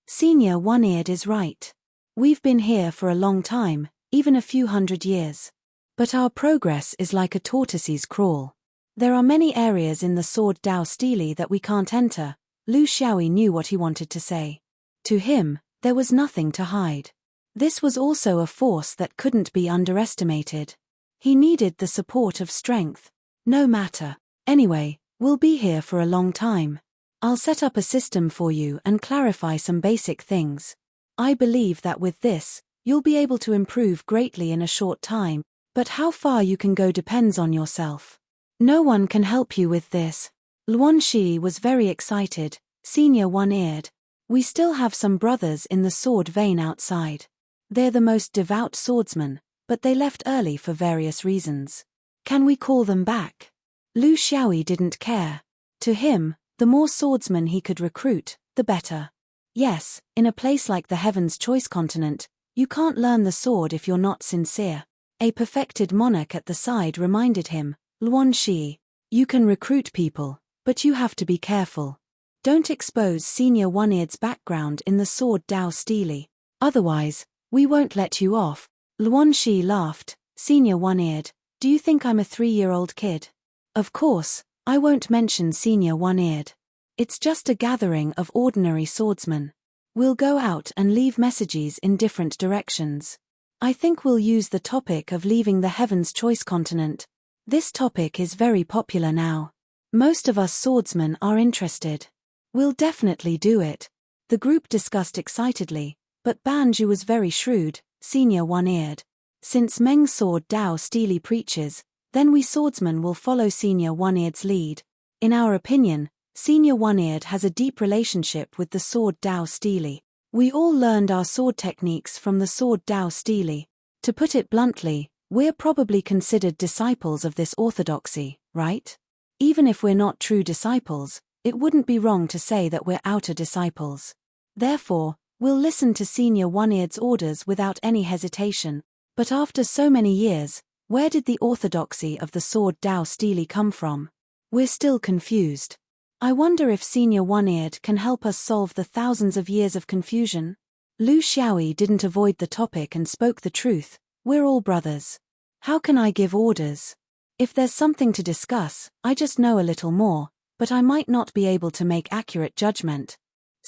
Senior One-Eared is right. We've been here for a long time, even a few hundred years. But our progress is like a tortoise's crawl. There are many areas in the sword Dao Steely that we can't enter. Lu Xiaoyi knew what he wanted to say. To him, there was nothing to hide. This was also a force that couldn't be underestimated. He needed the support of strength. No matter. Anyway, we'll be here for a long time. I'll set up a system for you and clarify some basic things. I believe that with this, you'll be able to improve greatly in a short time, but how far you can go depends on yourself. No one can help you with this. Luan Shi was very excited. Senior One-Eared. We still have some brothers in the sword vein outside. They're the most devout swordsmen, but they left early for various reasons. Can we call them back? Lu Xiaoyi didn't care. To him, the more swordsmen he could recruit, the better. Yes, in a place like the Heaven's Choice continent, you can't learn the sword if you're not sincere. A perfected monarch at the side reminded him, Luan Shi, you can recruit people, but you have to be careful. Don't expose Senior One-Eared's background in the sword Dao Steely. Otherwise, we won't let you off. Luan Shi laughed. Senior One-Eared, do you think I'm a 3-year-old kid? Of course, I won't mention Senior One-Eared. It's just a gathering of ordinary swordsmen. We'll go out and leave messages in different directions. I think we'll use the topic of leaving the Heaven's Choice continent. This topic is very popular now. Most of us swordsmen are interested. We'll definitely do it. The group discussed excitedly, but Banju was very shrewd. Senior One-Eared. Since Meng's sword Dao Steely preaches, then we swordsmen will follow Senior One-Eared's lead. In our opinion, Senior One-Eared has a deep relationship with the sword Dao Steely. We all learned our sword techniques from the sword Dao Steely. To put it bluntly, we're probably considered disciples of this orthodoxy, right? Even if we're not true disciples, it wouldn't be wrong to say that we're outer disciples. Therefore, we'll listen to Senior One-Eared's orders without any hesitation. But after so many years, where did the orthodoxy of the sword Dao Steely come from? We're still confused. I wonder if Senior One-Eared can help us solve the thousands of years of confusion? Lu Xiaoyi didn't avoid the topic and spoke the truth. We're all brothers. How can I give orders? If there's something to discuss, I just know a little more, but I might not be able to make accurate judgment.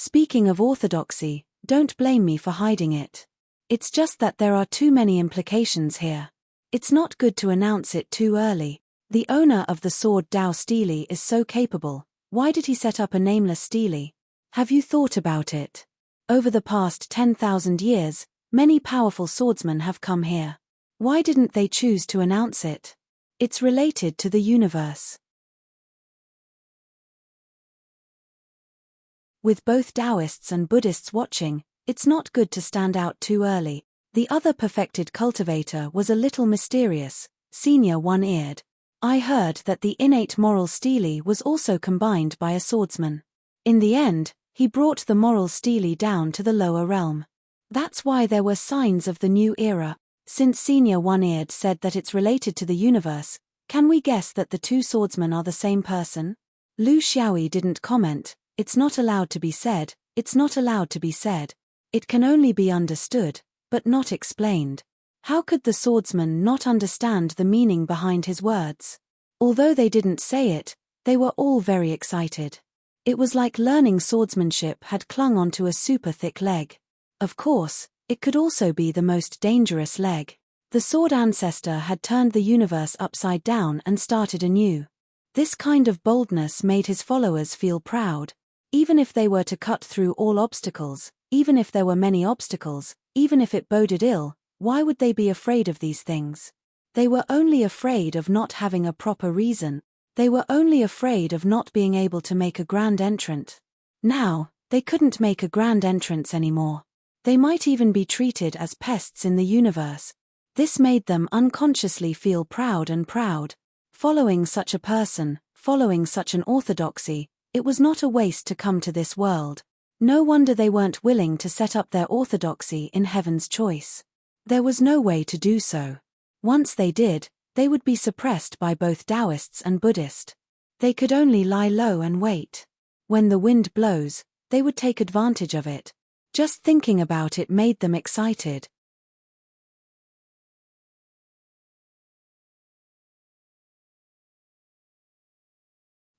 Speaking of orthodoxy, don't blame me for hiding it. It's just that there are too many implications here. It's not good to announce it too early. The owner of the sword Dao Steely is so capable. Why did he set up a nameless Steely? Have you thought about it? Over the past 10,000 years, many powerful swordsmen have come here. Why didn't they choose to announce it? It's related to the universe. With both Taoists and Buddhists watching, it's not good to stand out too early. The other perfected cultivator was a little mysterious, senior one-eared. I heard that the innate moral Steely was also combined by a swordsman. In the end, he brought the moral Steely down to the lower realm. That's why there were signs of the new era. Since senior one-eared said that it's related to the universe, can we guess that the two swordsmen are the same person? Lu Xiaoyi didn't comment. It's not allowed to be said, it's not allowed to be said. It can only be understood, but not explained. How could the swordsman not understand the meaning behind his words? Although they didn't say it, they were all very excited. It was like learning swordsmanship had clung onto a super thick leg. Of course, it could also be the most dangerous leg. The sword ancestor had turned the universe upside down and started anew. This kind of boldness made his followers feel proud. Even if they were to cut through all obstacles, even if there were many obstacles, even if it boded ill, why would they be afraid of these things? They were only afraid of not having a proper reason. They were only afraid of not being able to make a grand entrant. Now, they couldn't make a grand entrance anymore. They might even be treated as pests in the universe. This made them unconsciously feel proud and proud. Following such a person, following such an orthodoxy, it was not a waste to come to this world. No wonder they weren't willing to set up their orthodoxy in heaven's choice. There was no way to do so. Once they did, they would be suppressed by both Taoists and Buddhists. They could only lie low and wait. When the wind blows, they would take advantage of it. Just thinking about it made them excited.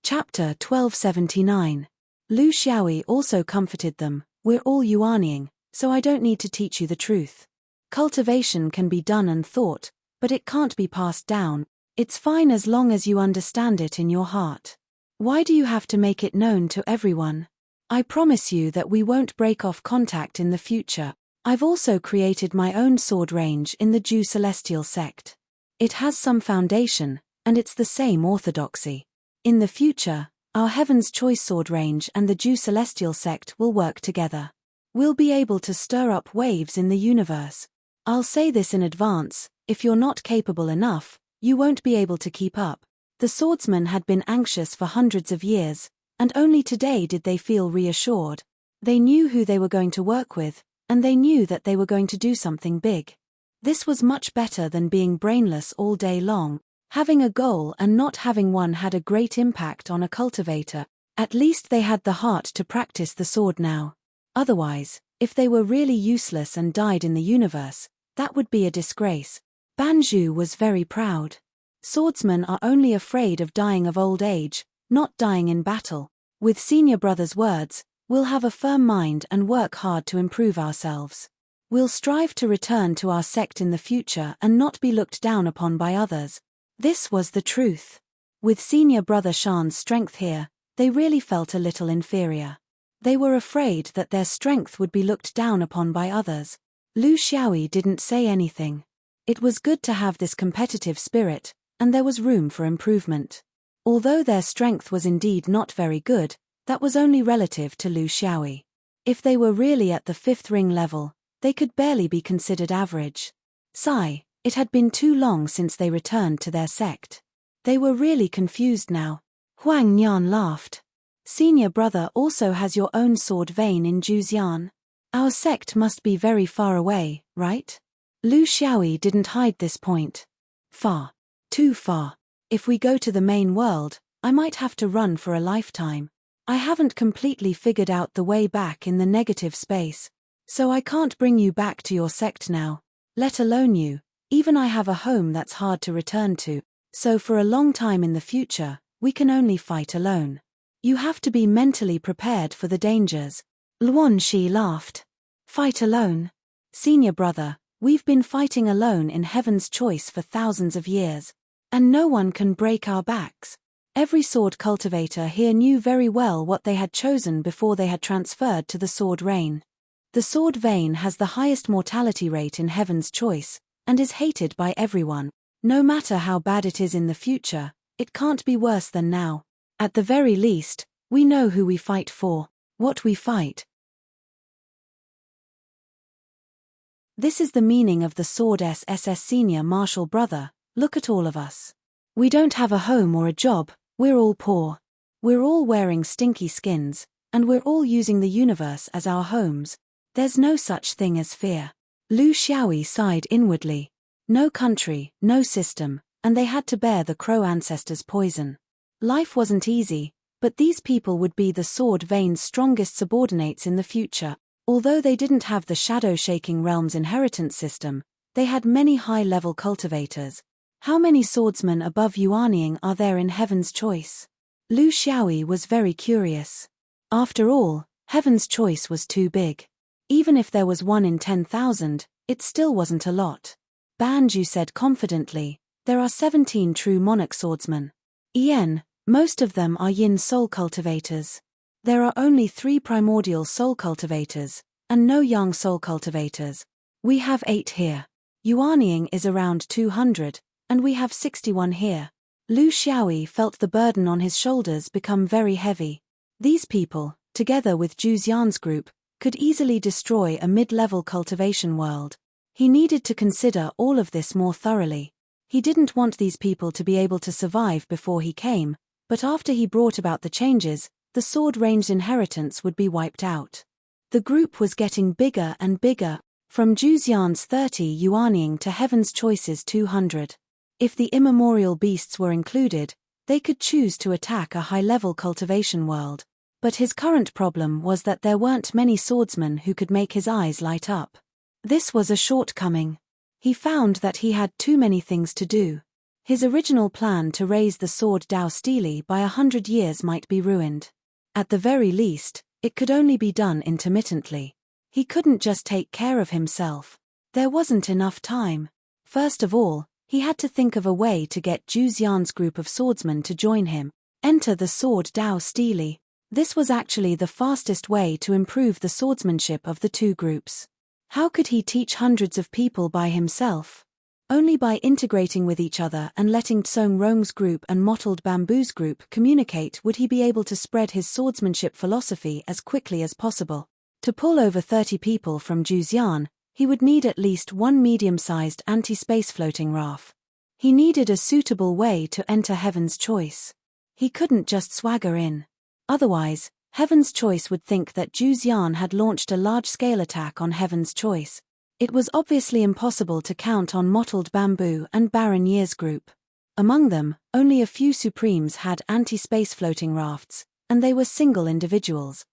Chapter 1279. Lu Xiaoyi also comforted them. We're all Yuanying, so I don't need to teach you the truth. Cultivation can be done and thought, but it can't be passed down. It's fine as long as you understand it in your heart. Why do you have to make it known to everyone? I promise you that we won't break off contact in the future. I've also created my own sword range in the Jew Celestial sect. It has some foundation, and it's the same orthodoxy. In the future, our Heaven's Choice sword range and the Jew Celestial sect will work together. We'll be able to stir up waves in the universe. I'll say this in advance, if you're not capable enough, you won't be able to keep up. The swordsmen had been anxious for hundreds of years, and only today did they feel reassured. They knew who they were going to work with, and they knew that they were going to do something big. This was much better than being brainless all day long. Having a goal and not having one had a great impact on a cultivator. At least they had the heart to practice the sword now. Otherwise, if they were really useless and died in the universe, that would be a disgrace. Banju was very proud. Swordsmen are only afraid of dying of old age, not dying in battle. With senior brother's words, we'll have a firm mind and work hard to improve ourselves. We'll strive to return to our sect in the future and not be looked down upon by others. This was the truth. With senior brother Shan's strength here, they really felt a little inferior. They were afraid that their strength would be looked down upon by others. Lu Xiaoyi didn't say anything. It was good to have this competitive spirit, and there was room for improvement. Although their strength was indeed not very good, that was only relative to Lu Xiaoyi. If they were really at the 5th ring level, they could barely be considered average. Sigh, it had been too long since they returned to their sect. They were really confused now. Huang Nian laughed. Senior brother also has your own sword vein in Juzian. Our sect must be very far away, right? Lu Xiaoyi didn't hide this point. Far. Too far. If we go to the main world, I might have to run for a lifetime. I haven't completely figured out the way back in the negative space. So I can't bring you back to your sect now. Let alone you. Even I have a home that's hard to return to. So for a long time in the future, we can only fight alone. You have to be mentally prepared for the dangers. Luan Shi laughed. Fight alone? Senior brother, we've been fighting alone in Heaven's Choice for thousands of years. And no one can break our backs. Every sword cultivator here knew very well what they had chosen before they had transferred to the sword reign. The sword vein has the highest mortality rate in Heaven's Choice, and is hated by everyone. No matter how bad it is in the future, it can't be worse than now. At the very least, we know who we fight for, what we fight. This is the meaning of the sword SS senior martial brother. Look at all of us. We don't have a home or a job, we're all poor. We're all wearing stinky skins, and we're all using the universe as our homes. There's no such thing as fear. Lu Xiaoyi sighed inwardly. No country, no system, and they had to bear the crow ancestors' poison. Life wasn't easy, but these people would be the sword vein's strongest subordinates in the future. Although they didn't have the shadow-shaking realm's inheritance system, they had many high-level cultivators. How many swordsmen above Yuanying are there in Heaven's Choice? Lu Xiaoyi was very curious. After all, Heaven's Choice was too big. Even if there was 1 in 10,000, it still wasn't a lot. Banju said confidently, there are 17 true monarch swordsmen. Most of them are yin soul cultivators. There are only 3 primordial soul cultivators, and no yang soul cultivators. We have 8 here. Yuanying is around 200, and we have 61 here. Lu Xiaoyi felt the burden on his shoulders become very heavy. These people, together with Zhu Xian's group, could easily destroy a mid-level cultivation world. He needed to consider all of this more thoroughly. He didn't want these people to be able to survive before he came, but after he brought about the changes, the sword range's inheritance would be wiped out. The group was getting bigger and bigger, from Zhu Xian's 30 Yuanying to Heaven's Choice's 200. If the immemorial beasts were included, they could choose to attack a high-level cultivation world. But his current problem was that there weren't many swordsmen who could make his eyes light up. This was a shortcoming. He found that he had too many things to do. His original plan to raise the sword Dao Stele by 100 years might be ruined. At the very least, it could only be done intermittently. He couldn't just take care of himself. There wasn't enough time. First of all, he had to think of a way to get Zhu Xian's group of swordsmen to join him. Enter the sword Dao Stele. This was actually the fastest way to improve the swordsmanship of the two groups. How could he teach hundreds of people by himself? Only by integrating with each other and letting Tsong Rong's group and Mottled Bamboo's group communicate would he be able to spread his swordsmanship philosophy as quickly as possible. To pull over 30 people from Zhu Xian, he would need at least 1 medium-sized anti-space floating raft. He needed a suitable way to enter Heaven's Choice. He couldn't just swagger in. Otherwise, Heaven's Choice would think that Zhu Xian had launched a large-scale attack on Heaven's Choice. It was obviously impossible to count on Mottled Bamboo and Baron Ye's group. Among them, only a few Supremes had anti-space floating rafts, and they were single individuals.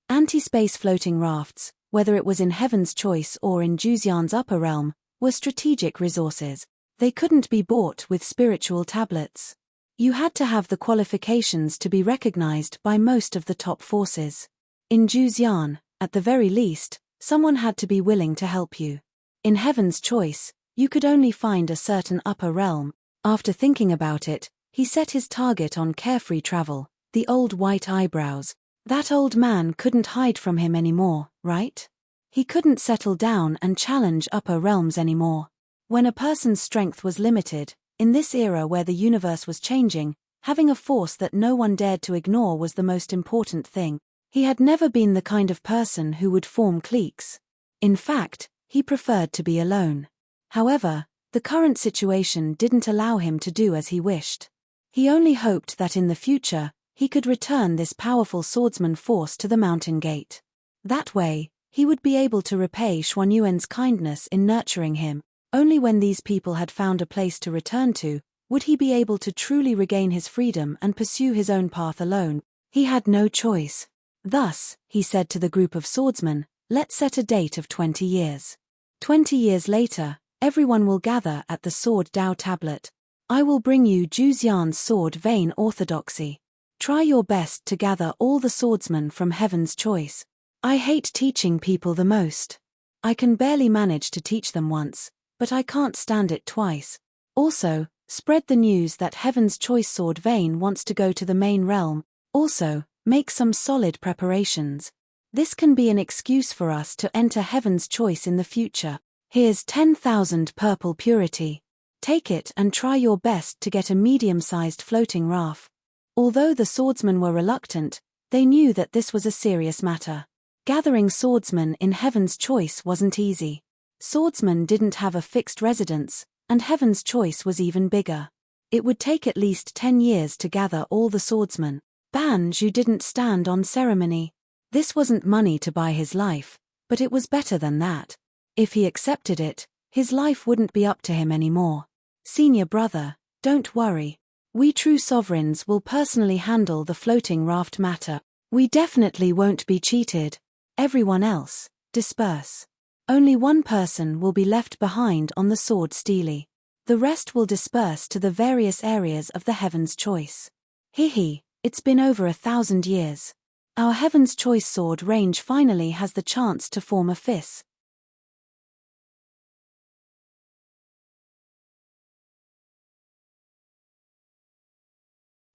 Anti-space floating rafts, whether it was in Heaven's Choice or in Zhu Xian's upper realm, were strategic resources. They couldn't be bought with spiritual tablets. You had to have the qualifications to be recognized by most of the top forces. In Zhu Xian, at the very least, someone had to be willing to help you. In Heaven's Choice, you could only find a certain upper realm. After thinking about it, he set his target on carefree travel, the old white eyebrows. That old man couldn't hide from him anymore, right? He couldn't settle down and challenge upper realms anymore. When a person's strength was limited, in this era where the universe was changing, having a force that no one dared to ignore was the most important thing. He had never been the kind of person who would form cliques. In fact, he preferred to be alone. However, the current situation didn't allow him to do as he wished. He only hoped that in the future, he could return this powerful swordsman force to the mountain gate. That way, he would be able to repay Xuanyuan's kindness in nurturing him. Only when these people had found a place to return to, would he be able to truly regain his freedom and pursue his own path alone. He had no choice. Thus, he said to the group of swordsmen, let's set a date of 20 years. 20 years later, everyone will gather at the Sword Dao tablet. I will bring you Zhu Xian's sword vein orthodoxy. Try your best to gather all the swordsmen from heaven's choice. I hate teaching people the most. I can barely manage to teach them once, but I can't stand it twice. Also, spread the news that heaven's choice sword Vane wants to go to the main realm. Also, make some solid preparations. This can be an excuse for us to enter heaven's choice in the future. Here's 10,000 purple purity. Take it and try your best to get a medium-sized floating raft. Although the swordsmen were reluctant, they knew that this was a serious matter. Gathering swordsmen in heaven's choice wasn't easy. Swordsmen didn't have a fixed residence, and heaven's choice was even bigger. It would take at least 10 years to gather all the swordsmen. Banju didn't stand on ceremony. This wasn't money to buy his life, but it was better than that. If he accepted it, his life wouldn't be up to him anymore. Senior brother, don't worry. We true sovereigns will personally handle the floating raft matter. We definitely won't be cheated. Everyone else, disperse. Only one person will be left behind on the sword Steely. The rest will disperse to the various areas of the heaven's choice. Hehe, it's been over 1,000 years. Our heaven's choice sword range finally has the chance to form a fist.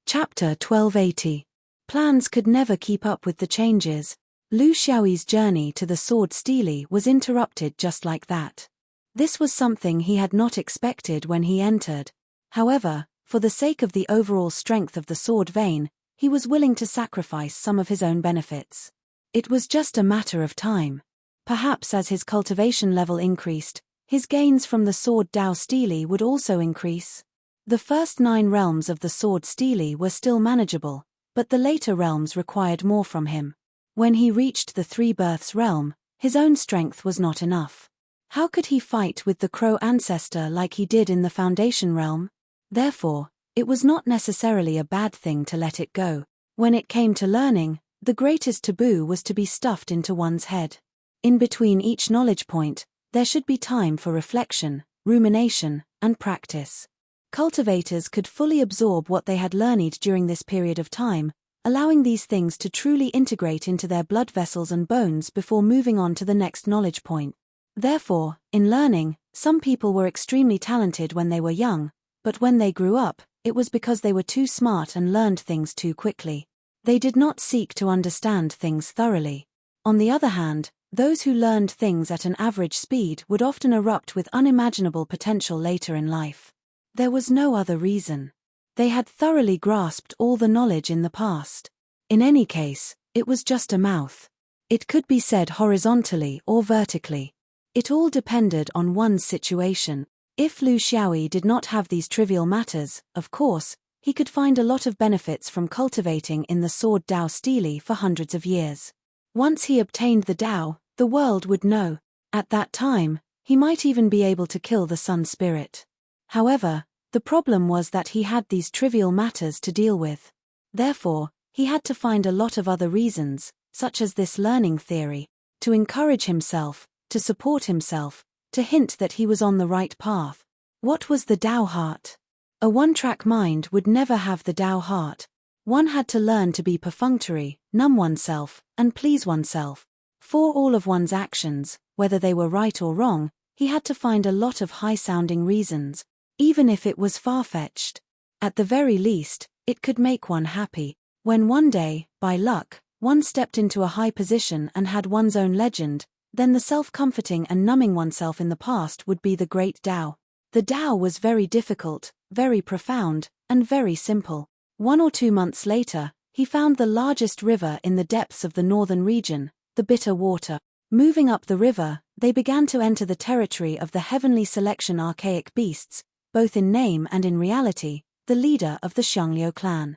Chapter 1280. Plans could never keep up with the changes. Lu Xiaoyi's journey to the sword Steely was interrupted just like that. This was something he had not expected when he entered. However, for the sake of the overall strength of the sword Vane, he was willing to sacrifice some of his own benefits. It was just a matter of time. Perhaps as his cultivation level increased, his gains from the sword Dao Steely would also increase. The first 9 realms of the sword Steely were still manageable, but the later realms required more from him. When he reached the 3 Births realm, his own strength was not enough. How could he fight with the Crow ancestor like he did in the Foundation realm? Therefore, it was not necessarily a bad thing to let it go. When it came to learning, the greatest taboo was to be stuffed into one's head. In between each knowledge point, there should be time for reflection, rumination, and practice. Cultivators could fully absorb what they had learned during this period of time, allowing these things to truly integrate into their blood vessels and bones before moving on to the next knowledge point. Therefore, in learning, some people were extremely talented when they were young, but when they grew up, it was because they were too smart and learned things too quickly. They did not seek to understand things thoroughly. On the other hand, those who learned things at an average speed would often erupt with unimaginable potential later in life. There was no other reason. They had thoroughly grasped all the knowledge in the past. In any case, it was just a mouth. It could be said horizontally or vertically. It all depended on one's situation. If Lu Xiaoyi did not have these trivial matters, of course, he could find a lot of benefits from cultivating in the sword Dao Steely for hundreds of years. Once he obtained the Dao, the world would know. At that time, he might even be able to kill the Sun Spirit. However, the problem was that he had these trivial matters to deal with. Therefore, he had to find a lot of other reasons, such as this learning theory, to encourage himself, to support himself, to hint that he was on the right path. What was the Dao heart? A one-track mind would never have the Dao heart. One had to learn to be perfunctory, numb oneself, and please oneself. For all of one's actions, whether they were right or wrong, he had to find a lot of high-sounding reasons. Even if it was far-fetched. At the very least, it could make one happy. When one day, by luck, one stepped into a high position and had one's own legend, then the self-comforting and numbing oneself in the past would be the great Tao. The Tao was very difficult, very profound, and very simple. 1 or 2 months later, he found the largest river in the depths of the northern region, the Bitter Water. Moving up the river, they began to enter the territory of the heavenly selection archaic beasts, both in name and in reality, the leader of the Xiangliu clan.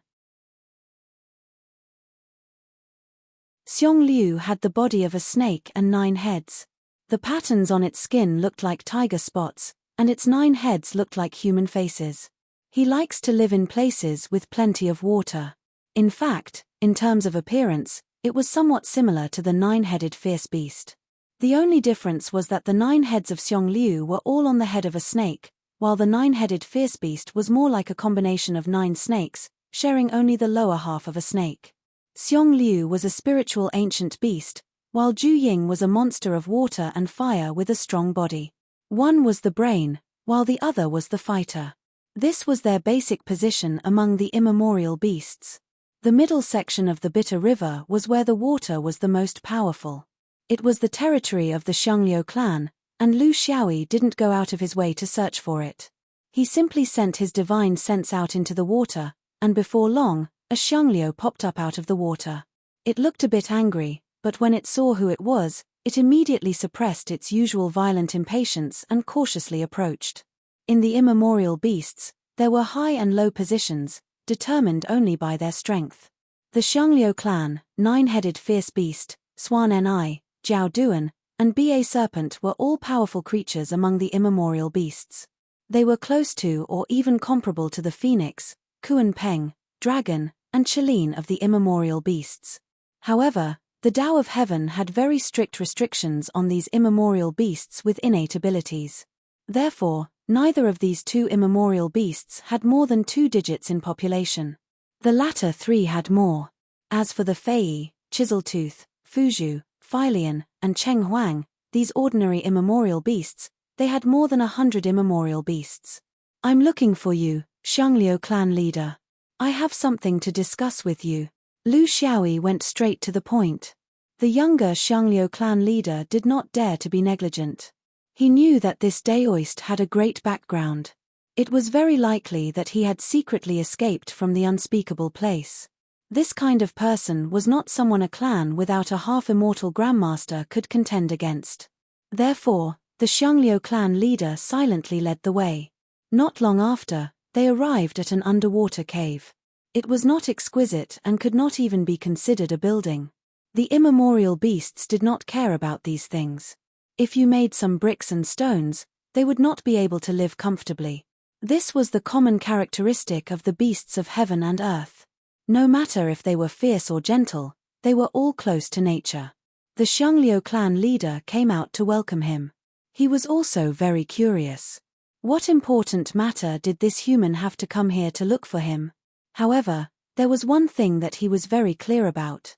Xiangliu had the body of a snake and 9 heads. The patterns on its skin looked like tiger spots, and its 9 heads looked like human faces. He likes to live in places with plenty of water. In fact, in terms of appearance, it was somewhat similar to the 9-headed fierce beast. The only difference was that the 9 heads of Xiangliu were all on the head of a snake, while the 9-headed fierce beast was more like a combination of 9 snakes, sharing only the lower half of a snake. Xiong Liu was a spiritual ancient beast, while Ju Ying was a monster of water and fire with a strong body. One was the brain, while the other was the fighter. This was their basic position among the immemorial beasts. The middle section of the Bitter River was where the water was the most powerful. It was the territory of the Xiangliu clan, and Lu Xiaoyi didn't go out of his way to search for it. He simply sent his divine sense out into the water, and before long, a Xiangliu popped up out of the water. It looked a bit angry, but when it saw who it was, it immediately suppressed its usual violent impatience and cautiously approached. In the immemorial beasts, there were high and low positions, determined only by their strength. The Xiangliu clan, nine-headed fierce beast, Swan Ni, Jiao Duan, and Ba Serpent were all powerful creatures among the immemorial beasts. They were close to or even comparable to the phoenix, Kuan Peng, dragon, and Qilin of the immemorial beasts. However, the Tao of Heaven had very strict restrictions on these immemorial beasts with innate abilities. Therefore, neither of these two immemorial beasts had more than 2 digits in population. The latter 3 had more. As for the Fei, Chiseltooth, Fuzhu, Philian, and Cheng Huang, these ordinary immemorial beasts, they had more than 100 immemorial beasts. I'm looking for you, Xiangliu clan leader. I have something to discuss with you. Lu Xiaoyi went straight to the point. The younger Xiangliu clan leader did not dare to be negligent. He knew that this Daoist had a great background. It was very likely that he had secretly escaped from the unspeakable place. This kind of person was not someone a clan without a half-immortal grandmaster could contend against. Therefore, the Xiangliu clan leader silently led the way. Not long after, they arrived at an underwater cave. It was not exquisite and could not even be considered a building. The immemorial beasts did not care about these things. If you made some bricks and stones, they would not be able to live comfortably. This was the common characteristic of the beasts of heaven and earth. No matter if they were fierce or gentle, they were all close to nature. The Xiangliu clan leader came out to welcome him. He was also very curious. What important matter did this human have to come here to look for him? However, there was one thing that he was very clear about.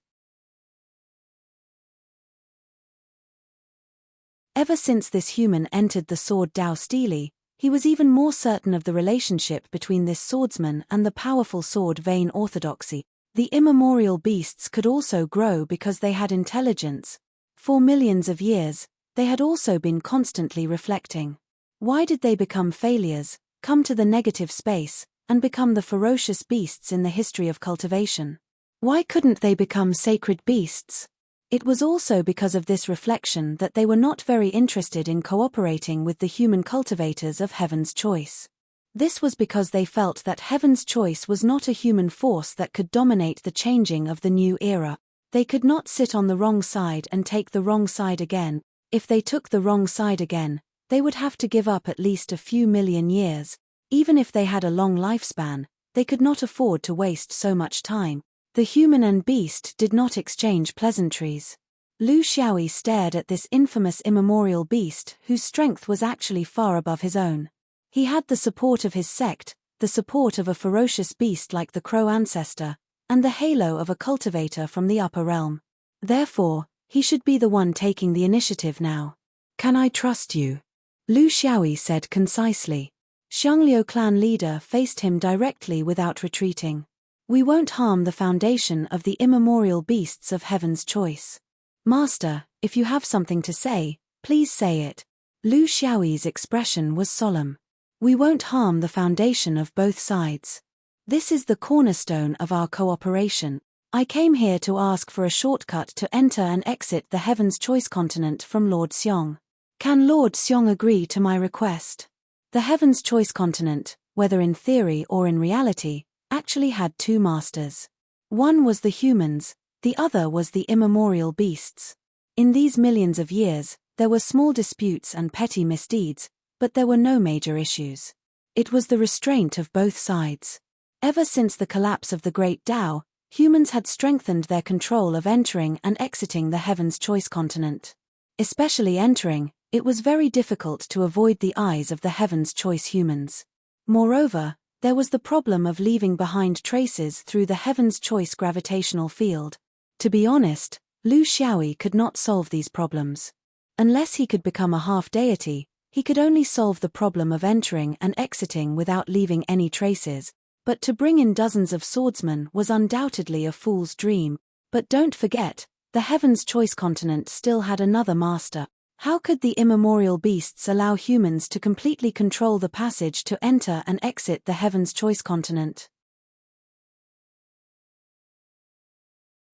Ever since this human entered the sword Dao Stele, he was even more certain of the relationship between this swordsman and the powerful sword Vain Orthodoxy. The immemorial beasts could also grow because they had intelligence. For millions of years, they had also been constantly reflecting. Why did they become failures, come to the negative space, and become the ferocious beasts in the history of cultivation? Why couldn't they become sacred beasts? It was also because of this reflection that they were not very interested in cooperating with the human cultivators of Heaven's Choice. This was because they felt that Heaven's Choice was not a human force that could dominate the changing of the new era. They could not sit on the wrong side and take the wrong side again. If they took the wrong side again, they would have to give up at least a few million years. Even if they had a long lifespan, they could not afford to waste so much time. The human and beast did not exchange pleasantries. Lu Xiaoyi stared at this infamous immemorial beast whose strength was actually far above his own. He had the support of his sect, the support of a ferocious beast like the Crow ancestor, and the halo of a cultivator from the upper realm. Therefore, he should be the one taking the initiative now. Can I trust you? Lu Xiaoyi said concisely. Xiangliu clan leader faced him directly without retreating. We won't harm the foundation of the immemorial beasts of Heaven's Choice. Master, if you have something to say, please say it. Lu Xiaoyi's expression was solemn. We won't harm the foundation of both sides. This is the cornerstone of our cooperation. I came here to ask for a shortcut to enter and exit the Heaven's Choice continent from Lord Xiong. Can Lord Xiong agree to my request? The Heaven's Choice continent, whether in theory or in reality, actually had 2 masters. One was the humans, the other was the immemorial beasts. In these millions of years, there were small disputes and petty misdeeds, but there were no major issues. It was the restraint of both sides. Ever since the collapse of the Great Tao, humans had strengthened their control of entering and exiting the Heaven's Choice continent. Especially entering, it was very difficult to avoid the eyes of the Heaven's Choice humans. Moreover, There was the problem of leaving behind traces through the Heaven's Choice gravitational field. To be honest, Lu Xiaoyi could not solve these problems. Unless he could become a half-deity, he could only solve the problem of entering and exiting without leaving any traces. But to bring in dozens of swordsmen was undoubtedly a fool's dream. But don't forget, the Heaven's Choice continent still had another master. How could the immemorial beasts allow humans to completely control the passage to enter and exit the Heaven's Choice continent?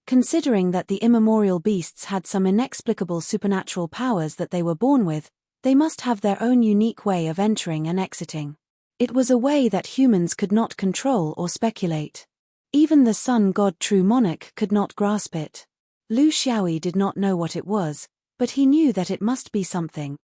Considering that the immemorial beasts had some inexplicable supernatural powers that they were born with, they must have their own unique way of entering and exiting. It was a way that humans could not control or speculate. Even the sun god True Monarch could not grasp it. Lu Xiaoyi did not know what it was, but he knew that it must be something.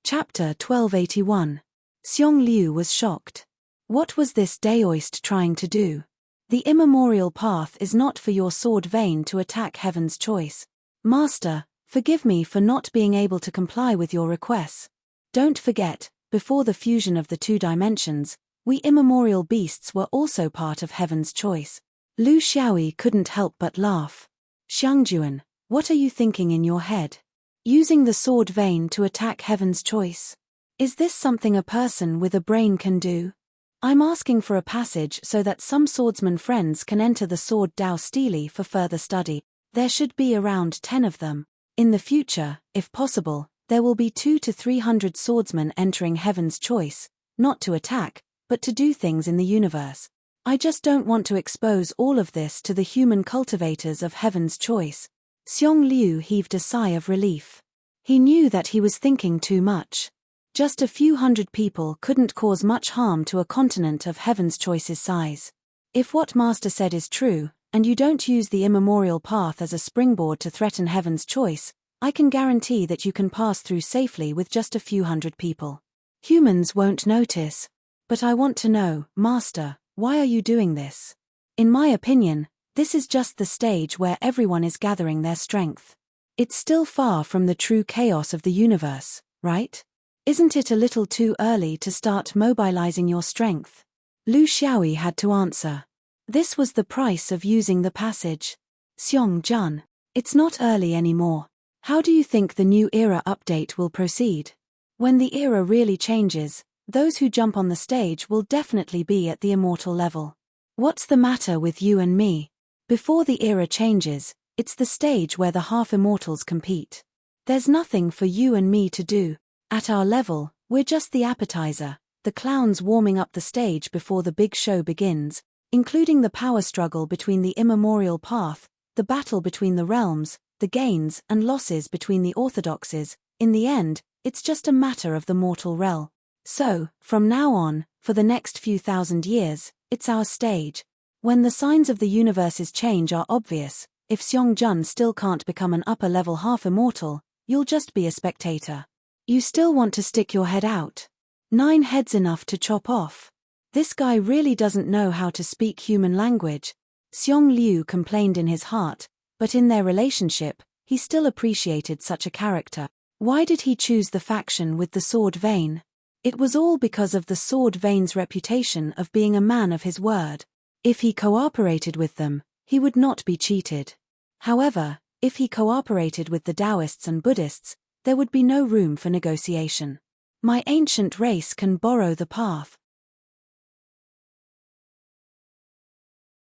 Chapter 1281. Xiong Liu was shocked. What was this Daoist trying to do? The immemorial path is not for your sword vein to attack Heaven's Choice. Master, forgive me for not being able to comply with your requests. Don't forget, before the fusion of the two dimensions, we immemorial beasts were also part of Heaven's Choice. Lu Xiaoyi couldn't help but laugh. Xiangjuan, what are you thinking in your head? Using the sword vein to attack Heaven's Choice? Is this something a person with a brain can do? I'm asking for a passage so that some swordsman friends can enter the sword Dao Stele for further study. There should be around 10 of them. In the future, if possible, there will be 200 to 300 swordsmen entering Heaven's Choice, not to attack, but to do things in the universe. I just don't want to expose all of this to the human cultivators of Heaven's Choice. Xiong Liu heaved a sigh of relief. He knew that he was thinking too much. Just a few hundred people couldn't cause much harm to a continent of Heaven's Choice's size. If what Master said is true, and you don't use the immemorial path as a springboard to threaten Heaven's Choice, I can guarantee that you can pass through safely with just a few hundred people. Humans won't notice. But I want to know, Master, why are you doing this? In my opinion, this is just the stage where everyone is gathering their strength. It's still far from the true chaos of the universe, right? Isn't it a little too early to start mobilizing your strength? Lu Xiaoyi had to answer. This was the price of using the passage. Xiong-jun, it's not early anymore. How do you think the new era update will proceed? When the era really changes, those who jump on the stage will definitely be at the immortal level. What's the matter with you and me? Before the era changes, it's the stage where the half-immortals compete. There's nothing for you and me to do. At our level, we're just the appetizer, the clowns warming up the stage before the big show begins, including the power struggle between the immemorial path, the battle between the realms, the gains and losses between the orthodoxies. In the end, it's just a matter of the mortal realm. So, from now on, for the next few thousand years, it's our stage. When the signs of the universe's change are obvious, if Xiong-jun still can't become an upper-level half-immortal, you'll just be a spectator. You still want to stick your head out? 9 heads enough to chop off. This guy really doesn't know how to speak human language. Xiong Liu complained in his heart, but in their relationship, he still appreciated such a character. Why did he choose the faction with the sword vein? It was all because of the sword vein's reputation of being a man of his word. If he cooperated with them, he would not be cheated. However, if he cooperated with the Taoists and Buddhists, there would be no room for negotiation. My ancient race can borrow the path.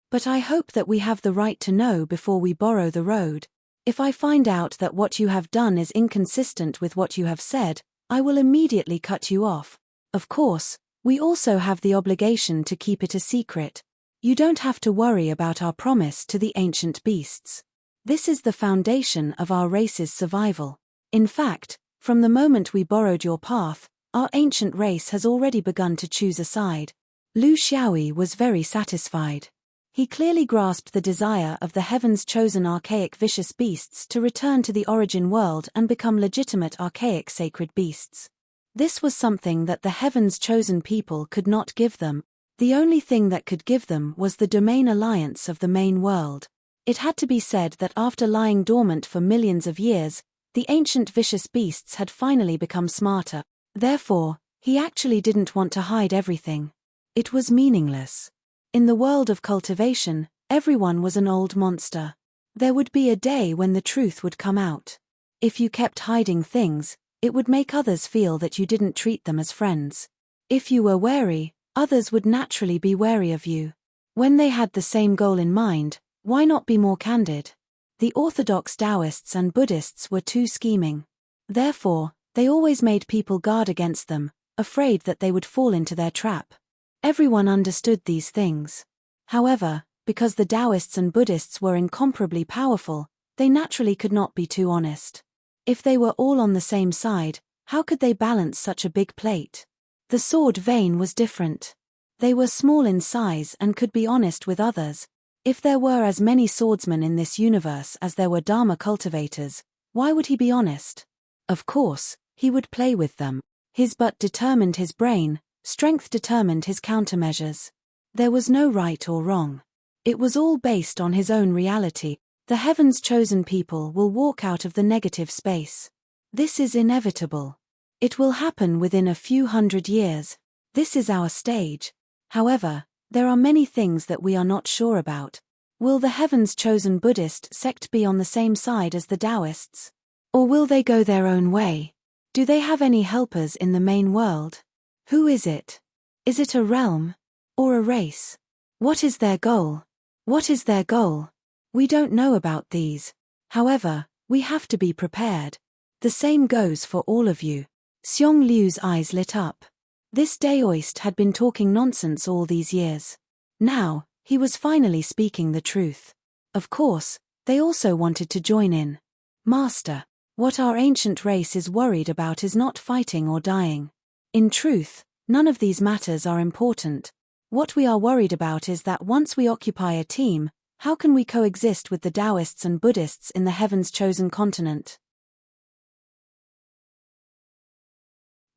But I hope that we have the right to know before we borrow the road. If I find out that what you have done is inconsistent with what you have said, I will immediately cut you off. Of course, we also have the obligation to keep it a secret. You don't have to worry about our promise to the ancient beasts. This is the foundation of our race's survival. In fact, from the moment we borrowed your path, our ancient race has already begun to choose a side. Lu Xiaoyi was very satisfied. He clearly grasped the desire of the heavens' chosen archaic vicious beasts to return to the origin world and become legitimate archaic sacred beasts. This was something that the heavens' chosen people could not give them. The only thing that could give them was the domain alliance of the main world. It had to be said that after lying dormant for millions of years, the ancient vicious beasts had finally become smarter. Therefore, he actually didn't want to hide everything. It was meaningless. In the world of cultivation, everyone was an old monster. There would be a day when the truth would come out. If you kept hiding things, it would make others feel that you didn't treat them as friends. If you were wary, others would naturally be wary of you. When they had the same goal in mind, why not be more candid? The orthodox Taoists and Buddhists were too scheming. Therefore, they always made people guard against them, afraid that they would fall into their trap. Everyone understood these things. However, because the Taoists and Buddhists were incomparably powerful, they naturally could not be too honest. If they were all on the same side, how could they balance such a big plate? The sword vein was different. They were small in size and could be honest with others. If there were as many swordsmen in this universe as there were Dharma cultivators, why would he be honest? Of course, he would play with them. His butt determined his brain, strength determined his countermeasures. There was no right or wrong. It was all based on his own reality. The heaven's chosen people will walk out of the negative space. This is inevitable. It will happen within a few hundred years. This is our stage. However, there are many things that we are not sure about. Will the heaven's chosen Buddhist sect be on the same side as the Taoists? Or will they go their own way? Do they have any helpers in the main world? Who is it? Is it a realm? Or a race? What is their goal? What is their goal? We don't know about these. However, we have to be prepared. The same goes for all of you. Xiong Liu's eyes lit up. This Daoist had been talking nonsense all these years. Now, he was finally speaking the truth. Of course, they also wanted to join in. Master, what our ancient race is worried about is not fighting or dying. In truth, none of these matters are important. What we are worried about is that once we occupy a team, how can we coexist with the Taoists and Buddhists in the heaven's chosen continent?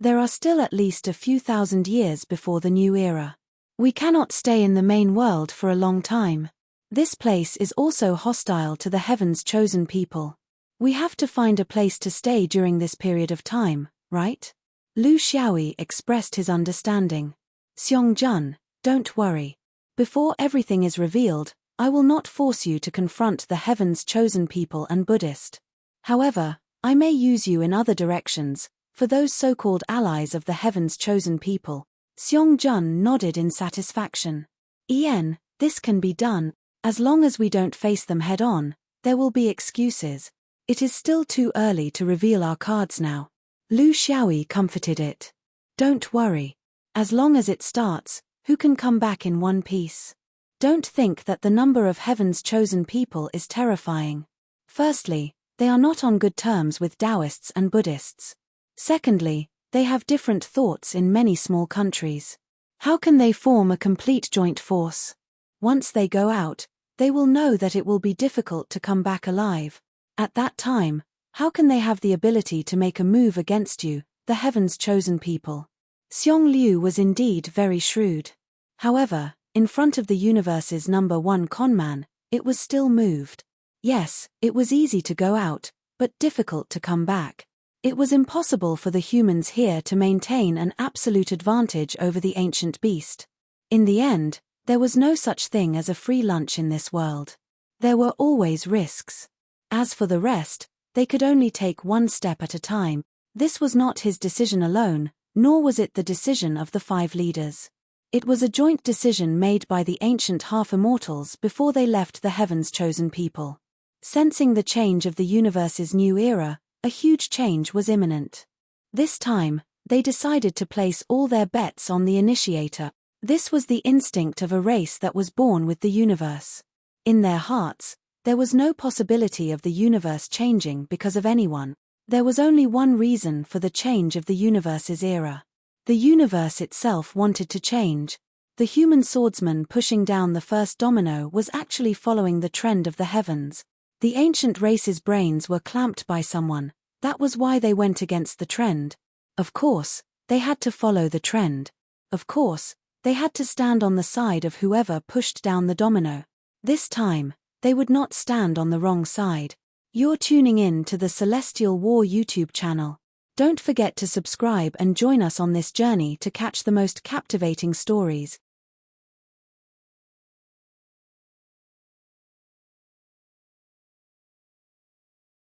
There are still at least a few thousand years before the new era. We cannot stay in the main world for a long time. This place is also hostile to the heaven's chosen people. We have to find a place to stay during this period of time, right? Lu Xiaoyi expressed his understanding. Xiong Jun, don't worry. Before everything is revealed, I will not force you to confront the heaven's chosen people and Buddhist. However, I may use you in other directions, for those so-called allies of the heaven's chosen people. Xiong Jun nodded in satisfaction. This can be done. As long as we don't face them head-on, there will be excuses. It is still too early to reveal our cards now. Lu Xiaoyi comforted it. Don't worry. As long as it starts, who can come back in one piece? Don't think that the number of heaven's chosen people is terrifying. Firstly, they are not on good terms with Taoists and Buddhists. Secondly, they have different thoughts in many small countries. How can they form a complete joint force? Once they go out, they will know that it will be difficult to come back alive. At that time, how can they have the ability to make a move against you, the heaven's chosen people? Xiong Liu was indeed very shrewd. However, in front of the universe's number one conman, it was still moved. Yes, it was easy to go out, but difficult to come back. It was impossible for the humans here to maintain an absolute advantage over the ancient beast. In the end, there was no such thing as a free lunch in this world. There were always risks. As for the rest, they could only take one step at a time. This was not his decision alone, nor was it the decision of the 5 leaders. It was a joint decision made by the ancient half-immortals before they left the heaven's chosen people. Sensing the change of the universe's new era, a huge change was imminent. This time, they decided to place all their bets on the initiator. This was the instinct of a race that was born with the universe. In their hearts, there was no possibility of the universe changing because of anyone. There was only one reason for the change of the universe's era. The universe itself wanted to change. The human swordsman pushing down the first domino was actually following the trend of the heavens. The ancient race's brains were clamped by someone. That was why they went against the trend. Of course, they had to follow the trend. Of course, they had to stand on the side of whoever pushed down the domino. This time, they would not stand on the wrong side. You're tuning in to the Celestial War YouTube channel. Don't forget to subscribe and join us on this journey to catch the most captivating stories.